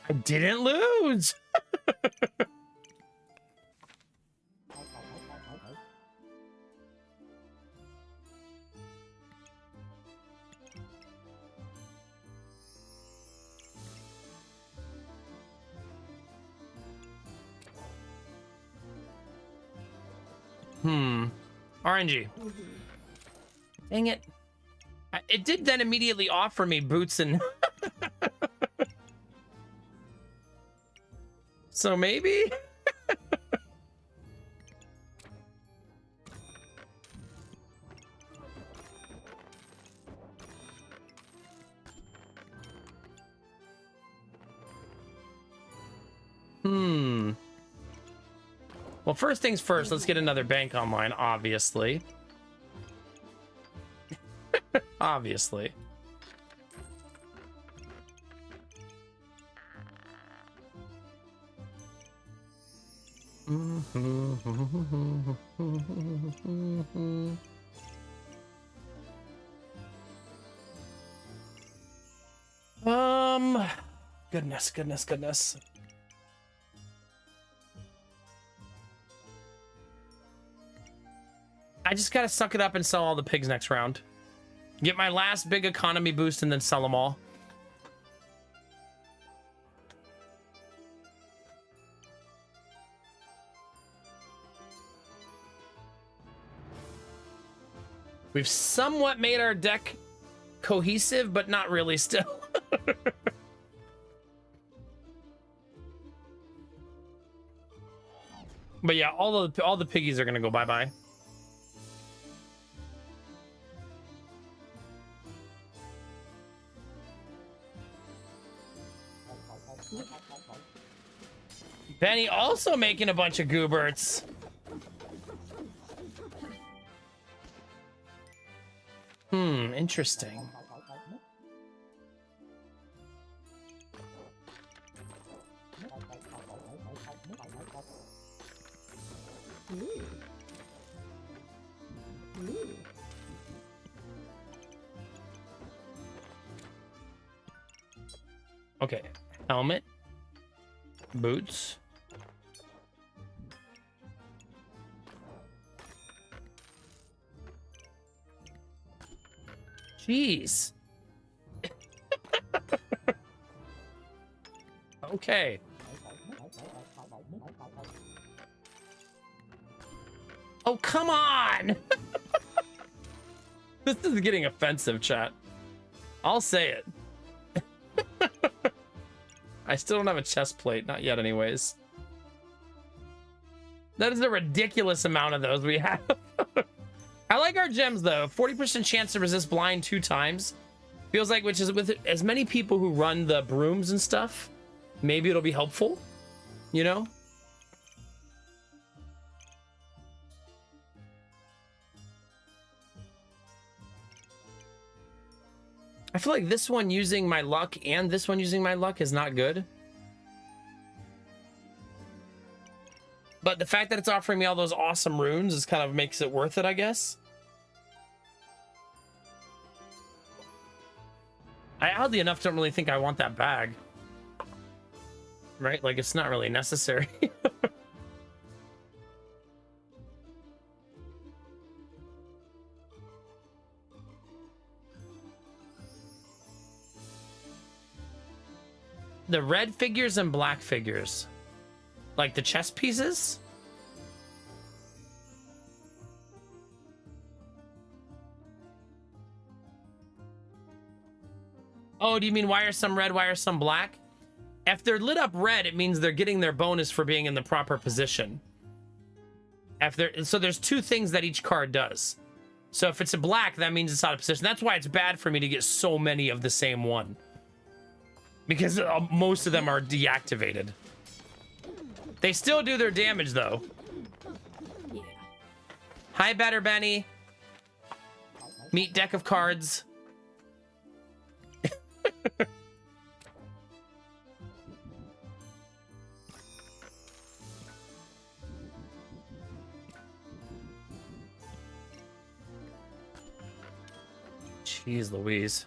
I didn't lose. RNG. Dang it. It did then immediately offer me boots and... So maybe? Well, first things first, let's get another bank online, obviously. Obviously. Goodness. I just gotta suck it up and sell all the pigs next round. Get my last big economy boost and then sell them all. We've somewhat made our deck cohesive, but not really still. But yeah, all the piggies are gonna go bye-bye. Benny also making a bunch of gooberts. Interesting. Okay, helmet, boots. Jeez. Okay. Oh, come on. This is getting offensive, chat. I'll say it. I still don't have a chest plate. Not yet, anyways. That is a ridiculous amount of those we have. I like our gems, though. 40% chance to resist blind 2 times. Feels like, which is with as many people who run the brooms and stuff, maybe it'll be helpful, you know? I feel like this one using my luck and this one using my luck is not good. But the fact that it's offering me all those awesome runes is kind of makes it worth it, I guess. I oddly enough don't really think I want that bag. Right? Like, it's not really necessary. The red figures and black figures. Like the chess pieces? Oh, do you mean why are some red, why are some black? If they're lit up red, it means they're getting their bonus for being in the proper position. So there's 2 things that each card does. So if it's a black, that means it's out of position. That's why it's bad for me to get so many of the same one. Because most of them are deactivated. They still do their damage, though. Yeah. Hi, Better Benny. Meet deck of cards. Jeez Louise.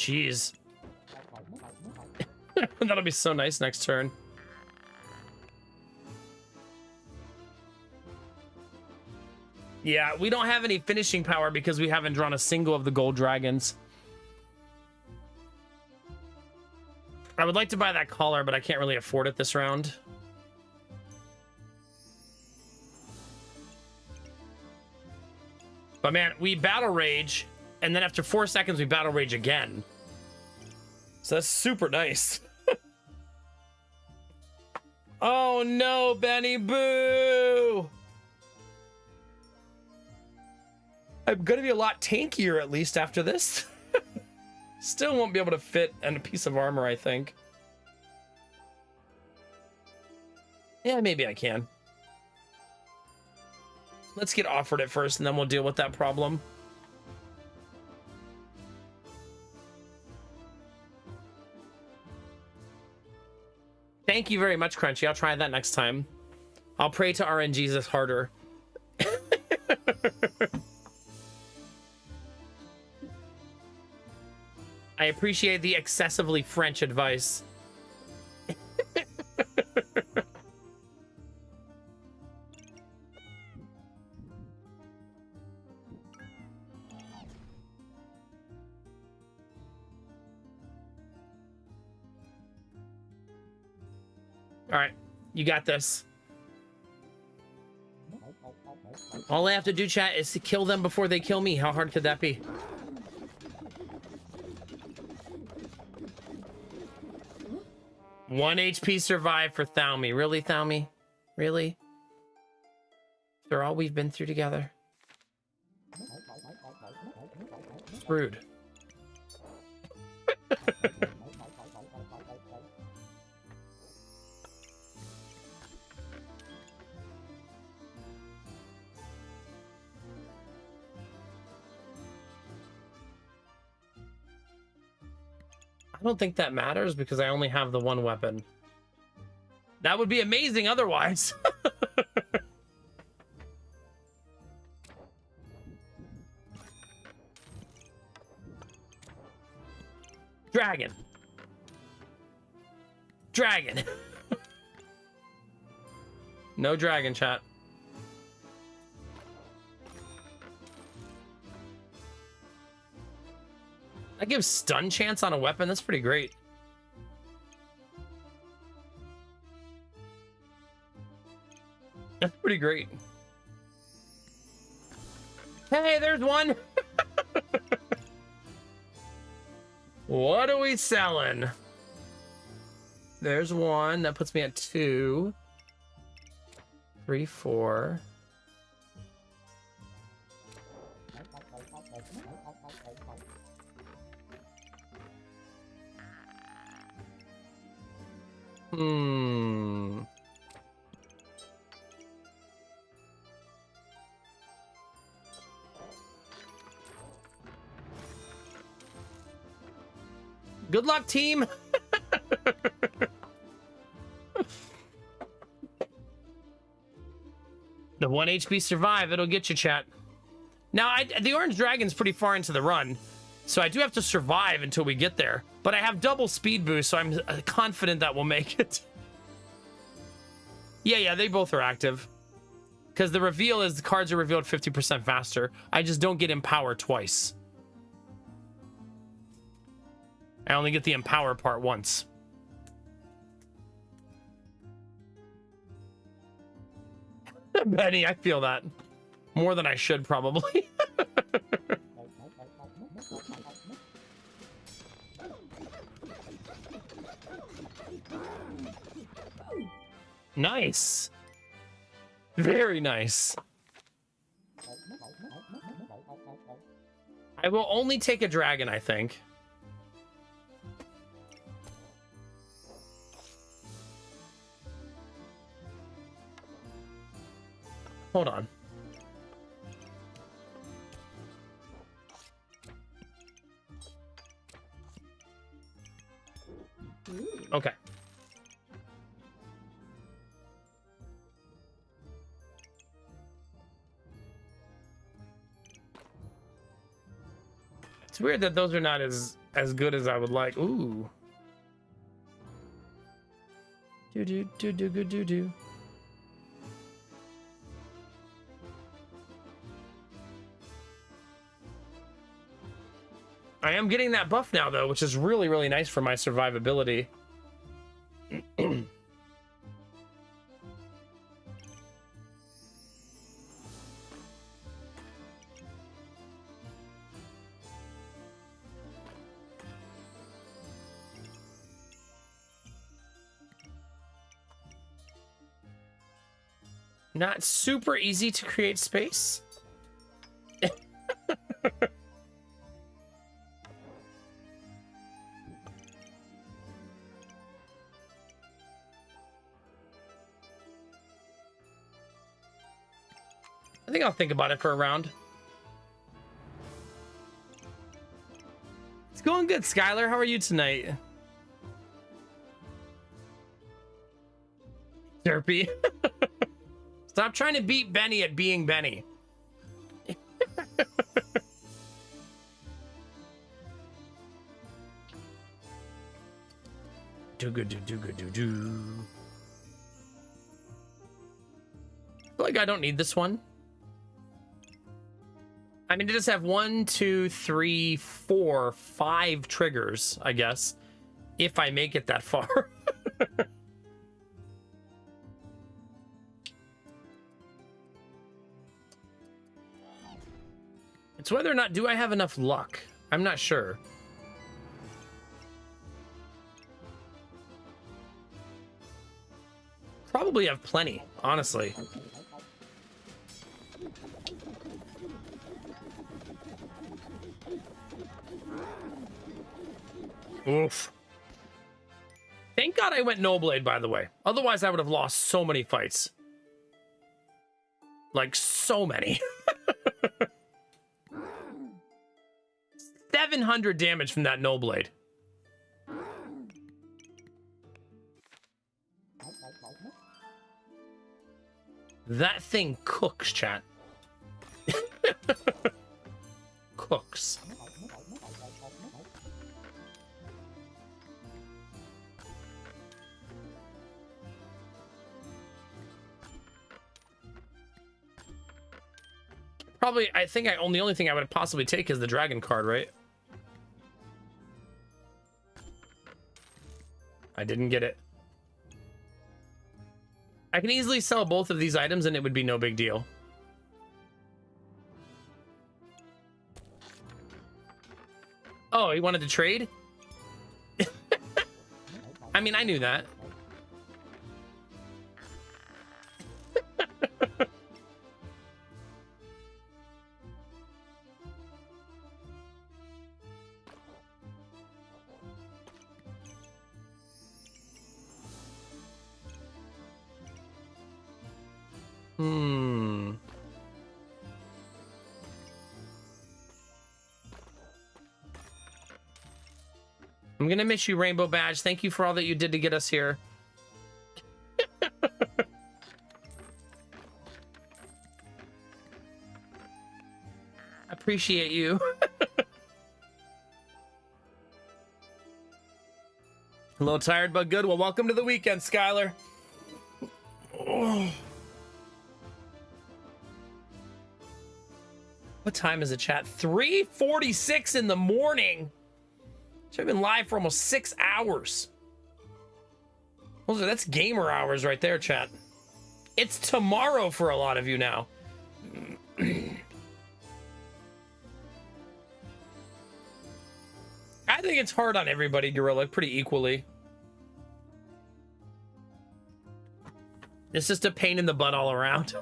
Jeez. That'll be so nice next turn. Yeah, we don't have any finishing power because we haven't drawn a single of the gold dragons. I would like to buy that collar, but I can't really afford it this round. But man, we battle rage, and then after 4 seconds, we battle rage again. So that's super nice. Oh no, Benny, boo! I'm gonna be a lot tankier at least after this. Still won't be able to fit in a piece of armor, I think. Yeah, maybe I can. Let's get offered it first, and then we'll deal with that problem. Thank you very much, Crunchy. I'll try that next time. I'll pray to RNGesus harder. I appreciate the excessively French advice. All right, you got this. All I have to do, chat, is to kill them before they kill me. How hard could that be? One HP survive for Thalmy. Really, Thalmy? Really? After all we've been through together. It's rude. I don't think that matters because I only have the one weapon. That would be amazing otherwise. Dragon. Dragon. No dragon, chat. That gives stun chance on a weapon. That's pretty great. That's pretty great. Hey, there's one. What are we selling? There's one. That puts me at 2, 3, 4. Good luck, team. The 1 HP survive. It'll get you, chat. Now, the orange dragon's pretty far into the run, so I do have to survive until we get there. But I have double speed boost, so I'm confident that we'll make it. Yeah, they both are active. Because the reveal is the cards are revealed 50% faster. I just don't get Empower twice. I only get the Empower part once. Benny, I feel that. More than I should, probably. Nice. Very nice. I will only take a dragon, I think. Hold on. Okay. It's weird that those are not as as good as I would like. Ooh. Do do do do do do do. I am getting that buff now, though, which is really, really nice for my survivability. Not super easy to create space. I think I'll think about it for a round. It's going good, Skylar. How are you tonight? Derpy. Stop trying to beat Benny at being Benny. Do good, do good, do. I feel like I don't need this one. I mean, to just have 1, 2, 3, 4, 5 triggers, I guess, if I make it that far. It's whether or not, do I have enough luck? I'm not sure. Probably have plenty, honestly. Oof. Thank God I went no blade, by the way. Otherwise, I would have lost so many fights. Like, so many. 700 damage from that no blade. That thing cooks, chat. Cooks. Probably, I think the only thing I would possibly take is the dragon card, right? I didn't get it. I can easily sell both of these items and it would be no big deal. Oh, he wanted to trade? I mean, I knew that. I'm gonna miss you, Rainbow Badge. Thank you for all that you did to get us here. Appreciate you. A little tired, but good. Well, welcome to the weekend, Skylar. Oh. What time is it, chat? 3:46 in the morning. I've been live for almost 6 hours. That's gamer hours right there, chat. It's tomorrow for a lot of you now. I think it's hard on everybody, Gorilla, pretty equally. It's just a pain in the butt all around.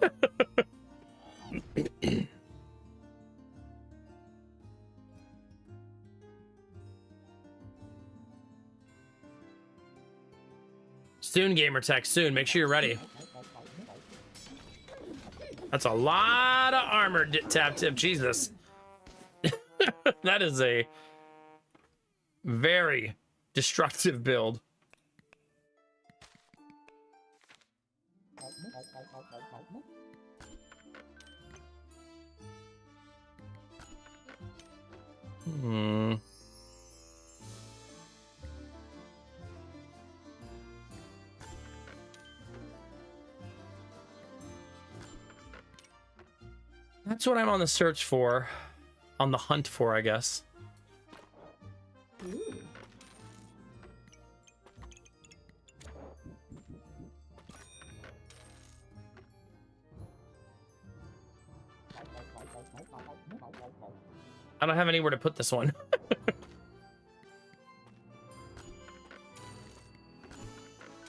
Soon, Gamertech, soon. Make sure you're ready. That's a lot of armor, Tap Tip. Jesus. That is a very destructive build. That's what I'm on the search for. On the hunt for, I guess. I don't have anywhere to put this one.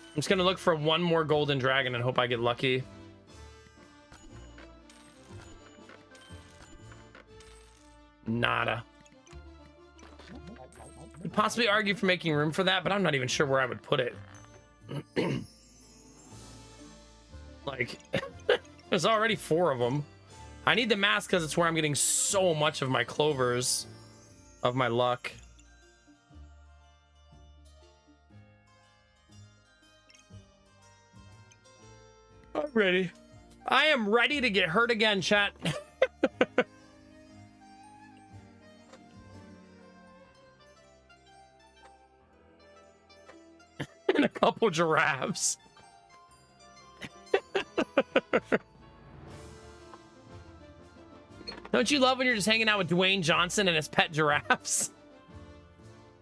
I'm just gonna look for one more golden dragon and hope I get lucky. Nada. Could possibly argue for making room for that, but I'm not even sure where I would put it. Like, there's already 4 of them. I need the mask because it's where I'm getting so much of my clovers, of my luck. I'm ready. I am ready to get hurt again, chat. And a couple giraffes. Don't you love when you're just hanging out with Dwayne Johnson and his pet giraffes?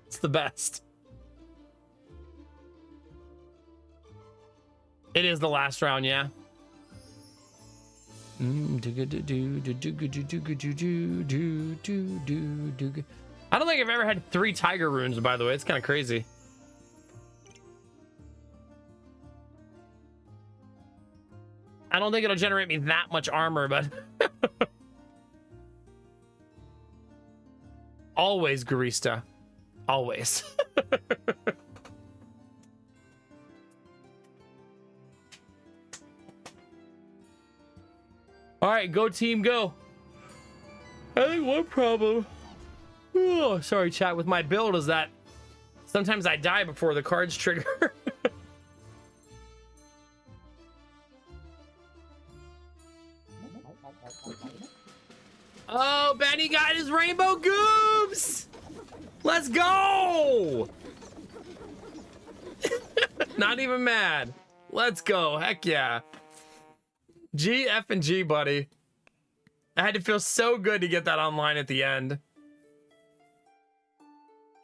It's the best. It is the last round, yeah. I don't think I've ever had 3 tiger runes, by the way. It's kind of crazy. I don't think it'll generate me that much armor, but... Always, Garista. Always. All right, go team, go. I think one problem... Oh, sorry, chat, with my build is that sometimes I die before the cards trigger. Oh, Benny got his rainbow goobs! Let's go! Not even mad. Let's go. Heck yeah. G, F, and G, buddy. I had to feel so good to get that online at the end.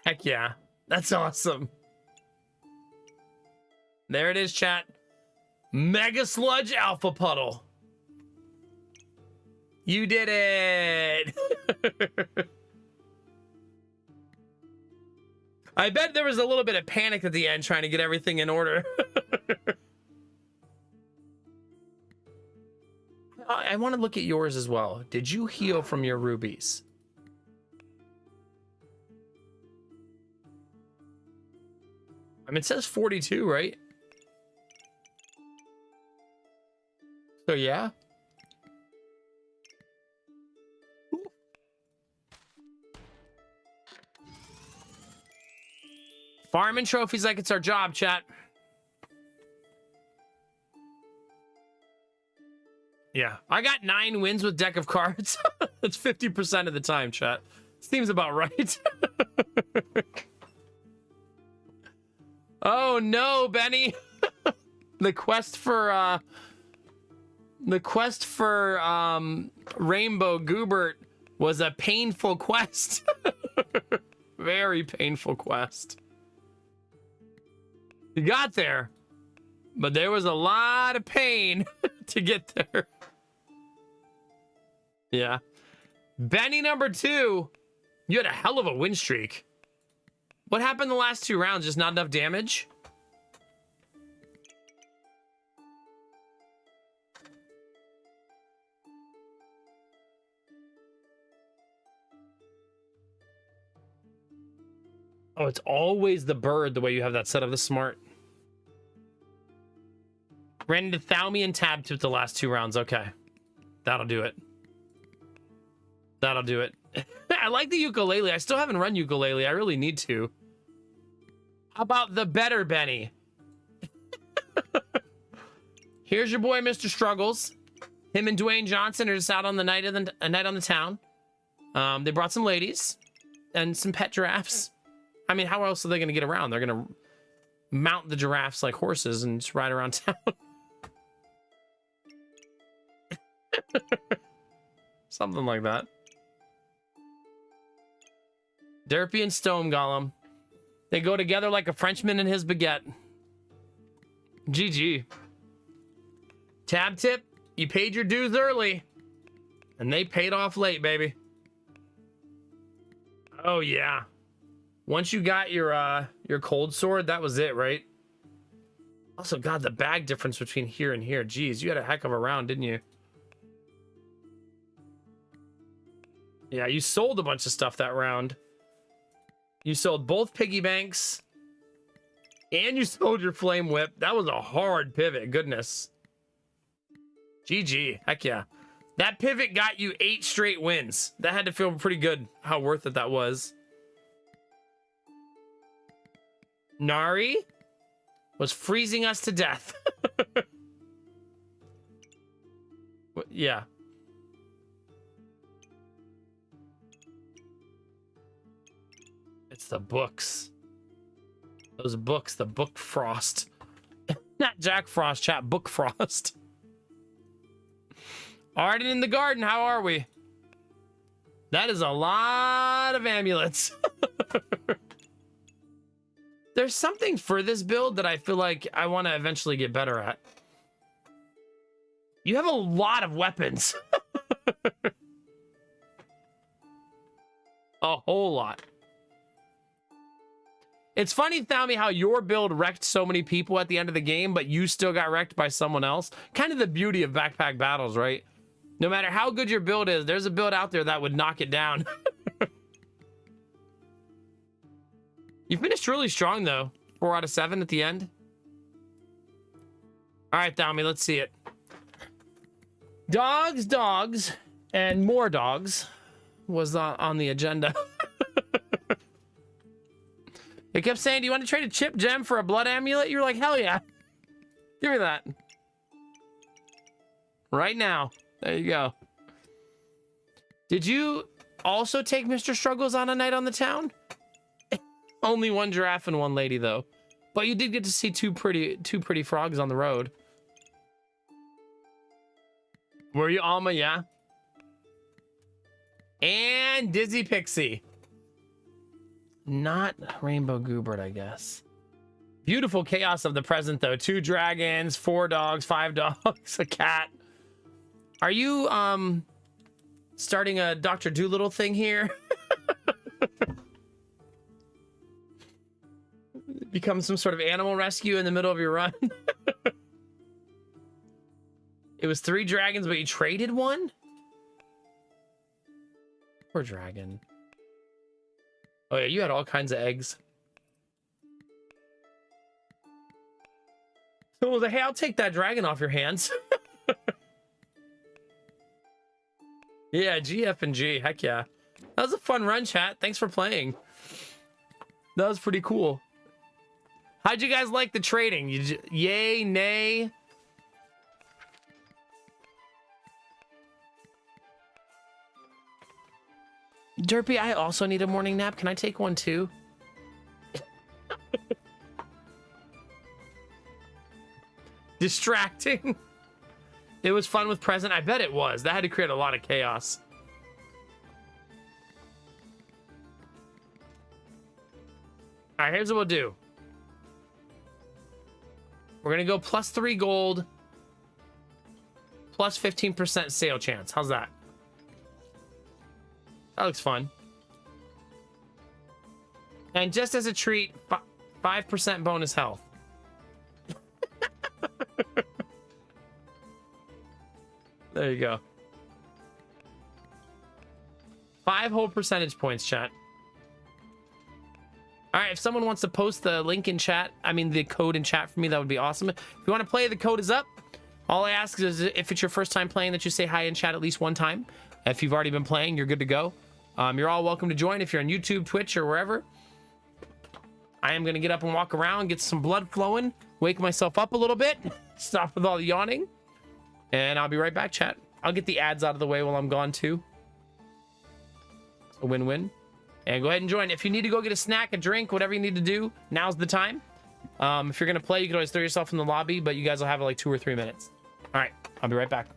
Heck yeah. That's awesome. There it is, chat. Mega Sludge Alpha Puddle. You did it! I bet there was a little bit of panic at the end trying to get everything in order. I want to look at yours as well. Did you heal from your rubies? I mean, it says 42, right? So, yeah. Farming trophies like it's our job, chat. Yeah, I got 9 wins with deck of cards. That's 50% of the time, chat. Seems about right. Oh no, Benny. The quest for Rainbow Goobert was a painful quest. Very painful quest. You got there, but there was a lot of pain to get there. Yeah. Benny number 2, you had a hell of a win streak. What happened the last 2 rounds? Just not enough damage? Oh, it's always the bird the way you have that set up. This smart. Ran into Thalmy and Tabtooth the last 2 rounds. Okay. That'll do it. That'll do it. I like the ukulele. I still haven't run ukulele. I really need to. How about the better Benny? Here's your boy, Mr. Struggles. Him and Dwayne Johnson are just out on the night of a night on the town. They brought some ladies and some pet giraffes. I mean, how else are they going to get around? They're going to mount the giraffes like horses and just ride around town. Something like that. Derpy and Stone Golem. They go together like a Frenchman and his baguette. GG. Tab tip, you paid your dues early. And they paid off late, baby. Oh, yeah. Once you got your cold sword, that was it, right? Also, God, the bag difference between here and here. Jeez, you had a heck of a round, didn't you? Yeah, you sold a bunch of stuff that round. You sold both piggy banks. And you sold your flame whip. That was a hard pivot, goodness. GG, heck yeah. That pivot got you 8 straight wins. That had to feel pretty good, how worth it that was. Nari was freezing us to death. Yeah. It's the books. Those books, the book frost. Not Jack Frost, chat, book frost. Arden in the garden, how are we? That is a lot of amulets. There's something for this build that I feel like I want to eventually get better at. You have a lot of weapons. A whole lot. It's funny, Thami, how your build wrecked so many people at the end of the game, but you still got wrecked by someone else. Kind of the beauty of backpack battles, right? No matter how good your build is, there's a build out there that would knock it down. You finished really strong, though. 4 out of 7 at the end. All right, Thami, let's see it. Dogs, dogs, and more dogs was on the agenda. It kept saying, do you want to trade a chip gem for a blood amulet? You're like, hell yeah. Give me that. Right now. There you go. Did you also take Mr. Struggles on a night on the town? Only one giraffe and one lady, though. But you did get to see two pretty frogs on the road. Were you, Alma? Yeah. And Dizzy Pixie. Not Rainbow Goobert, I guess. Beautiful chaos of the present, though. 2 dragons, 4 dogs, 5 dogs, a cat. Are you, starting a Dr. Dolittle thing here? Become some sort of animal rescue in the middle of your run? It was 3 dragons, but you traded 1? Poor dragon. Oh yeah, you had all kinds of eggs. So I was like, hey, I'll take that dragon off your hands. Yeah, GF and G, heck yeah. That was a fun run, chat. Thanks for playing. That was pretty cool. How'd you guys like the trading? Yay, nay? Derpy, I also need a morning nap. Can I take one too? Distracting. It was fun with present. I bet it was. That had to create a lot of chaos. All right, here's what we'll do. We're going to go plus 3 gold, plus 15% sale chance. How's that? That looks fun. And just as a treat, 5% bonus health. There you go. 5 whole percentage points, chat. All right, if someone wants to post the link in chat, I mean the code in chat for me, that would be awesome. If you want to play, the code is up. All I ask is if it's your first time playing that you say hi in chat at least one time. If you've already been playing, you're good to go. You're all welcome to join if you're on YouTube, Twitch, or wherever. I am going to get up and walk around, get some blood flowing, wake myself up a little bit, stop with all the yawning, and I'll be right back, chat. I'll get the ads out of the way while I'm gone, too. A win-win. And go ahead and join. If you need to go get a snack, a drink, whatever you need to do, now's the time. If you're going to play, you can always throw yourself in the lobby, but you guys will have like 2 or 3 minutes. All right, I'll be right back.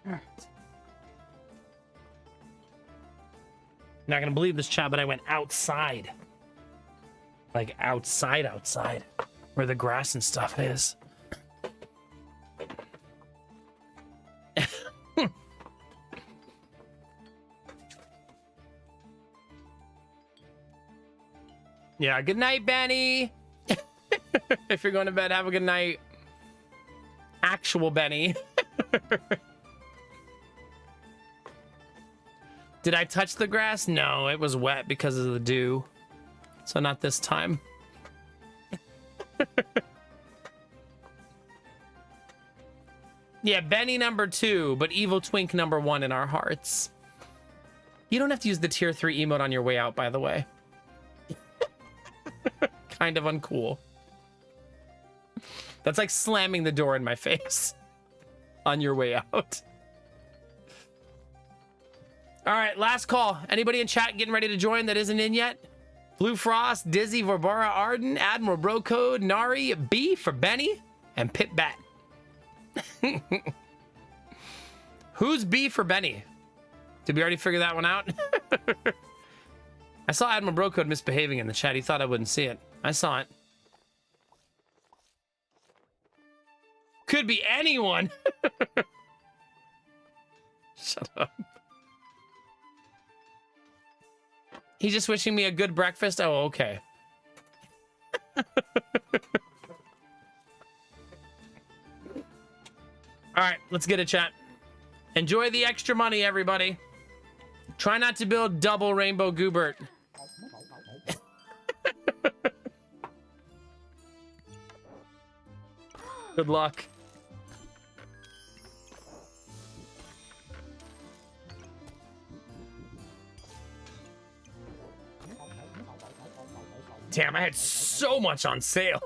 Not gonna believe this, chat, but I went outside. Like outside, where the grass and stuff is. Yeah, good night, Benny. If you're going to bed, have a good night. Actual Benny. Did I touch the grass? No, it was wet because of the dew. So not this time. Yeah, Benny number 2, but Evil Twink number 1 in our hearts. You don't have to use the tier 3 emote on your way out, by the way. Kind of uncool. That's like slamming the door in my face on your way out. All right, last call. Anybody in chat getting ready to join that isn't in yet? Blue Frost, Dizzy, Verbara Arden, Admiral Brocode, Nari, B for Benny, and Pit Bat. Who's B for Benny? Did we already figure that one out? I saw Admiral Brocode misbehaving in the chat. He thought I wouldn't see it. I saw it. Could be anyone. Shut up. He's just wishing me a good breakfast. Oh, okay. All right, let's get it, chat. Enjoy the extra money, everybody. Try not to build double Rainbow Goobert. Good luck. Damn, I had so much on sale.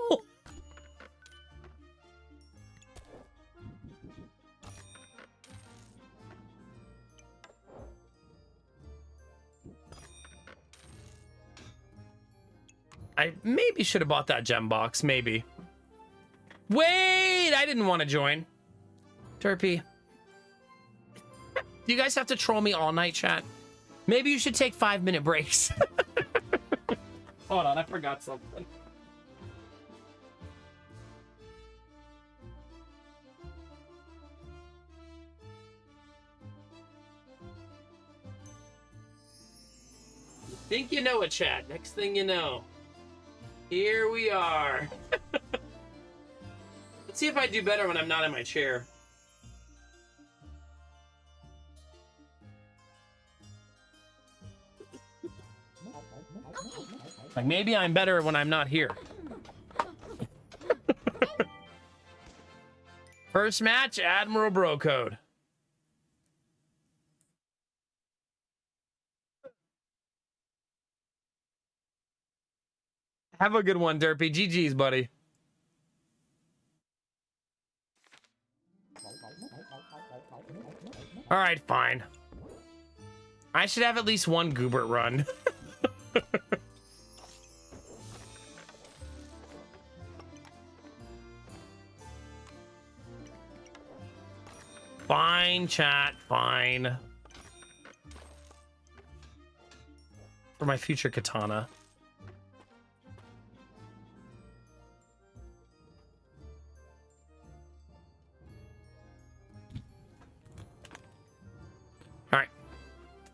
I maybe should have bought that gem box, maybe. Wait, I didn't want to join. Derpy. Do you guys have to troll me all night, chat? Maybe you should take 5-minute breaks. Hold on, I forgot something. You think you know it, chat. Next thing you know. Here we are. Let's see if I do better when I'm not in my chair. Like, maybe I'm better when I'm not here. First match, Admiral Brocode. Have a good one, Derpy. GG's, buddy. All right, fine. I should have at least one Goobert run. Fine, chat, fine. For my future katana. All right.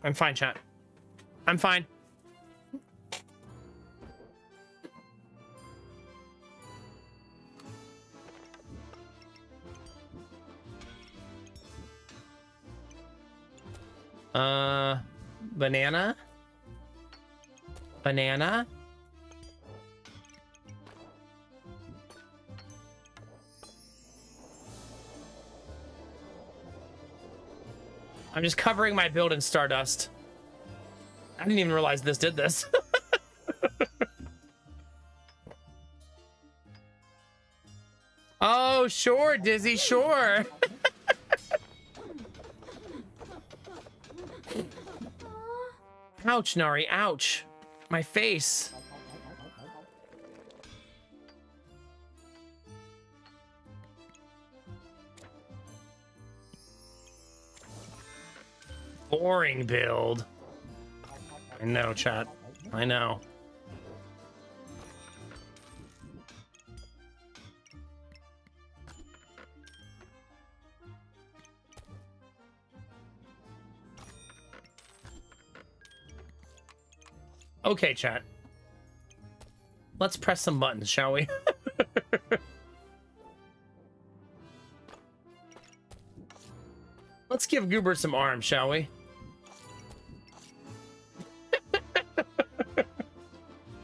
I'm fine, chat. I'm fine. Banana? Banana? I'm just covering my build in Stardust. I didn't even realize this did this. Oh, sure, Dizzy, sure. Ouch, Nari, ouch. My face. Boring build. I know, chat. I know. Okay, chat. Let's press some buttons, shall we? Let's give Goober some arms, shall we?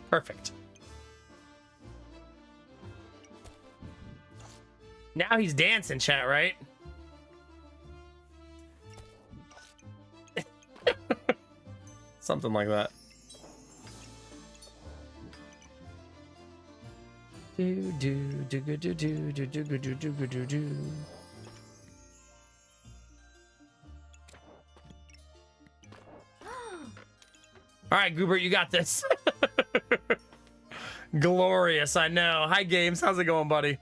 Perfect. Now he's dancing, chat, right? Something like that. Do do do do do do do do do do do do. All right, Goober, you got this. Glorious, I know. Hi, Games. How's it going, buddy?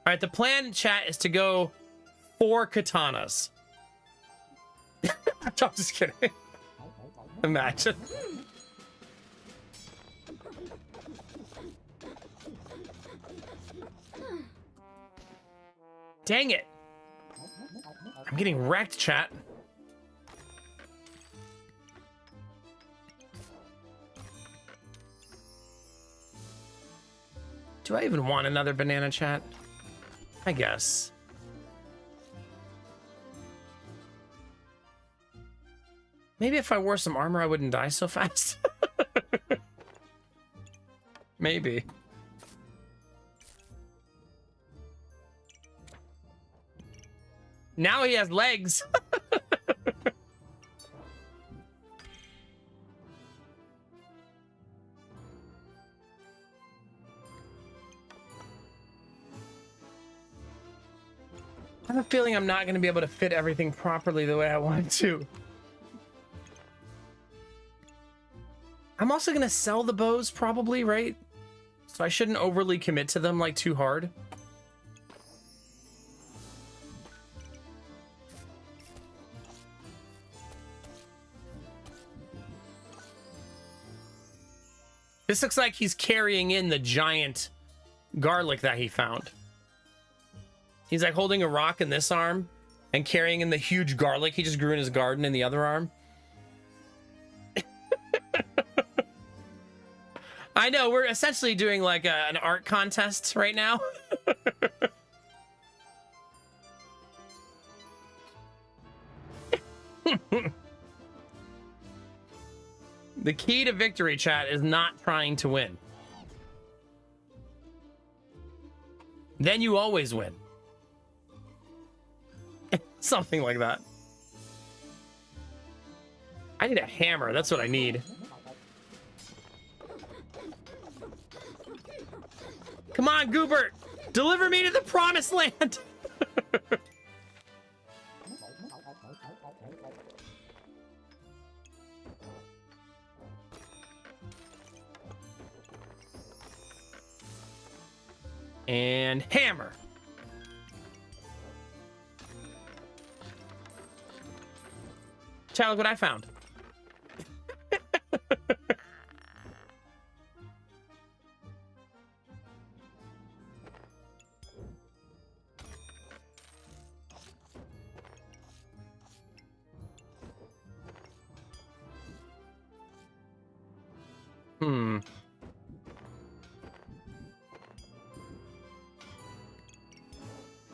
All right, the plan, chat, is to go 4 katanas. I'm just kidding. Imagine. Dang it. I'm getting wrecked, chat. Do I even want another banana, chat? I guess. Maybe if I wore some armor, I wouldn't die so fast. Maybe. Now he has legs. I have a feeling I'm not going to be able to fit everything properly the way I want to. I'm also going to sell the bows probably, right? So I shouldn't overly commit to them like too hard. This looks like he's carrying in the giant garlic that he found. He's like holding a rock in this arm and carrying in the huge garlic he just grew in his garden in the other arm. I know, we're essentially doing like an art contest right now. The key to victory, chat, is not trying to win. Then you always win. Something like that. I need a hammer. That's what I need. Come on, Goobert. Deliver me to the promised land. And hammer. Chat, look what I found.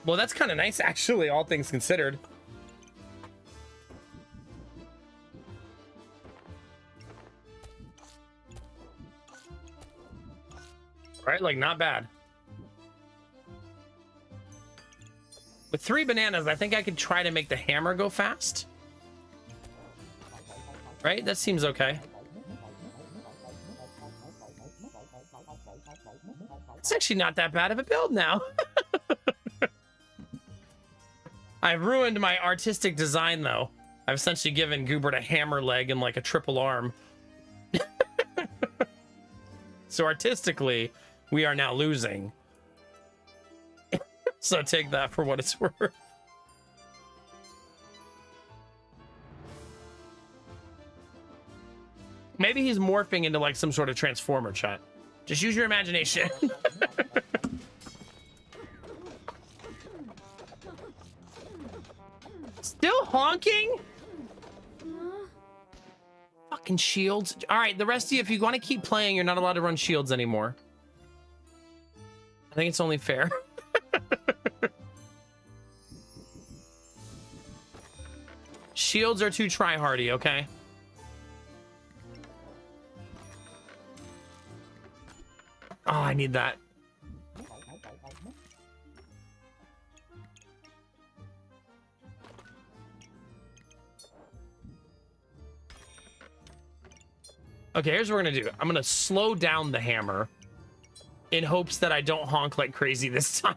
Well, that's kind of nice, actually, all things considered. Right, like, not bad. With 3 bananas, I think I could try to make the hammer go fast. Right? That seems okay. It's actually not that bad of a build now. I've ruined my artistic design, though. I've essentially given Goobert a hammer leg and like a triple arm. So artistically, we are now losing. So take that for what it's worth. Maybe he's morphing into like some sort of transformer, chat. Just use your imagination. Still honking? Fucking shields. All right, the rest of you, if you want to keep playing, you're not allowed to run shields anymore. I think it's only fair. Shields are too try-hardy, okay? Oh, I need that. Okay, here's what we're gonna do. I'm gonna slow down the hammer in hopes that I don't honk like crazy this time.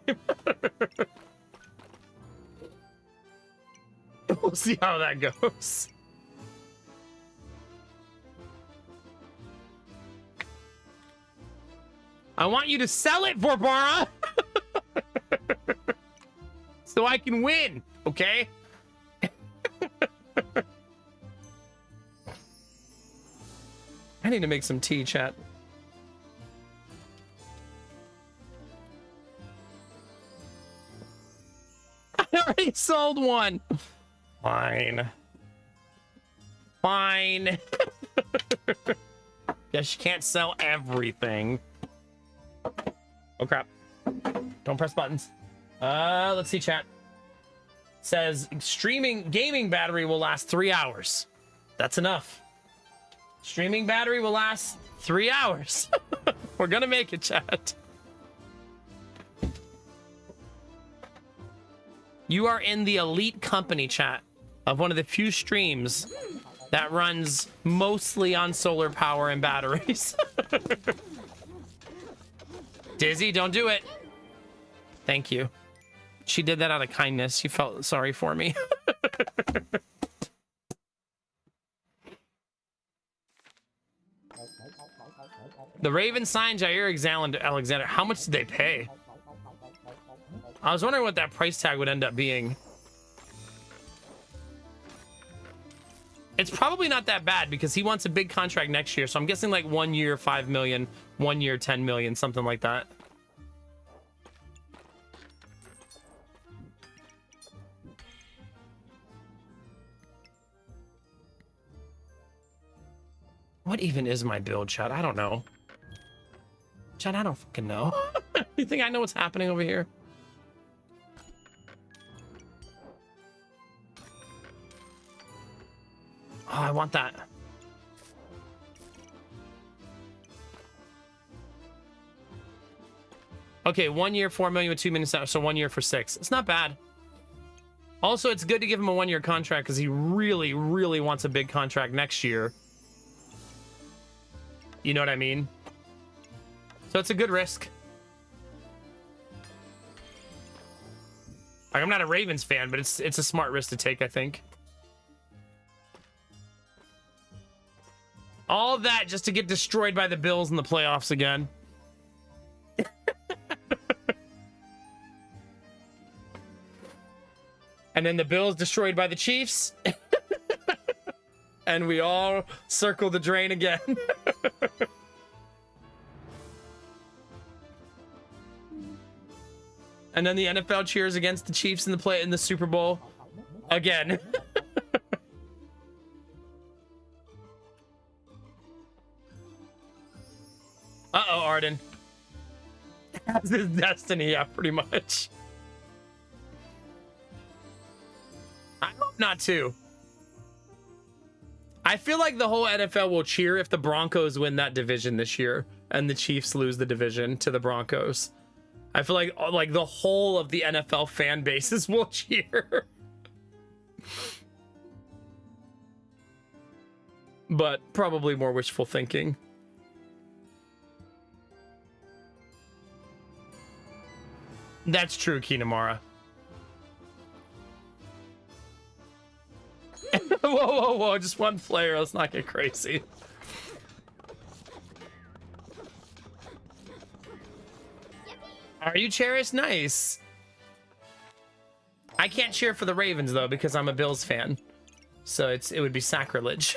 We'll see how that goes. I want you to sell it, Vorbara! So I can win, okay? I need to make some tea, chat. I already sold one. Fine. Fine. Guess you can't sell everything. Oh crap. Don't press buttons. Let's see, chat. It says streaming gaming battery will last 3 hours. That's enough. Streaming battery will last 3 hours. We're gonna make it, chat. You are in the elite company, chat, of one of the few streams that runs mostly on solar power and batteries. Dizzy, don't do it. Thank you. She did that out of kindness. She felt sorry for me. The Raven signed Jair Alexander. How much did they pay? I was wondering what that price tag would end up being. It's probably not that bad because he wants a big contract next year. So I'm guessing like 1 year, 5 million, 1 year, 10 million, something like that. What even is my build, chat? I don't know. Chat, I don't fucking know. You think I know what's happening over here? Oh, I want that. Okay, 1 year, 4 million with 2 minutes out, so 1 year for 6. It's not bad. Also, it's good to give him a 1 year contract because he really, really wants a big contract next year. You know what I mean? So it's a good risk. Like, I'm not a Ravens fan, but it's a smart risk to take, I think. All of that just to get destroyed by the Bills in the playoffs again. And then the Bills destroyed by the Chiefs. And we all circle the drain again. And then the NFL cheers against the Chiefs in the Super Bowl again. Uh-oh, Arden. That's his destiny, yeah, pretty much. I hope not too. I feel like the whole NFL will cheer if the Broncos win that division this year and the Chiefs lose the division to the Broncos. I feel like the whole of the NFL fan bases will cheer. But probably more wishful thinking. That's true, Kinamara. Whoa, just one player. Let's not get crazy. Are you Cherish? Nice. I can't cheer for the Ravens though because I'm a Bills fan, so it would be sacrilege.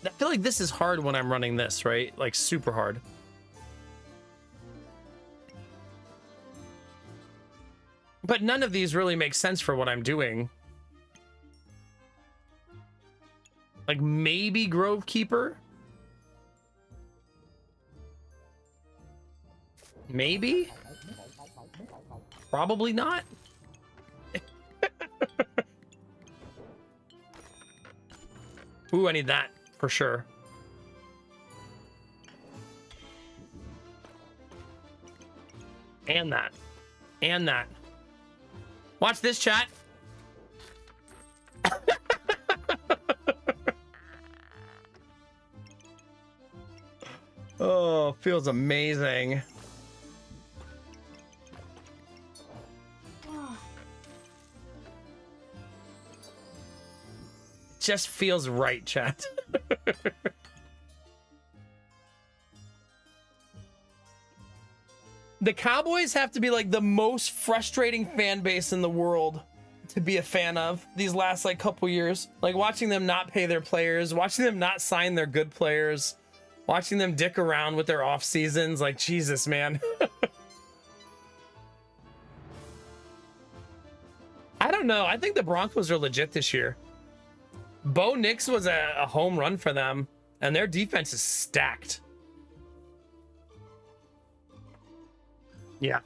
I feel like this is hard when I'm running this, right? Like super hard. But none of these really make sense for what I'm doing. Like maybe Grove Keeper? Maybe? Probably not. Ooh, I need that for sure. And that. And that. Watch this, chat. Oh, feels amazing. Just feels right, chat. The Cowboys have to be like the most frustrating fan base in the world to be a fan of these last like couple years. Like watching them not pay their players, watching them not sign their good players, watching them dick around with their off seasons. Like, Jesus, man. I don't know. I think the Broncos are legit this year. Bo Nix was a home run for them, and their defense is stacked. Yeah.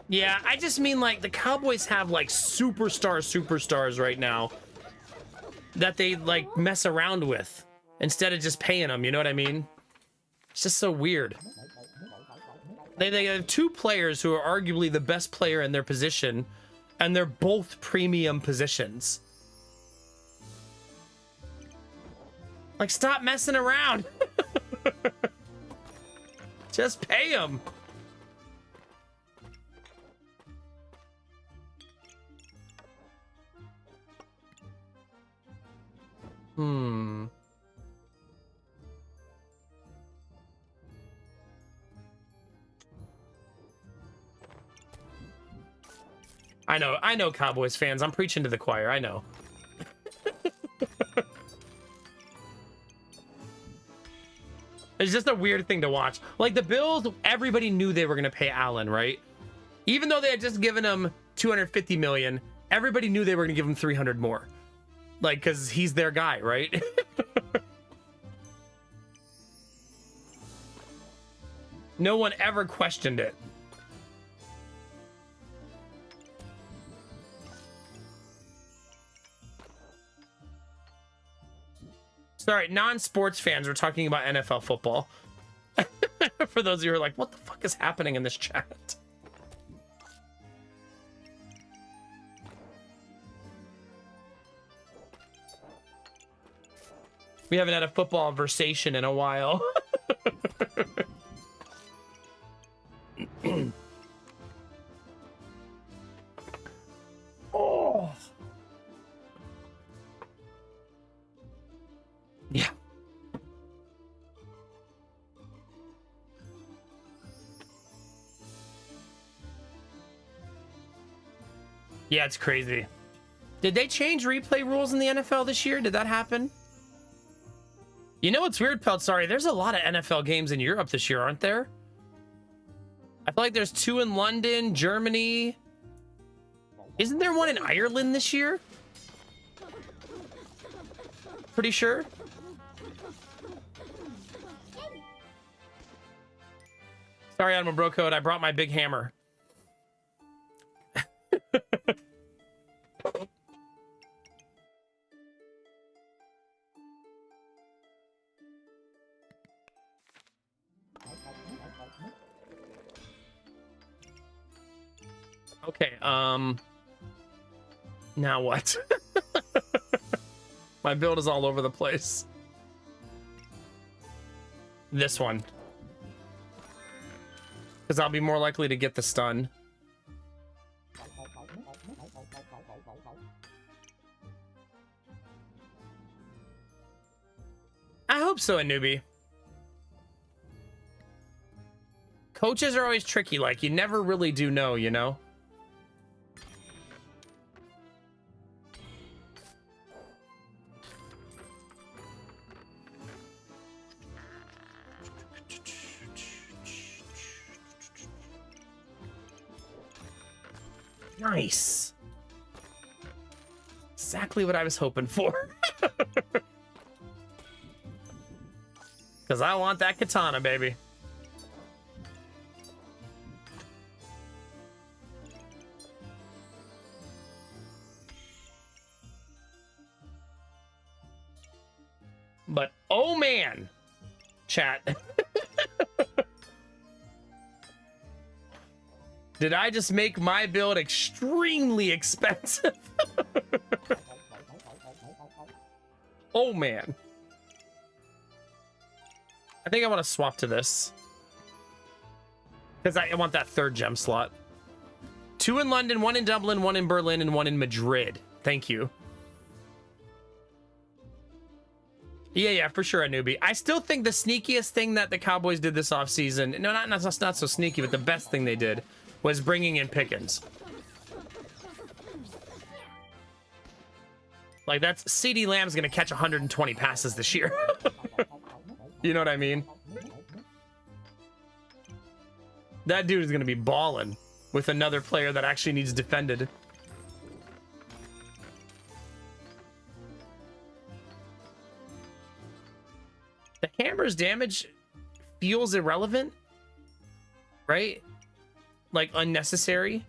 Yeah, I just mean like the Cowboys have like superstars right now that they like mess around with instead of just paying them, you know what I mean? It's just so weird. They have two players who are arguably the best player in their position, and they're both premium positions. Like, stop messing around. Just pay them. I know Cowboys fans. I'm preaching to the choir. I know. It's just a weird thing to watch. Like the Bills, everybody knew they were going to pay Allen, right? Even though they had just given him $250 million, everybody knew they were going to give him 300 more. Like, because he's their guy, right? No one ever questioned it. Sorry, non-sports fans are talking about NFL football. For those of you who are like, what the fuck is happening in this chat? We haven't had a football versation in a while. Oh. Yeah. Yeah, it's crazy. Did they change replay rules in the NFL this year? Did that happen? You know what's weird, Pelt? Sorry, there's a lot of NFL games in Europe this year, aren't there? I feel like there's 2 in London, Germany. Isn't there one in Ireland this year? Pretty sure. Sorry, Animal Bro Code. I brought my big hammer. Okay, now what? My build is all over the place. This one. Because I'll be more likely to get the stun. hope so, a newbie. Coaches are always tricky. Like, you never really do know, you know? Nice. Exactly what I was hoping for. Because I want that katana, baby. But, oh man, chat. Did I just make my build extremely expensive? Oh man. I think I want to swap to this. Because I want that third gem slot. 2 in London, 1 in Dublin, 1 in Berlin, and 1 in Madrid. Thank you. Yeah, for sure, a newbie. I still think the sneakiest thing that the Cowboys did this offseason, no, not so sneaky, but the best thing they did was bringing in Pickens. Like, that's CeeDee Lamb's going to catch 120 passes this year. You know what I mean? That dude is going to be balling with another player that actually needs defended. The hammer's damage feels irrelevant, right? Like, unnecessary.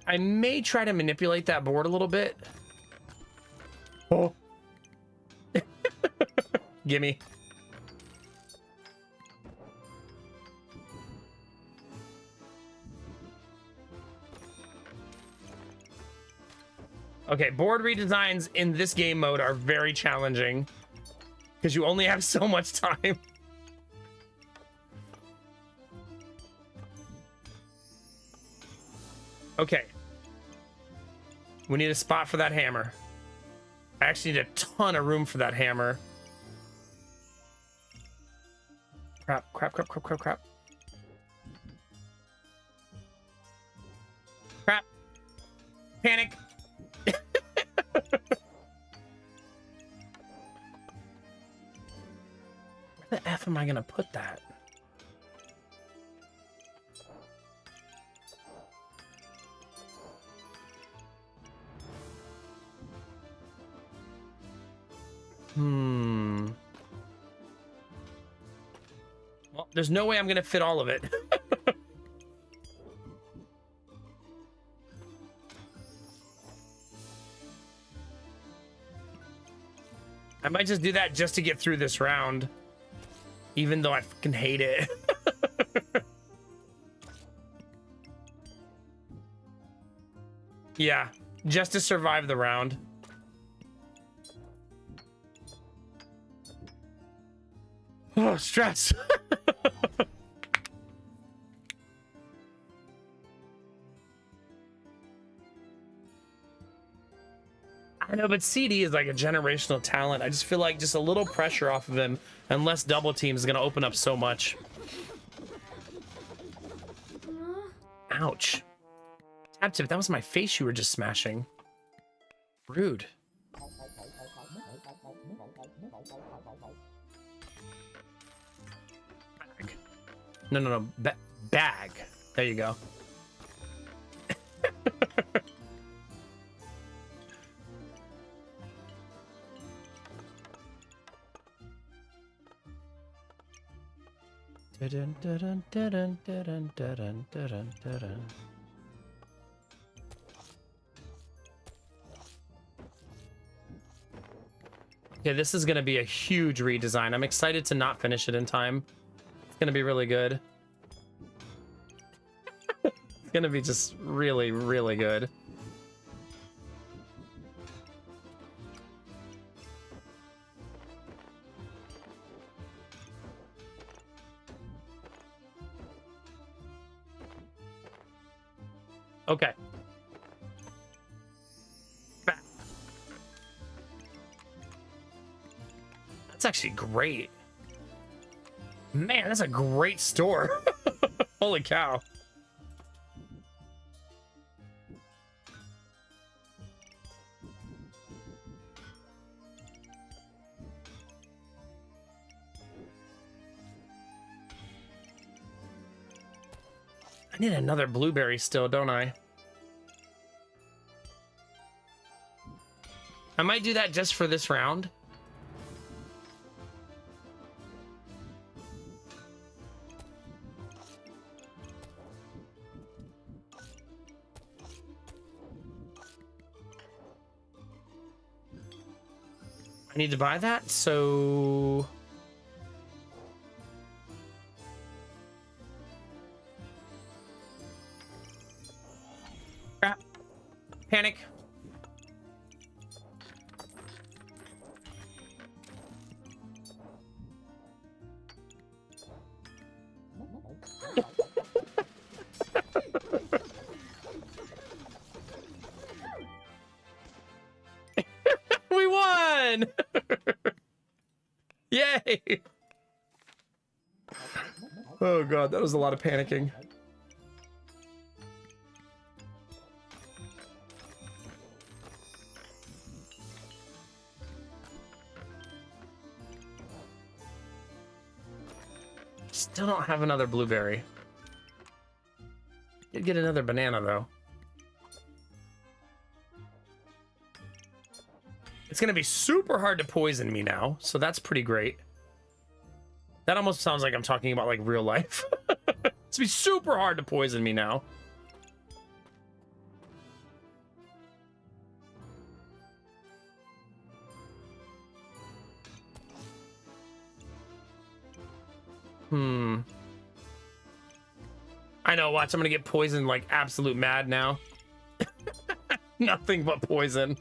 I may try to manipulate that board a little bit. Oh. Gimme. Okay, board redesigns in this game mode are very challenging because you only have so much time. Okay. We need a spot for that hammer. I actually need a ton of room for that hammer. Crap. Crap. Panic. Where the F am I gonna put that? Well, there's no way I'm gonna fit all of it. I might just do that just to get through this round, even though I fucking hate it. Yeah, just to survive the round. Oh, stress. I know, but CD is like a generational talent. I just feel like just a little pressure off of him and less double teams is going to open up so much. Ouch. Tap tip, that was my face you were just smashing. Rude. Bag. No. Bag. There you go. Okay, this is going to be a huge redesign. I'm excited to not finish it in time. It's going to be really good. It's going to be just really, really good. Okay. That's actually great. Man, that's a great store. Holy cow. I need another blueberry still, don't I? I might do that just for this round. I need to buy that, so... Crap. Panic. We won! Yay! Oh god, that was a lot of panicking. Still don't have another blueberry. Did get another banana though. It's gonna be super hard to poison me now, so that's pretty great. That almost sounds like I'm talking about like real life. It's gonna be super hard to poison me now. I know, watch, I'm gonna get poisoned like absolute mad now. Nothing but poison.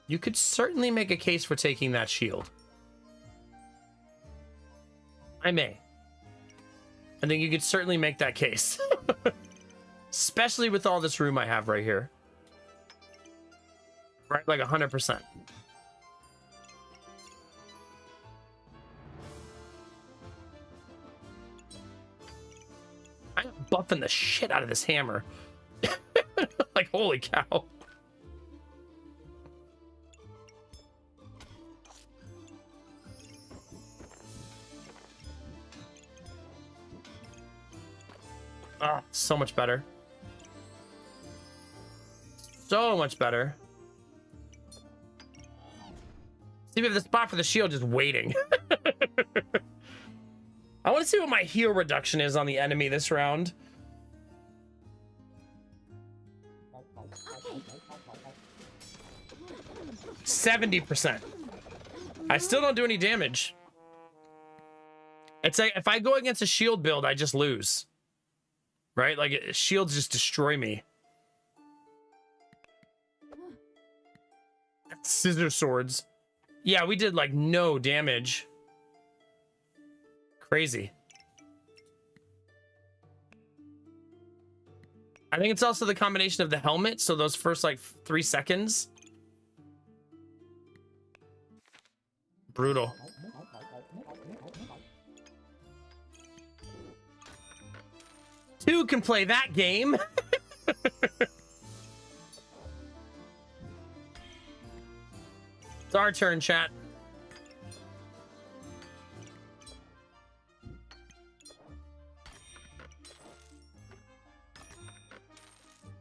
You could certainly make a case for taking that shield. I may. I think you could certainly make that case. Especially with all this room I have right here. Right, like 100%. I'm buffing the shit out of this hammer. Like, holy cow. Ah, so much better. So much better. See, we have the spot for the shield just waiting. I want to see what my heal reduction is on the enemy this round. %70. I still don't do any damage. It's like if I go against a shield build, I just lose. Right? Like, shields just destroy me. Scissor swords. Yeah, we did, like, no damage. Crazy. I think it's also the combination of the helmet, so those first, like, 3 seconds. Brutal. Two can play that game. It's our turn, chat.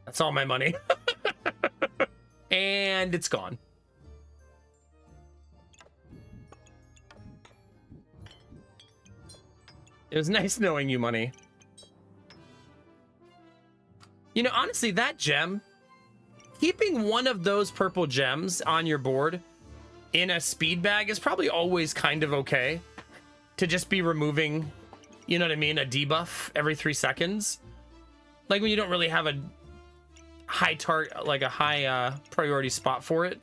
That's all my money. And it's gone. It was nice knowing you, money. You know, honestly, that gem, keeping one of those purple gems on your board in a speed bag is probably always kind of okay. To just be removing, you know what I mean, a debuff every 3 seconds. Like when you don't really have high target, like a high priority spot for it.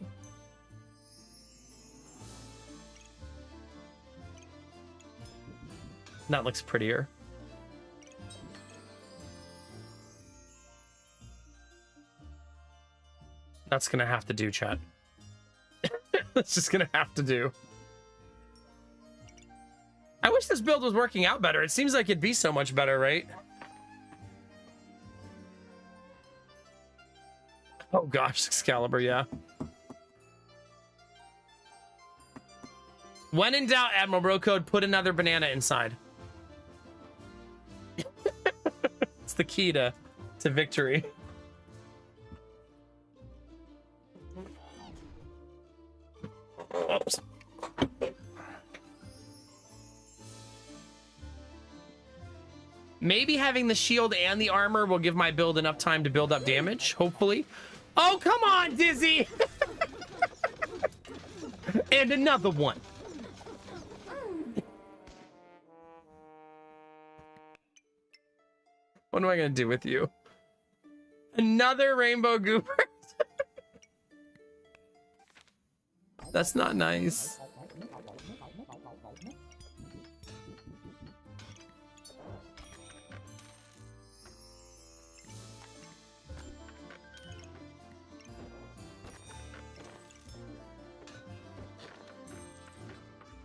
That looks prettier. That's gonna have to do, chat. That's just gonna have to do. I wish this build was working out better. It seems like it'd be so much better, right? Oh gosh, Excalibur, yeah. When in doubt, Admiral Bro Code, put another banana inside. It's the key to victory. Oops. Maybe having the shield and the armor will give my build enough time to build up damage, hopefully. Oh, come on, Dizzy! And another one. What am I gonna do with you? Another rainbow goober? That's not nice.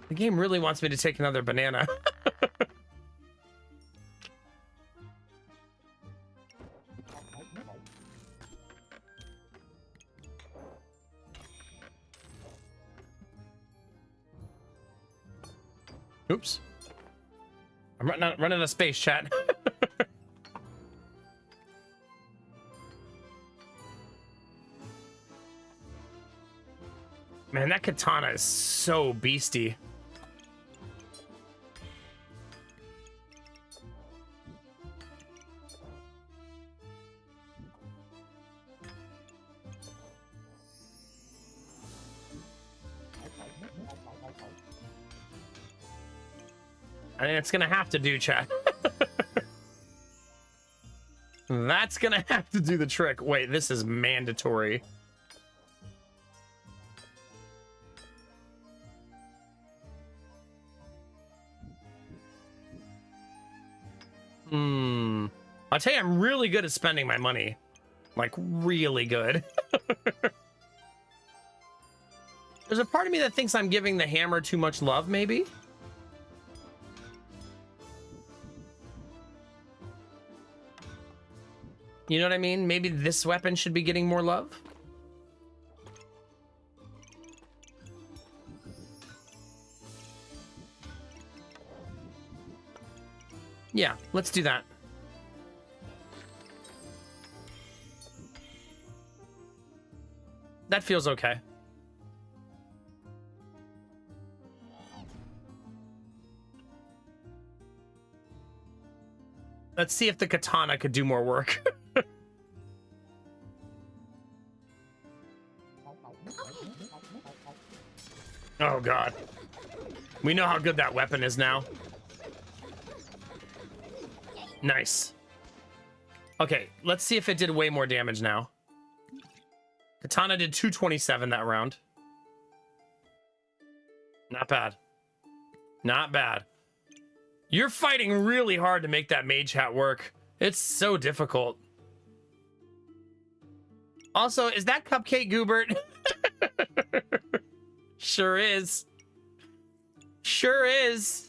The game really wants me to take another banana. Oops. I'm running out of space, chat. Man, that katana is so beastie. I mean, it's gonna have to do, chat. That's gonna have to do the trick. Wait, this is mandatory. I'll tell you, I'm really good at spending my money. Like, really good. There's a part of me that thinks I'm giving the hammer too much love, maybe? You know what I mean? Maybe this weapon should be getting more love? Yeah, let's do that. That feels okay. Let's see if the katana could do more work. Oh god. We know how good that weapon is now. Nice. Okay, let's see if it did way more damage now. Katana did 227 that round. Not bad. Not bad. You're fighting really hard to make that mage hat work. It's so difficult. Also, is that Cupcake Goobert? Sure is. Sure is.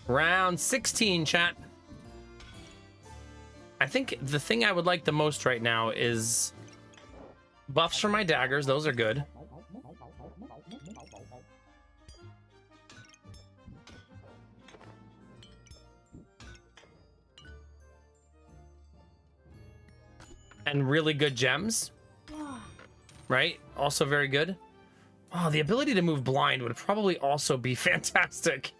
Round 16, chat. I think the thing I would like the most right now is buffs for my daggers. Those are good. And really good gems. Right? Also very good. Oh, the ability to move blind would probably also be fantastic.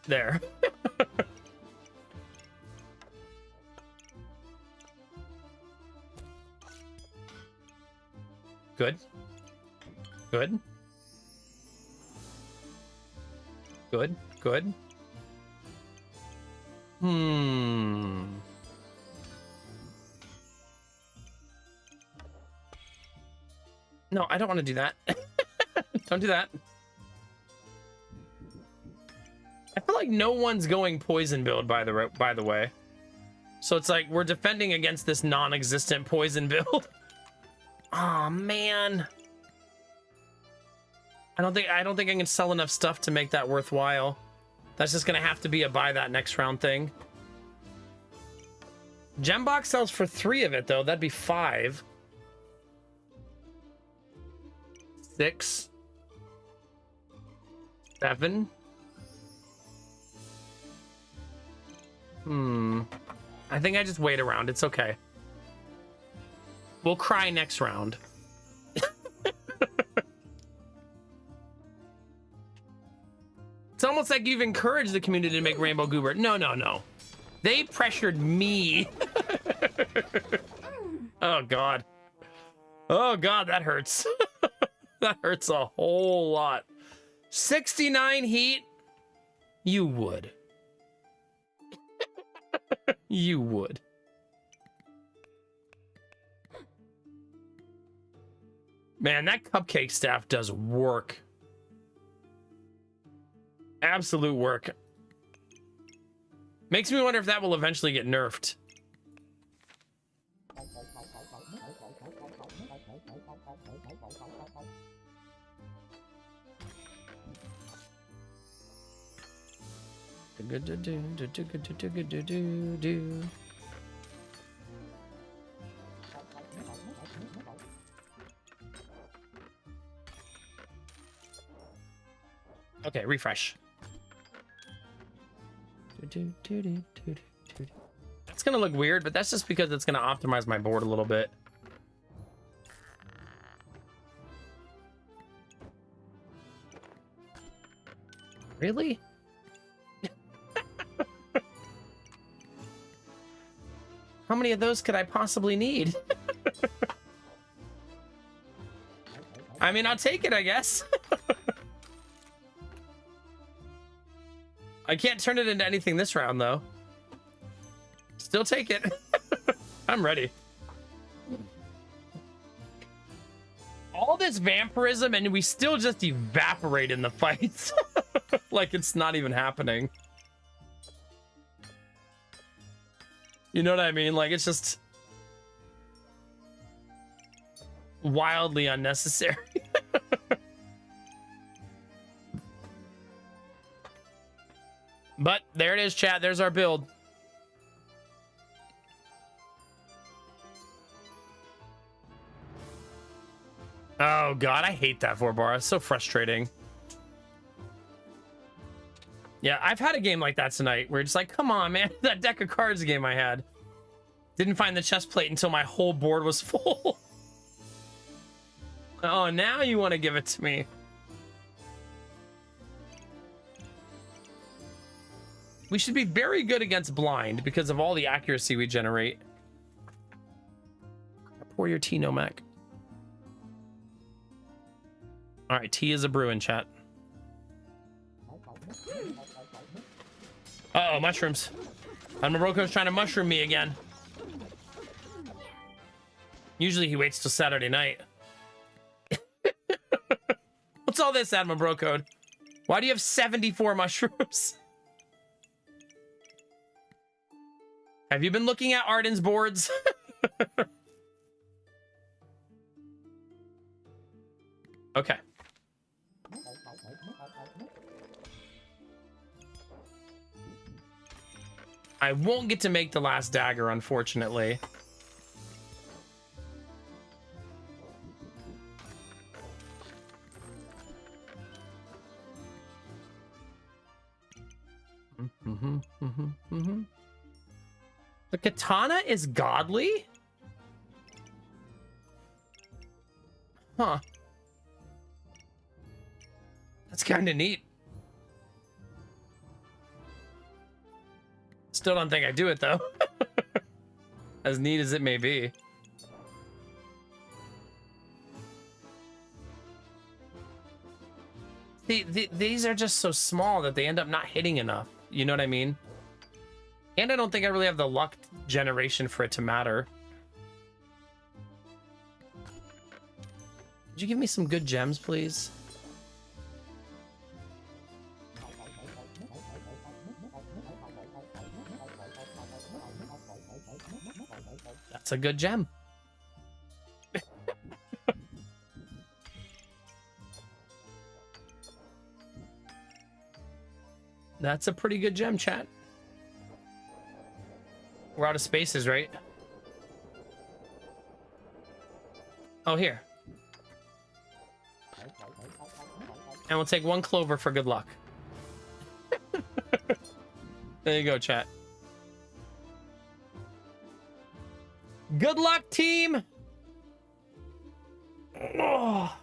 There. Good. Good. Good. Good. Hmm. No, I don't want to do that. Don't do that. I feel like no one's going poison build by the way. So it's like we're defending against this non-existent poison build. Oh man. I don't think I can sell enough stuff to make that worthwhile. That's just gonna have to be a buy that next round thing. Gembox sells for 3 of it though. That'd be 5. 6. 7. I think I just wait around. It's okay. We'll cry next round. It's almost like you've encouraged the community to make Rainbow Goober. No, no, no. They pressured me. Oh, God. Oh, God, that hurts. That hurts a whole lot. 69 heat? You would. You would. Man, that cupcake staff does work. Absolute work. Makes me wonder if that will eventually get nerfed. Okay, refresh. It's gonna look weird, but that's just because it's gonna optimize my board a little bit. Really? How many of those could I possibly need? I mean, I'll take it, I guess. I can't turn it into anything this round, though. Still take it. I'm ready. All this vampirism, and we still just evaporate in the fights. Like it's not even happening. You know what I mean? Like, it's just wildly unnecessary. But there it is, chat. There's our build. Oh, God. I hate that 4-bar. It's so frustrating. Yeah, I've had a game like that tonight where it's like, come on, man. That deck of cards game I had. Didn't find the chest plate until my whole board was full. Oh, now you want to give it to me. We should be very good against blind because of all the accuracy we generate. Pour your tea, Nomak. All right, tea is a brew in chat. Uh-oh, mushrooms. And Moroko's trying to mushroom me again. Usually he waits till Saturday night. What's all this, Admiral Brocode? Why do you have 74 mushrooms? Have you been looking at Arden's boards? Okay. I won't get to make the last dagger, unfortunately. The katana is godly? Huh. That's kind of neat. Still don't think I do it, though. As neat as it may be. These are just so small that they end up not hitting enough. You know what I mean? And I don't think I really have the luck generation for it to matter. Could you give me some good gems, please? That's a good gem. That's a pretty good gem, chat. We're out of spaces, right? Oh, here. And we'll take one clover for good luck. There you go, chat. Good luck, team. Oh.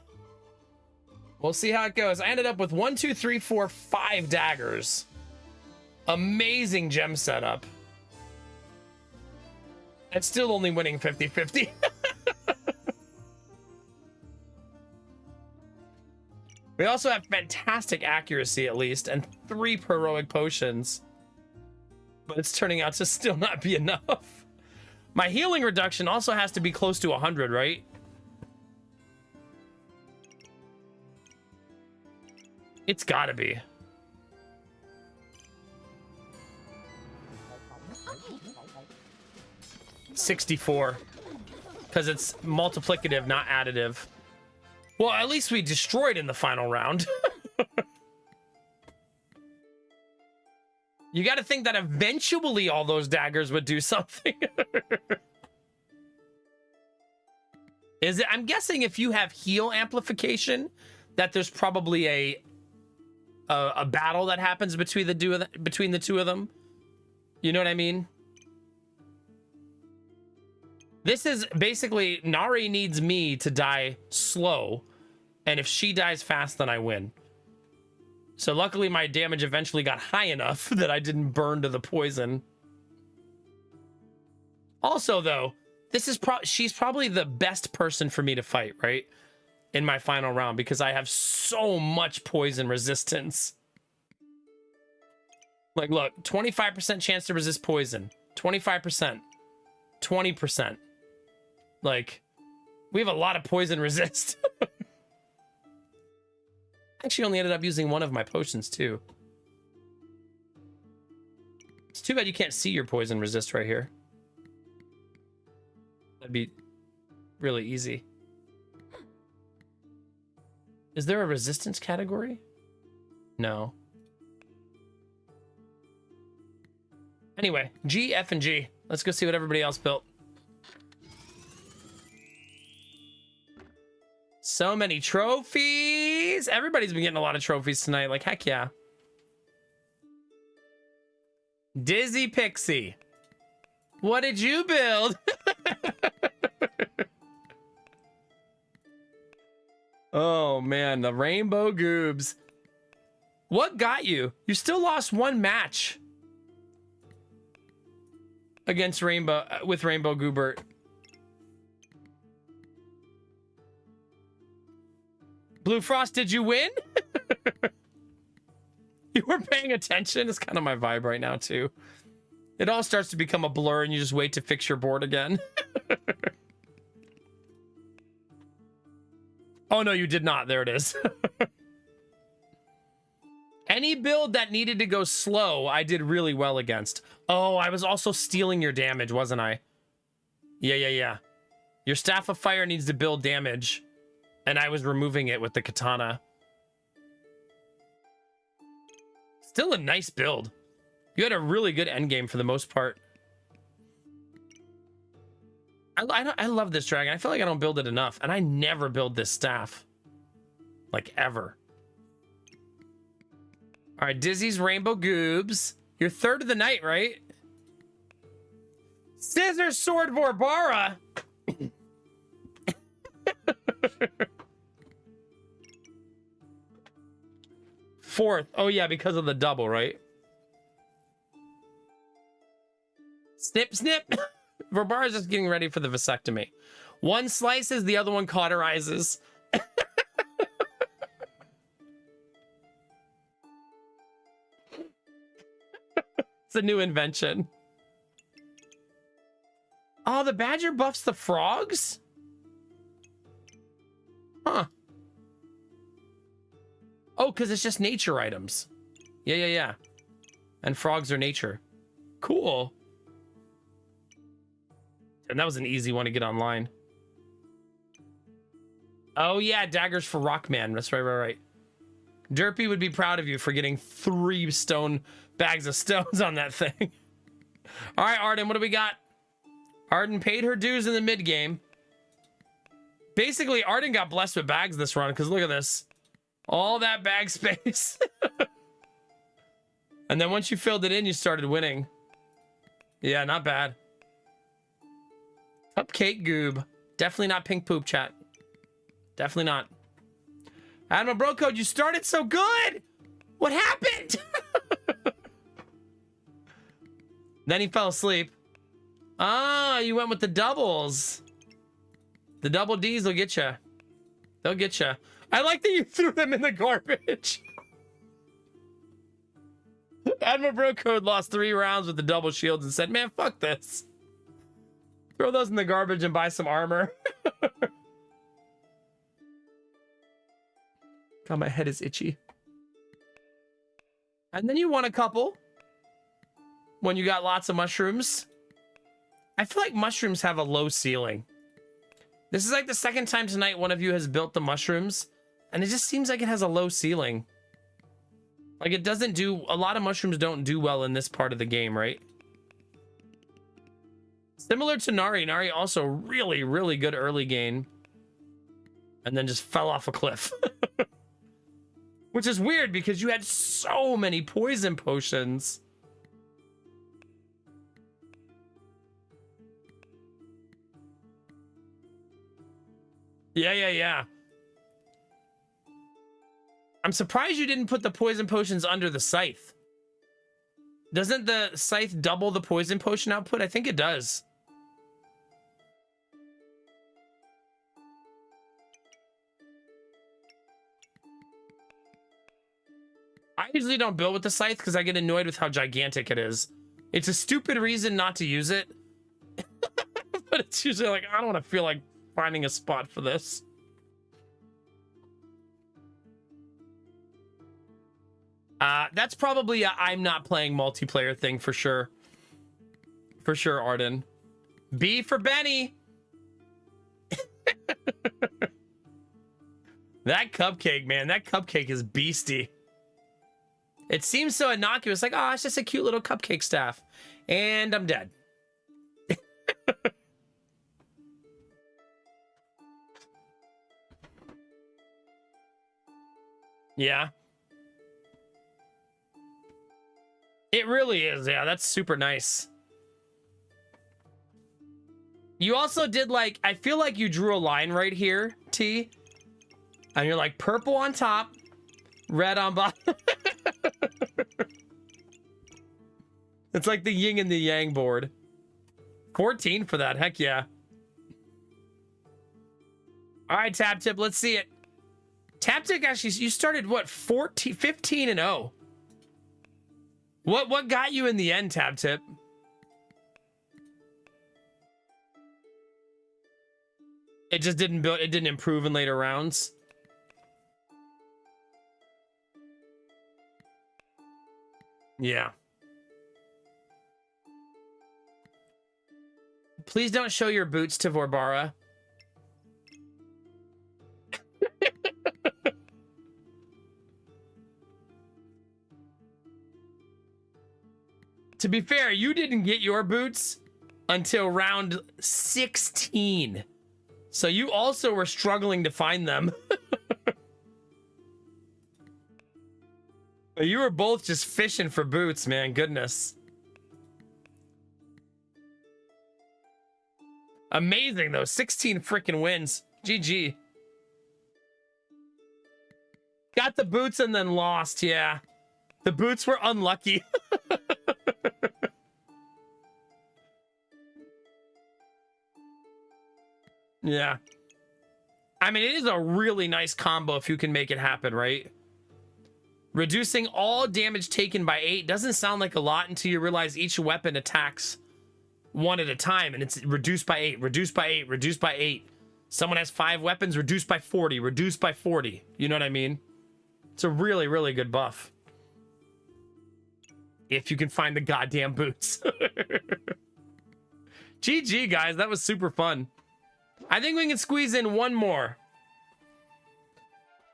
We'll see how it goes. I ended up with 1, 2, 3, 4, 5 daggers. Amazing gem setup. And still only winning 50-50. We also have fantastic accuracy, at least, and 3 heroic potions. But it's turning out to still not be enough. My healing reduction also has to be close to 100, right? It's gotta be. Okay. 64. Because it's multiplicative, not additive. Well, at least we destroyed in the final round. You got to think that eventually all those daggers would do something. Is it? I'm guessing if you have heal amplification, that there's probably a battle that happens between the two of them. You know what I mean? This is basically Nari needs me to die slow, and if she dies fast, then I win. So luckily my damage eventually got high enough that I didn't burn to the poison. Also though, this is she's probably the best person for me to fight, right? In my final round, because I have so much poison resistance. Like look, 25% chance to resist poison, 25%, 20%. Like, we have a lot of poison resist. Actually only ended up using one of my potions too. It's too bad you can't see your poison resist right here. That'd be really easy. Is there a resistance category? No. Anyway, G, F, and G. Let's go see what everybody else built. So many trophies. Everybody's been getting a lot of trophies tonight. Like, heck yeah. Dizzy Pixie. What did you build? Oh, man. The Rainbow Goobs. What got you? You still lost one match against Rainbow with Rainbow Goobert. Blue Frost, did you win? You weren't paying attention. It's kind of my vibe right now, too. It all starts to become a blur and you just wait to fix your board again. Oh, no, you did not. There it is. Any build that needed to go slow, I did really well against. Oh, I was also stealing your damage, wasn't I? Yeah. Your Staff of Fire needs to build damage. And I was removing it with the katana. Still a nice build. You had a really good endgame for the most part. I love this dragon. I feel like I don't build it enough. And I never build this staff. Like, ever. All right, Dizzy's Rainbow Goobs. You're third of the night, right? Scissor Sword Vorbara. Fourth. Oh, yeah, because of the double, right? Snip, snip. Vorbara's just getting ready for the vasectomy. One slices, the other one cauterizes. It's a new invention. Oh, the badger buffs the frogs? Huh. Oh, because it's just nature items. Yeah. And frogs are nature. Cool. And that was an easy one to get online. Oh, yeah, daggers for Rockman. That's right. Derpy would be proud of you for getting 3 bags of stones on that thing. All right, Arden, what do we got? Arden paid her dues in the mid game. Basically, Arden got blessed with bags this run because look at this. All that bag space. And then once you filled it in, you started winning. Yeah, not bad. Cupcake goob. Definitely not pink poop, chat. Definitely not. Admiral Bro Code, you started so good. What happened? Then he fell asleep. Ah, you went with the doubles. The double Ds will get you. They'll get you. I like that you threw them in the garbage. Admiral Bro Code lost 3 rounds with the double shields and said, man, fuck this. Throw those in the garbage and buy some armor. God, my head is itchy. And then you won a couple. When you got lots of mushrooms. I feel like mushrooms have a low ceiling. This is like the second time tonight one of you has built the mushrooms. And it just seems like it has a low ceiling. Like it doesn't do... A lot of mushrooms don't do well in this part of the game, right? Similar to Nari. Nari also really, really good early game. And then just fell off a cliff. Which is weird because you had so many poison potions. Yeah. I'm surprised you didn't put the poison potions under the scythe. Doesn't the scythe double the poison potion output? I think it does. I usually don't build with the scythe because I get annoyed with how gigantic it is. It's a stupid reason not to use it. But it's usually like, I don't want to feel like finding a spot for this. That's probably a I'm not playing multiplayer thing for sure. For sure, Arden. B for Benny. That cupcake, man. That cupcake is beastie. It seems so innocuous. Like, oh, it's just a cute little cupcake staff. And I'm dead. Yeah. It really is. Yeah, that's super nice. You also did like, I feel like you drew a line right here, T. And you're like purple on top, red on bottom. It's like the yin and the yang board. 14 for that. Heck yeah. All right, Tab Tip, let's see it. Tab Tip, actually, you started what, 15 and 0. What got you in the end, Tab Tip? It just didn't build, it didn't improve in later rounds. Yeah. Please don't show your boots to Vorbara. To be fair, you didn't get your boots until round 16. So you also were struggling to find them. You were both just fishing for boots, man. Goodness. Amazing, though. 16 freaking wins. GG. Got the boots and then lost, yeah. The boots were unlucky. Yeah. I mean, it is a really nice combo if you can make it happen, right? Reducing all damage taken by 8 doesn't sound like a lot until you realize each weapon attacks one at a time, and it's reduced by 8, reduced by 8, reduced by 8. Someone has 5 weapons, reduced by 40, reduced by 40. You know what I mean? It's a really, really good buff. If you can find the goddamn boots. GG, guys. That was super fun. I think we can squeeze in one more.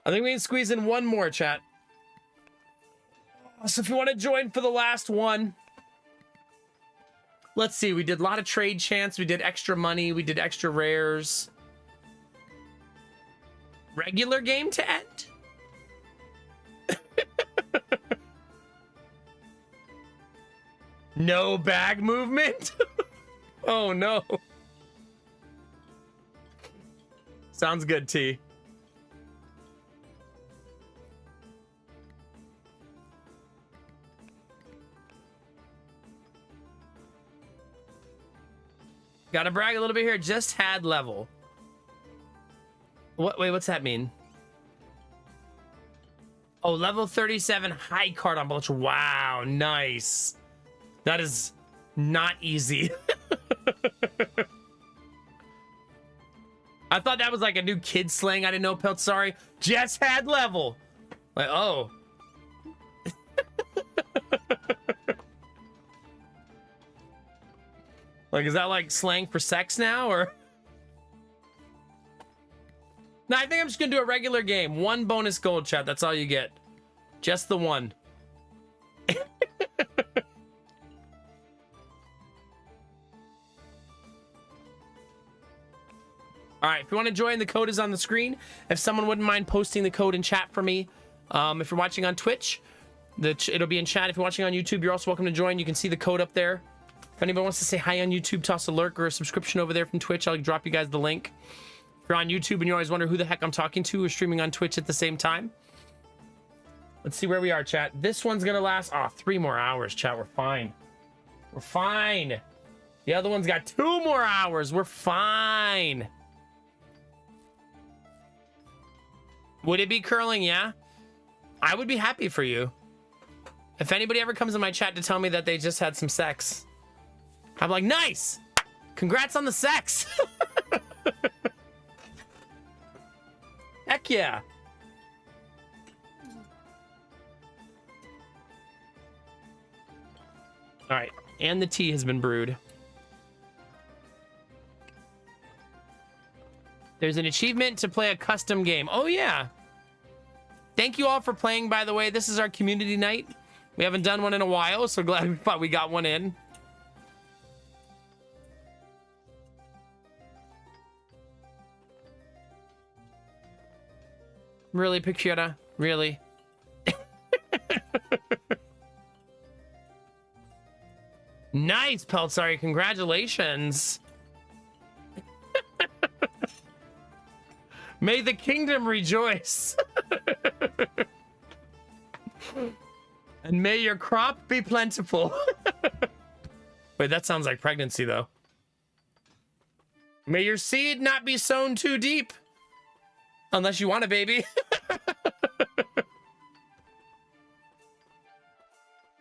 I think we can squeeze in one more, chat. So if you want to join for the last one, let's see. We did a lot of trade chants. We did extra money. We did extra rares. Regular game to end? No bag movement? Oh, no. Sounds good, T. Gotta brag a little bit here. Just had level. What? Wait, what's that mean? Oh, level 37 high card on Belcher. Wow, nice. That is not easy. I thought that was like a new kid slang. I didn't know, Pelt. Sorry. Just had level. Like, oh. Like, is that like slang for sex now, or? No, I think I'm just gonna do a regular game. 1 bonus gold, chat. That's all you get. Just the 1. All right, if you want to join, the code is on the screen. If someone wouldn't mind posting the code in chat for me. If you're watching on Twitch, it'll be in chat. If you're watching on YouTube, you're also welcome to join. You can see the code up there. If anybody wants to say hi on YouTube, toss a lurk or a subscription over there from Twitch. I'll drop you guys the link. If you're on YouTube and you always wonder who the heck I'm talking to, we're streaming on Twitch at the same time. Let's see where we are, chat. This one's going to last 3 more hours, chat. We're fine. We're fine. The other one's got 2 more hours. We're fine. Would it be curling? Yeah. I would be happy for you. If anybody ever comes in my chat to tell me that they just had some sex, I'm like, nice. Congrats on the sex. Heck yeah. All right. And the tea has been brewed. There's an achievement to play a custom game. Oh, yeah. Thank you all for playing, by the way. This is our community night. We haven't done one in a while, so glad we got one in. Really, Picciota? Really? Nice, Peltzari. Congratulations. May the kingdom rejoice. And may your crop be plentiful. Wait, that sounds like pregnancy, though. May your seed not be sown too deep. Unless you want a baby.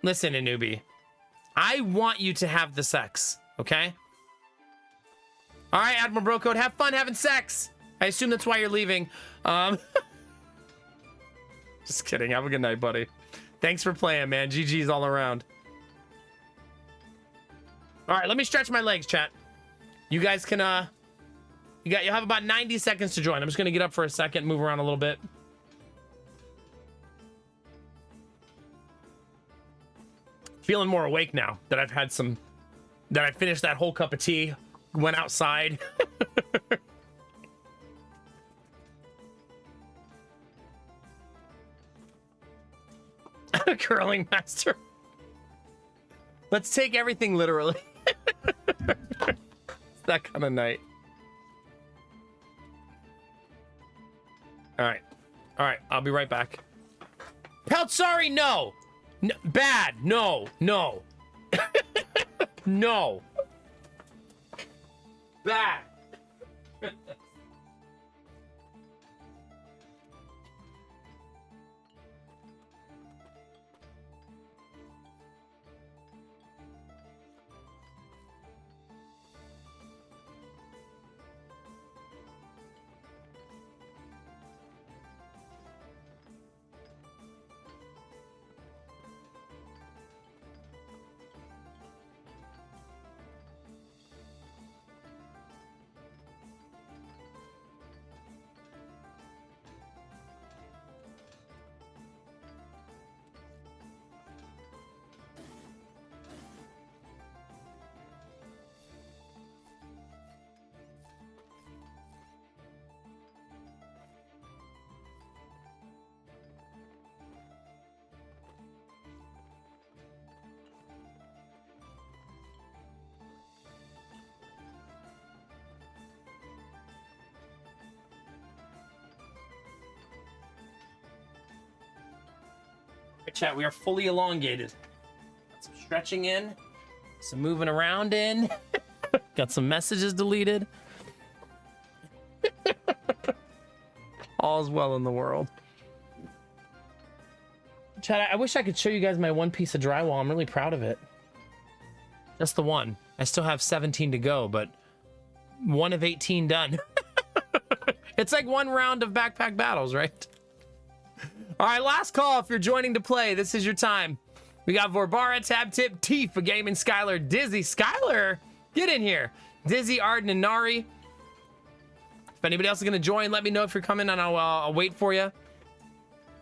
Listen, Anubi. I want you to have the sex, okay? All right, Admiral Brocode, have fun having sex. I assume that's why you're leaving. Just kidding. Have a good night, buddy. Thanks for playing, man. GG's all around. All right, let me stretch my legs, chat. You guys can, you'll have about 90 seconds to join. I'm just going to get up for a second, move around a little bit. Feeling more awake now that I've had some, that I finished that whole cup of tea, went outside. Curling master. Let's take everything literally. It's that kind of night. All right. All right. I'll be right back. Peltzari, no. No. Bad. No. No. No. Bad. Right, chat, we are fully elongated. Got some stretching in, some moving around in. Got some messages deleted. All's well in the world. Chat, I wish I could show you guys my one piece of drywall. I'm really proud of it. Just the one. I still have 17 to go, but 1 of 18 done. It's like 1 round of backpack battles, right? All right, last call if you're joining to play. This is your time. We got Vorbara, Tab Tip, Teef, a Gaming, Skylar, Dizzy. Skylar, get in here. Dizzy, Arden, and Nari. If anybody else is going to join, let me know if you're coming, and I'll wait for you.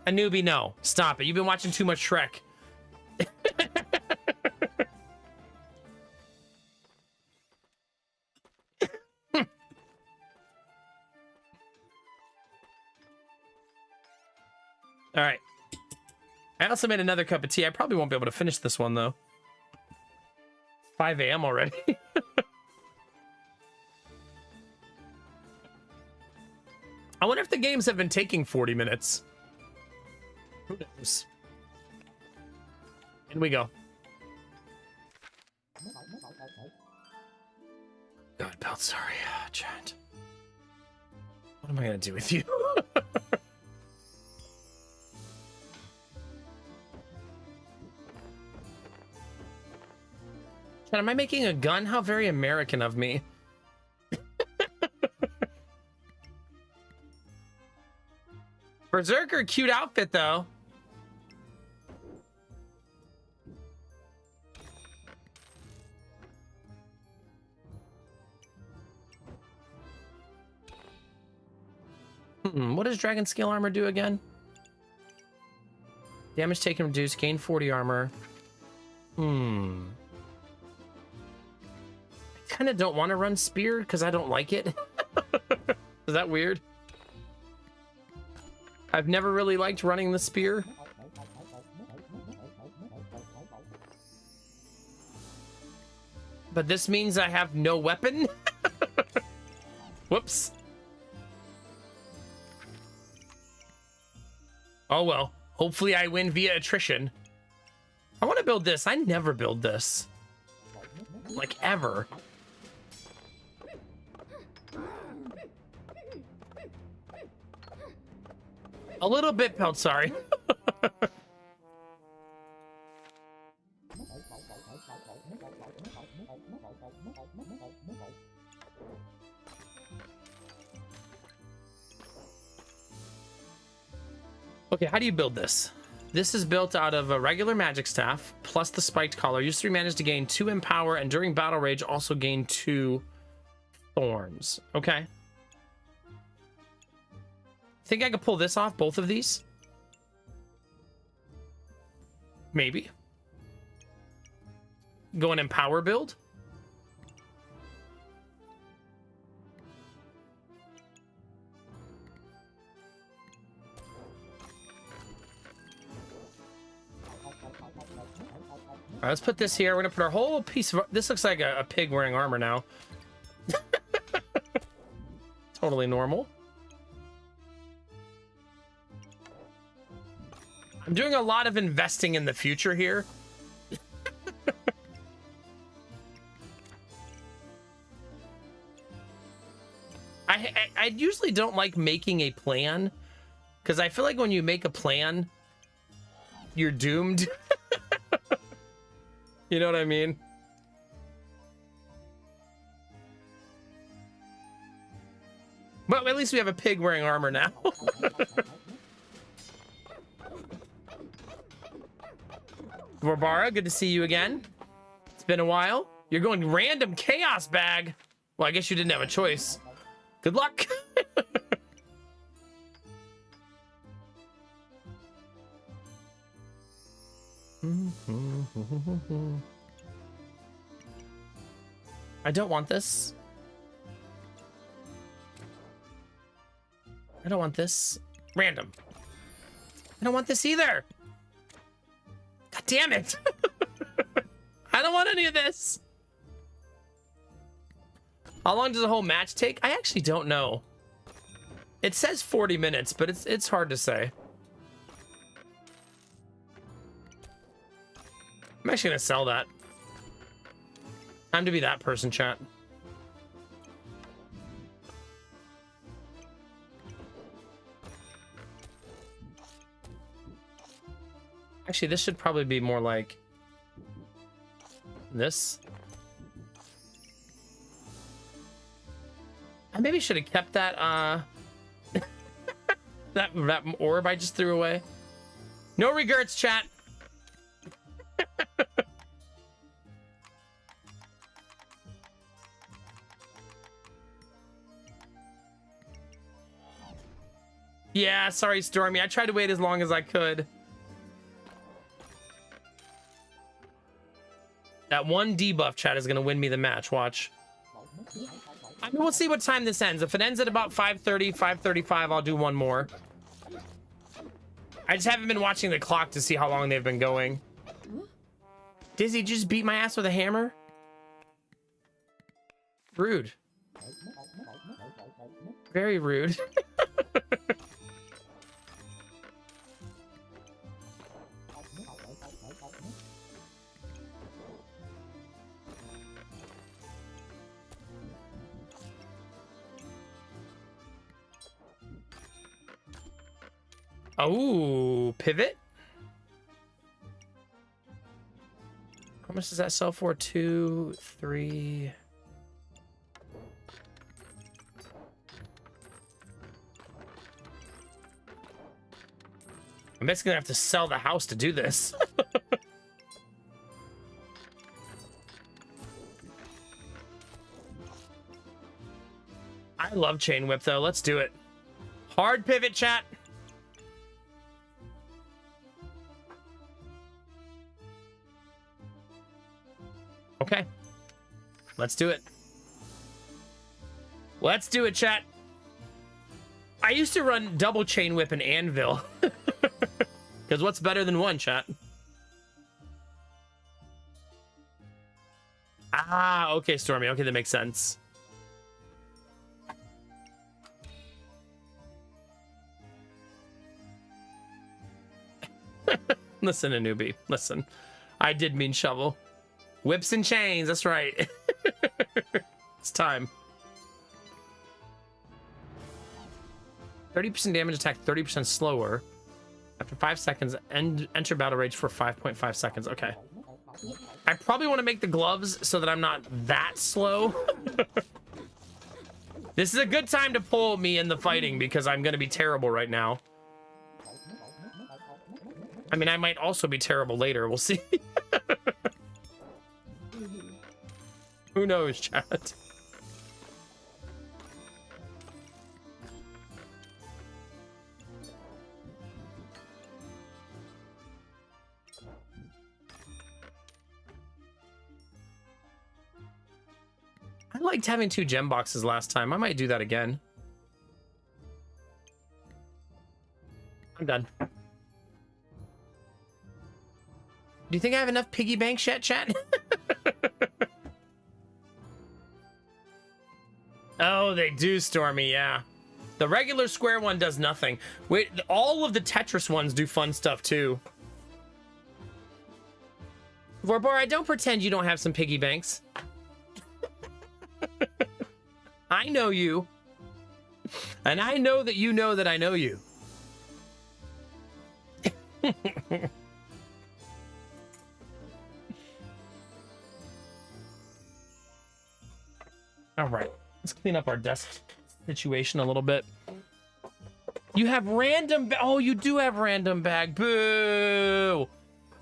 A newbie, no. Stop it. You've been watching too much Shrek. All right. I also made another cup of tea. I probably won't be able to finish this one, though. 5 a.m. already. I wonder if the games have been taking 40 minutes. Who knows? In we go. God, Belt, sorry, chat. What am I going to do with you? Chat, am I making a gun? How very American of me. Berserker, cute outfit, though. What does Dragon Scale Armor do again? Damage taken reduced, gain 40 armor. I kind of don't want to run Spear because I don't like it. Is that weird? I've never really liked running the Spear. But this means I have no weapon? Whoops. Oh well, hopefully I win via attrition. I want to build this. I never build this. Like, ever. A little bit, Pelt, sorry. Okay, how do you build this? This is built out of a regular magic staff plus the spiked collar. Use 3 mana to gain 2 empower, and during battle rage also gain 2 thorns. Okay. Think I could pull this off, both of these? Maybe. Go an empower build? All right, let's put this here. We're gonna put our whole piece of... This looks like a pig wearing armor now. Totally normal. I'm doing a lot of investing in the future here. I usually don't like making a plan, because I feel like when you make a plan, you're doomed. You know what I mean? But at least we have a pig wearing armor now. Vorbara, good to see you again. It's been a while. You're going random chaos bag. Well, I guess you didn't have a choice. Good luck. I don't want this. I don't want this. Random. I don't want this either. God damn it. I don't want any of this. How long does the whole match take? I actually don't know. It says 40 minutes, but it's hard to say. I'm actually gonna sell that. Time to be that person, chat. Actually, this should probably be more like this. I maybe should have kept that that orb I just threw away. No regrets, chat. Yeah, sorry, Stormy. I tried to wait as long as I could. That one debuff, chat, is gonna win me the match. Watch. I mean, we'll see what time this ends. If it ends at about 5:30, 5:35, I'll do one more. I just haven't been watching the clock to see how long they've been going. Dizzy just beat my ass with a hammer? Rude. Very rude. Oh, pivot. How much does that sell for? 2, 3. I'm basically gonna have to sell the house to do this. I love Chain Whip though. Let's do it. Hard pivot, chat. Okay, let's do it. Let's do it, chat. I used to run double Chain Whip and Anvil. Because what's better than one, chat? Ah, okay, Stormy. Okay, that makes sense. Listen, a newbie. Listen, I did mean shovel. Whips and chains, that's right. It's time. 30% damage attack, 30% slower. After 5 seconds, enter battle rage for 5.5 seconds. Okay. I probably want to make the gloves so that I'm not that slow. This is a good time to pull me in the fighting because I'm going to be terrible right now. I mean, I might also be terrible later. We'll see. Who knows, chat? I liked having 2 gem boxes last time. I might do that again. I'm done. Do you think I have enough piggy banks yet, chat? Oh, they do, Stormy, yeah. The regular square one does nothing. Wait, all of the Tetris ones do fun stuff, too. Vorbora, don't pretend you don't have some piggy banks. I know you. And I know that you know that I know you. All right. Let's clean up our desk situation a little bit. You have random... Oh, you do have random bag. Boo!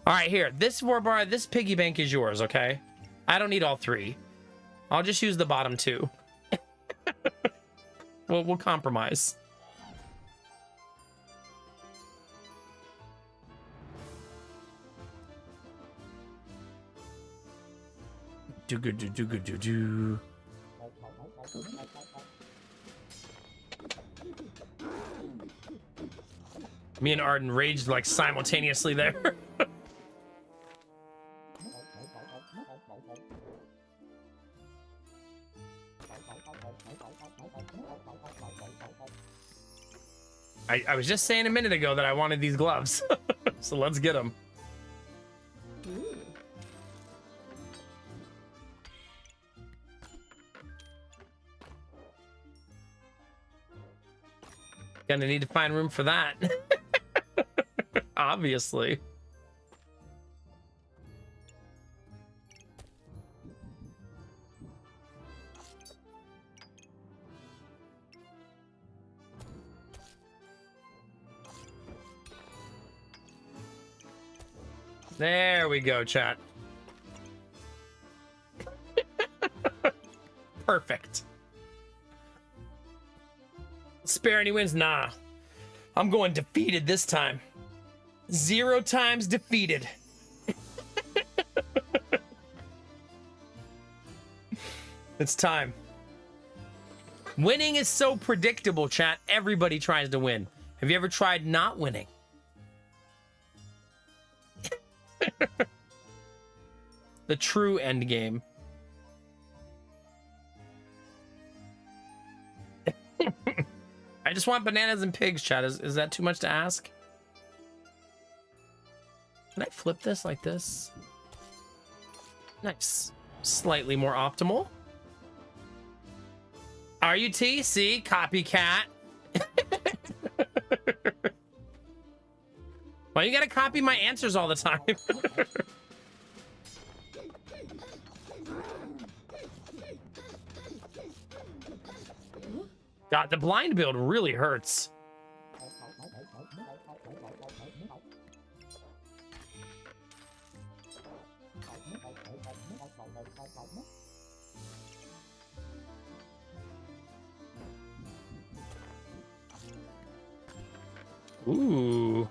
All right, here. This Warbar, this piggy bank is yours, okay? I don't need all 3. I'll just use the bottom 2. We'll compromise. Do. Me and Arden raged like simultaneously there. I was just saying a minute ago that I wanted these gloves. So let's get them. Gonna need to find room for that. Obviously. There we go, chat. Perfect. Spare any wins? Nah. I'm going defeated this time. 0 times defeated. It's time. Winning is so predictable, chat. Everybody tries to win. Have you ever tried not winning? The true end game. I just want bananas and pigs, chat. Is that too much to ask? Can I flip this like this? Nice. Slightly more optimal. RUT, see? Copycat. Why you gotta copy my answers all the time? God, the blind build really hurts. Ooh.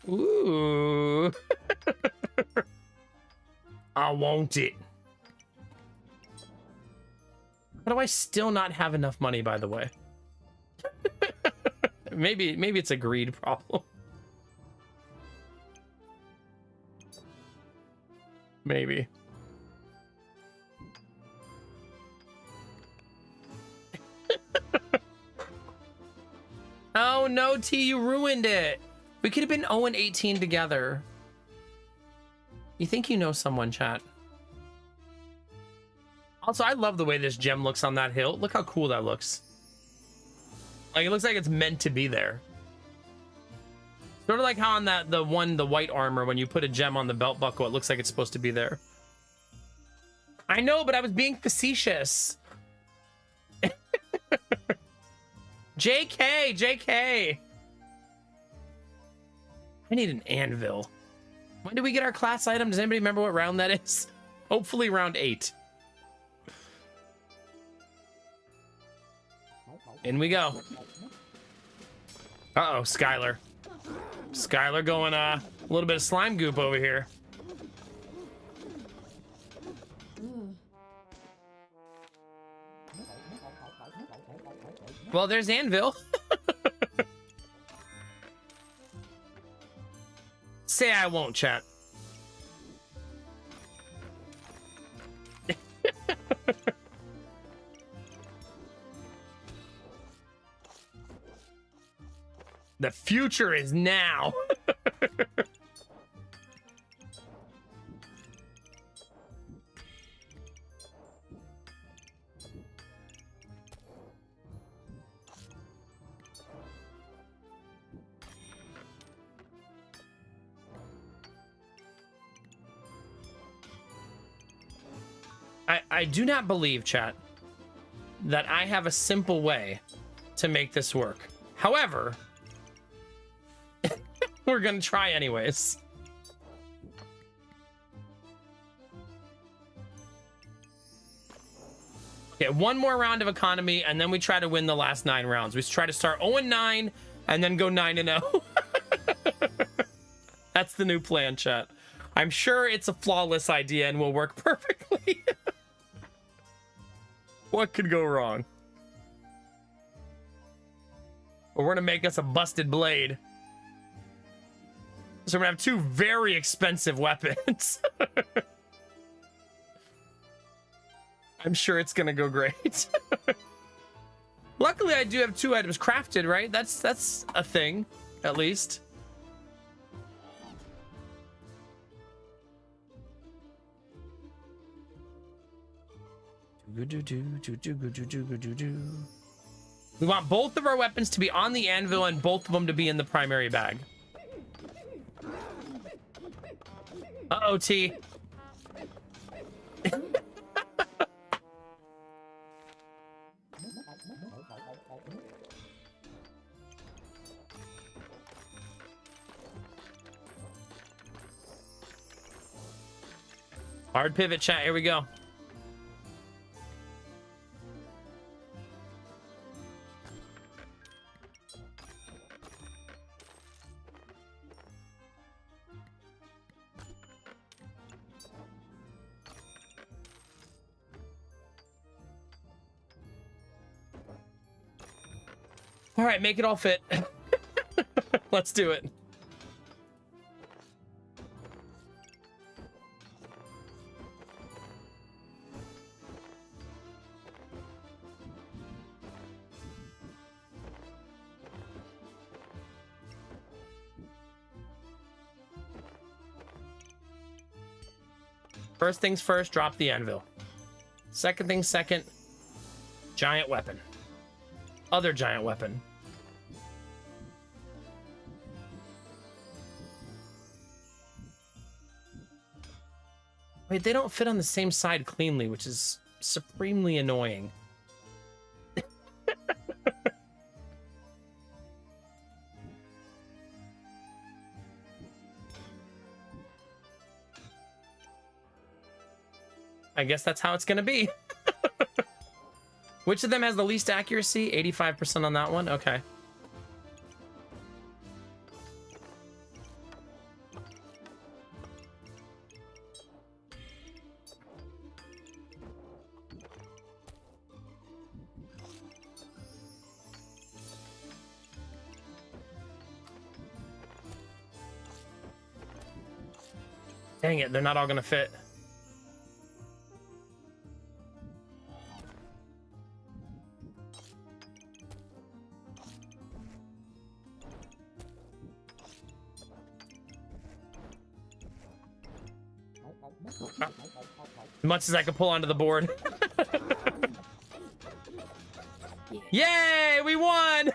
Ooh. I want it. How do I still not have enough money, by the way? maybe it's a greed problem. Maybe. Oh no, T, you ruined it. We could have been 0-18 together. You think you know someone, chat? Also, I love the way this gem looks on that hill. Look how cool that looks. Like, it looks like it's meant to be there. Sort of like how on that the white armor, when you put a gem on the belt buckle, it looks like it's supposed to be there. I know, but I was being facetious. JK, JK. I need an anvil. When did we get our class item? Does anybody remember what round that is? Hopefully round 8. In we go. Uh-oh, Skylar. Skylar going a little bit of slime goop over here. Well, there's Anvil. Say I won't, chat. The future is now. I do not believe, chat, that I have a simple way to make this work. However, we're gonna try anyways. Okay, one more round of economy, and then we try to win the last 9 rounds. We try to start 0-9, and then go 9-0. That's the new plan, chat. I'm sure it's a flawless idea and will work perfectly. What could go wrong? Or we're gonna make us a busted blade. So we're gonna have 2 very expensive weapons. I'm sure it's gonna go great. Luckily, I do have 2 items crafted, right? That's a thing, at least. We want both of our weapons to be on the anvil and both of them to be in the primary bag. Uh-oh, T. Hard pivot, chat. Here we go. All right, make it all fit. Let's do it. First things first, drop the anvil. Second things second, giant weapon. Other giant weapon. Wait, they don't fit on the same side cleanly, which is supremely annoying. I guess that's how it's gonna be. Which of them has the least accuracy? 85% on that one? Okay. Dang it, they're not all gonna fit. As much as I can pull onto the board. Yay, we won!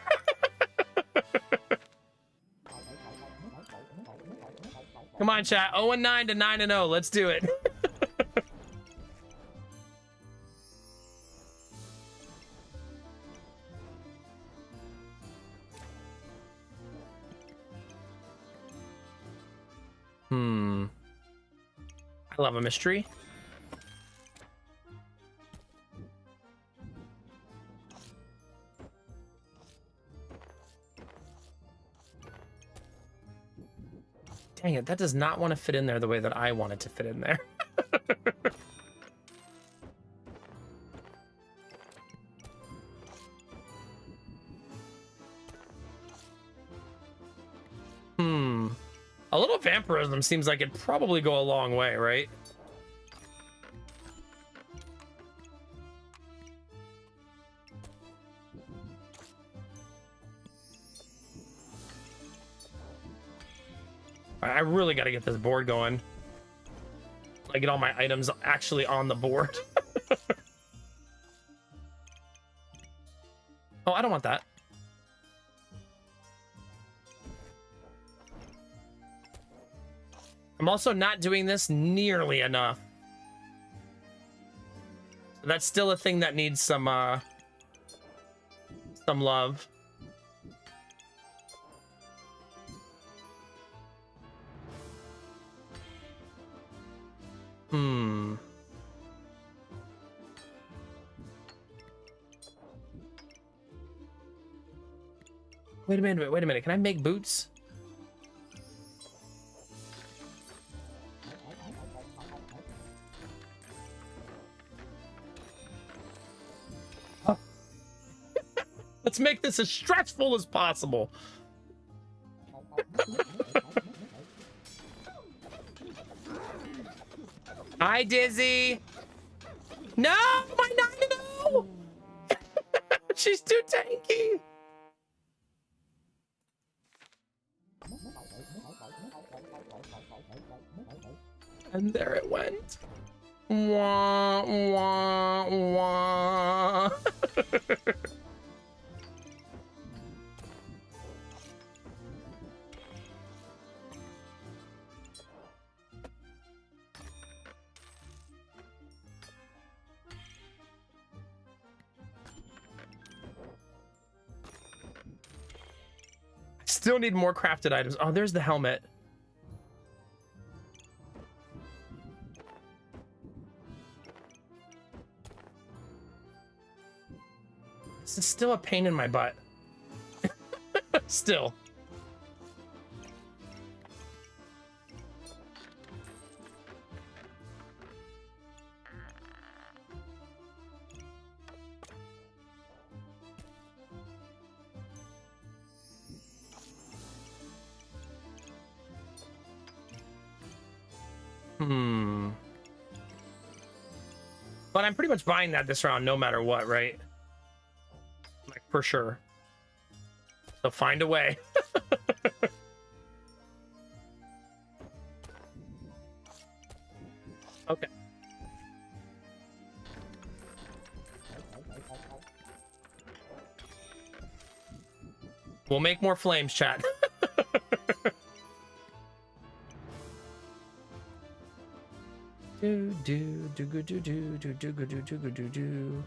Come on, chat. 0-9 to 9-0. Let's do it. I love a mystery. Dang it, that does not want to fit in there the way that I want it to fit in there. A little vampirism seems like it'd probably go a long way, right? I really got to get this board going. I get all my items actually on the board. Oh, I don't want that. I'm also not doing this nearly enough. So that's still a thing that needs some love. Wait a minute. Can I make boots? Oh. Let's make this as stressful as possible. Hi, Dizzy. No, my 9-0. She's too tanky. And there it went. Wah, wah, wah. Still need more crafted items. Oh, there's the helmet. This is still a pain in my butt. Still. But I'm pretty much buying that this round no matter what, right? Like, for sure. So find a way. Okay. We'll make more flames, chat. Do do do do do do do do do do do do do.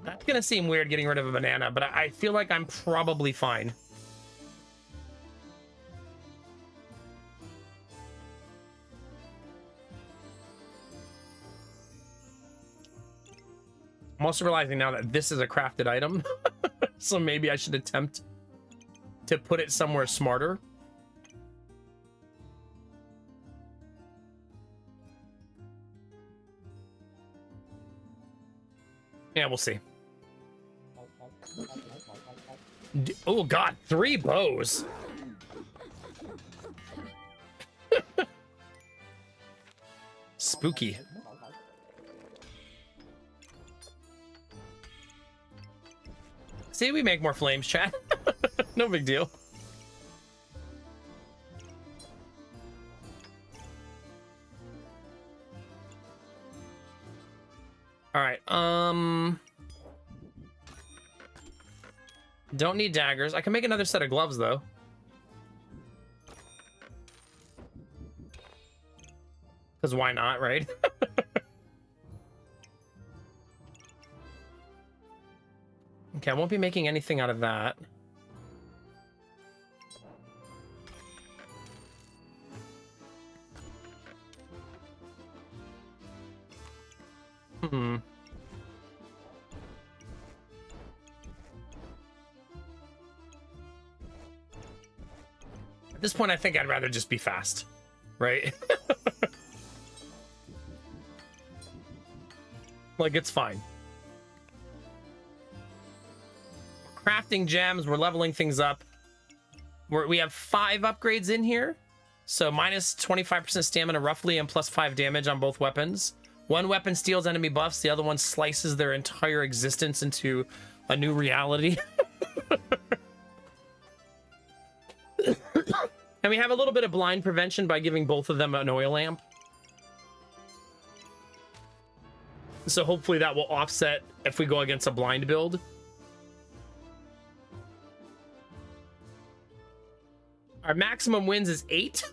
That's gonna seem weird getting rid of a banana, but I feel like I'm probably fine. I'm also realizing now that this is a crafted item, so maybe I should attempt to put it somewhere smarter. Yeah, we'll see. Oh god, 3 bows. Spooky. See, we make more flames, chat. No big deal. All right, don't need daggers. I can make another set of gloves, though. Because why not, right? Okay, I won't be making anything out of that. At this point, I think I'd rather just be fast, right? Like, it's fine. We're crafting gems, we're leveling things up. We have 5 upgrades in here. So minus 25% stamina roughly and plus 5 damage on both weapons. One weapon steals enemy buffs, the other one slices their entire existence into a new reality. And we have a little bit of blind prevention by giving both of them an oil lamp. So hopefully that will offset if we go against a blind build. Our maximum wins is 8.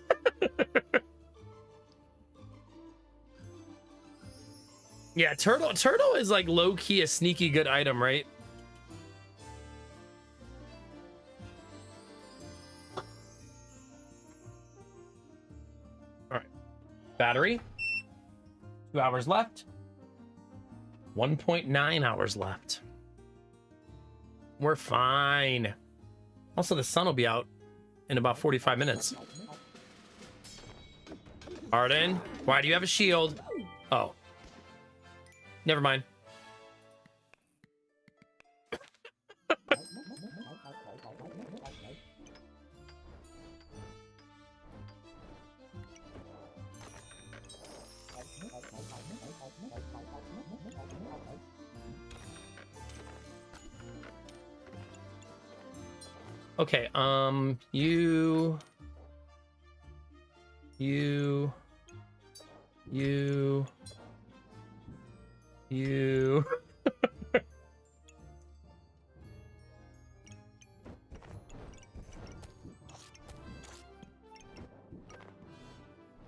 Yeah, turtle is like low-key a sneaky good item, right? All right. Battery. 2 hours left. 1.9 hours left. We're fine. Also, the sun will be out in about 45 minutes. Arden, why do you have a shield? Oh. Never mind. Okay, you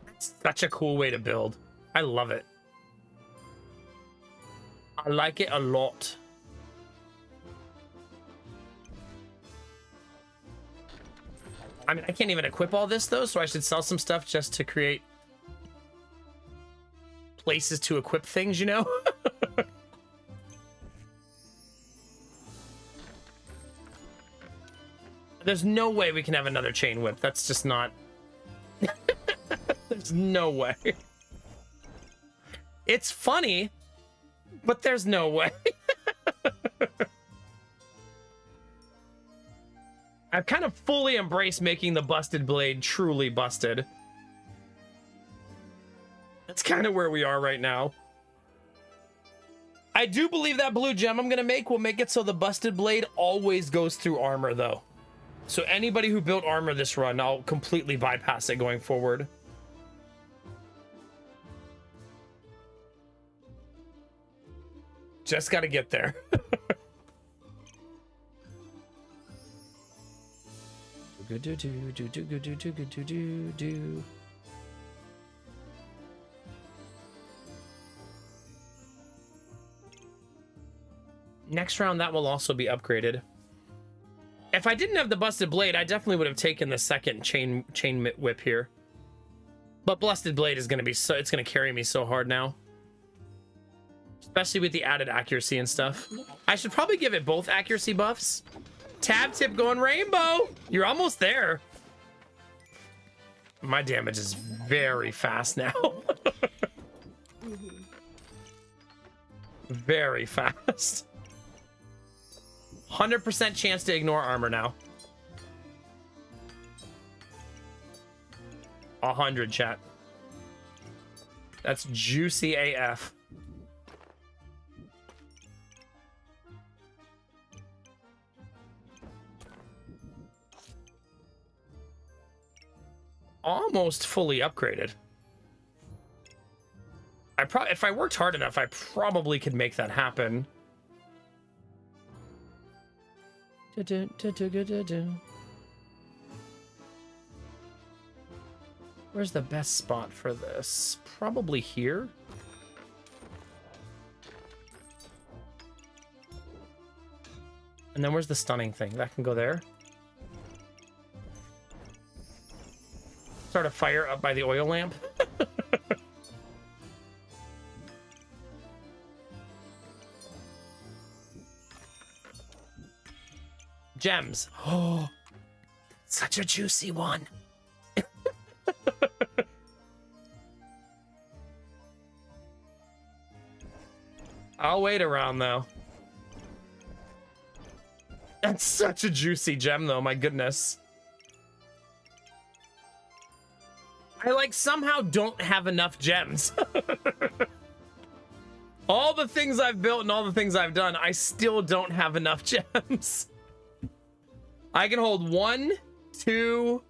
That's such a cool way to build. I love it. I like it a lot. I mean, I can't even equip all this though, so I should sell some stuff just to create places to equip things, you know? There's no way we can have another chain whip. That's just not... There's no way. It's funny, but there's no way. I've kind of fully embraced making the busted blade truly busted. That's kind of where we are right now. I do believe that blue gem I'm going to make will make it so the busted blade always goes through armor, though. So anybody who built armor this run, I'll completely bypass it going forward. Just got to get there. Next round, that will also be upgraded. If I didn't have the busted blade, I definitely would have taken the second chain whip here. But busted blade is going to be so, it's going to carry me so hard now. Especially with the added accuracy and stuff. I should probably give it both accuracy buffs. Tab tip going rainbow. You're almost there. My damage is very fast now. Very fast. 100% chance to ignore armor now. 100, chat. That's juicy AF. Almost fully upgraded. If I worked hard enough, I probably could make that happen. Where's the best spot for this? Probably here. And then where's the stunning thing? That can go there. Start a fire up by the oil lamp. Gems. Oh, such a juicy one. I'll wait around though. That's such a juicy gem though, my goodness. I like somehow don't have enough gems. All the things I've built and all the things I've done, I still don't have enough gems. I can hold 1, 2,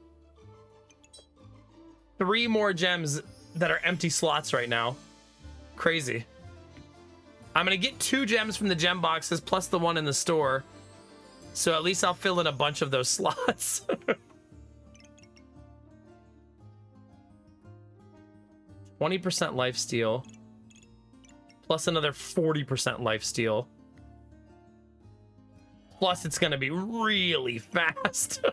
3 more gems that are empty slots right now. Crazy. I'm gonna get 2 gems from the gem boxes plus the one in the store. So at least I'll fill in a bunch of those slots. 20% lifesteal. Plus another 40% lifesteal. Plus it's gonna be really fast.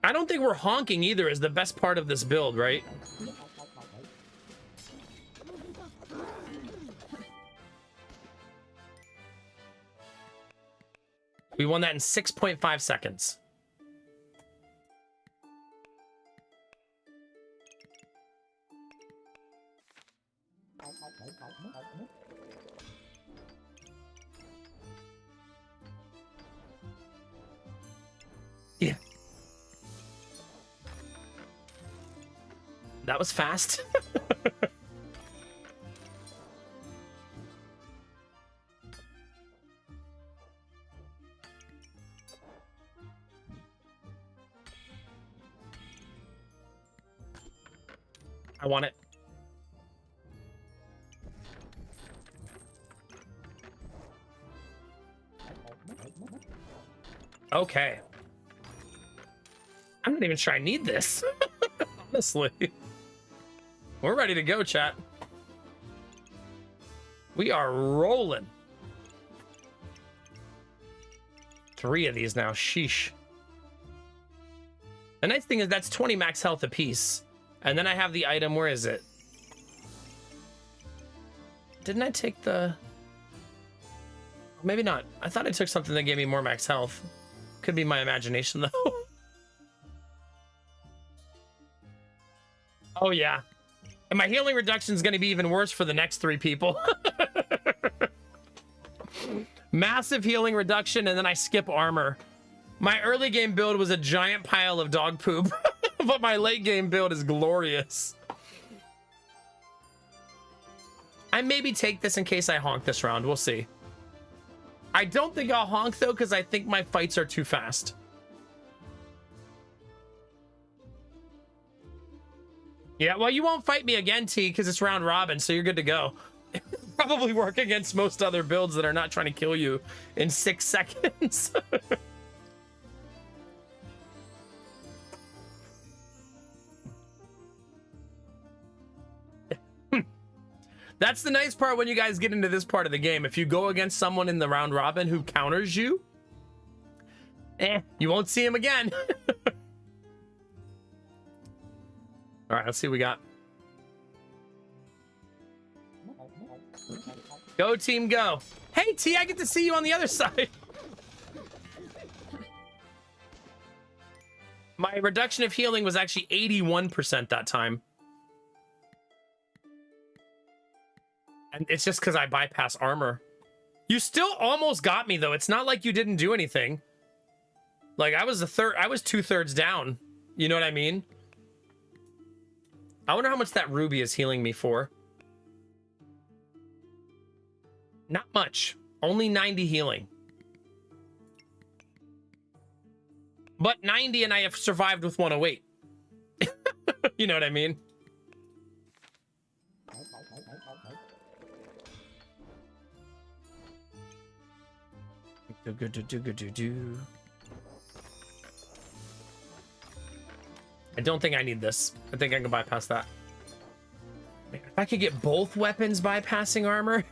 I don't think we're honking either is the best part of this build, right? We won that in 6.5 seconds. Yeah. That was fast. I want it. Okay. I'm not even sure I need this. Honestly. We're ready to go, chat. We are rolling. 3 of these now. Sheesh. The nice thing is that's 20 max health apiece. And then I have the item. Where is it? Didn't I take the... Maybe not. I thought I took something that gave me more max health. Could be my imagination, though. Oh, yeah. And my healing reduction is going to be even worse for the next 3 people. Massive healing reduction, and then I skip armor. My early game build was a giant pile of dog poop, but my late game build is glorious. I maybe take this in case I honk this round. We'll see. I don't think I'll honk, though, because I think my fights are too fast. Yeah, well, you won't fight me again, T, because it's round robin, so you're good to go. Probably work against most other builds that are not trying to kill you in 6 seconds. That's the nice part when you guys get into this part of the game. If you go against someone in the round robin who counters you, you won't see him again. All right, let's see what we got. Go, team, go. Hey, T, I get to see you on the other side. My reduction of healing was actually 81% that time. And it's just because I bypass armor. You still almost got me, though. It's not like you didn't do anything. Like, I was 2/3 down. You know what I mean? I wonder how much that ruby is healing me for. Not much. Only 90 healing. But 90 and I have survived with 108. You know what I mean? I don't think I need this. I think I can bypass that. Man, if I could get both weapons bypassing armor.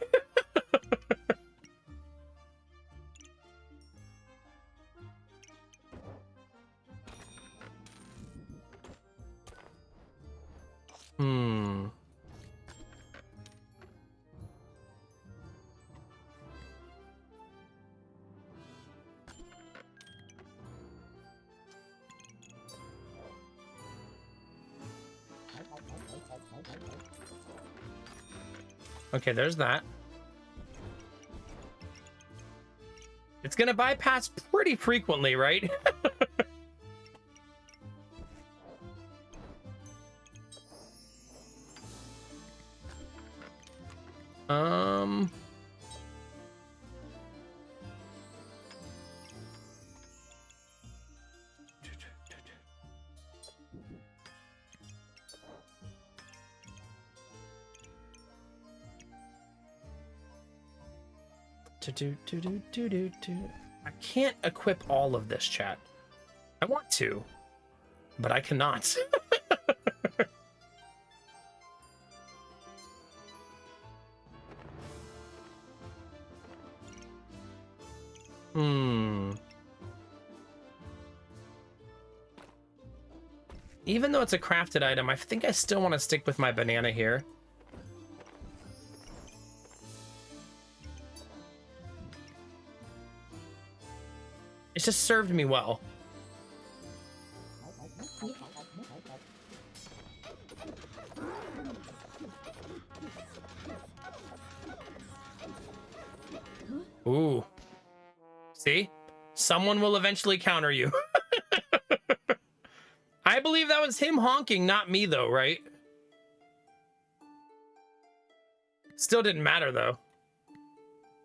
Okay, there's that. It's gonna bypass pretty frequently, right? I can't equip all of this, chat. I want to, but I cannot. Even though it's a crafted item, I think I still want to stick with my banana here. It's just served me well. Ooh. See? Someone will eventually counter you. I believe that was him honking, not me, though, right? Still didn't matter, though.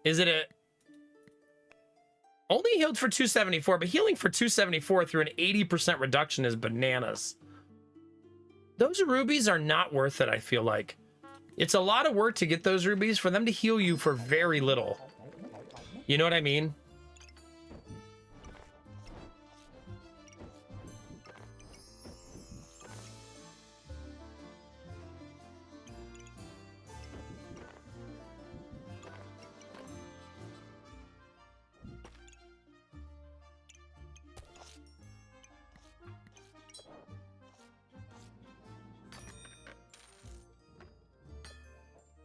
Is it a... Only healed for 274, but healing for 274 through an 80% reduction is bananas. Those rubies are not worth it, I feel like. It's a lot of work to get those rubies for them to heal you for very little. You know what I mean?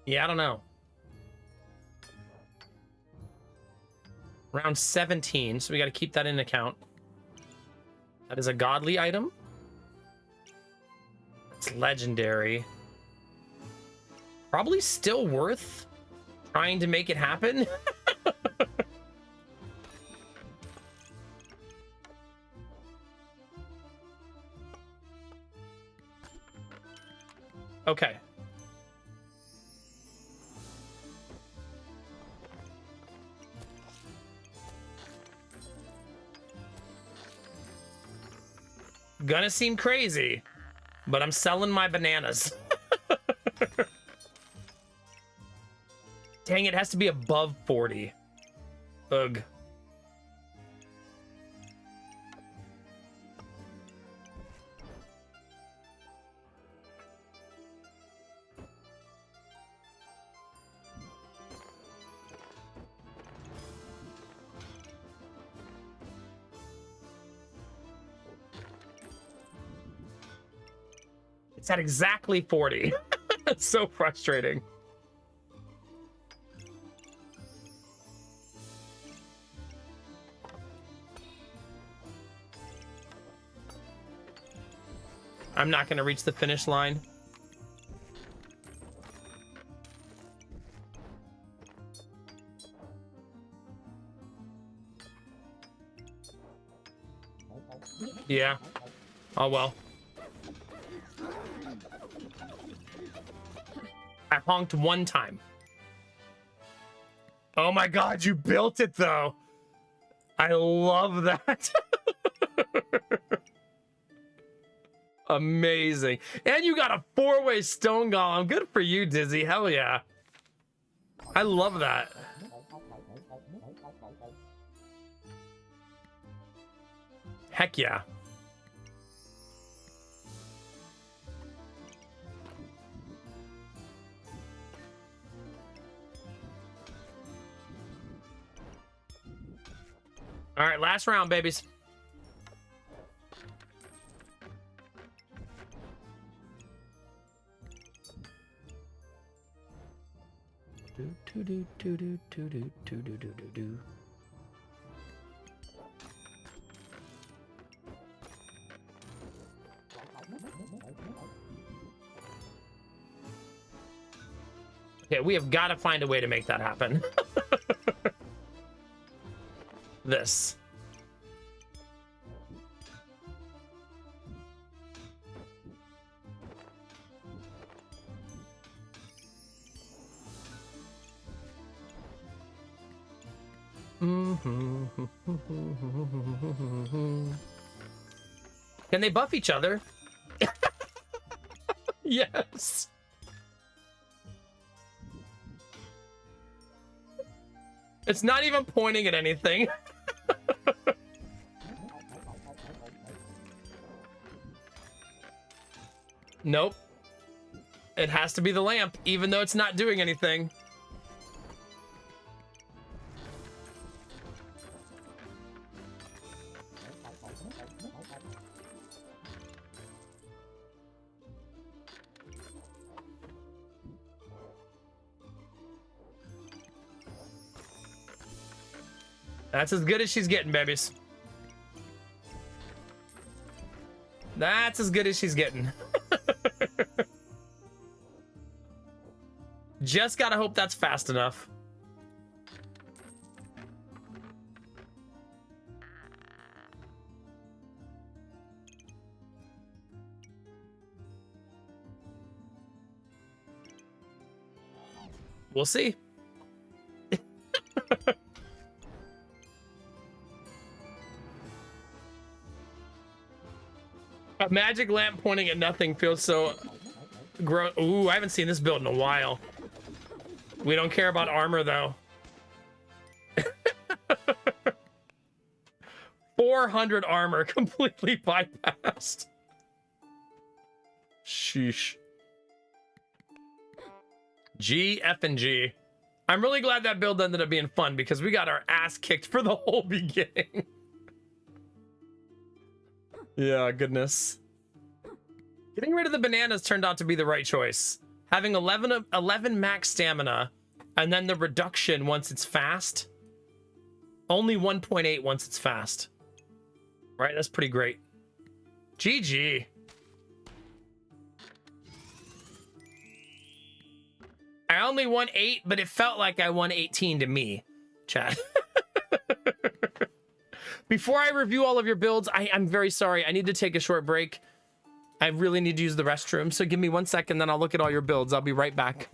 Yeah, I don't know. Round 17, so we got to keep that in account. That is a godly item. It's legendary. Probably still worth trying to make it happen. Okay. Gonna seem crazy, but I'm selling my bananas. Dang, it has to be above 40. Ugh. It's at exactly 40. It's so frustrating. I'm not going to reach the finish line. Yeah. Oh, well. I honked one time. Oh my God, you built it though. I love that. Amazing. And you got a 4-way stone golem. Good for you, Dizzy. Hell yeah. I love that. Heck yeah. All right, last round, babies. Okay, we have got to find a way to make that happen. This. Can they buff each other? Yes. It's not even pointing at anything. Nope. It has to be the lamp, even though it's not doing anything. That's as good as she's getting, babies. That's as good as she's getting. Just gotta hope that's fast enough. We'll see. A magic lamp pointing at nothing feels so gross. Ooh, I haven't seen this build in a while. We don't care about armor though. 400 armor completely bypassed. Sheesh. G, F, and G. I'm really glad that build ended up being fun because we got our ass kicked for the whole beginning. Yeah, goodness. Getting rid of the bananas turned out to be the right choice. Having 11 max stamina, and then the reduction once it's fast. Only 1.8 once it's fast. Right, that's pretty great. GG. I only won 8, but it felt like I won 18 to me, chat. Before I review all of your builds, I'm very sorry. I need to take a short break. I really need to use the restroom, so give me 1 second, then I'll look at all your builds. I'll be right back.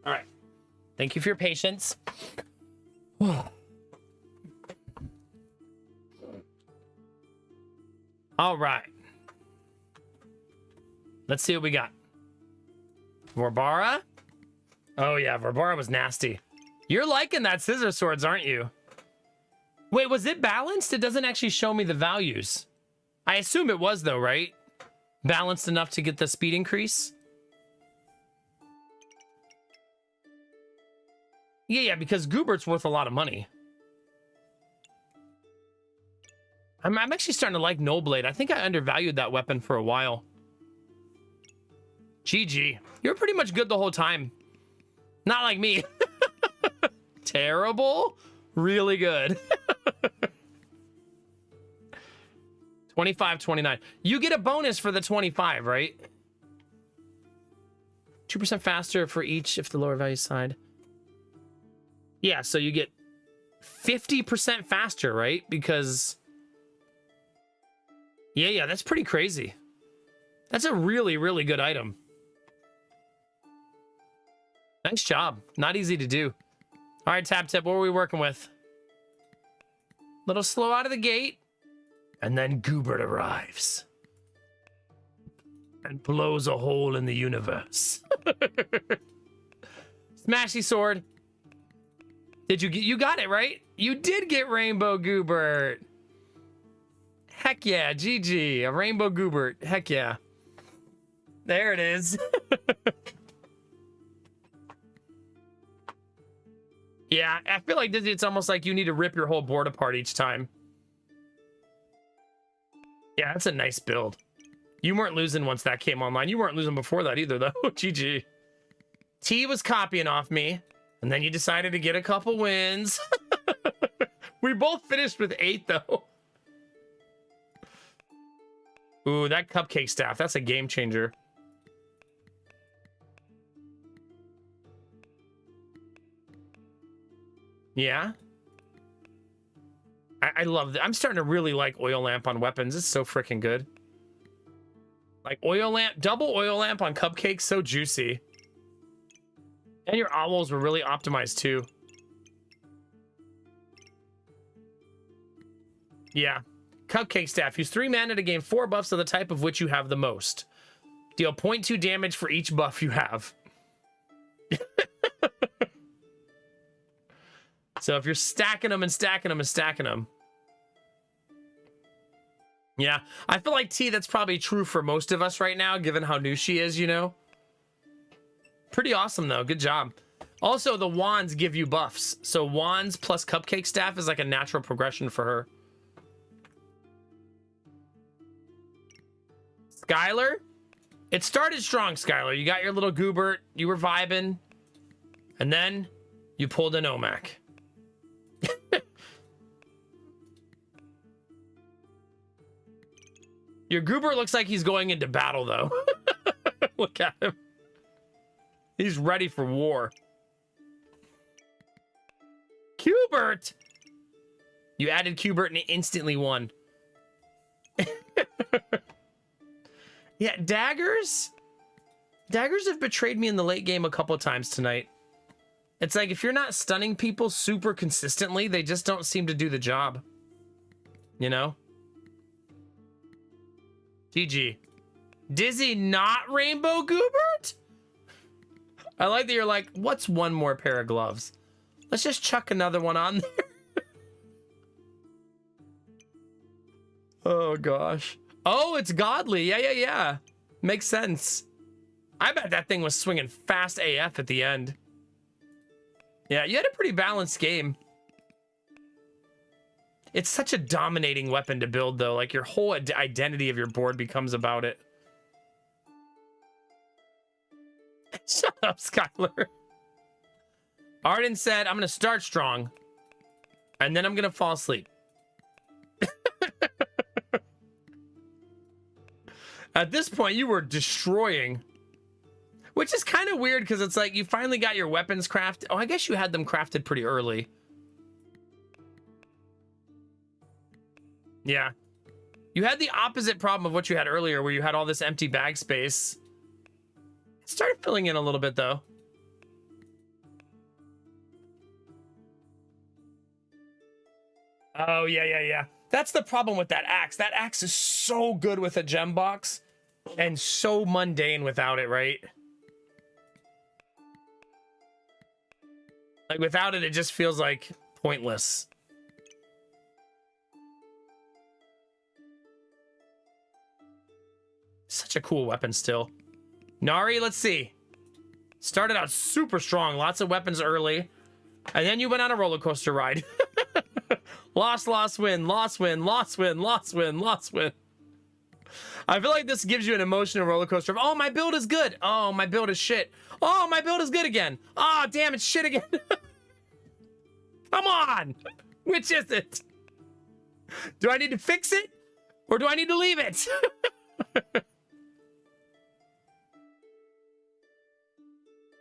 All right. Thank you for your patience. All right. Let's see what we got. Vorbara? Oh, yeah. Vorbara was nasty. You're liking that scissor swords, aren't you? Wait, was it balanced? It doesn't actually show me the values. I assume it was, though, right? Balanced enough to get the speed increase? Yeah, because Goobert's worth a lot of money. I'm actually starting to like Nullblade. I think I undervalued that weapon for a while. GG. You're pretty much good the whole time. Not like me. Terrible. Really good. 25, 29. You get a bonus for the 25, right? 2% faster for each if the lower value side. Yeah, so you get 50% faster, right? Because... Yeah, that's pretty crazy. That's a really, really good item. Nice job. Not easy to do. All right, Tap Tip, what were we working with? Little slow out of the gate. And then Goobert arrives. And blows a hole in the universe. Smashy sword. Did you get, you got it, right? You did get Rainbow Goobert. Heck yeah, GG. A Rainbow Goobert. Heck yeah. There it is. Yeah, I feel like it's almost like you need to rip your whole board apart each time. Yeah, that's a nice build. You weren't losing once that came online. You weren't losing before that either, though. GG. T was copying off me, and then you decided to get a couple wins. We both finished with 8, though. Ooh, that cupcake staff. That's a game changer. Yeah. I love that. I'm starting to really like oil lamp on weapons. It's so freaking good. Like oil lamp, double oil lamp on cupcakes, so juicy. And your owls were really optimized too. Yeah. Cupcake staff. Use 3 mana to gain 4 buffs of the type of which you have the most. Deal 0.2 damage for each buff you have. So if you're stacking them and stacking them and stacking them. Yeah, I feel like T, that's probably true for most of us right now, given how new she is, you know? Pretty awesome, though. Good job. Also, the wands give you buffs. So wands plus cupcake staff is like a natural progression for her. Skylar? It started strong, Skylar. You got your little Goobert. You were vibing. And then you pulled an OMAC. Your Goober looks like he's going into battle, though. Look at him. He's ready for war. Cubert! You added Cubert and it instantly won. Yeah, daggers? Daggers have betrayed me in the late game a couple times tonight. It's like if you're not stunning people super consistently, they just don't seem to do the job. You know? GG. Dizzy not Rainbow Goobert? I like that you're like, what's one more pair of gloves? Let's just chuck another one on there. Oh, gosh. Oh, it's Godly. Yeah. Makes sense. I bet that thing was swinging fast AF at the end. Yeah, you had a pretty balanced game. It's such a dominating weapon to build, though. Like, your whole identity of your board becomes about it. Shut up, Skylar. Arden said, I'm going to start strong, and then I'm going to fall asleep. At this point, you were destroying. Which is kind of weird, because it's like, you finally got your weapons crafted. Oh, I guess you had them crafted pretty early. Yeah. You had the opposite problem of what you had earlier, where you had all this empty bag space. It started filling in a little bit, though. Oh, yeah. That's the problem with that axe. That axe is so good with a gem box and so mundane without it, right? Like, without it, it just feels like pointless. Such a cool weapon still. Nari, let's see. Started out super strong. Lots of weapons early. And then you went on a roller coaster ride. Lost, win, lost, win, lost, win, lost, win, lost, win. I feel like this gives you an emotional roller coaster of, oh, my build is good. Oh, my build is shit. Oh, my build is good again. Oh, damn, it's shit again. Come on. Which is it? Do I need to fix it? Or do I need to leave it?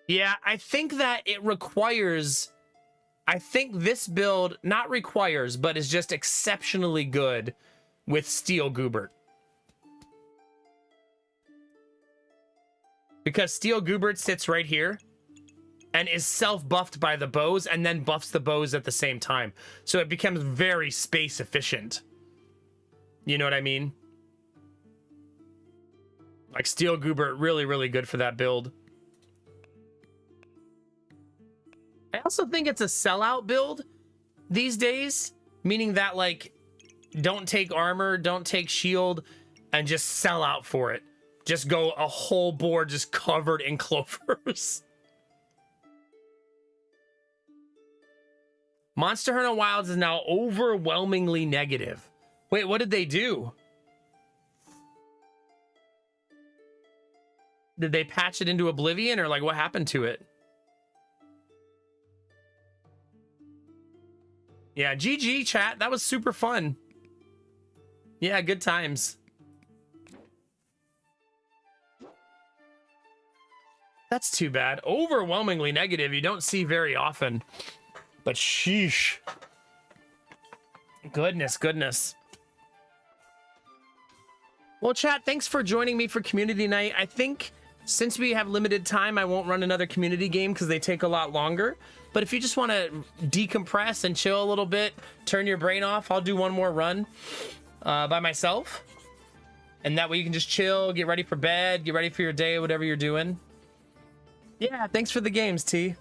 Yeah, I think that it requires... I think this build not requires, but is just exceptionally good with Steel Goobert. Because Steel Goobert sits right here and is self-buffed by the bows and then buffs the bows at the same time. So it becomes very space efficient. You know what I mean? Like Steel Goobert, really, really good for that build. I also think it's a sellout build these days, meaning that, like, don't take armor, don't take shield, and just sell out for it. Just go a whole board just covered in clovers. Monster Hunter Wilds is now overwhelmingly negative. Wait, what did they do? Did they patch it into oblivion, or like what happened to it? Yeah, GG, chat. That was super fun. Yeah, good times. That's too bad. Overwhelmingly negative. You don't see very often. But sheesh. Goodness. Well, chat, thanks for joining me for community night. I think since we have limited time, I won't run another community game because they take a lot longer. But if you just want to decompress and chill a little bit, turn your brain off, I'll do one more run by myself. And that way you can just chill, get ready for bed, get ready for your day, whatever you're doing. Yeah, thanks for the games, T.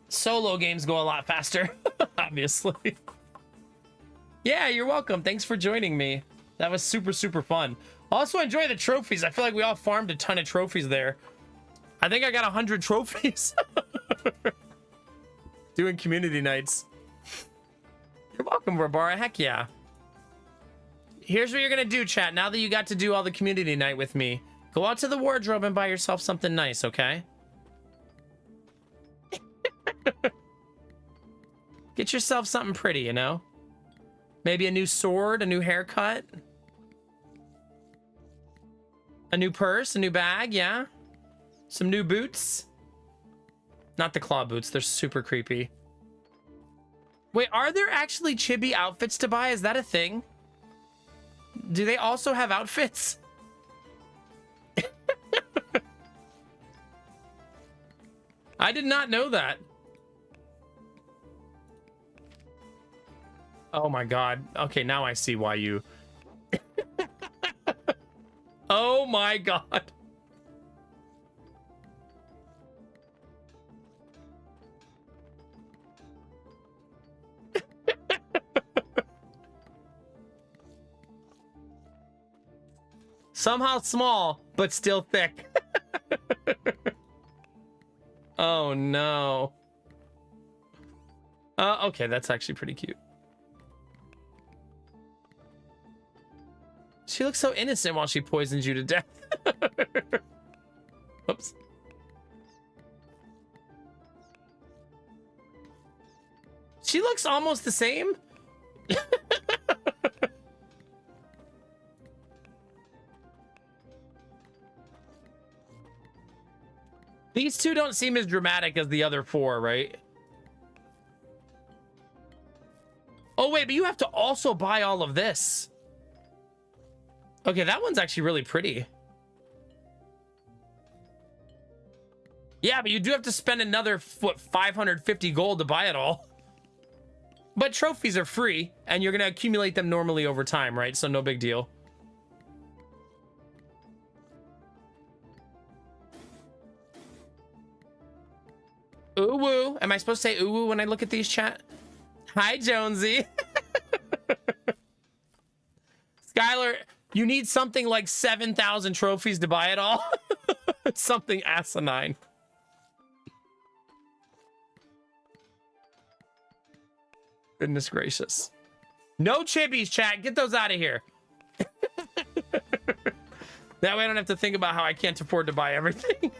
Solo games go a lot faster, obviously. Yeah, you're welcome. Thanks for joining me. That was super, super fun. Also enjoy the trophies. I feel like we all farmed a ton of trophies there. I think I got 100 trophies. Doing community nights. You're welcome, Rabara. Heck yeah. Here's what you're gonna do, chat. Now that you got to do all the community night with me, go out to the wardrobe and buy yourself something nice, okay? Get yourself something pretty, you know? Maybe a new sword, a new haircut. A new purse, a new bag, yeah. Some new boots. Not the claw boots, they're super creepy. Wait, are there actually chibi outfits to buy? Is that a thing? Do they also have outfits? I did not know that. Oh my god. Okay, now I see why you... Oh my god. Somehow small, but still thick. Oh no. Okay, that's actually pretty cute. She looks so innocent while she poisons you to death. Oops. She looks almost the same. These two don't seem as dramatic as the other four, right? Oh, wait, but you have to also buy all of this. Okay, that one's actually really pretty. Yeah, but you do have to spend another, what, 550 gold to buy it all. But trophies are free, and you're going to accumulate them normally over time, right? So no big deal. Ooh woo. Am I supposed to say ooh woo when I look at these, chat? Hi, Jonesy. Skylar, you need something like 7,000 trophies to buy it all. It's something asinine. Goodness gracious. No chibis, chat. Get those out of here. That way I don't have to think about how I can't afford to buy everything.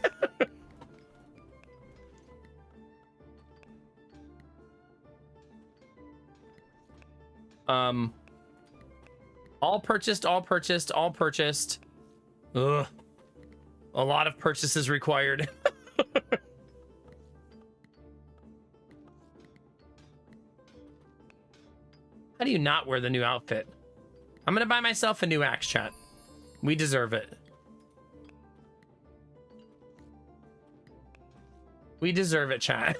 All purchased, all purchased, all purchased. Ugh. A lot of purchases required. How do you not wear the new outfit? I'm gonna buy myself a new axe, chat. We deserve it. We deserve it, chat.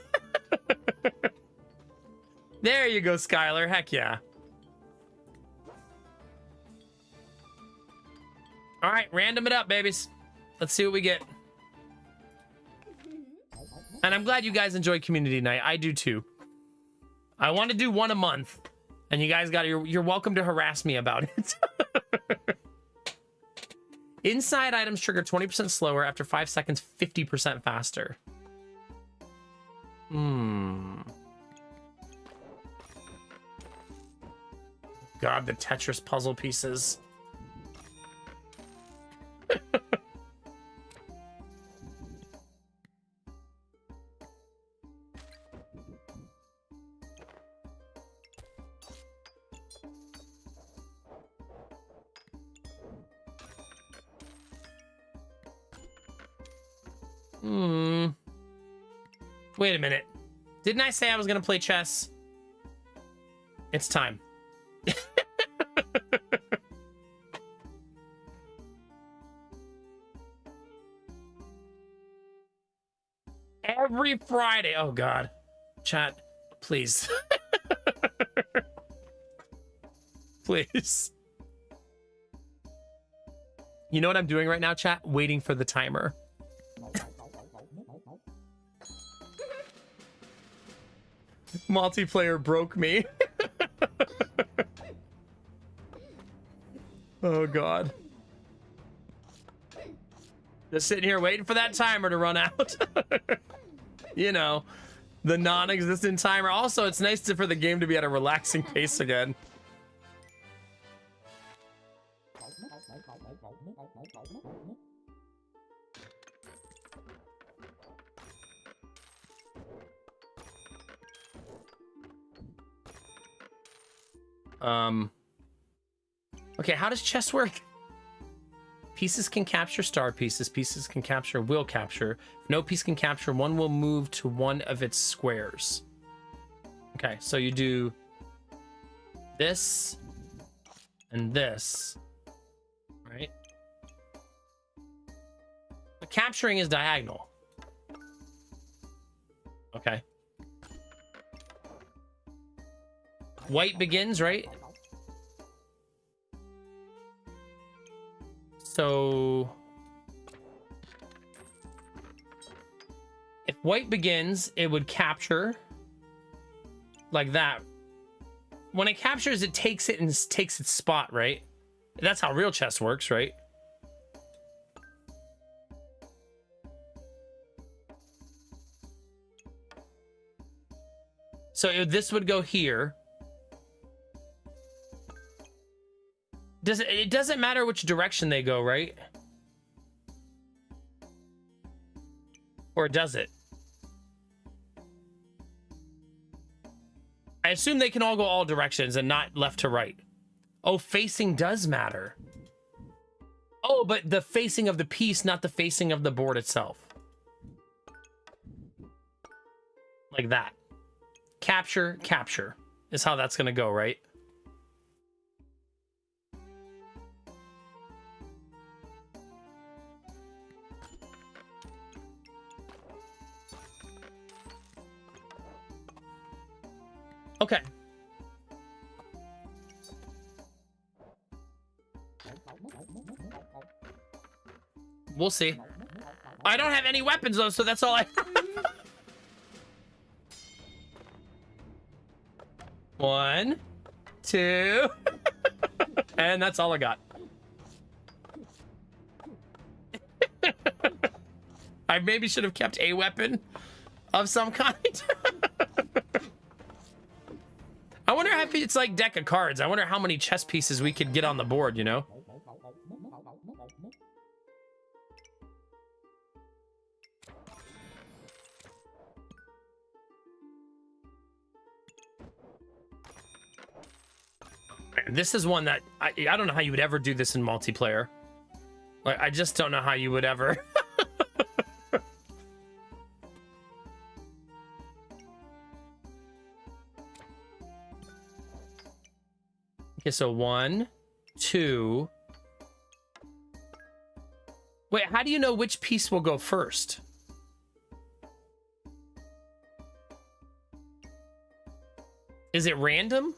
There you go, Skylar. Heck yeah. All right, random it up, babies. Let's see what we get. And I'm glad you guys enjoy community night. I do too. I want to do one a month, and you guys you're welcome to harass me about it. Inside items trigger 20% slower after 5 seconds, 50% faster. God, the Tetris puzzle pieces. Wait a minute. Didn't I say I was gonna play chess? It's time. Every Friday. Oh God. Chat, please. Please. You know what I'm doing right now, chat? Waiting for the timer. Multiplayer broke me. Oh God. Just sitting here waiting for that timer to run out. You know, the non-existent timer. Also, it's nice for the game to be at a relaxing pace again. Okay, how does chess work? Pieces can capture star pieces. Pieces can capture will capture. If no piece can capture, one will move to one of its squares. Okay, so you do this and this, right? The capturing is diagonal. Okay. White begins, right? So if white begins, it would capture like that. When it captures, it takes it and takes its spot, right? That's how real chess works, right? So this would go here. It doesn't matter which direction they go, right? Or does it? I assume they can all go all directions and not left to right. Oh, facing does matter. Oh, but the facing of the piece, not the facing of the board itself. Like that. Capture, capture is how that's going to go, right? Okay. We'll see. I don't have any weapons though, so that's all I have. 1, 2, and that's all I got. I maybe should have kept a weapon of some kind. I wonder if it's like deck of cards. I wonder how many chess pieces we could get on the board, you know? This is one that I don't know how you would ever do this in multiplayer. Like, I just don't know how you would ever. Okay, so 1, 2. Wait, how do you know which piece will go first? Is it random?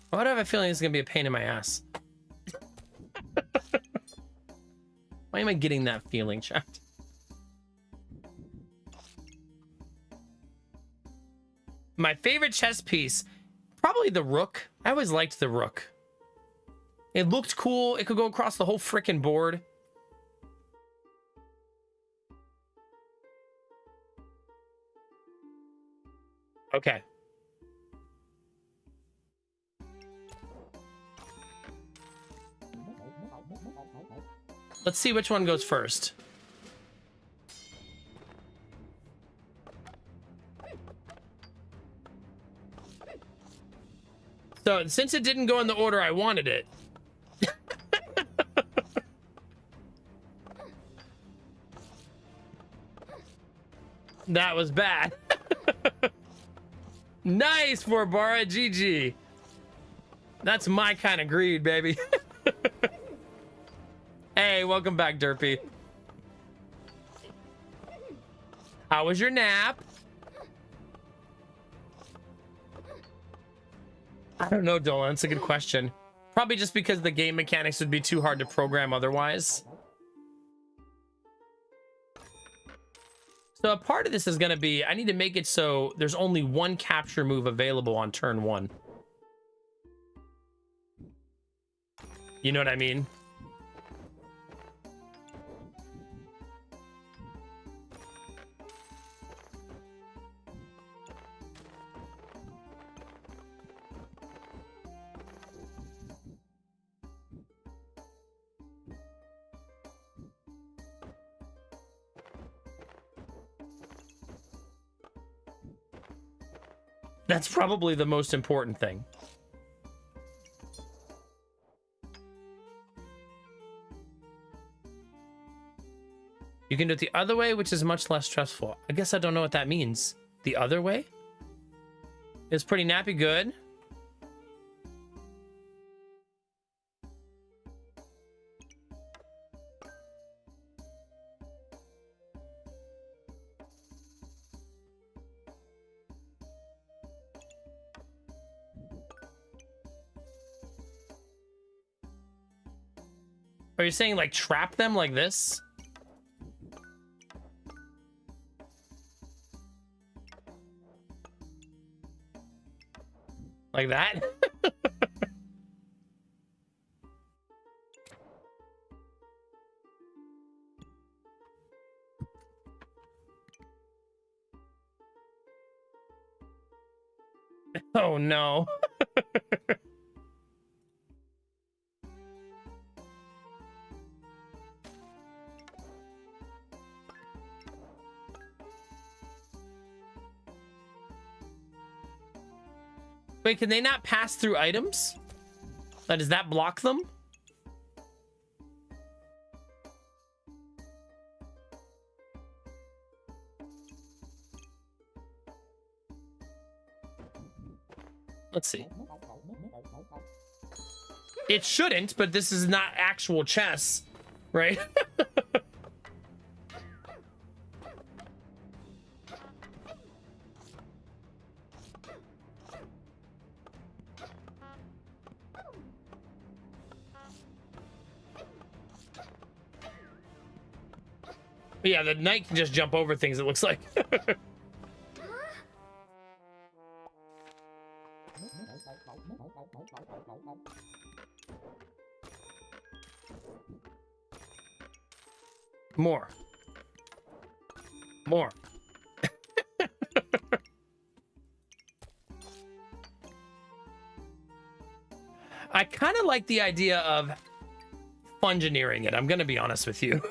Why do I have a feeling it's gonna be a pain in my ass? Why am I getting that feeling, chat? My favorite chess piece, probably the rook. I always liked the rook. It looked cool. It could go across the whole frickin' board. Okay. Let's see which one goes first. So since it didn't go in the order I wanted it. That was bad. Nice for Bara, GG. That's my kind of greed, baby. Hey, welcome back, Derpy. How was your nap? I don't know, Dolan. That's a good question. Probably just because the game mechanics would be too hard to program otherwise. So a part of this is going to be, I need to make it so there's only one capture move available on turn 1. You know what I mean? That's probably the most important thing. You can do it the other way, which is much less stressful. I guess I don't know what that means. The other way? It's pretty nappy good. Are you saying like trap them like this? Like that? Oh no. Wait, can they not pass through items? Does that block them? Let's see. It shouldn't, but this is not actual chess, right? Yeah, the knight can just jump over things, it looks like. More. More. I kind of like the idea of fungineering it, I'm going to be honest with you.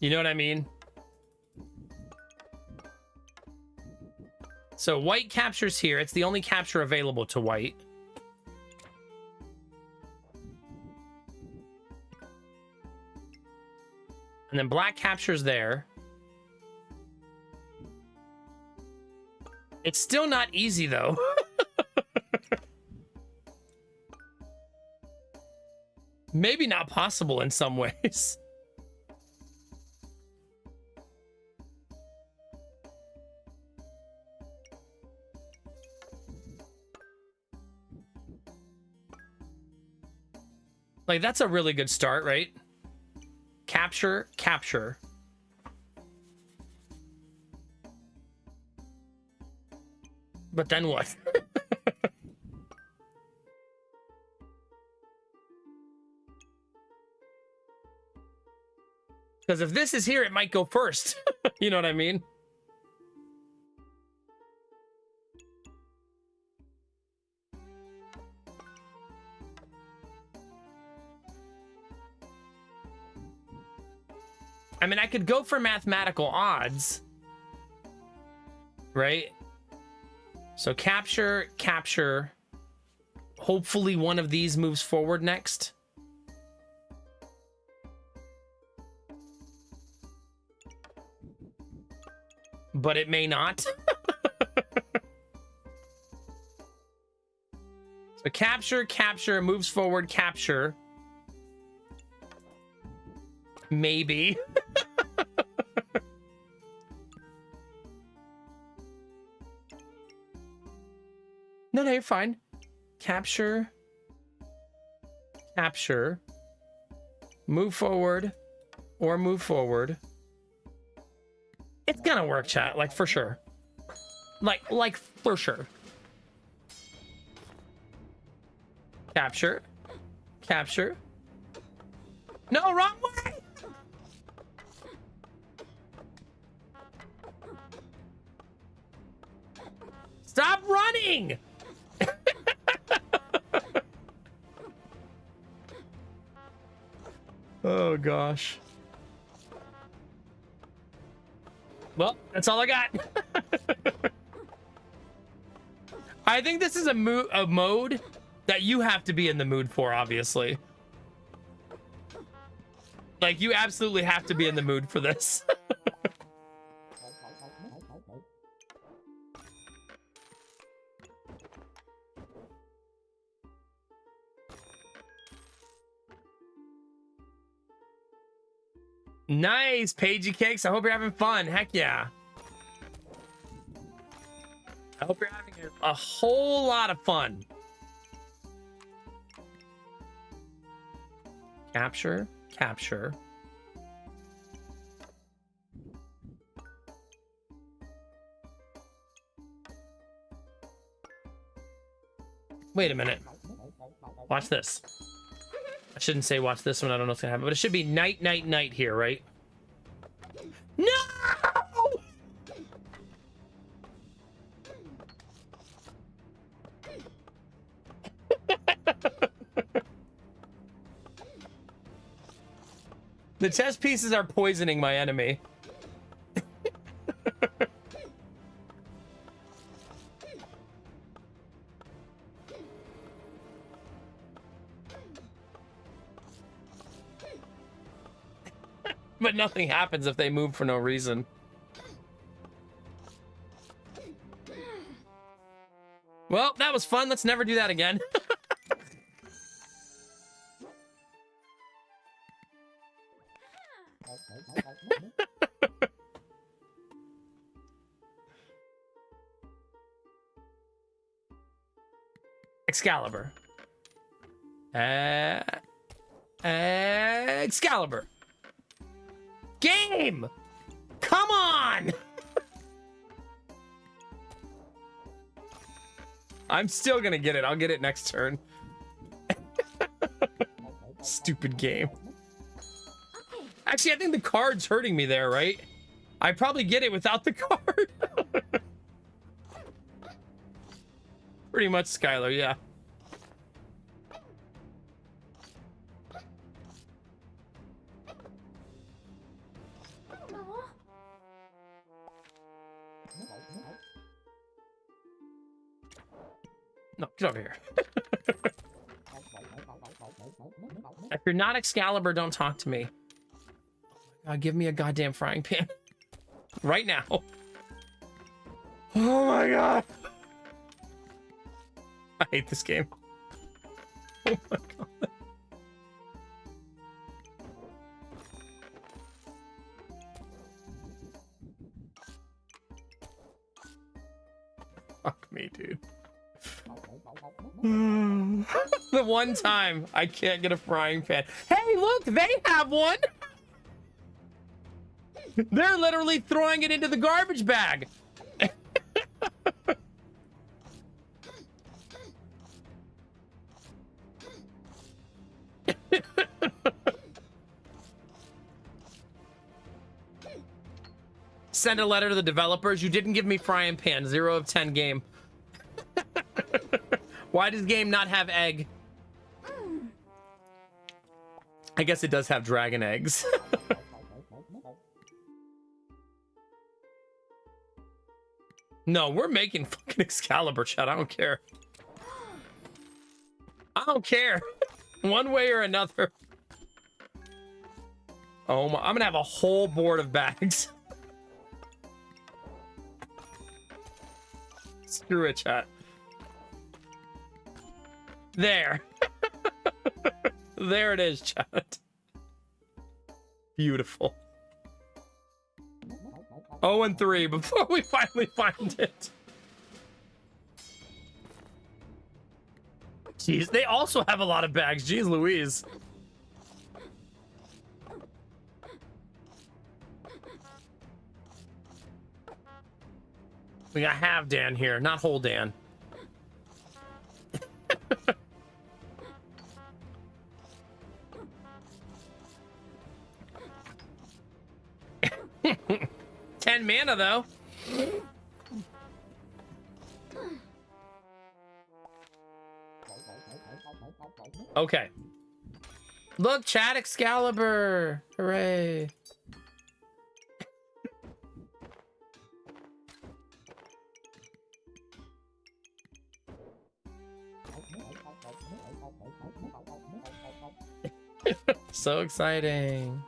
You know what I mean? So white captures here. It's the only capture available to white. And then black captures there. It's still not easy, though. Maybe not possible in some ways. Like, that's a really good start, right? Capture, capture. But then what? Because if this is here, it might go first. You know what I mean? I mean, I could go for mathematical odds, right? So capture, capture. Hopefully one of these moves forward next. But it may not. So capture, capture, moves forward, capture. Maybe. No, you're fine. Capture. Capture. Move forward. Or move forward. It's gonna work, chat. Like, for sure. Like, for sure. Capture. Capture. No, wrong way! Stop running! Oh gosh. Well, that's all I got. I think this is a mode that you have to be in the mood for, obviously. Like, you absolutely have to be in the mood for this. Nice, Pagey Cakes. I hope you're having fun. Heck yeah. I hope you're having a whole lot of fun. Capture, capture. Wait a minute. Watch this. I shouldn't say watch this one. I don't know what's gonna happen, but it should be night, night, night here, right? No! The chess pieces are poisoning my enemy. But nothing happens if they move for no reason. Well, that was fun. Let's never do that again. Excalibur. Excalibur. Game! Come on! I'm still gonna get it. I'll get it next turn. Stupid game. Actually, I think the card's hurting me there, right? I probably get it without the card. Pretty much, Skylar, yeah. No, get over here. If you're not Excalibur, don't talk to me. Give me a goddamn frying pan. Right now. Oh my god. I hate this game. Oh my god. Fuck me, dude. The one time I can't get a frying pan. Hey, look, they have one. They're literally throwing it into the garbage bag. Send a letter to the developers. You didn't give me frying pan. 0 of 10 game. Why does game not have egg? I guess it does have dragon eggs. No, we're making fucking Excalibur, chat. I don't care. I don't care. One way or another. Oh my, I'm gonna have a whole board of bags. Screw it, chat. There. There it is, chat. Beautiful. 0-3 before we finally find it. Jeez, they also have a lot of bags. Jeez Louise. We got half Dan here, not whole Dan. 10 mana, though. Okay. Look, chat Excalibur. Hooray. So exciting.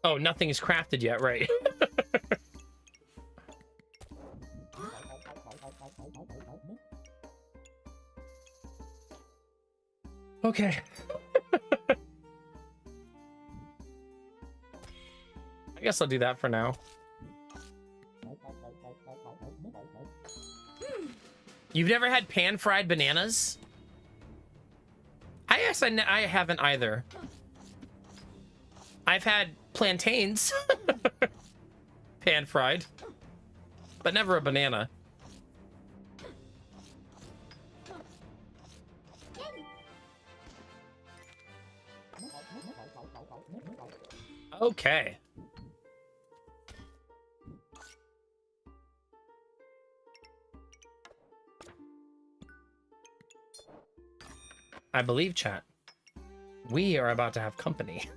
Oh, nothing is crafted yet, right? Okay. I guess I'll do that for now. You've never had pan-fried bananas? I guess I haven't either. I've had plantains, pan-fried, but never a banana. Okay. I believe, chat, we are about to have company.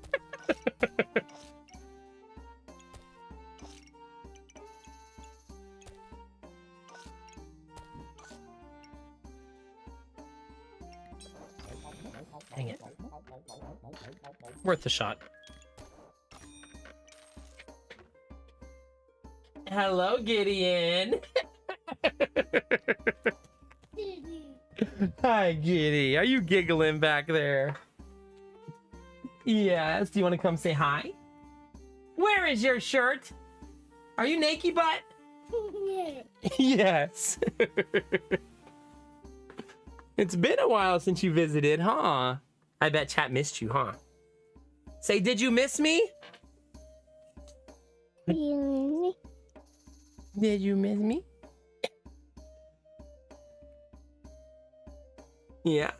Dang it. Worth a shot. Hello, Gideon. Hi, Giddy. Are you giggling back there? Yes. Do you want to come say hi? Where is your shirt? Are you naked butt? Yes. It's been a while since you visited, huh? I bet chat missed you, huh? Say, did you miss me? Did you miss me? Yeah.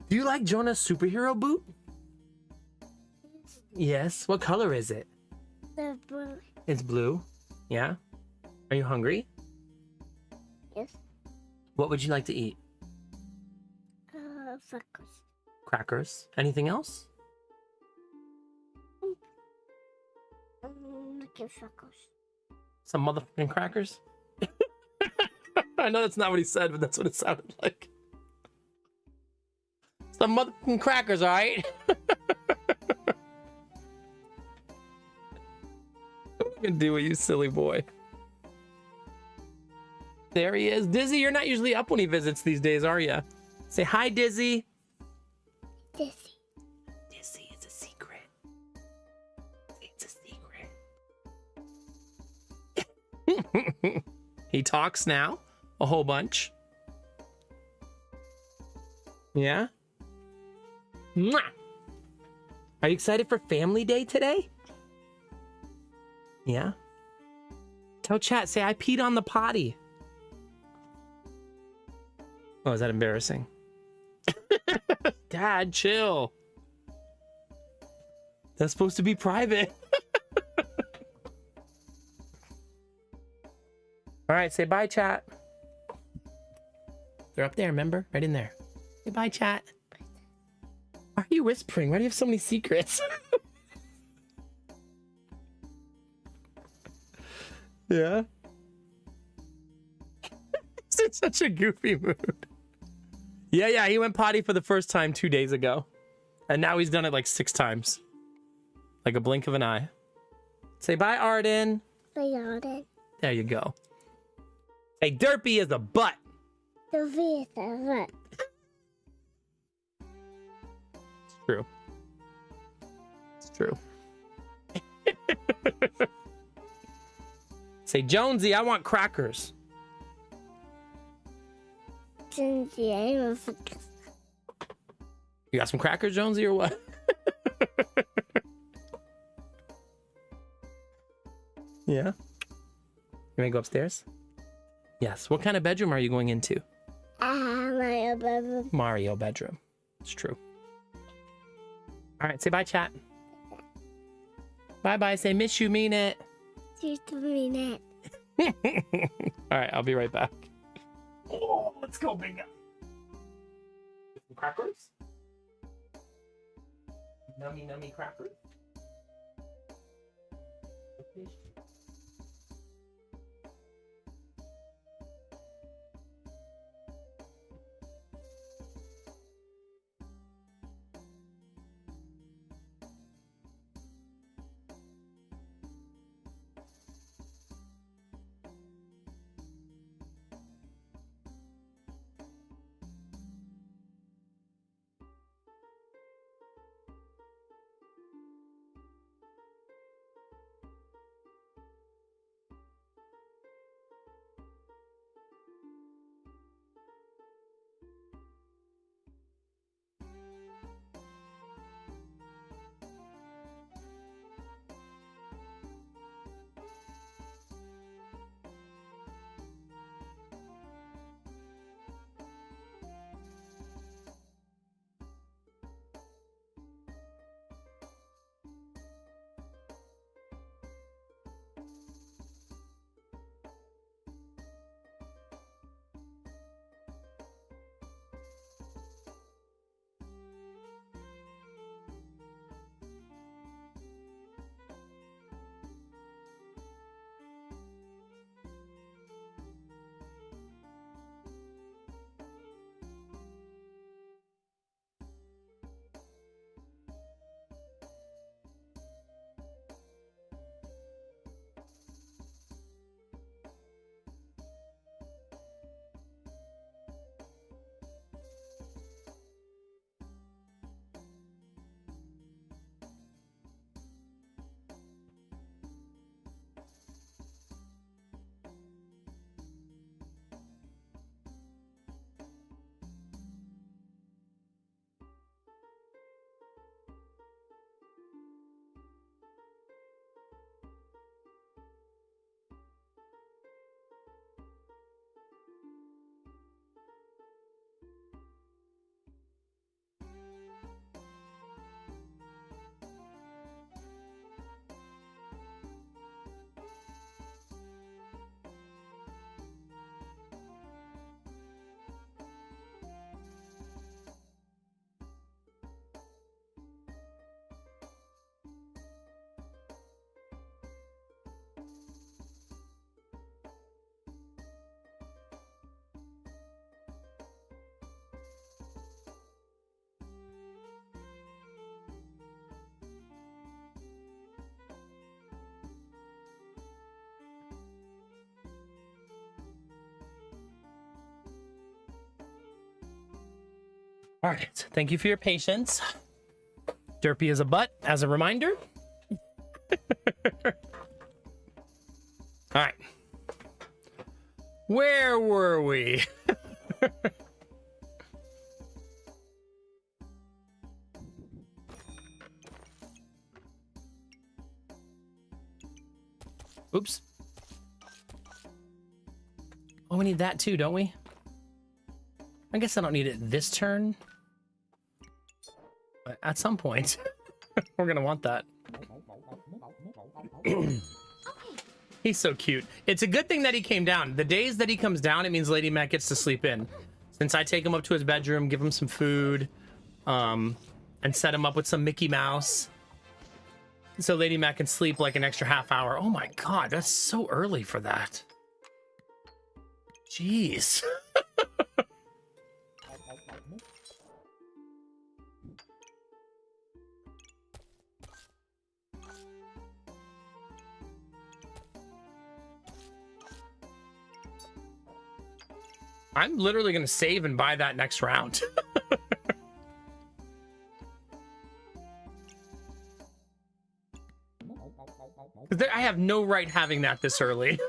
Do you like Jonah's superhero boot? Yes. What color is it? The blue. It's blue. Yeah. Are you hungry? Yes. What would you like to eat? Freckles. Crackers. Anything else? Look at freckles. Some motherfucking crackers? I know that's not what he said, but that's what it sounded like. Some motherfucking crackers, all right? What are you gonna do with you, silly boy? There he is. Dizzy, you're not usually up when he visits these days, are you? Say hi, Dizzy. Dizzy. Dizzy is a secret. It's a secret. He talks now. A whole bunch. Yeah? Mwah! Are you excited for Family Day today? Yeah? Tell chat, say I peed on the potty. Oh, is that embarrassing? Dad, chill. That's supposed to be private. All right, say bye, chat. They're up there, remember? Right in there. Say bye, chat. Why are you whispering? Why do you have so many secrets? Yeah? It's in such a goofy mood. Yeah, he went potty for the first time 2 days ago. And now he's done it like 6 times. Like a blink of an eye. Say bye, Arden. Bye, Arden. There you go. Hey, Derpy is a butt. The V is a what? It's true. It's true. Say, Jonesy, I want crackers. Jonesy, I'm a freckles. You got some crackers, Jonesy, or what? Yeah? You want to go upstairs? Yes. What kind of bedroom are you going into? My bedroom. Mario bedroom. It's true. All right, say bye, chat. Bye-bye. Say miss you, mean it. You to mean All right, I'll be right back. Oh, let's go, big guy. Some crackers? Nummy, nummy crackers. All right, thank you for your patience. Derpy is a butt, as a reminder. All right. Where were we? Oops. Oh, we need that too, don't we? I guess I don't need it this turn. But at some point, we're gonna want that. He's so cute. It's a good thing that he came down. The days that he comes down, it means Lady Mac gets to sleep in. Since I take him up to his bedroom, give him some food, and set him up with some Mickey Mouse. So Lady Mac can sleep like an extra half hour. Oh my god, that's so early for that. Jeez. I'm literally going to save and buy that next round. I have no right having that this early.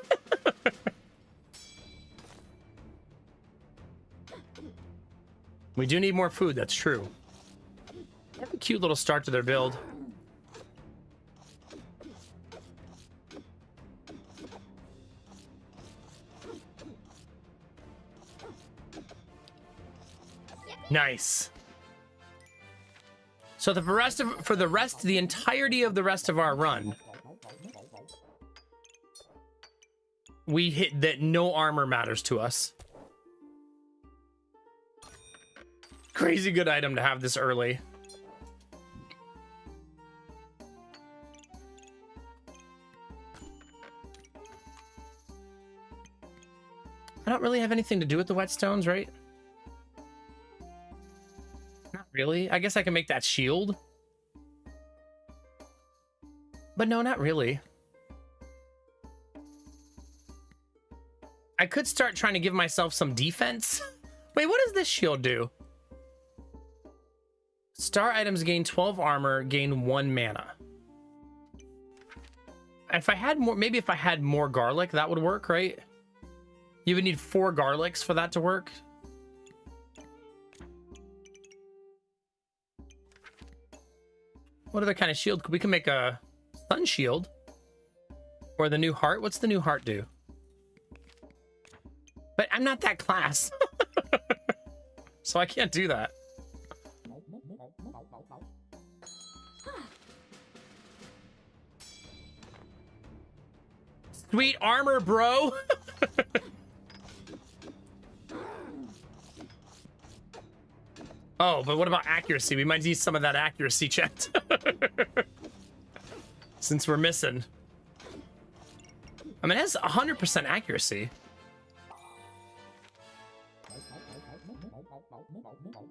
We do need more food, that's true. They have a cute little start to their build. Nice. So the entirety of the rest of our run, we hit that no armor matters to us. Crazy good item to have this early. I don't really have anything to do with the whetstones, right? Not really. I guess I can make that shield. But no, not really. I could start trying to give myself some defense. Wait, what does this shield do? Star items gain 12 armor, gain 1 mana. If I had more, maybe if I had more garlic, that would work, right? You would need 4 garlics for that to work. What other kind of shield? We can make a sun shield. Or the new heart. What's the new heart do? But I'm not that class. So I can't do that. Sweet armor, bro. Oh, but what about accuracy? We might need some of that accuracy checked. Since we're missing. I mean, it has 100% accuracy.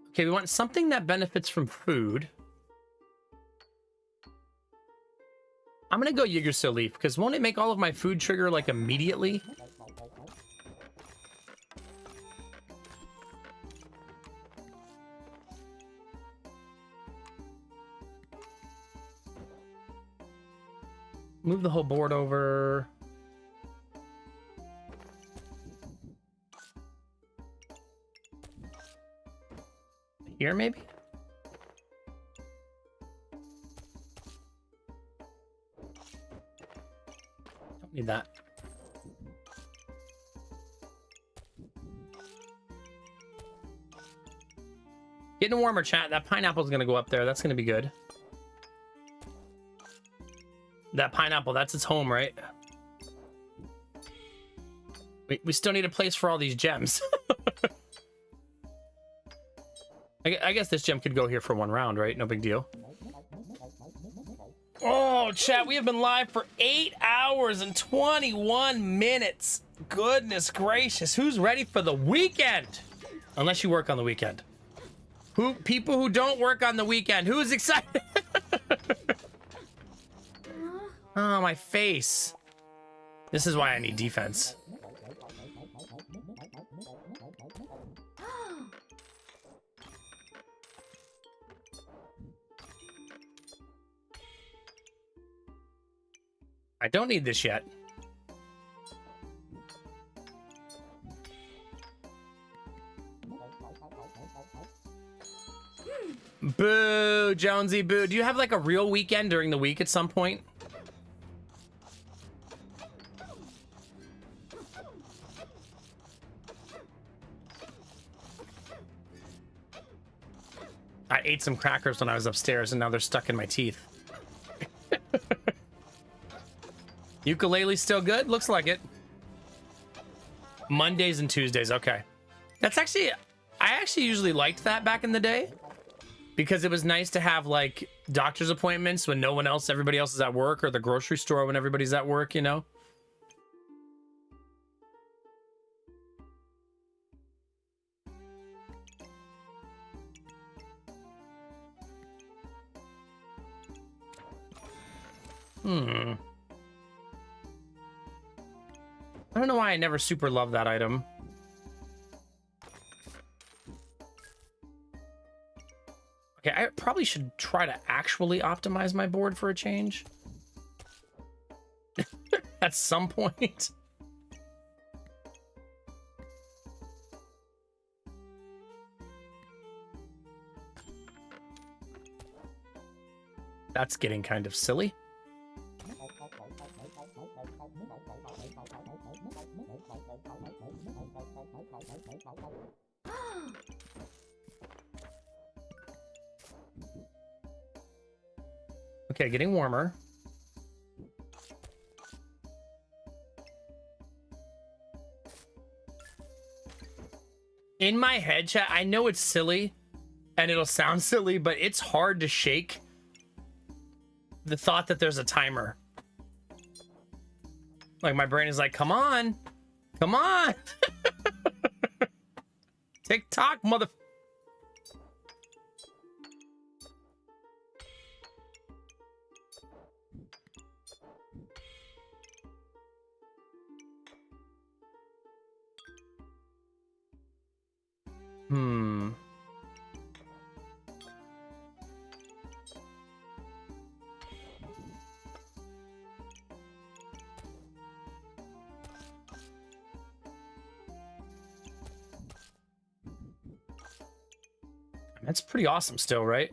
Okay, we want something that benefits from food. I'm gonna go Yggdrasil Leaf, because won't it make all of my food trigger, like, immediately? Move the whole board over. Here, maybe? Don't need that. Getting warmer, chat. That pineapple's gonna go up there. That's gonna be good. That pineapple, that's its home, right? We still need a place for all these gems. I guess this gem could go here for 1 round, right? No big deal. Oh, chat, we have been live for 8 hours and 21 minutes. Goodness gracious. Who's ready for the weekend? Unless you work on the weekend. People who don't work on the weekend, who's excited? Oh, my face. This is why I need defense. I don't need this yet. Boo, Jonesy, boo. Do you have like a real weekend during the week at some point? I ate some crackers when I was upstairs and now they're stuck in my teeth. Ukulele still good? Looks like it. Mondays and Tuesdays, okay. That's actually, I actually usually liked that back in the day because it was nice to have like doctor's appointments when no one else, everybody else is at work, or the grocery store when everybody's at work, you know? I don't know why I never super loved that item. Okay, I probably should try to actually optimize my board for a change. At some point. That's getting kind of silly. Okay, getting warmer. In my head, chat, I know it's silly and it'll sound silly, but it's hard to shake the thought that there's a timer. Like, my brain is like, come on. Come on. TikTok, mother... That's pretty awesome still, right?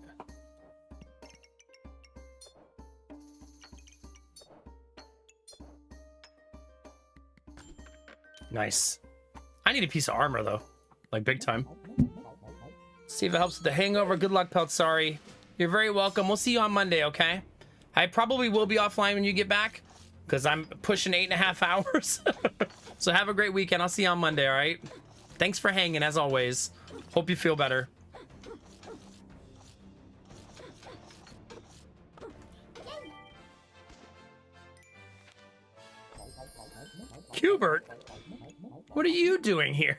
Nice. I need a piece of armor, though. Like, big time. See if it helps with the hangover. Good luck, Pelt. Sorry. You're very welcome. We'll see you on Monday, okay? I probably will be offline when you get back, because I'm pushing 8.5 hours. So have a great weekend. I'll see you on Monday, all right? Thanks for hanging, as always. Hope you feel better. Hubert, what are you doing here?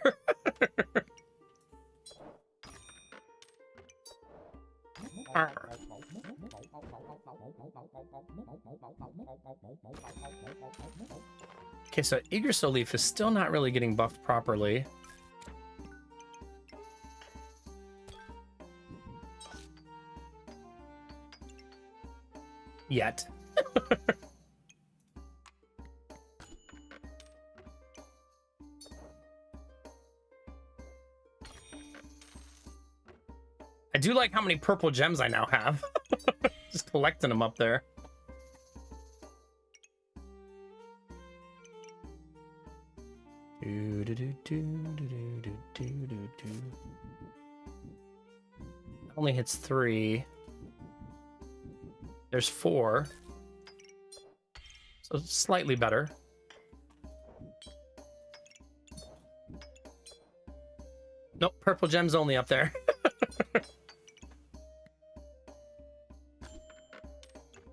Okay, so Yggdrasil Leaf is still not really getting buffed properly. Yet. I do like how many purple gems I now have. Just collecting them up there. Only hits 3. There's 4. So slightly better. Nope, purple gems only up there.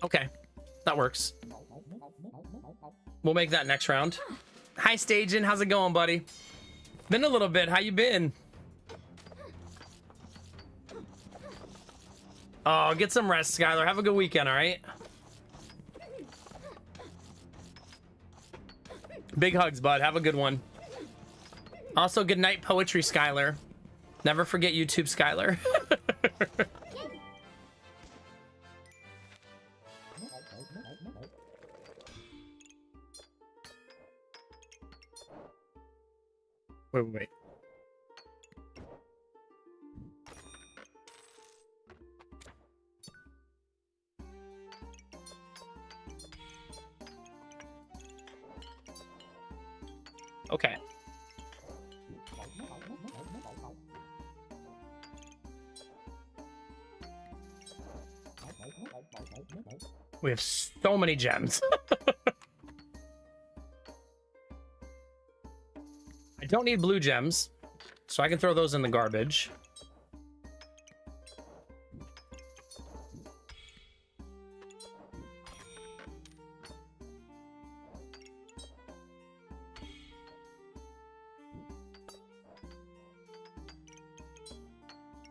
Okay, that works. We'll make that next round. Hi, Stajan. How's it going, buddy? Been a little bit. How you been? Oh, get some rest, Skylar. Have a good weekend, all right? Big hugs, bud. Have a good one. Also, good night, poetry, Skylar. Never forget YouTube, Skylar. Wait. Okay. We have so many gems. I don't need blue gems, so I can throw those in the garbage.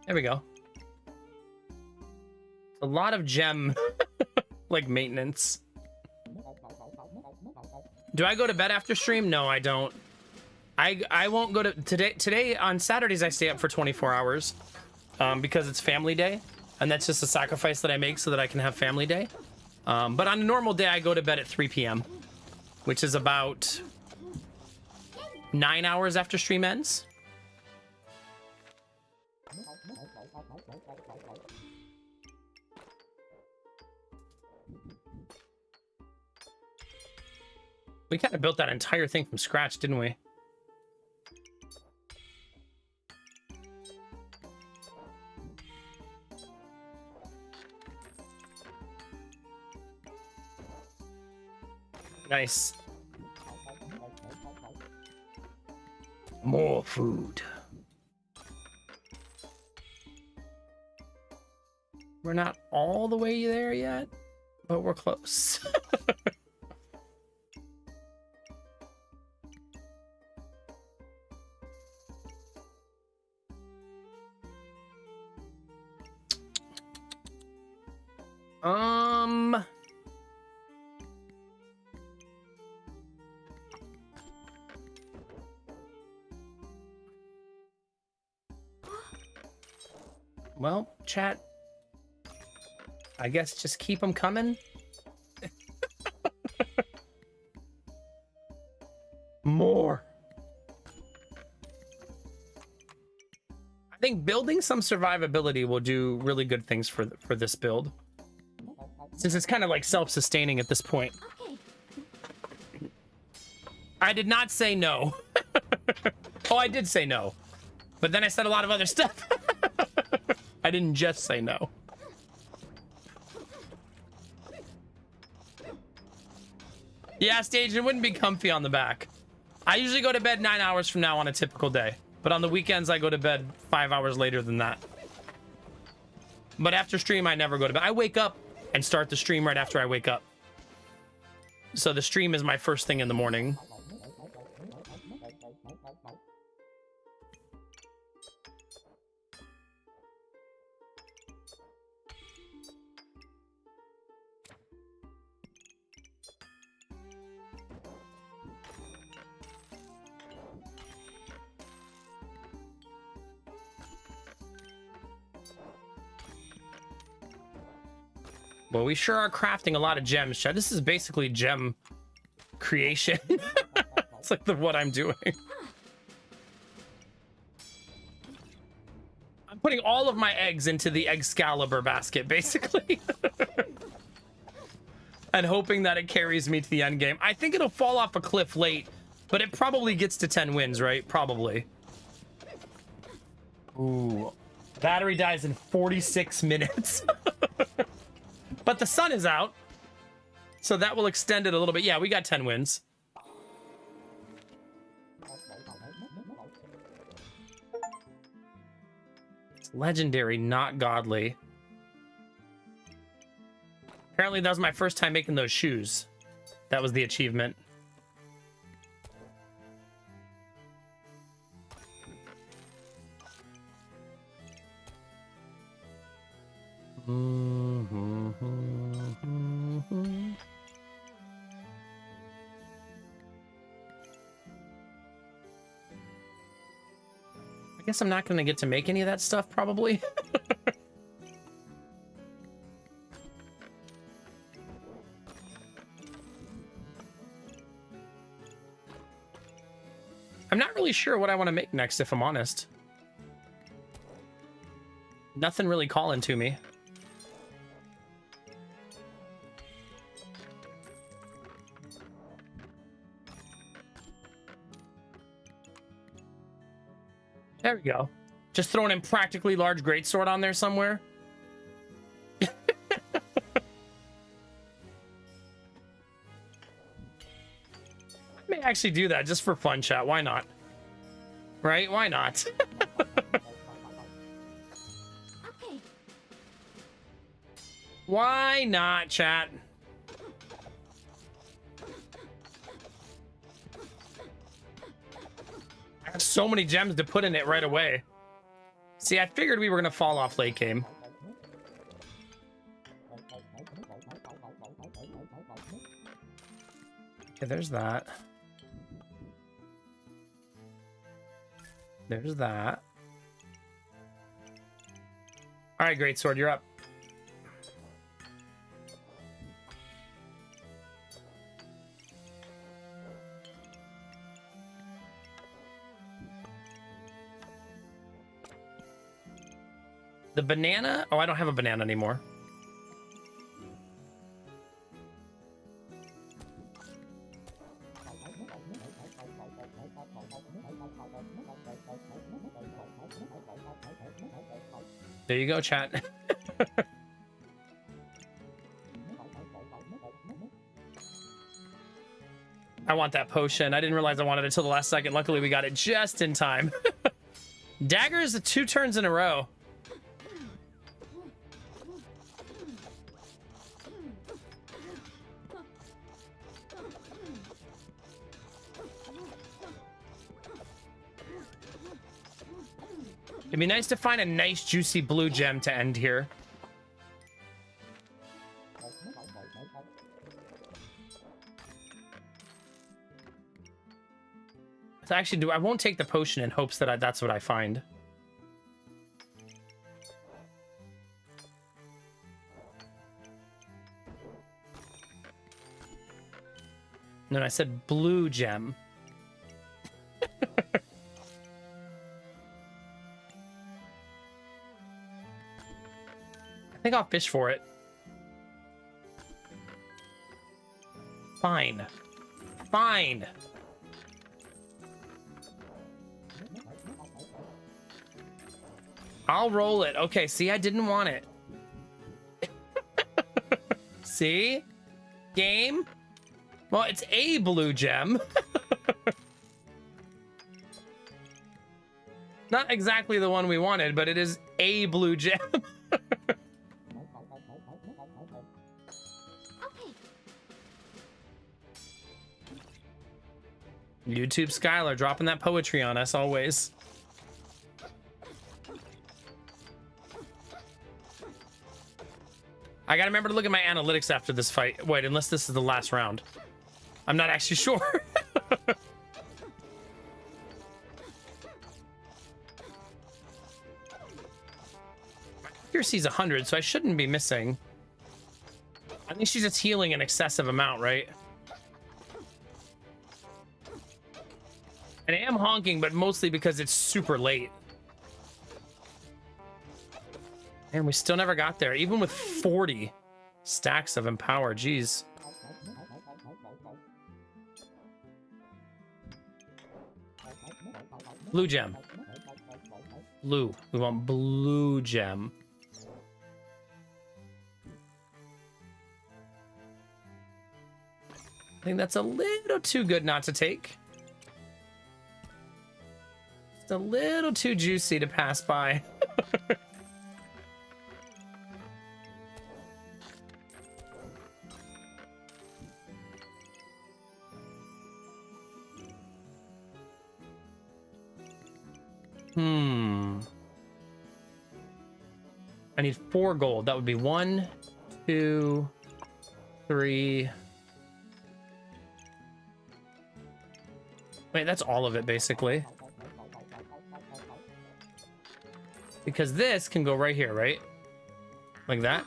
There we go. A lot of gem like maintenance. Do I go to bed after stream? No, I don't. I won't go to today on Saturdays. I stay up for 24 hours because it's family day, and that's just a sacrifice that I make so that I can have family day. But on a normal day, I go to bed at 3 p.m., which is about 9 hours after stream ends. We kind of built that entire thing from scratch, didn't we? Nice. More food. We're not all the way there yet, but we're close. Well, chat, I guess just keep them coming. More. I think building some survivability will do really good things for this build, since it's kind of like self-sustaining at this point. I did not say no. Oh, I did say no, but then I said a lot of other stuff. I didn't just say no. Yeah, Stage, it wouldn't be comfy on the back. I usually go to bed 9 hours from now on a typical day, but on the weekends I go to bed 5 hours later than that. But after stream, I never go to bed. I wake up and start the stream right after I wake up. So the stream is my first thing in the morning. Well, we sure are crafting a lot of gems, Chad. This is basically gem creation. It's like what I'm doing. I'm putting all of my eggs into the Excalibur basket, basically. And hoping that it carries me to the end game. I think it'll fall off a cliff late, but it probably gets to 10 wins, right? Probably. Ooh. Battery dies in 46 minutes. But the sun is out, so that will extend it a little bit. Yeah, we got 10 wins. It's legendary, not godly. Apparently that was my first time making those shoes. That was the achievement. I guess I'm not going to get to make any of that stuff, probably. I'm not really sure what I want to make next, if I'm honest. Nothing really calling to me. There we go. Just throwing in practically large greatsword on there somewhere. I may actually do that just for fun, chat. Why not? Right? Why not? Okay. Why not, chat? I have so many gems to put in it right away. See, I figured we were gonna fall off late game. Okay, there's that. There's that. All right, Greatsword, you're up. The banana? Oh, I don't have a banana anymore. There you go, chat. I want that potion. I didn't realize I wanted it until the last second. Luckily, we got it just in time. Daggers 2 turns in a row. It'd be nice to find a nice, juicy blue gem to end here. So actually, I won't take the potion in hopes that that's what I find. No, I said blue gem. I think I'll fish for it. Fine. Fine. I'll roll it. Okay, see, I didn't want it. See? Game? Well, it's a blue gem. Not exactly the one we wanted, but it is a blue gem. YouTube Skylar dropping that poetry on us always. I gotta remember to look at my analytics after this fight. Wait, unless this is the last round. I'm not actually sure. My accuracy is 100, so I shouldn't be missing. I think she's just healing an excessive amount, right? And I am honking, but mostly because it's super late. And we still never got there, even with 40 stacks of Empower. Jeez. Blue gem. Blue. We want blue gem. I think that's a little too good not to take. It's a little too juicy to pass by. I need 4 gold. That would be 1, 2, 3. Wait, that's all of it, basically. Because this can go right here, right? Like that.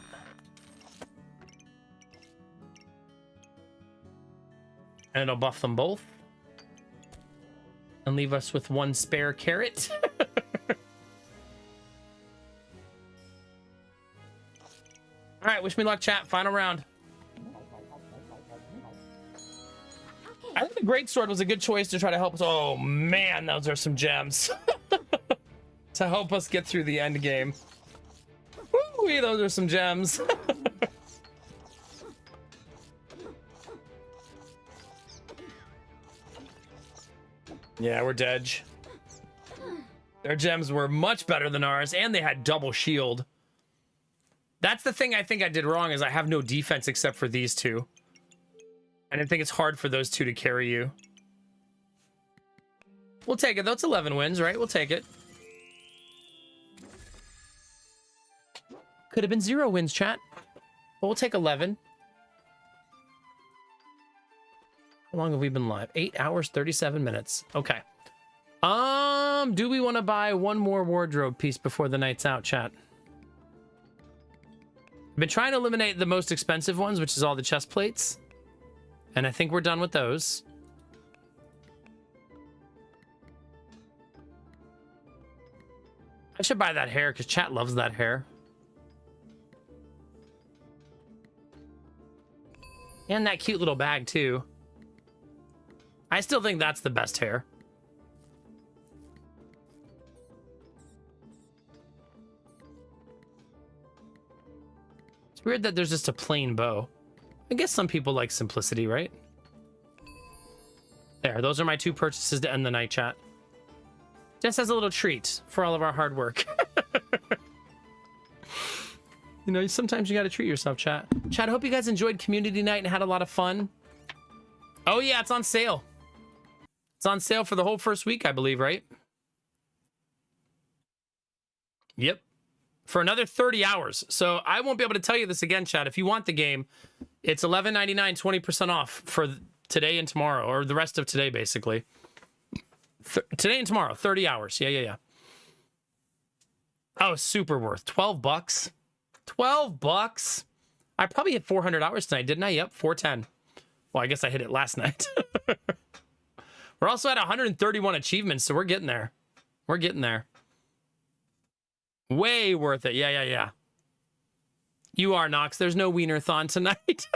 And it'll buff them both. And leave us with 1 spare carrot. All right, wish me luck, chat. Final round. I think the greatsword was a good choice to try to help us. Oh man, those are some gems to help us get through the end game. Woo-wee, those are some gems. Yeah, we're dead. Their gems were much better than ours, and they had double shield. That's the thing I think I did wrong, is I have no defense except for these two. And I think it's hard for those two to carry you. We'll take it, though. It's 11 wins, right? We'll take it. Could have been 0 wins, chat. But we'll take 11. How long have we been live? 8 hours, 37 minutes. Okay. Do we want to buy 1 more wardrobe piece before the night's out, chat? I've been trying to eliminate the most expensive ones, which is all the chest plates. And I think we're done with those. I should buy that hair because chat loves that hair. And that cute little bag too. I still think that's the best hair. It's weird that there's just a plain bow. I guess some people like simplicity, right? There, those are my 2 purchases to end the night, chat. Just as a little treat for all of our hard work. You know, sometimes you gotta treat yourself, chat. Chat, I hope you guys enjoyed community night and had a lot of fun. Oh yeah, it's on sale. It's on sale for the whole first week, I believe, right? Yep. For another 30 hours. So I won't be able to tell you this again, chat. If you want the game, it's $11.99, 20% off for today and tomorrow, or the rest of today, basically. Today and tomorrow, 30 hours. Yeah. Oh, super worth. 12 bucks. 12 bucks. I probably hit 400 hours tonight, didn't I? Yep, 410. Well, I guess I hit it last night. We're also at 131 achievements, so we're getting there. We're getting there. Way worth it. Yeah. You are, Nox. There's no Wiener-thon tonight.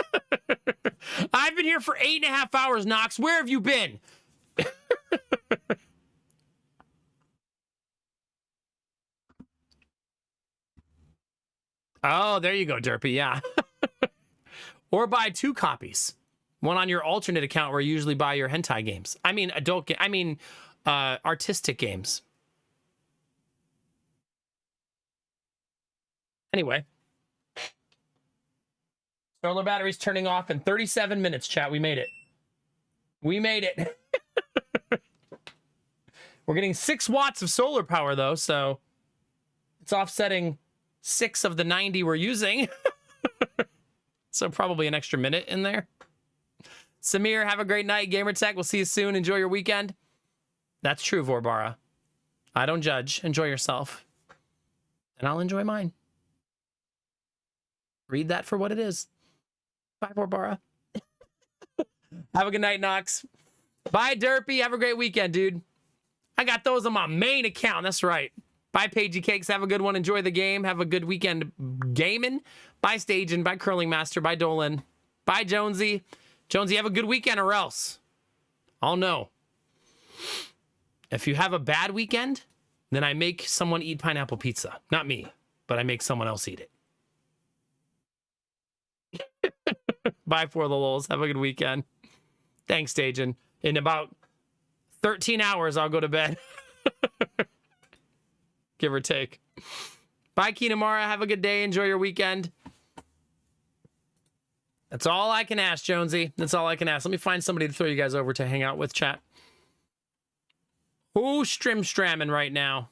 I've been here for 8.5 hours, Nox. Where have you been? Oh, there you go, Derpy. Yeah. Or buy 2 copies. One on your alternate account where you usually buy your hentai games. I mean, artistic games. Anyway. Solar batteries turning off in 37 minutes, chat. We made it. We made it. We're getting 6 watts of solar power, though, so it's offsetting 6 of the 90 we're using. So probably an extra minute in there. Samir, have a great night. Gamertech, we'll see you soon. Enjoy your weekend. That's true, Vorbara. I don't judge. Enjoy yourself. And I'll enjoy mine. Read that for what it is. Bye, Vorbara. Have a good night, Nox. Bye, Derpy. Have a great weekend, dude. I got those on my main account. That's right. Bye, Pagey Cakes. Have a good one. Enjoy the game. Have a good weekend gaming. Bye, Stagen. Bye, Curling Master. Bye, Dolan. Bye, Jonesy. Jonesy, have a good weekend or else. I'll know. If you have a bad weekend, then I make someone eat pineapple pizza. Not me, but I make someone else eat it. Bye, For the Lols. Have a good weekend. Thanks, Stagen. In about 13 hours, I'll go to bed. Give or take. Bye, Kinamara. Have a good day. Enjoy your weekend. That's all I can ask, Jonesy. That's all I can ask. Let me find somebody to throw you guys over to hang out with, chat. Who's stramming right now?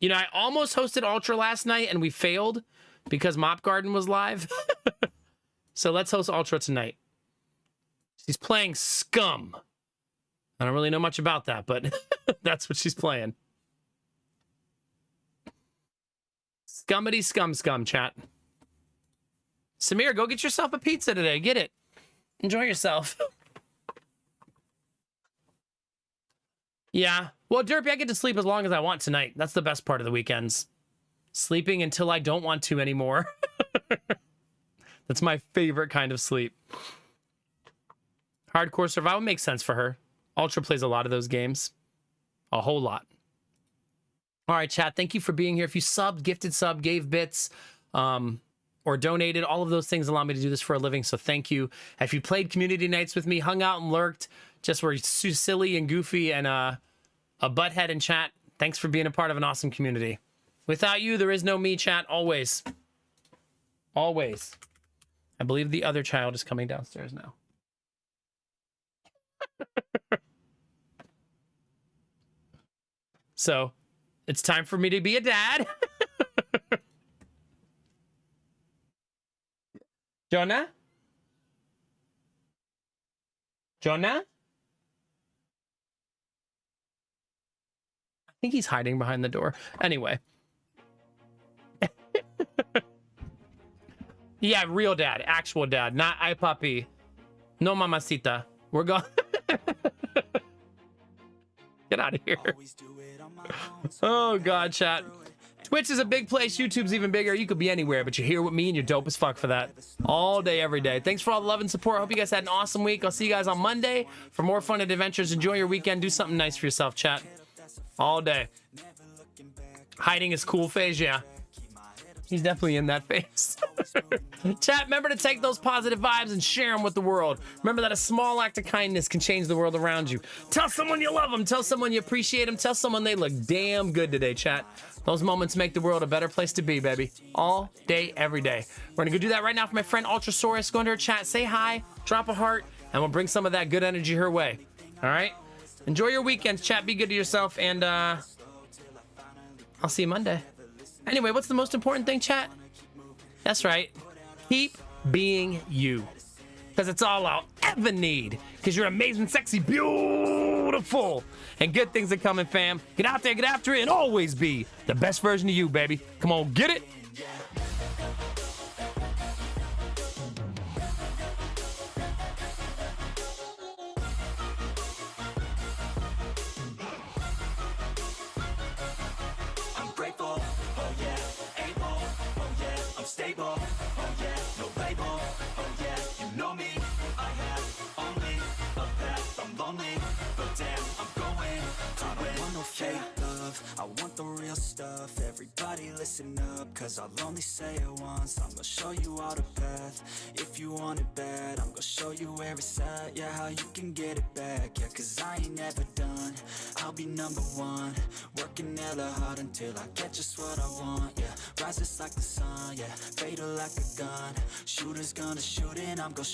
You know, I almost hosted Ultra last night and we failed because Mop Garden was live. So let's host Ultra tonight. She's playing Scum. I don't really know much about that, but that's what she's playing. Scummity scum, chat. Samir, go get yourself a pizza today. Get it. Enjoy yourself. Yeah. Well, Derpy, I get to sleep as long as I want tonight. That's the best part of the weekends. Sleeping until I don't want to anymore. That's my favorite kind of sleep. Hardcore Survival makes sense for her. Ultra plays a lot of those games. A whole lot. All right, chat. Thank you for being here. If you subbed, gifted sub, gave bits, or donated, all of those things allow me to do this for a living, so thank you. If you played community nights with me, hung out and lurked, just were silly and goofy and a butthead in chat, thanks for being a part of an awesome community. Without you, there is no me, chat, always. Always. I believe the other child is coming downstairs now. So, it's time for me to be a dad. Jonah? Jonah? I think he's hiding behind the door. Anyway. Yeah, real dad. Actual dad. Not iPuppy. No mamacita. We're going... Get out of here. Oh, God, chat. Twitch is a big place. YouTube's even bigger. You could be anywhere, but you're here with me and you're dope as fuck for that. All day, every day. Thanks for all the love and support. I hope you guys had an awesome week. I'll see you guys on Monday for more fun and adventures. Enjoy your weekend. Do something nice for yourself, chat. All day. Hiding his cool phase, yeah. He's definitely in that phase. Chat, remember to take those positive vibes and share them with the world. Remember that a small act of kindness can change the world around you. Tell someone you love them. Tell someone you appreciate them. Tell someone they look damn good today, chat. Those moments make the world a better place to be, baby. All day, every day. We're gonna go do that right now for my friend Ultrasaurus. Go into her chat, say hi, drop a heart, and we'll bring some of that good energy her way. All right? Enjoy your weekends, chat. Be good to yourself, and I'll see you Monday. Anyway, what's the most important thing, chat? That's right. Keep being you. Because it's all I'll ever need. Because you're amazing, sexy, beautiful. And good things are coming, fam. Get out there, get after it, and always be the best version of you, baby. Come on, get it. I'm grateful, oh yeah, able, oh yeah, I'm stable, oh yeah, no label, oh yeah, you know me, I have only a path, I'm lonely, but damn, I'm going to win. I don't want no fake love, I want the real stuff, everybody listen up, cause I'll only say it once, I'm gonna show you all the path, if you want it bad, I'm gonna show you where it's at, yeah, how you can get it back, yeah, cause I ain't never done, I'll be number one, working hella hard until I get just what I want, yeah, rises like the sun, yeah, fatal like a gun, shooters gonna shoot and I'm gonna